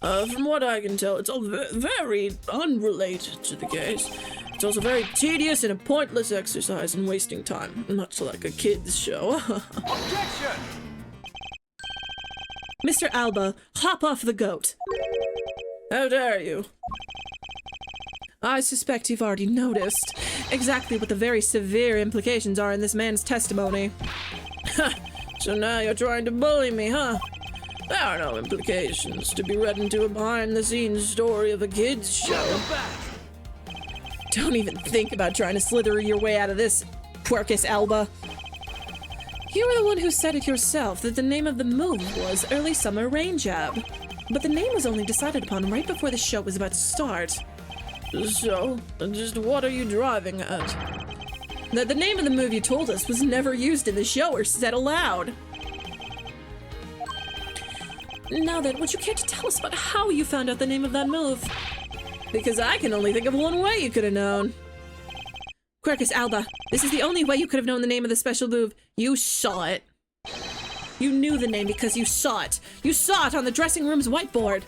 From what I can tell, it's all very unrelated to the case. It's also very tedious and a pointless exercise and wasting time, much like a kid's show. Objection! Mr. Alba, hop off the goat. How dare you? I suspect you've already noticed exactly what the very severe implications are in this man's testimony. So now you're trying to bully me, huh? There are no implications to be read into a behind-the-scenes story of a kid's show. Don't even think about trying to slither your way out of this, Quercus Alba. You were the one who said it yourself that the name of the move was Early Summer Rain Jab. But the name was only decided upon right before the show was about to start. So, just what are you driving at? That the name of the move you told us was never used in the show or said aloud. Now then, would you care to tell us about how you found out the name of that move? Because I can only think of one way you could have known. Quercus Alba, this is the only way you could have known the name of the special move. You saw it. You knew the name because you saw it. You saw it on the dressing room's whiteboard.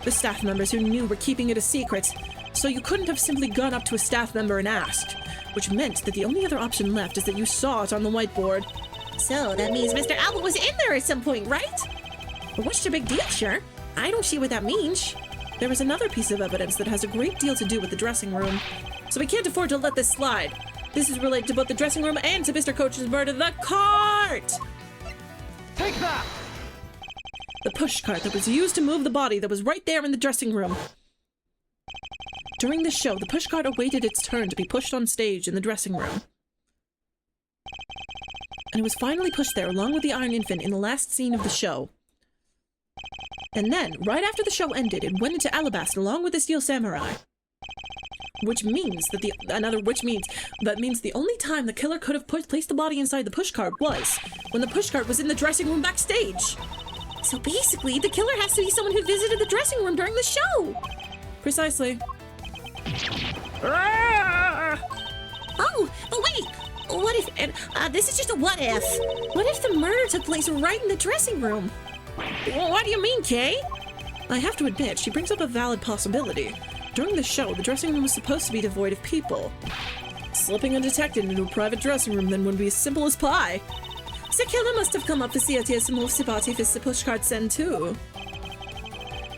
The staff members who knew were keeping it a secret, so you couldn't have simply gone up to a staff member and asked, which meant that the only other option left is that you saw it on the whiteboard. So that means Mr. Alba was in there at some point, right? But what's the big deal, sure? I don't see what that means. There is another piece of evidence that has a great deal to do with the dressing room, so we can't afford to let this slide. This is related to both the dressing room and to Mr. Coach's murder, the cart! Take that! The push cart that was used to move the body that was right there in the dressing room. During the show, the push cart awaited its turn to be pushed on stage in the dressing room. And it was finally pushed there along with the Iron Infant in the last scene of the show. And then, right after the show ended, it went into Alabaster along with the Steel Samurai. Which means that that means the only time the killer could have placed the body inside the pushcart was when the pushcart was in the dressing room backstage. So basically, the killer has to be someone who visited the dressing room during the show. Precisely. Oh, but wait! What if, and this is just a what if. What if the murder took place right in the dressing room? Well, what do you mean, Kay? I have to admit, she brings up a valid possibility. During the show, the dressing room was supposed to be devoid of people. Slipping undetected into a private dressing room then would be as simple as pie. The killer must have come up the CRTS and Sipati for the pushcart sen too.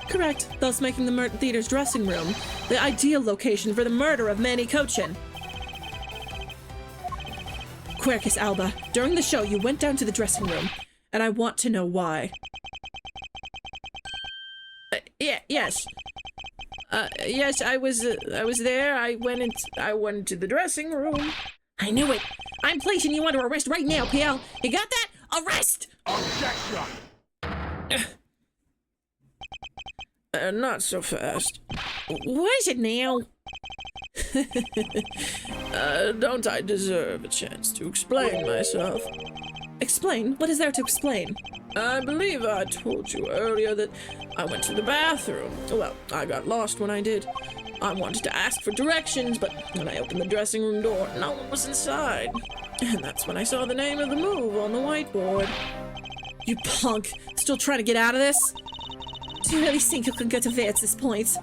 Correct, thus making the theater's dressing room the ideal location for the murder of Manny Cochin. Quercus Alba, during the show you went down to the dressing room, and I want to know why. Yes. Yes, I was there. I went into the dressing room. I knew it. I'm placing you under arrest right now, PL. You got that? Arrest! Objection! Not so fast. What is it now? Don't I deserve a chance to explain myself? Explain? What is there to explain? I believe I told you earlier that I went to the bathroom. Well, I got lost when I did. I wanted to ask for directions, but when I opened the dressing room door, no one was inside. And that's when I saw the name of the move on the whiteboard. You punk! Still trying to get out of this? Do you really think you can get away at this point?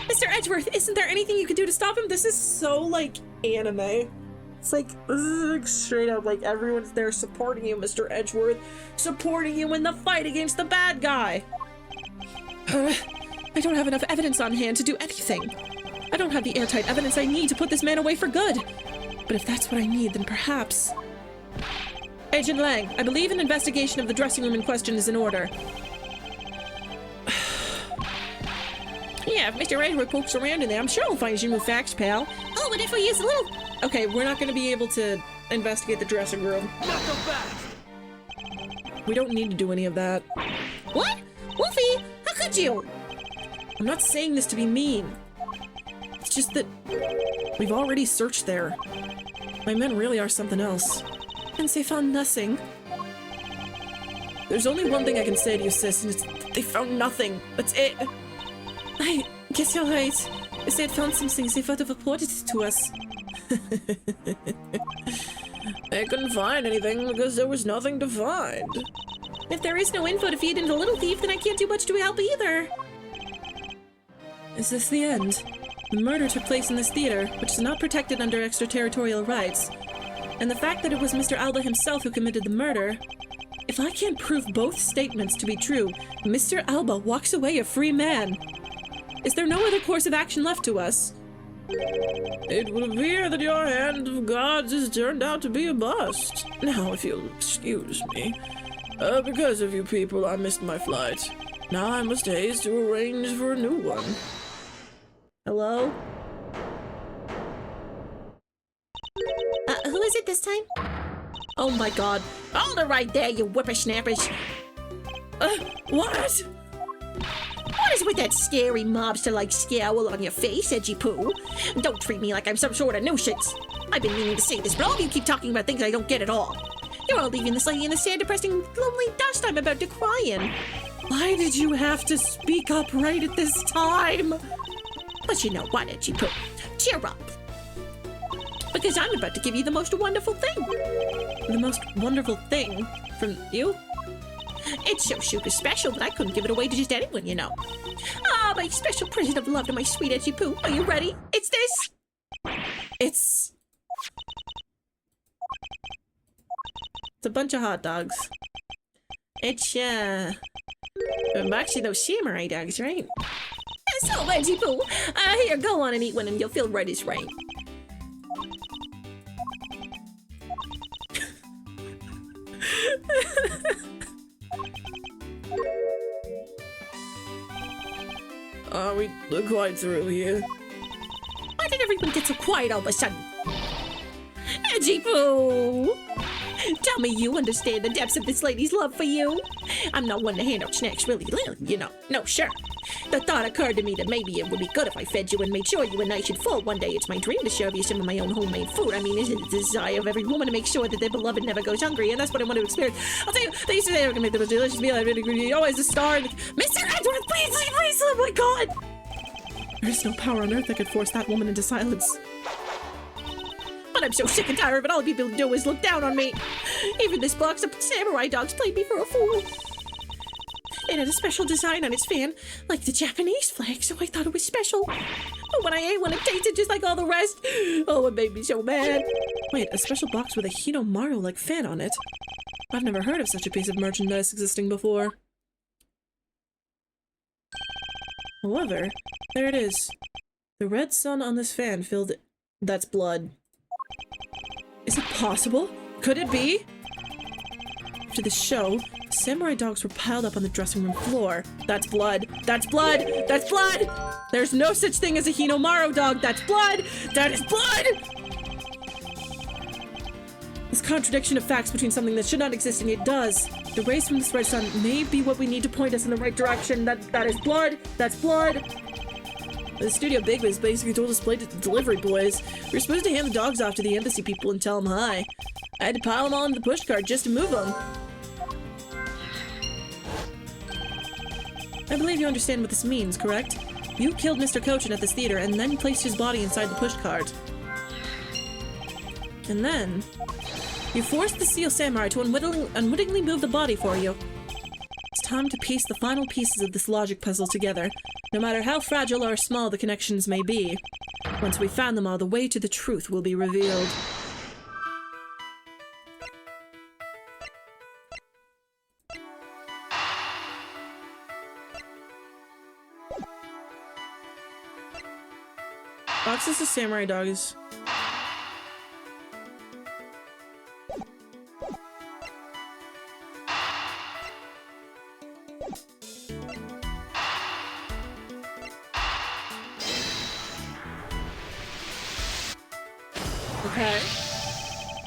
Mr. Edgeworth, isn't there anything you can do to stop him? This is so, like, anime. It's like, straight up, like, everyone's there supporting you, Mr. Edgeworth. Supporting you in the fight against the bad guy. I don't have enough evidence on hand to do anything. I don't have the airtight evidence I need to put this man away for good. But if that's what I need, then perhaps... Agent Lang, I believe an investigation of the dressing room in question is in order. Yeah, if Mr. Edgeworth pokes around in there, I'm sure he'll find you new facts, pal. Oh, but if we use a little... Okay, we're not going to be able to investigate the dressing room. Not so fast. We don't need to do any of that. What? Wolfie, how could you? I'm not saying this to be mean. It's just that we've already searched there. My men really are something else. And they found nothing. There's only one thing I can say to you, sis, and it's that they found nothing. That's it. I guess you're right. If they had found something, they would have reported it to us. They couldn't find anything because there was nothing to find. If there is no info to feed into Little Thief, then I can't do much to help either. Is this the end? The murder took place in this theater, which is not protected under extraterritorial rights. And the fact that it was Mr. Alba himself who committed the murder... If I can't prove both statements to be true, Mr. Alba walks away a free man. Is there no other course of action left to us? It would appear that your hand of gods has turned out to be a bust. Now, if you'll excuse me. Because of you people, I missed my flight. Now I must haste to arrange for a new one. Hello? Who is it this time? Oh my god. Hold it right there, you whippersnappers. What? What is with that scary mobster-like scowl on your face, Edgy Poo? Don't treat me like I'm some sort of nuisance. I've been meaning to say this, but all of you keep talking about things I don't get at all. You're all leaving this lady in the sad, depressing, lonely dust. I'm about to cry in. Why did you have to speak up right at this time? But you know what, Edgy Poo? Cheer up. Because I'm about to give you the most wonderful thing. The most wonderful thing from you? It's so super special that I couldn't give it away to just anyone, you know. Ah, my special present of love to my sweet Edgy Poo. Are you ready? It's this. It's a bunch of hot dogs. It's, actually those samurai dogs, right? So, Edgy Poo, here, go on and eat one and you'll feel right as rain. Are we quite through here? Why did everyone get so quiet all of a sudden? Edgy Poo! Tell me you understand the depths of this lady's love for you. I'm not one to hand out snacks willy-nilly, you know. No, sure. The thought occurred to me that maybe it would be good if I fed you and made sure you were nice and full one day. It's my dream to serve you some of my own homemade food. I mean, isn't it the desire of every woman to make sure that their beloved never goes hungry? And that's what I want to experience. I'll tell you, they used to say I can make the most delicious meal. I really agree. Always a star. Mr. Edgeworth, please, please, oh my god! There's no power on earth that could force that woman into silence. But I'm so sick and tired of it. All people do is look down on me. Even this box of samurai dogs played me for a fool. It had a special design on its fan, like the Japanese flag, so I thought it was special. But when I ate one, it tasted just like all the rest. Oh, it made me so mad. Wait, a special box with a Hinomaru-like fan on it? I've never heard of such a piece of merchandise existing before. However, there it is. The red sun on this fan filled... That's blood. Is it possible? Could it be? After the show, samurai dogs were piled up on the dressing room floor. That's blood. That's blood. That's blood! There's no such thing as a Hinomaru dog. That's blood! That is blood! This contradiction of facts between something that should not exist and it does. The rays from this red sun may be what we need to point us in the right direction. That is blood. That's blood. The studio bigwigs basically told us to play delivery boys. We were supposed to hand the dogs off to the embassy people and tell them hi. I had to pile them all into the pushcart just to move them. I believe you understand what this means, correct? You killed Mr. Cochin at this theater and then placed his body inside the pushcart. And then, you forced the Seal Samurai to unwittingly move the body for you. It's time to piece the final pieces of this logic puzzle together, no matter how fragile or small the connections may be. Once we've found them all, the way to the truth will be revealed. Boxes of samurai dogs. Okay.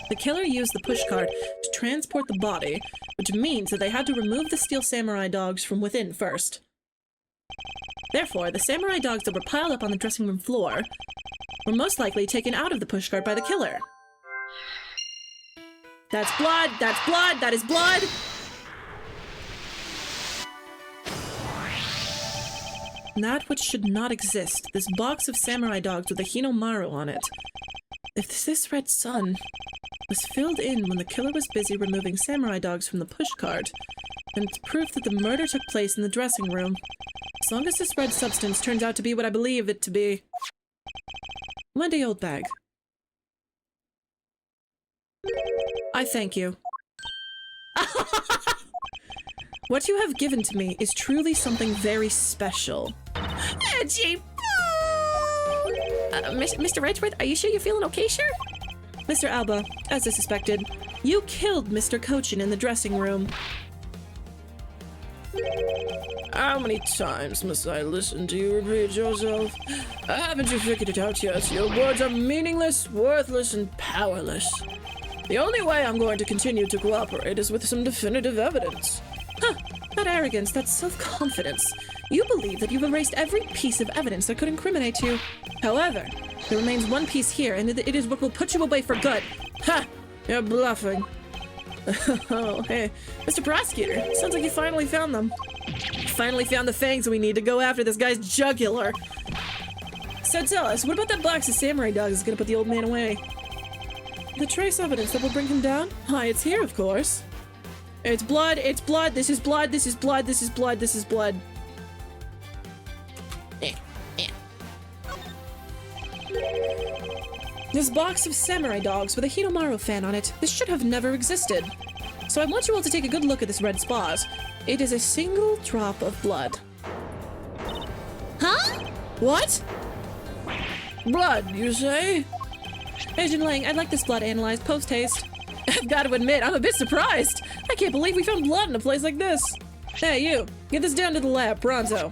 The killer used the pushcart to transport the body, which means that they had to remove the steel samurai dogs from within first. Therefore, the samurai dogs that were piled up on the dressing room floor were most likely taken out of the pushcart by the killer. That's blood! That's blood! That is blood! That which should not exist. This box of samurai dogs with a Hinomaru on it. If this red sun was filled in when the killer was busy removing samurai dogs from the pushcart, then it's proof that the murder took place in the dressing room. As long as this red substance turns out to be what I believe it to be. Wendy Oldbag. I thank you. What you have given to me is truly something very special. Edgy. Mr. Edgeworth, are you sure you're feeling okay, sir? Mr. Alba, as I suspected, you killed Mr. Cochin in the dressing room. How many times must I listen to you repeat yourself? Haven't you figured it out yet? Your words are meaningless, worthless, and powerless. The only way I'm going to continue to cooperate is with some definitive evidence. Huh, that arrogance, that self-confidence. You believe that you've erased every piece of evidence that could incriminate you. However, there remains one piece here, and it is what will put you away for good. Ha! You're bluffing. Oh, hey, Mr. Prosecutor, sounds like you finally found them. Finally found the fangs we need to go after this guy's jugular. So tell us, what about that box of samurai dogs that's gonna put the old man away? The trace evidence that will bring him down? Hi, it's here, of course. It's blood, this is blood, this is blood, this is blood, this is blood. This box of samurai dogs with a Hinomaru fan on it, this should have never existed. So I want you all to take a good look at this red spot. It is a single drop of blood. Huh? What? Blood, you say? Agent Lang, I'd like this blood analyzed post-haste. I've got to admit, I'm a bit surprised. I can't believe we found blood in a place like this. Hey, you, get this down to the lab, pronto.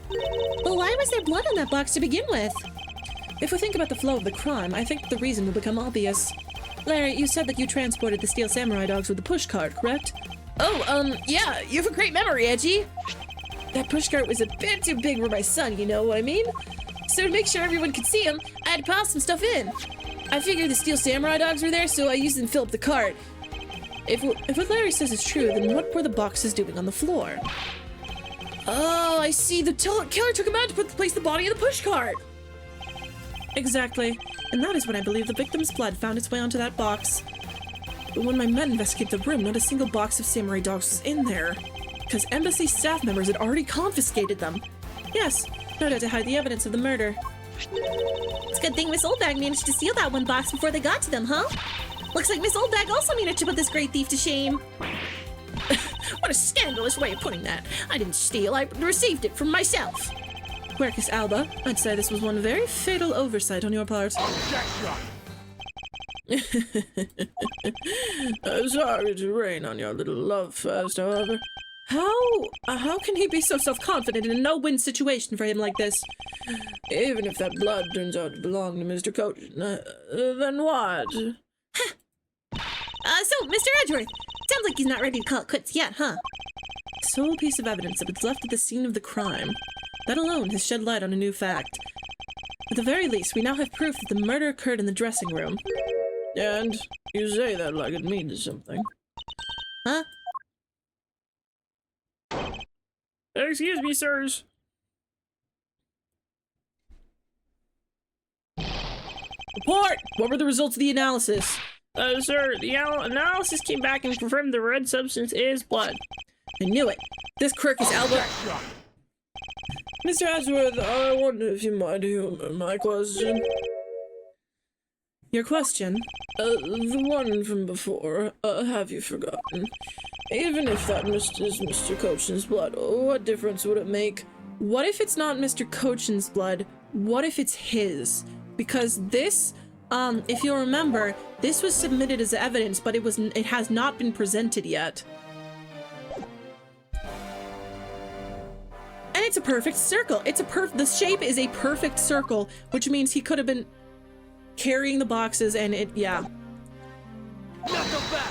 But why was there blood on that box to begin with? If we think about the flow of the crime, I think the reason will become obvious. Larry, you said that you transported the steel samurai dogs with the pushcart, correct? Oh, yeah, you have a great memory, Edgy. That pushcart was a bit too big for my son, you know what I mean? So to make sure everyone could see him, I had to pile some stuff in. I figured the steel samurai dogs were there, so I used them to fill up the cart. If what Larry says is true, then what were the boxes doing on the floor? Oh, I see. The killer took him out to place the body in the pushcart. Exactly. And that is when I believe the victim's blood found its way onto that box. But when my men investigated the room, not a single box of samurai dogs was in there. Because embassy staff members had already confiscated them. Yes, no doubt to hide the evidence of the murder. It's a good thing Miss Oldbag managed to steal that one box before they got to them, huh? Looks like Miss Oldbag also managed to put this great thief to shame. What a scandalous way of putting that. I didn't steal, I received it from myself. Quercus Alba, I'd say this was one very fatal oversight on your part. Objection! I'm sorry to rain on your little love fest, however. How can he be so self-confident in a no-win situation for him like this? Even if that blood turns out to belong to Mr. Coach, then what? So, Mr. Edgeworth, sounds like he's not ready to call it quits yet, huh? The sole piece of evidence that was left at the scene of the crime. That alone has shed light on a new fact. At the very least, we now have proof that the murder occurred in the dressing room. And you say that like it means something. Huh? Excuse me, sirs. Report! What were the results of the analysis? Sir, the analysis came back and confirmed the red substance is blood. I knew it. This Quercus Alba... Objection! Mr. Edgeworth, I wonder if you might humor my question. Your question? The one from before. Have you forgotten? Even if that is Mr. Cochin's blood, what difference would it make? What if it's not Mr. Cochin's blood? What if it's his? Because this, if you'll remember, this was submitted as evidence, but it has not been presented yet. And it's a perfect circle. The shape is a perfect circle, which means he could have been carrying the boxes and yeah. Knuckle back!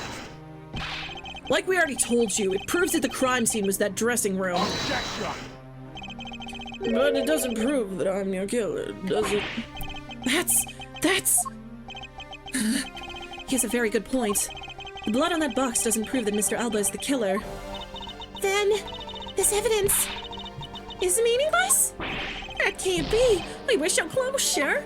Like we already told you, it proves that the crime scene was that dressing room. Objection! But it doesn't prove that I'm your killer, does it? That's... He has a very good point. The blood on that box doesn't prove that Mr. Alba is the killer. Then, this evidence is meaningless? That can't be. We were so close, sure.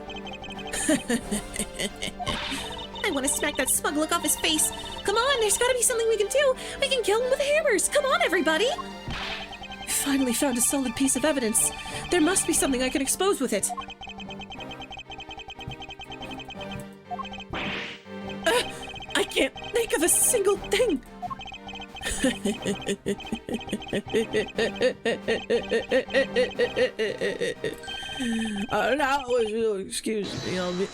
I want to smack that smug look off his face. Come on, there's got to be something we can do. We can kill him with hammers. Come on, everybody. We finally found a solid piece of evidence. There must be something I can expose with it. I can't think of a single thing. Now, if you'll excuse me, I'll be...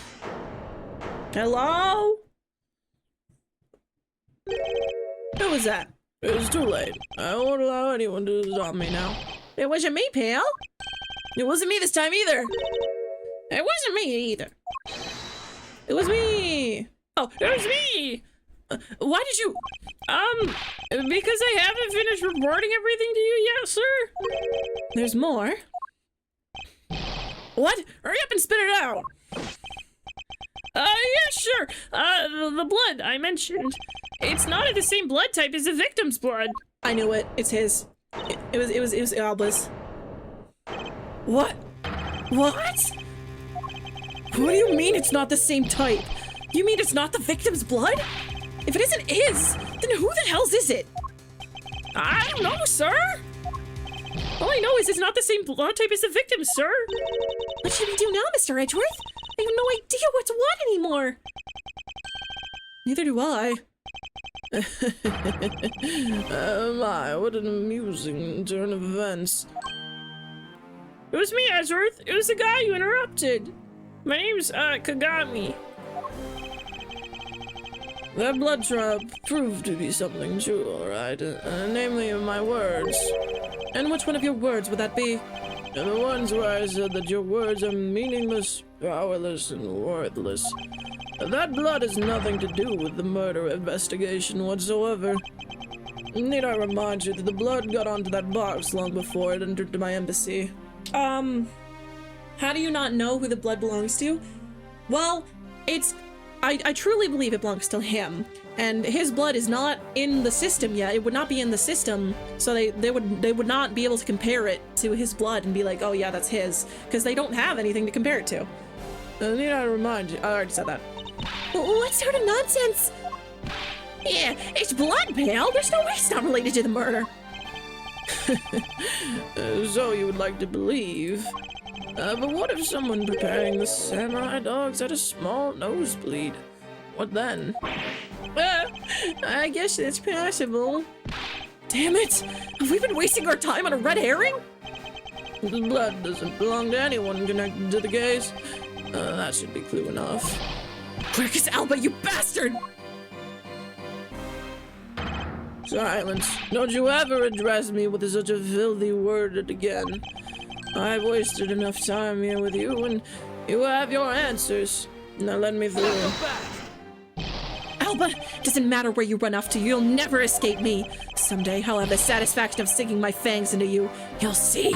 Hello? Who was that? It was too late. I won't allow anyone to stop me now. It wasn't me, pal. It wasn't me this time either. It wasn't me either. It was me. Oh, it was me. Why did you... Because I haven't finished reporting everything to you yet, sir. There's more. What? Hurry up and spit it out. Yeah, sure. The blood I mentioned. It's not of the same blood type as the victim's blood. I knew it. It's his. It was Alba's. What? What? What do you mean it's not the same type? You mean it's not the victim's blood? If it isn't his, then who the hell's is it? I don't know, sir. All I know is it's not the same blood type as the victim, sir. What should we do now, Mr. Edgeworth? I have no idea what's what anymore. Neither do I. My, what an amusing turn of events. It was me, Edgeworth. It was the guy you interrupted. My name's, Kagami. That blood trap proved to be something true, alright. Namely, my words. And which one of your words would that be? And the ones where I said that your words are meaningless, powerless, and worthless. That blood has nothing to do with the murder investigation whatsoever. Need I remind you that the blood got onto that box long before it entered my embassy? How do you not know who the blood belongs to? Well, I truly believe it belongs to him, and his blood is not in the system yet. It would not be in the system, so they would not be able to compare it to his blood and be like, oh yeah, that's his, because they don't have anything to compare it to. Need I remind you? I already said that. What sort of nonsense? Yeah, it's blood, pal. There's no way it's not related to the murder. So you would like to believe. But what if someone preparing the samurai dogs had a small nosebleed? What then? I guess it's possible. Damn it! Have we been wasting our time on a red herring? The blood doesn't belong to anyone connected to the case. That should be clue enough. Quercus Alba, you bastard! Silence. Don't you ever address me with such a filthy word again. I've wasted enough time here with you, and you have your answers. Now let me through. Alba, doesn't matter where you run off to, you'll never escape me. Someday I'll have the satisfaction of sinking my fangs into you. You'll see.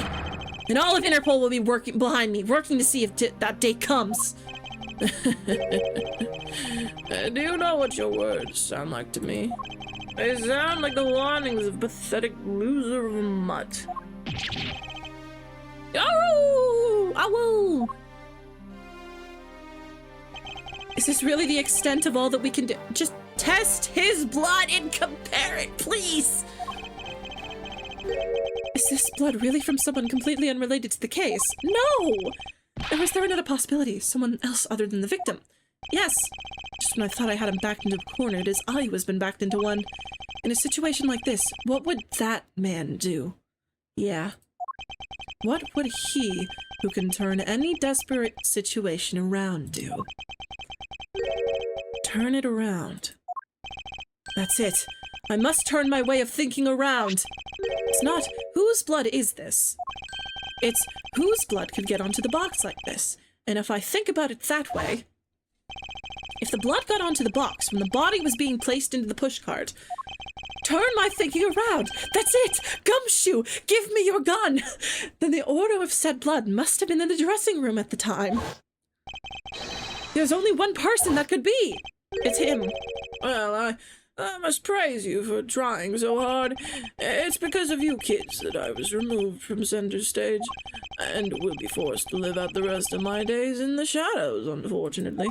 And all of Interpol will be working behind me, working to see if that day comes. Do you know what your words sound like to me? They sound like the warnings of a pathetic loser of a mutt. Oh! Ow! Is this really the extent of all that we can do? Just test his blood and compare it, please! Is this blood really from someone completely unrelated to the case? No! Or is there another possibility? Someone else other than the victim? Yes! Just when I thought I had him backed into a corner, it is I who has been backed into one. In a situation like this, what would that man do? Yeah. What would he, who can turn any desperate situation around, do? Turn it around. That's it. I must turn my way of thinking around. It's not, whose blood is this? It's, whose blood could get onto the box like this? And if I think about it that way, if the blood got onto the box when the body was being placed into the pushcart, turn my thinking around. That's it! Gumshoe, give me your gun! Then the order of said blood must have been in the dressing room at the time. There's only one person that could be. It's him. Well, I must praise you for trying so hard. It's because of you kids that I was removed from center stage, and will be forced to live out the rest of my days in the shadows, unfortunately.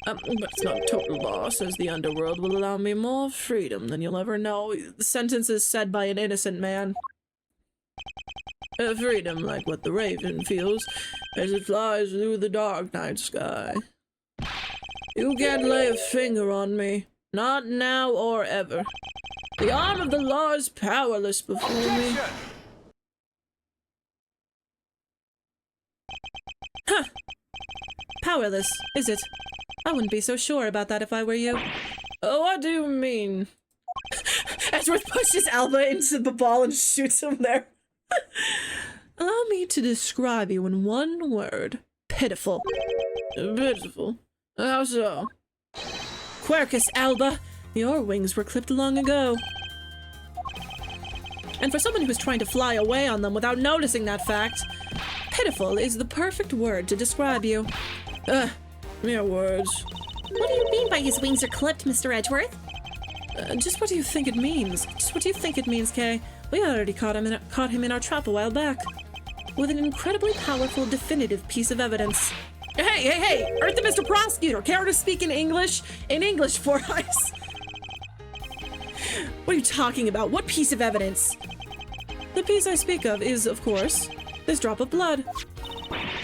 But it's not total loss, as the underworld will allow me more freedom than you'll ever know. The sentence is said by an innocent man. Freedom like what the raven feels as it flies through the dark night sky. You can't lay a finger on me. Not now or ever. The arm of the law is powerless before me. Huh. Powerless, is it? I wouldn't be so sure about that if I were you. What do you mean? Edgeworth pushes Alba into the ball and shoots him there. Allow me to describe you in one word. Pitiful. Pitiful? How so? Quercus, Alba! Your wings were clipped long ago. And for someone who's trying to fly away on them without noticing that fact, pitiful is the perfect word to describe you. Mere words. What do you mean by his wings are clipped, Mr. Edgeworth? Just what do you think it means? Just what do you think it means, Kay? We already caught him in our trap a while back. With an incredibly powerful, definitive piece of evidence. Hey! Earth and Mr. Prosecutor, care to speak in English? In English for us. What are you talking about? What piece of evidence? The piece I speak of is, of course, this drop of blood.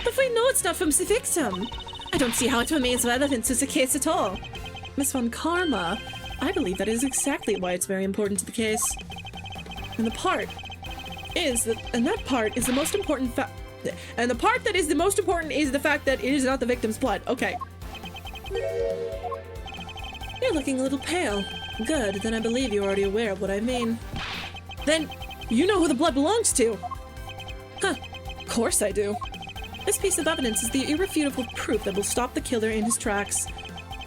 But we know it's not from the victim. I don't see how it remains relevant to the case at all. Miss Von Karma, I believe that is exactly why it's very important to the case. And the part is that, and that part is the most important fact. And the part that is the most important is the fact that it is not the victim's blood. Okay. You're looking a little pale. Good, then I believe you're already aware of what I mean. Then, you know who the blood belongs to. Huh, of course I do. This piece of evidence is the irrefutable proof that will stop the killer in his tracks.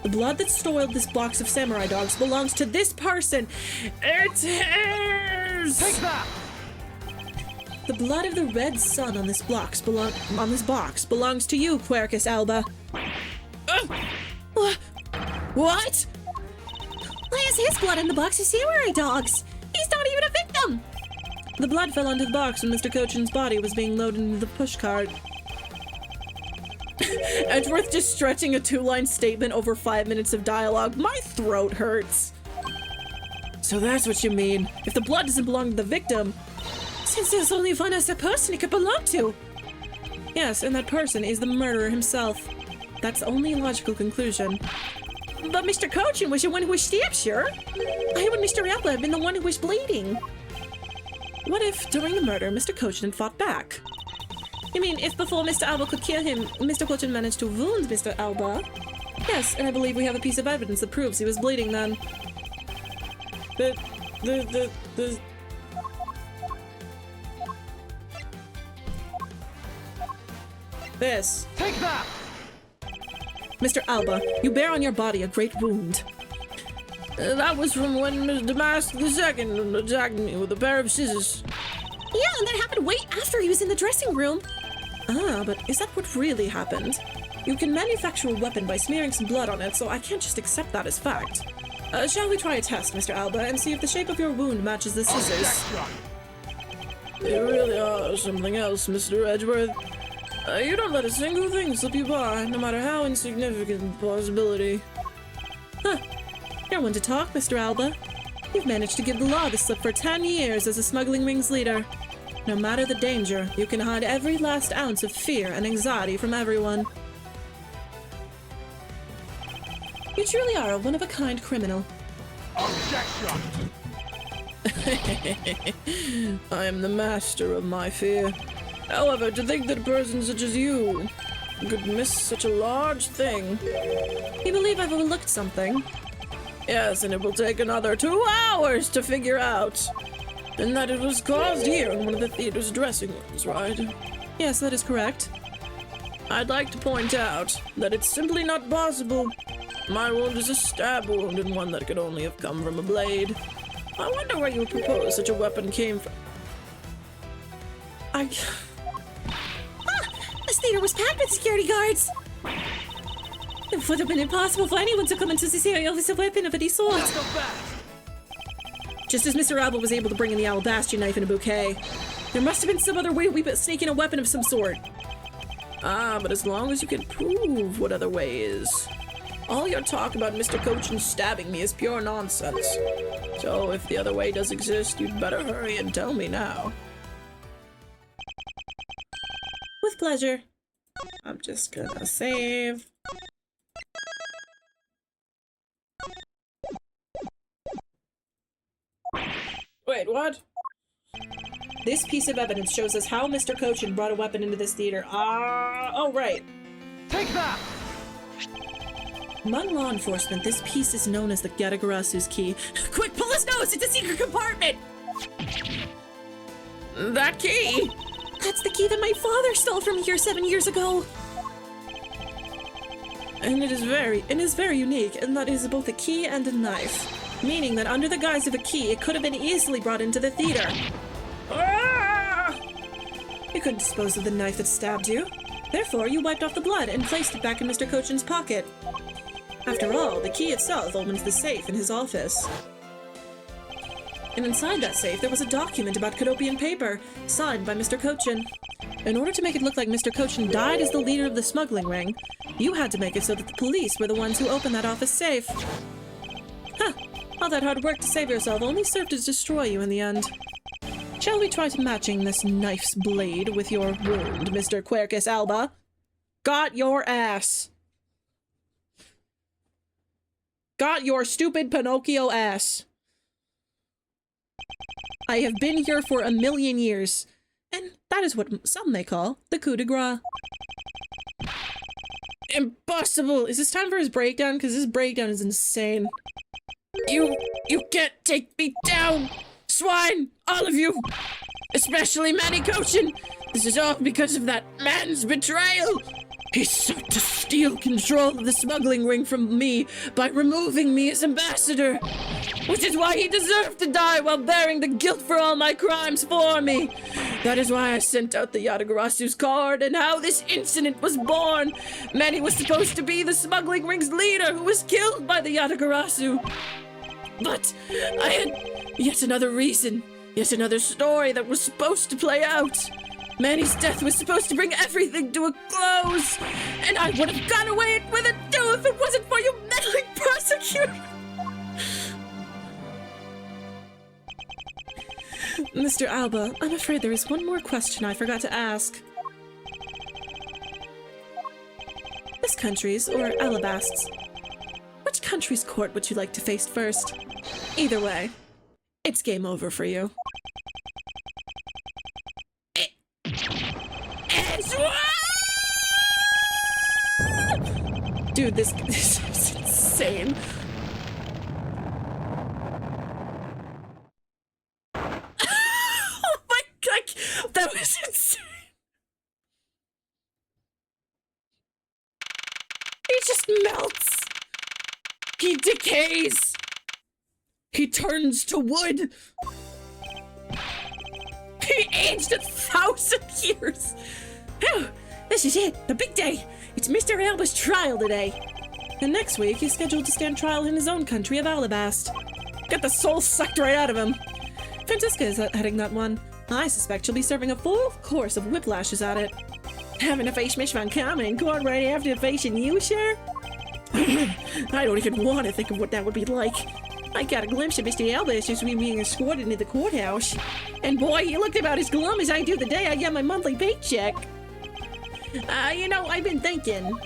The blood that soiled this box of samurai dogs belongs to this person. It is! Take that! The blood of the red sun on this box belongs to you, Quercus Alba. What? Why is his blood in the box of samurai dogs? He's not even a victim! The blood fell onto the box when Mr. Cochin's body was being loaded into the pushcart. Edgeworth just stretching a 2-line statement over 5 minutes of dialogue. My throat hurts. So that's what you mean. If the blood doesn't belong to the victim, since there's only one other person it could belong to. Yes, and that person is the murderer himself. That's only a logical conclusion. But Mr. Cochin was the one who was stabbed, sure? I would Mr. Alba have been the one who was bleeding. What if, during the murder, Mr. Cochin fought back? You mean, if before Mr. Alba could kill him, Mr. Cochin managed to wound Mr. Alba? Yes, and I believe we have a piece of evidence that proves he was bleeding then. This. Take that! Mr. Alba, you bear on your body a great wound. That was from when Mr. Damask II attacked me with a pair of scissors. Yeah, and that happened way after he was in the dressing room. Ah, but is that what really happened? You can manufacture a weapon by smearing some blood on it, so I can't just accept that as fact. Shall we try a test, Mr. Alba, and see if the shape of your wound matches the scissors? You really are something else, Mr. Edgeworth. You don't let a single thing slip you by, no matter how insignificant the possibility. Huh. You're one to talk, Mr. Alba. You've managed to give the law the slip for 10 years as a smuggling ring's leader. No matter the danger, you can hide every last ounce of fear and anxiety from everyone. You truly are a one-of-a-kind criminal. Objection! I am the master of my fear. However, to think that a person such as you could miss such a large thing. You believe I've overlooked something? Yes, and it will take another 2 hours to figure out. And that it was caused here in one of the theater's dressing rooms, right? Yes, that is correct. I'd like to point out that it's simply not possible. My wound is a stab wound and one that could only have come from a blade. I wonder where you would propose such a weapon came from. This theater was packed with security guards! It would have been impossible for anyone to come into this area with a weapon of any sort. Let's go back. Just as Mr. Alba was able to bring in the alabaster knife in a bouquet, there must have been some other way we could sneak in a weapon of some sort. Ah, but as long as you can prove what other way is. All your talk about Mr. Cochin stabbing me is pure nonsense. So if the other way does exist, you'd better hurry and tell me now. With pleasure. I'm just gonna save. Wait, what? This piece of evidence shows us how Mr. Cochin brought a weapon into this theater. Oh, right. Take that. Among law enforcement, this piece is known as the Yatagarasu's key. Quick, pull his nose! It's a secret compartment! That key! That's the key that my father stole from here 7 years ago! And it is very unique, and that is both a key and a knife. Meaning that under the guise of a key, it could have been easily brought into the theater. Ah! You couldn't dispose of the knife that stabbed you. Therefore, you wiped off the blood and placed it back in Mr. Cochin's pocket. After all, the key itself opens the safe in his office. And inside that safe, there was a document about Cadopian paper, signed by Mr. Cochin. In order to make it look like Mr. Cochin died as the leader of the smuggling ring, you had to make it so that the police were the ones who opened that office safe. Huh. All that hard work to save yourself only served to destroy you in the end. Shall we try to matching this knife's blade with your wound, Mr. Quercus Alba? Got your ass! Got your stupid Pinocchio ass! I have been here for 1,000,000 years, and that is what some may call the coup de grace. Impossible! Is this time for his breakdown? Because this breakdown is insane. You can't take me down! Swine! All of you! Especially Manny Cochin! This is all because of that man's betrayal! He sought to steal control of the smuggling ring from me by removing me as ambassador! Which is why he deserved to die while bearing the guilt for all my crimes for me! That is why I sent out the Yatagarasu's card and how this incident was born! Manny was supposed to be the smuggling ring's leader who was killed by the Yatagarasu! But I had yet another reason, yet another story that was supposed to play out. Manny's death was supposed to bring everything to a close, and I would have got away with it too if it wasn't for you meddling prosecutor. Mr. Alba, I'm afraid there is one more question I forgot to ask. This country's, or Alabast's, which country's court would you like to face first? Either way, it's game over for you. Dude, this is insane. Oh my god, that was insane. He just melts. He decays. He turns to wood. He aged 1,000 years. Phew, this is it, the big day. It's Mr. Alba's trial today. And next week, he's scheduled to stand trial in his own country of Alabast. Get the soul sucked right out of him. Francisca is heading that one. I suspect she'll be serving a full course of whiplashes at it. Having to face Miss Von Karma in court right after facing you, sir? I don't even want to think of what that would be like. I got a glimpse of Mr. Alba as we being escorted into the courthouse. And boy, he looked about as glum as I do the day I get my monthly paycheck. You know, I've been thinking.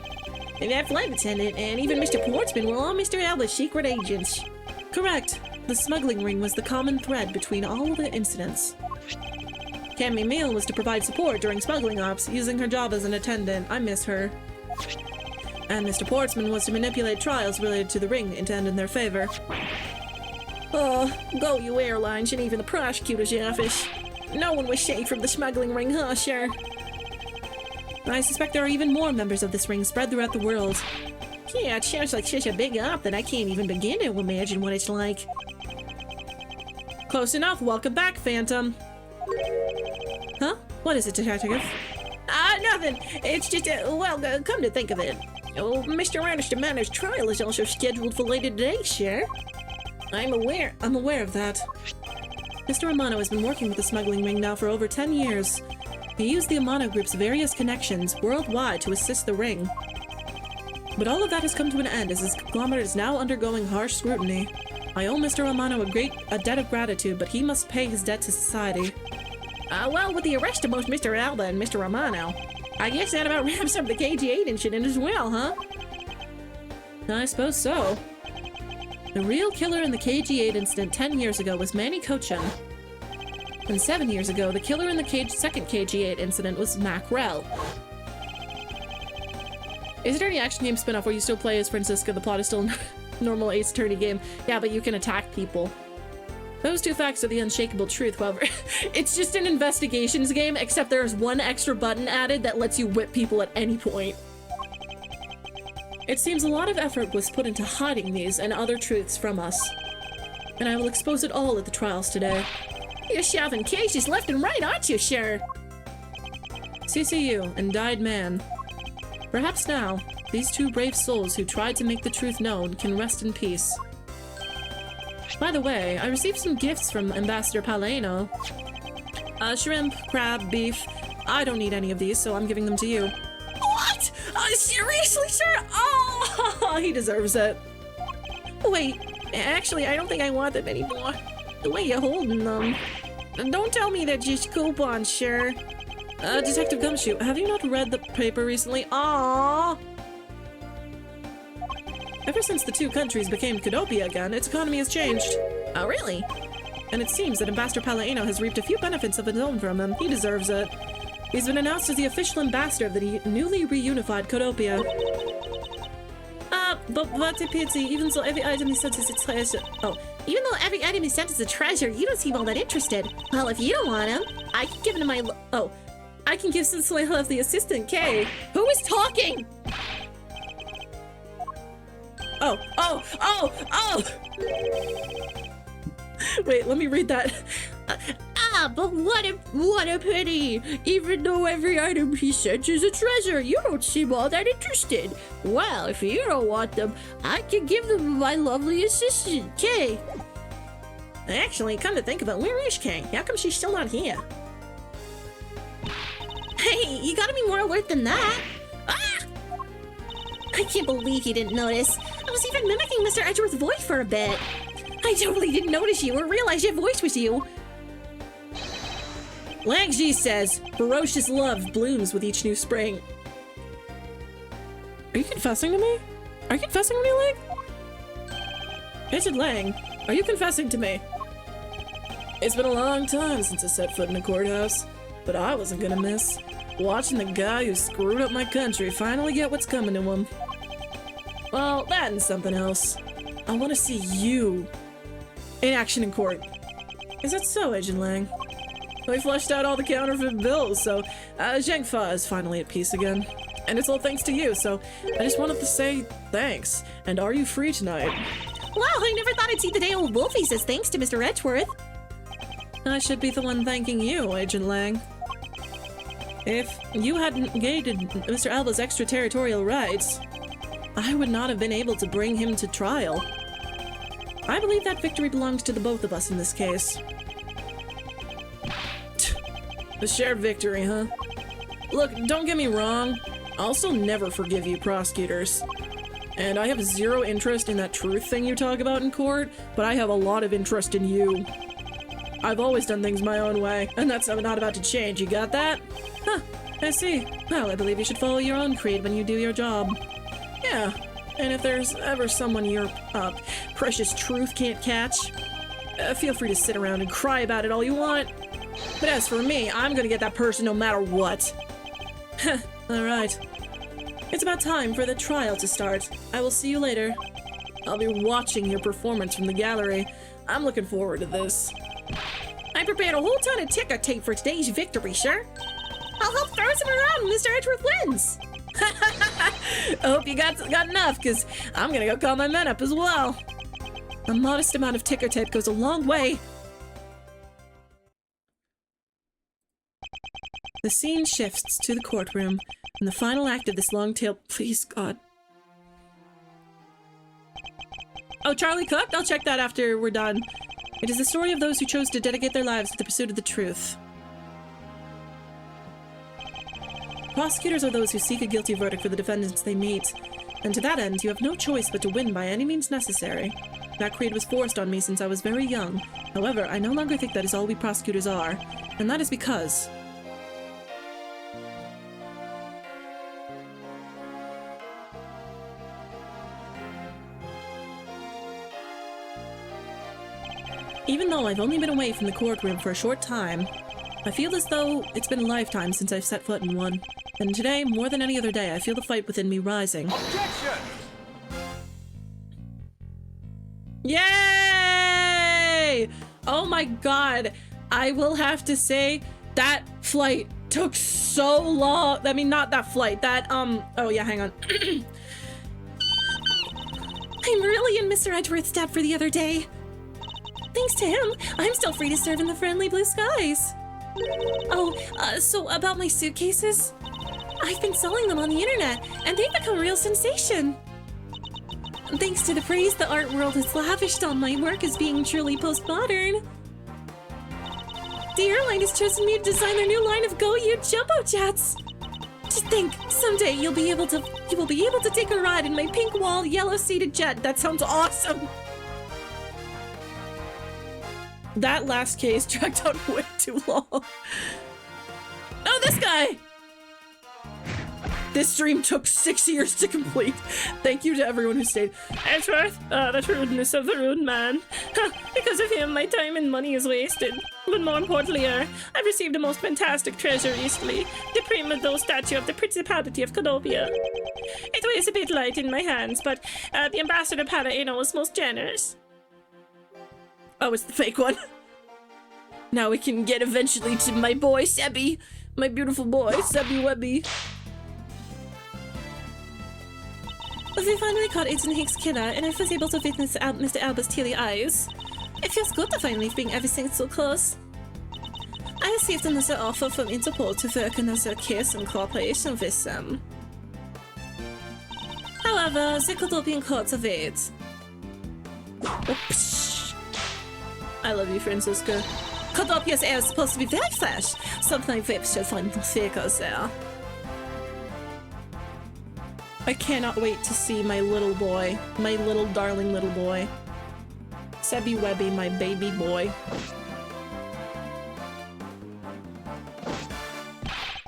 And that flight attendant and even Mr. Portsman were all Mr. Alba's secret agents. Correct. The smuggling ring was the common thread between all the incidents. Camille was to provide support during smuggling ops, using her job as an attendant. I miss her. And Mr. Portsman was to manipulate trials related to the ring to end in their favor. Oh, go you airlines and even the prosecutor's office. No one was safe from the smuggling ring, huh, sir? I suspect there are even more members of this ring spread throughout the world. Yeah, it sounds like such a big op that I can't even begin to imagine what it's like. Close enough. Welcome back, Phantom. Huh? What is it, Detective? Nothing. It's just, come to think of it. Oh, Mr. Ernest Manor's trial is also scheduled for later today, sir. I'm aware of that. Mr. Romano has been working with the smuggling ring now for over 10 years. He used the Amano Group's various connections worldwide to assist the ring. But all of that has come to an end as his conglomerate is now undergoing harsh scrutiny. I owe Mr. Romano a debt of gratitude, but he must pay his debt to society. Well, with the arrest of both Mr. Alba and Mr. Romano, I guess that about wraps up the KG8 incident as well, huh? I suppose so. The real killer in the KG8 incident 10 years ago was Manny Cochin. And 7 years ago, the killer in the second KG8 incident was Macrel. Is there any action game spin-off where you still play as Francisca? The plot is still a normal Ace Attorney game. Yeah, but you can attack people. Those two facts are the unshakable truth, however. It's just an investigations game, except there's one extra button added that lets you whip people at any point. It seems a lot of effort was put into hiding these and other truths from us. And I will expose it all at the trials today. You're shoving cases left and right, aren't you, sir? CCU and Dyed Man. Perhaps now, these two brave souls who tried to make the truth known can rest in peace. By the way, I received some gifts from Ambassador Paleno. Shrimp, crab, beef. I don't need any of these, so I'm giving them to you. What? Seriously, sir? Oh, He deserves it. wait. Actually, I don't think I want them anymore. The way you're holding them. Don't tell me they're just coupons, sir. Detective Gumshoe, have you not read the paper recently? Aww! Ever since the two countries became Codopia again, its economy has changed. Oh, really? And it seems that Ambassador Paleno has reaped a few benefits of his own from him. He deserves it. He's been announced as the official ambassador of the newly reunified Codopia. But pity, even though every item he sent is a treasure. Oh, even though every item he sent is a treasure, you don't seem all that interested. Well, if you don't want him, I can give him to my I can give since I love the assistant, Kay. Who is talking? Oh! Wait, let me read that. But what a pity! Even though every item he sent is a treasure, you don't seem all that interested. Well, if you don't want them, I can give them to my lovely assistant, Kay. Actually, come to think of it, where is Kay? How come she's still not here? Hey, you gotta be more alert than that. Ah! I can't believe you didn't notice. I was even mimicking Mr. Edgeworth's voice for a bit. I totally didn't notice you or realize your voice was you. Langji says, ferocious love blooms with each new spring. Are you confessing to me? Are you confessing to me, Lang? Agent Lang, are you confessing to me? It's been a long time since I set foot in a courthouse, but I wasn't gonna miss watching the guy who screwed up my country finally get what's coming to him. Well, that and something else. I want to see you in action in court. Is that so, Agent Lang? We flushed out all the counterfeit bills, so Zheng Fa is finally at peace again. And it's all thanks to you, so I just wanted to say thanks. And are you free tonight? Wow, I never thought I'd see the day old Wolfie says thanks to Mr. Edgeworth. I should be the one thanking you, Agent Lang. If you hadn't negated Mr. Alba's extraterritorial rights, I would not have been able to bring him to trial. I believe that victory belongs to the both of us in this case. A shared victory, huh? Look, don't get me wrong. I'll also never forgive you, prosecutors. And I have zero interest in that truth thing you talk about in court, but I have a lot of interest in you. I've always done things my own way, and that's not about to change. You got that? Huh, I see. Well, I believe you should follow your own creed when you do your job. Yeah, and if there's ever someone your precious truth can't catch, feel free to sit around and cry about it all you want. But as for me, I'm gonna get that person no matter what. Alright. It's about time for the trial to start. I will see you later. I'll be watching your performance from the gallery. I'm looking forward to this. I prepared a whole ton of ticker tape for today's victory, sure. I'll help throw some around when Mr. Edgeworth wins. I hope you got enough, because I'm gonna go call my men up as well. A modest amount of ticker tape goes a long way. The scene shifts to the courtroom, and the final act of this long tale. Please, God. Oh, Charlie Cook? I'll check that after we're done. It is the story of those who chose to dedicate their lives to the pursuit of the truth. Prosecutors are those who seek a guilty verdict for the defendants they meet, and to that end, you have no choice but to win by any means necessary. That creed was forced on me since I was very young. However, I no longer think that is all we prosecutors are, and that is because... Even though I've only been away from the courtroom for a short time, I feel as though it's been a lifetime since I've set foot in one. And today, more than any other day, I feel the fight within me rising. Objection! Yay! Oh my god. I will have to say, that flight took so long. I mean, not that flight. That, oh yeah, hang on. I'm really in Mr. Edgeworth's debt for the other day. Thanks to him, I'm still free to serve in the friendly blue skies. Oh, so about my suitcases? I've been selling them on the internet, and they've become a real sensation. Thanks to the praise the art world has lavished on my work as being truly postmodern. The airline has chosen me to design their new line of Go-You jumbo jets. Just think, someday you will be able to take a ride in my pink wall, yellow-seated jet. That sounds awesome. That last case dragged out way too long. Oh, this guy! This stream took 6 years to complete. Thank you to everyone who stayed. Edgeworth, the rudeness of the rude man. Because of him, my time and money is wasted. But more importantly, I've received a most fantastic treasure recently. The Prima statue of the Principality of Codopia. It weighs a bit light in my hands, but the Ambassador Palladino was most generous. Oh, it's the fake one. Now we can get eventually to my boy, Sebby. My beautiful boy, Sebby Webby. We finally caught Agent Hank's killer, and I was able to witness Mr. Alba's teary eyes. It feels good to finally bring everything so close. I received another offer from Interpol to work another case in cooperation with them. However, the Codopian courts evade. I love you, Francisca. Codopia's air is supposed to be very fresh, so my whips should find vehicles there. I cannot wait to see my little boy. My little darling little boy. Sebby Webby, my baby boy.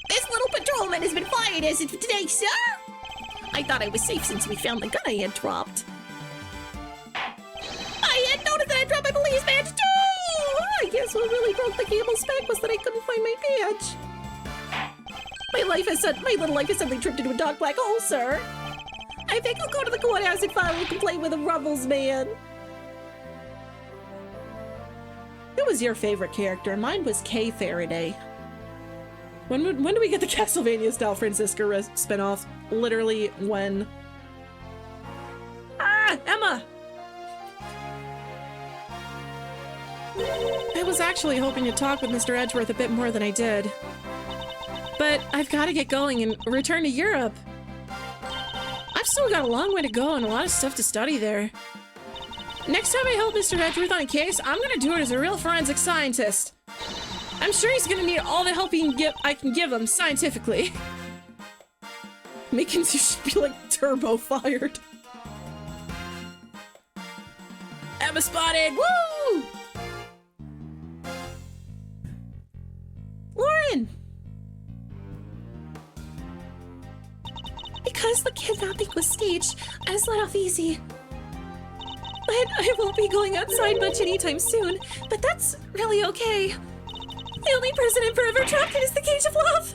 This little patrolman has been fired as of today, sir! I thought I was safe since we found the gun I had dropped. I had noticed that I dropped my police badge too! I guess what really broke the camel's back was that I couldn't find my badge. My little life has suddenly tripped into a dark black hole, sir. I think I'll go to the courthouse and file a complaint with the Ruffles man. Who was your favorite character? Mine was Kay Faraday. When do we get the Castlevania style Francisca spinoff? Literally when? Ah, Emma! I was actually hoping to talk with Mr. Edgeworth a bit more than I did. But I've got to get going and return to Europe. I've still got a long way to go and a lot of stuff to study there. Next time I help Mr. Edgeworth on a case, I'm gonna do it as a real forensic scientist. I'm sure he's gonna need all the help I can give him scientifically. Making you should be like turbo fired. Emma spotted! Woo! Lauren! Because the kidnapping was staged, I was let off easy. But I won't be going outside much anytime soon, but that's really okay. The only person I'm forever trapped in is the cage of love.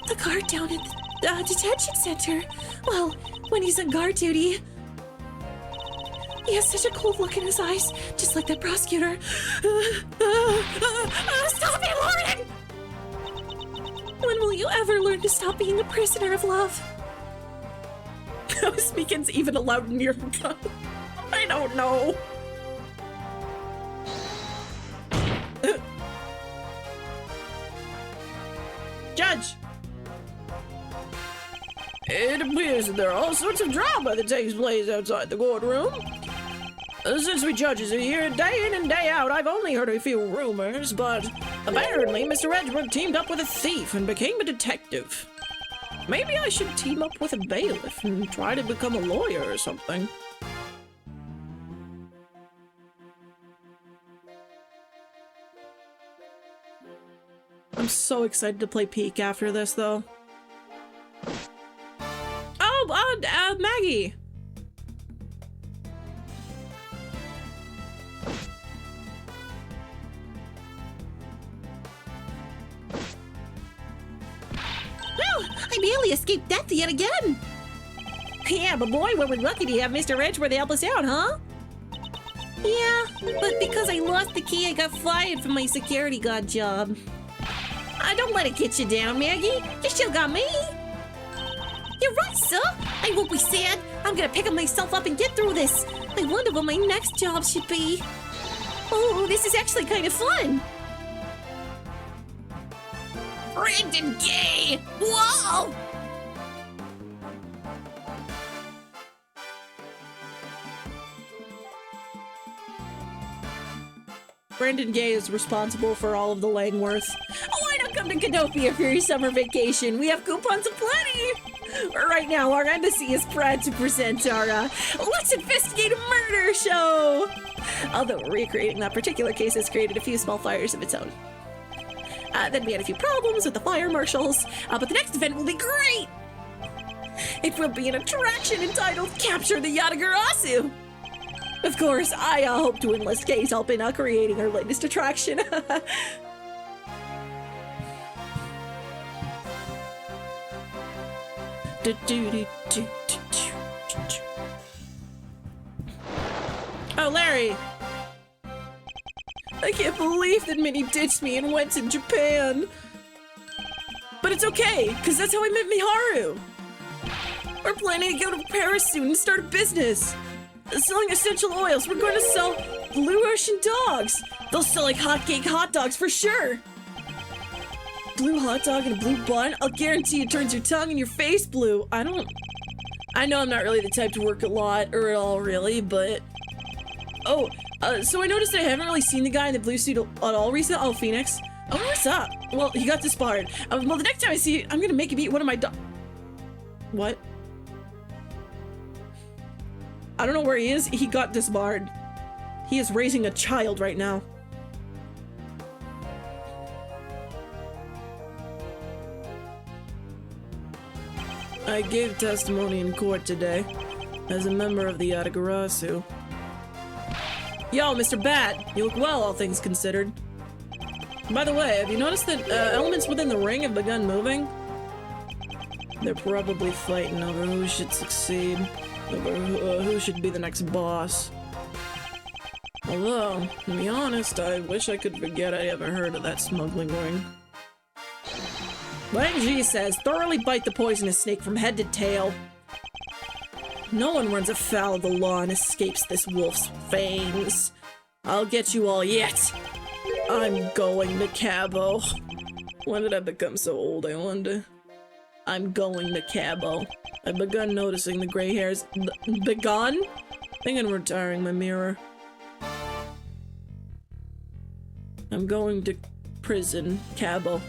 The guard down at the detention center. Well, when he's on guard duty. He has such a cold look in his eyes, just like that prosecutor. Stop it, Lauren! When will you ever learn to stop being a prisoner of love? How is Meekins even allowed near the gun? I don't know. Judge! It appears that there are all sorts of drama that takes place outside the courtroom. Since we judges are here day in and day out, I've only heard a few rumors, but apparently Mr. Edgeworth teamed up with a thief and became a detective. Maybe I should team up with a bailiff and try to become a lawyer or something. I'm so excited to play Peek after this, though. Oh, Maggie! Well, I barely escaped death yet again. Yeah, but boy, were we lucky to have Mr. Edgeworth help us out, huh? Yeah, but because I lost the key, I got fired from my security guard job. Don't let it get you down, Maggie. You still got me. You're right, sir. I won't be sad. I'm gonna pick myself up and get through this. I wonder what my next job should be. Oh, this is actually kind of fun. Brandon Gay! Whoa! Brandon Gay is responsible for all of the Langworth. Why not come to Canopia for your summer vacation? We have coupons aplenty! Right now, our embassy is proud to present our Let's Investigate a Murder show! Although recreating that particular case has created a few small fires of its own. Then we had a few problems with the fire marshals, but the next event will be great! It will be an attraction entitled Capture the Yatagarasu! Of course, I hope to enlist Kay's help in creating our latest attraction. Oh, Larry! I can't believe that Minnie ditched me and went to Japan. But it's okay, because that's how I met Miharu. We're planning to go to Paris soon and start a business. Selling essential oils. We're going to sell Blue Ocean dogs. They'll sell like hotcake hot dogs for sure. Blue hot dog and a blue bun? I'll guarantee it turns your tongue and your face blue. I know I'm not really the type to work a lot or at all really, but... Oh, so I noticed that I haven't really seen the guy in the blue suit at all recently. Oh, Phoenix. Oh, what's up? Well, he got disbarred. Well, the next time I see you, I'm gonna make him eat one of my What? I don't know where he is. He got disbarred. He is raising a child right now. I gave testimony in court today as a member of the Yatagarasu. Yo, Mr. Bat, you look well, all things considered. By the way, have you noticed that elements within the ring have begun moving? They're probably fighting over who should succeed, over who should be the next boss. Although, to be honest, I wish I could forget I ever heard of that smuggling ring. Wang Ji says, thoroughly bite the poisonous snake from head to tail. No one runs afoul of the law and escapes this wolf's fangs. I'll get you all yet. I'm going to Cabo. When did I become so old, I wonder? I'm going to Cabo. I've begun noticing the gray hairs. Begun? I think I'm retiring my mirror. I'm going to prison, Cabo.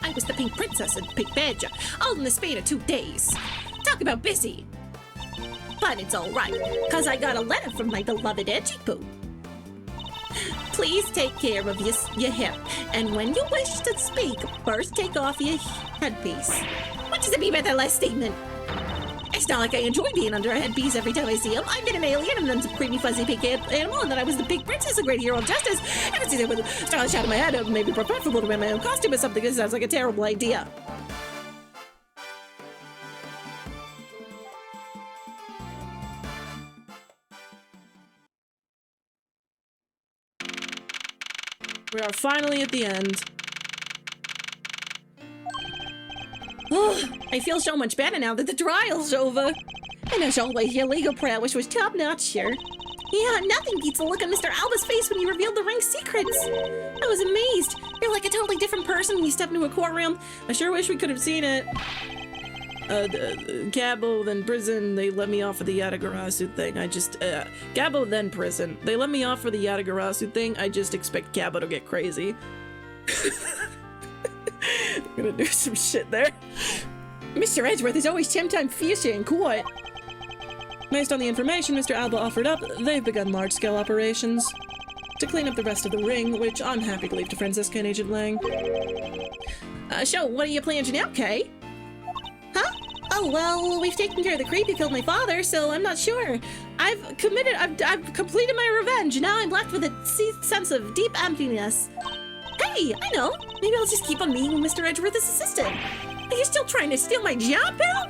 I was the Pink Princess and Pink Badger, all in the span of 2 days. Talk about busy. But it's alright, cause I got a letter from my beloved Edgy Poo. Please take care of your hip, and when you wish to speak, first take off your headpiece. Which Just a be better less statement. It's not like I enjoy being under a headpiece every time I see him. I've been an alien and then some creepy fuzzy pink animal, and then I was the pink princess, a great hero of justice. And it's either with a stylish out of my head, or maybe preferable to wear my own costume or something. This sounds like a terrible idea. We are finally at the end. I feel so much better now that the trial's over. And as always, your legal prowess was top-notch, sir. Yeah, nothing beats the look on Mr. Alba's face when he revealed the ring's secrets. I was amazed. You're like a totally different person when you step into a courtroom. I sure wish we could have seen it. Gabo, then prison, they let me off for the Yatagarasu thing. Gabo, then prison. They let me off for the Yatagarasu thing. I just expect Gabo to get crazy. I'm gonna do some shit there. Mr. Edgeworth is always 10 times fiercer in court. Based on the information Mr. Alba offered up, they've begun large-scale operations to clean up the rest of the ring, which I'm happy to leave to Francesca and Agent Lang. So what are your plans now, Kay? Huh? Oh, well, we've taken care of the creep who killed my father, so I'm not sure. I've completed my revenge. Now I'm left with a sense of deep emptiness. Hey, I know. Maybe I'll just keep on being Mr. Edgeworth's assistant. Are you still trying to steal my job, pal?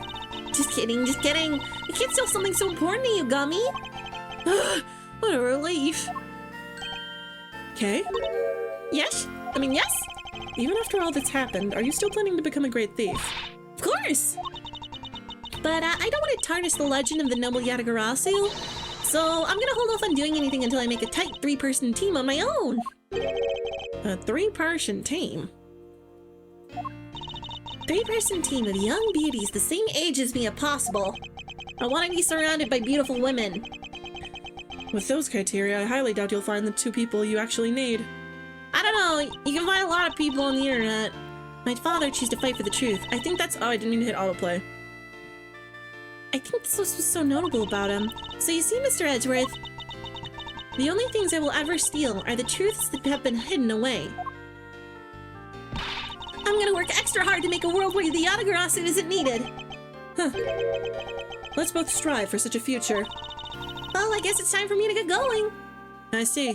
Just kidding, just kidding. I can't steal something so important to you, Gummy. What a relief. Okay. Yes? Yes? Even after all that's happened, are you still planning to become a great thief? Of course. But I don't want to tarnish the legend of the noble Yatagarasu, so I'm gonna hold off on doing anything until I make a tight 3-person team on my own. A 3-person team? 3-person team of young beauties the same age as me if possible. I want to be surrounded by beautiful women. With those criteria, I highly doubt you'll find the 2 people you actually need. I don't know, you can find a lot of people on the internet. My father chose to fight for the truth. I think that's... Oh, I didn't mean to hit autoplay. I think this was what's so notable about him. So you see, Mr. Edgeworth, the only things I will ever steal are the truths that have been hidden away. I'm gonna work extra hard to make a world where the Yatagarasu isn't needed. Huh. Let's both strive for such a future. Well, I guess it's time for me to get going. I see.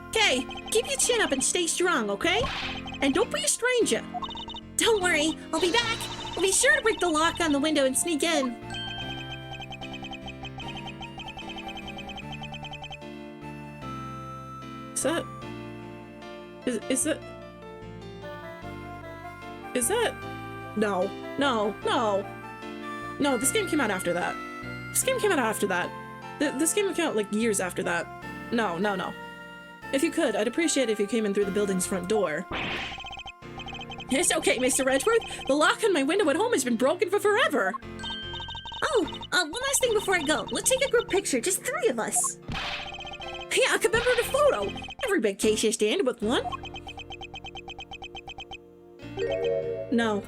Okay, keep your chin up and stay strong, okay? And don't be a stranger. Don't worry, I'll be back. I'll be sure to break the lock on the window and sneak in. Is that... No. No, this game came out after that. This game came came out like years after that. No. If you could, I'd appreciate it if you came in through the building's front door. It's okay, Mr. Edgeworth. The lock on my window at home has been broken for forever. Oh, one last thing before I go. Let's take a group picture, just 3 of us. Yeah, a commemorative photo. Every big case should stand with one. No.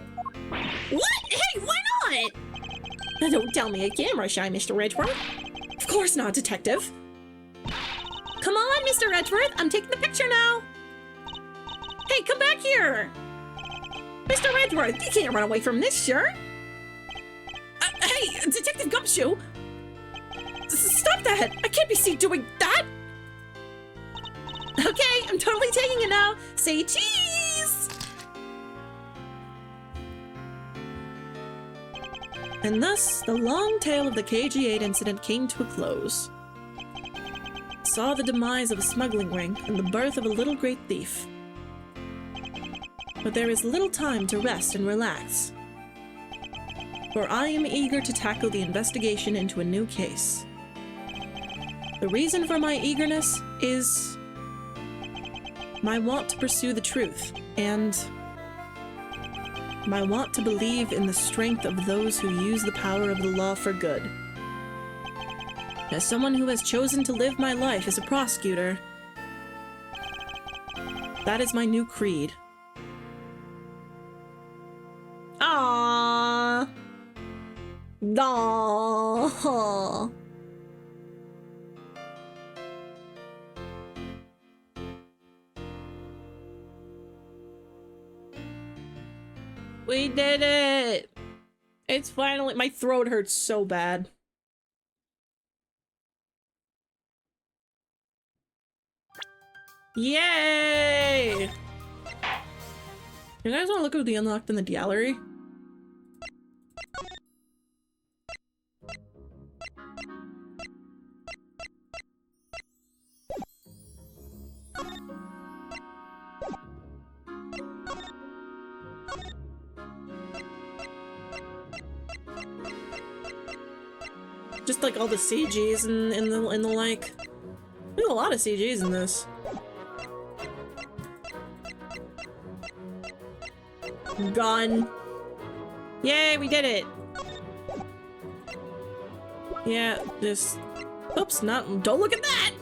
What? Hey, why not? Now don't tell me a camera shy, Mr. Edgeworth. Of course not, detective. Come on, Mr. Edgeworth. I'm taking the picture now. Hey, come back here. Mr. Edgeworth, you can't run away from this, sure? Hey, Detective Gumshoe! Stop that! I can't be seen doing that! Okay, I'm totally taking it now. Say cheese! And thus, the long tale of the KG-8 incident came to a close. Saw the demise of a smuggling ring and the birth of a little great thief. But there is little time to rest and relax, for I am eager to tackle the investigation into a new case. The reason for my eagerness is my want to pursue the truth, and my want to believe in the strength of those who use the power of the law for good. As someone who has chosen to live my life as a prosecutor, that is my new creed. Aww. Aww. We did it! It's finally, my throat hurts so bad. Yay! You guys want to look at the unlocked in the gallery? Just like all the CGs and the like. There's a lot of CGs in this. Gun. Yay, we did it. Yeah, just oops, don't look at that.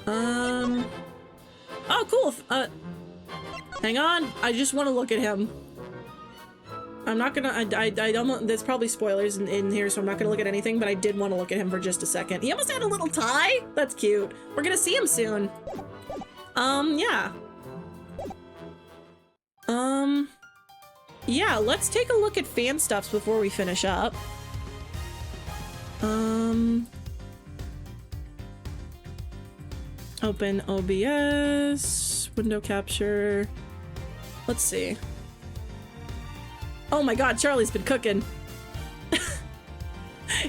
Oh cool. Hang on. I just want to look at him. I'm not gonna, I don't, there's probably spoilers in here, so I'm not gonna look at anything, but I did want to look at him for just a second. He almost had a little tie? That's cute. We're gonna see him soon. Yeah. Yeah, let's take a look at fan stuffs before we finish up. Open OBS, window capture. Let's see. Oh my god, Charlie's been cooking.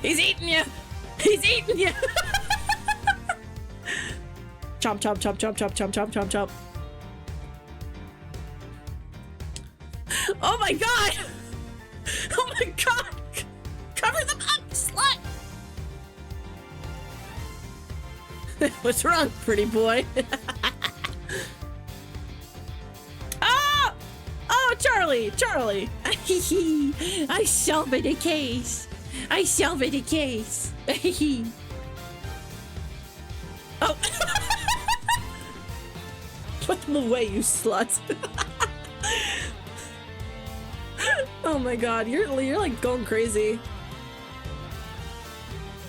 He's eating you! He's eating you! Chomp, chomp, chomp, chomp, chomp, chomp, chomp, chomp, chomp. Oh my god! Oh my god! Cover them up, slut! What's wrong, pretty boy? Ah! Oh, Charlie! Charlie! I solved a case. I solved a case. Oh! Put them away, you slut! Oh my god, you're like going crazy.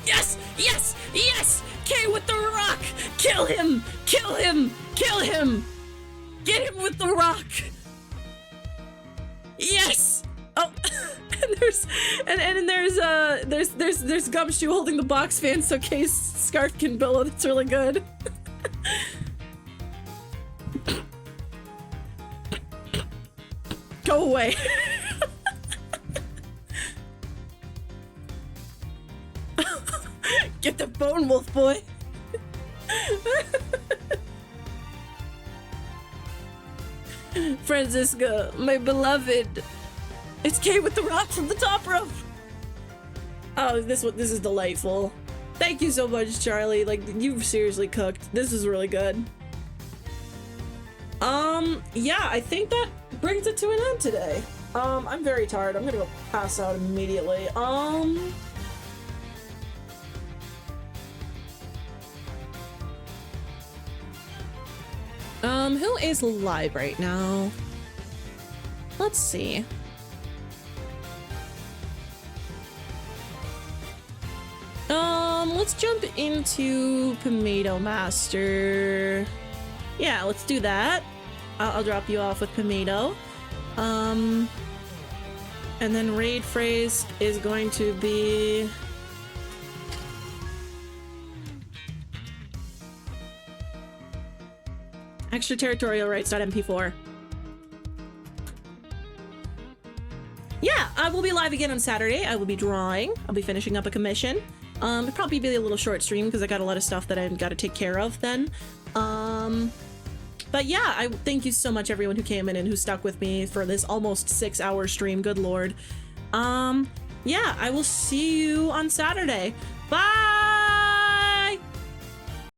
Yes! Yes! Yes! K with the rock! Kill him! Kill him! Kill him! Get him with the rock! Yes! Oh, and there's Gumshoe holding the box fan so K's scarf can billow. That's really good. Go away. Get the bone wolf, boy. Francisca, my beloved. It's Kay with the rock from the top rope. Oh, this is delightful. Thank you so much, Charlie. Like, you've seriously cooked. This is really good. Yeah, I think that brings it to an end today. I'm very tired. I'm gonna go pass out immediately. Who is live right now? Let's see. Let's jump into Pomato Master. Yeah, let's do that. I'll drop you off with Pomato. And then raid phrase is going to be... extraterritorial rights.mp4. Yeah, I will be live again on Saturday. I will be drawing. I'll be finishing up a commission. It'll probably be a little short stream because I got a lot of stuff that I've got to take care of then. But yeah, I thank you so much everyone who came in and who stuck with me for this almost 6-hour stream. Good lord. Yeah, I will see you on Saturday. Bye!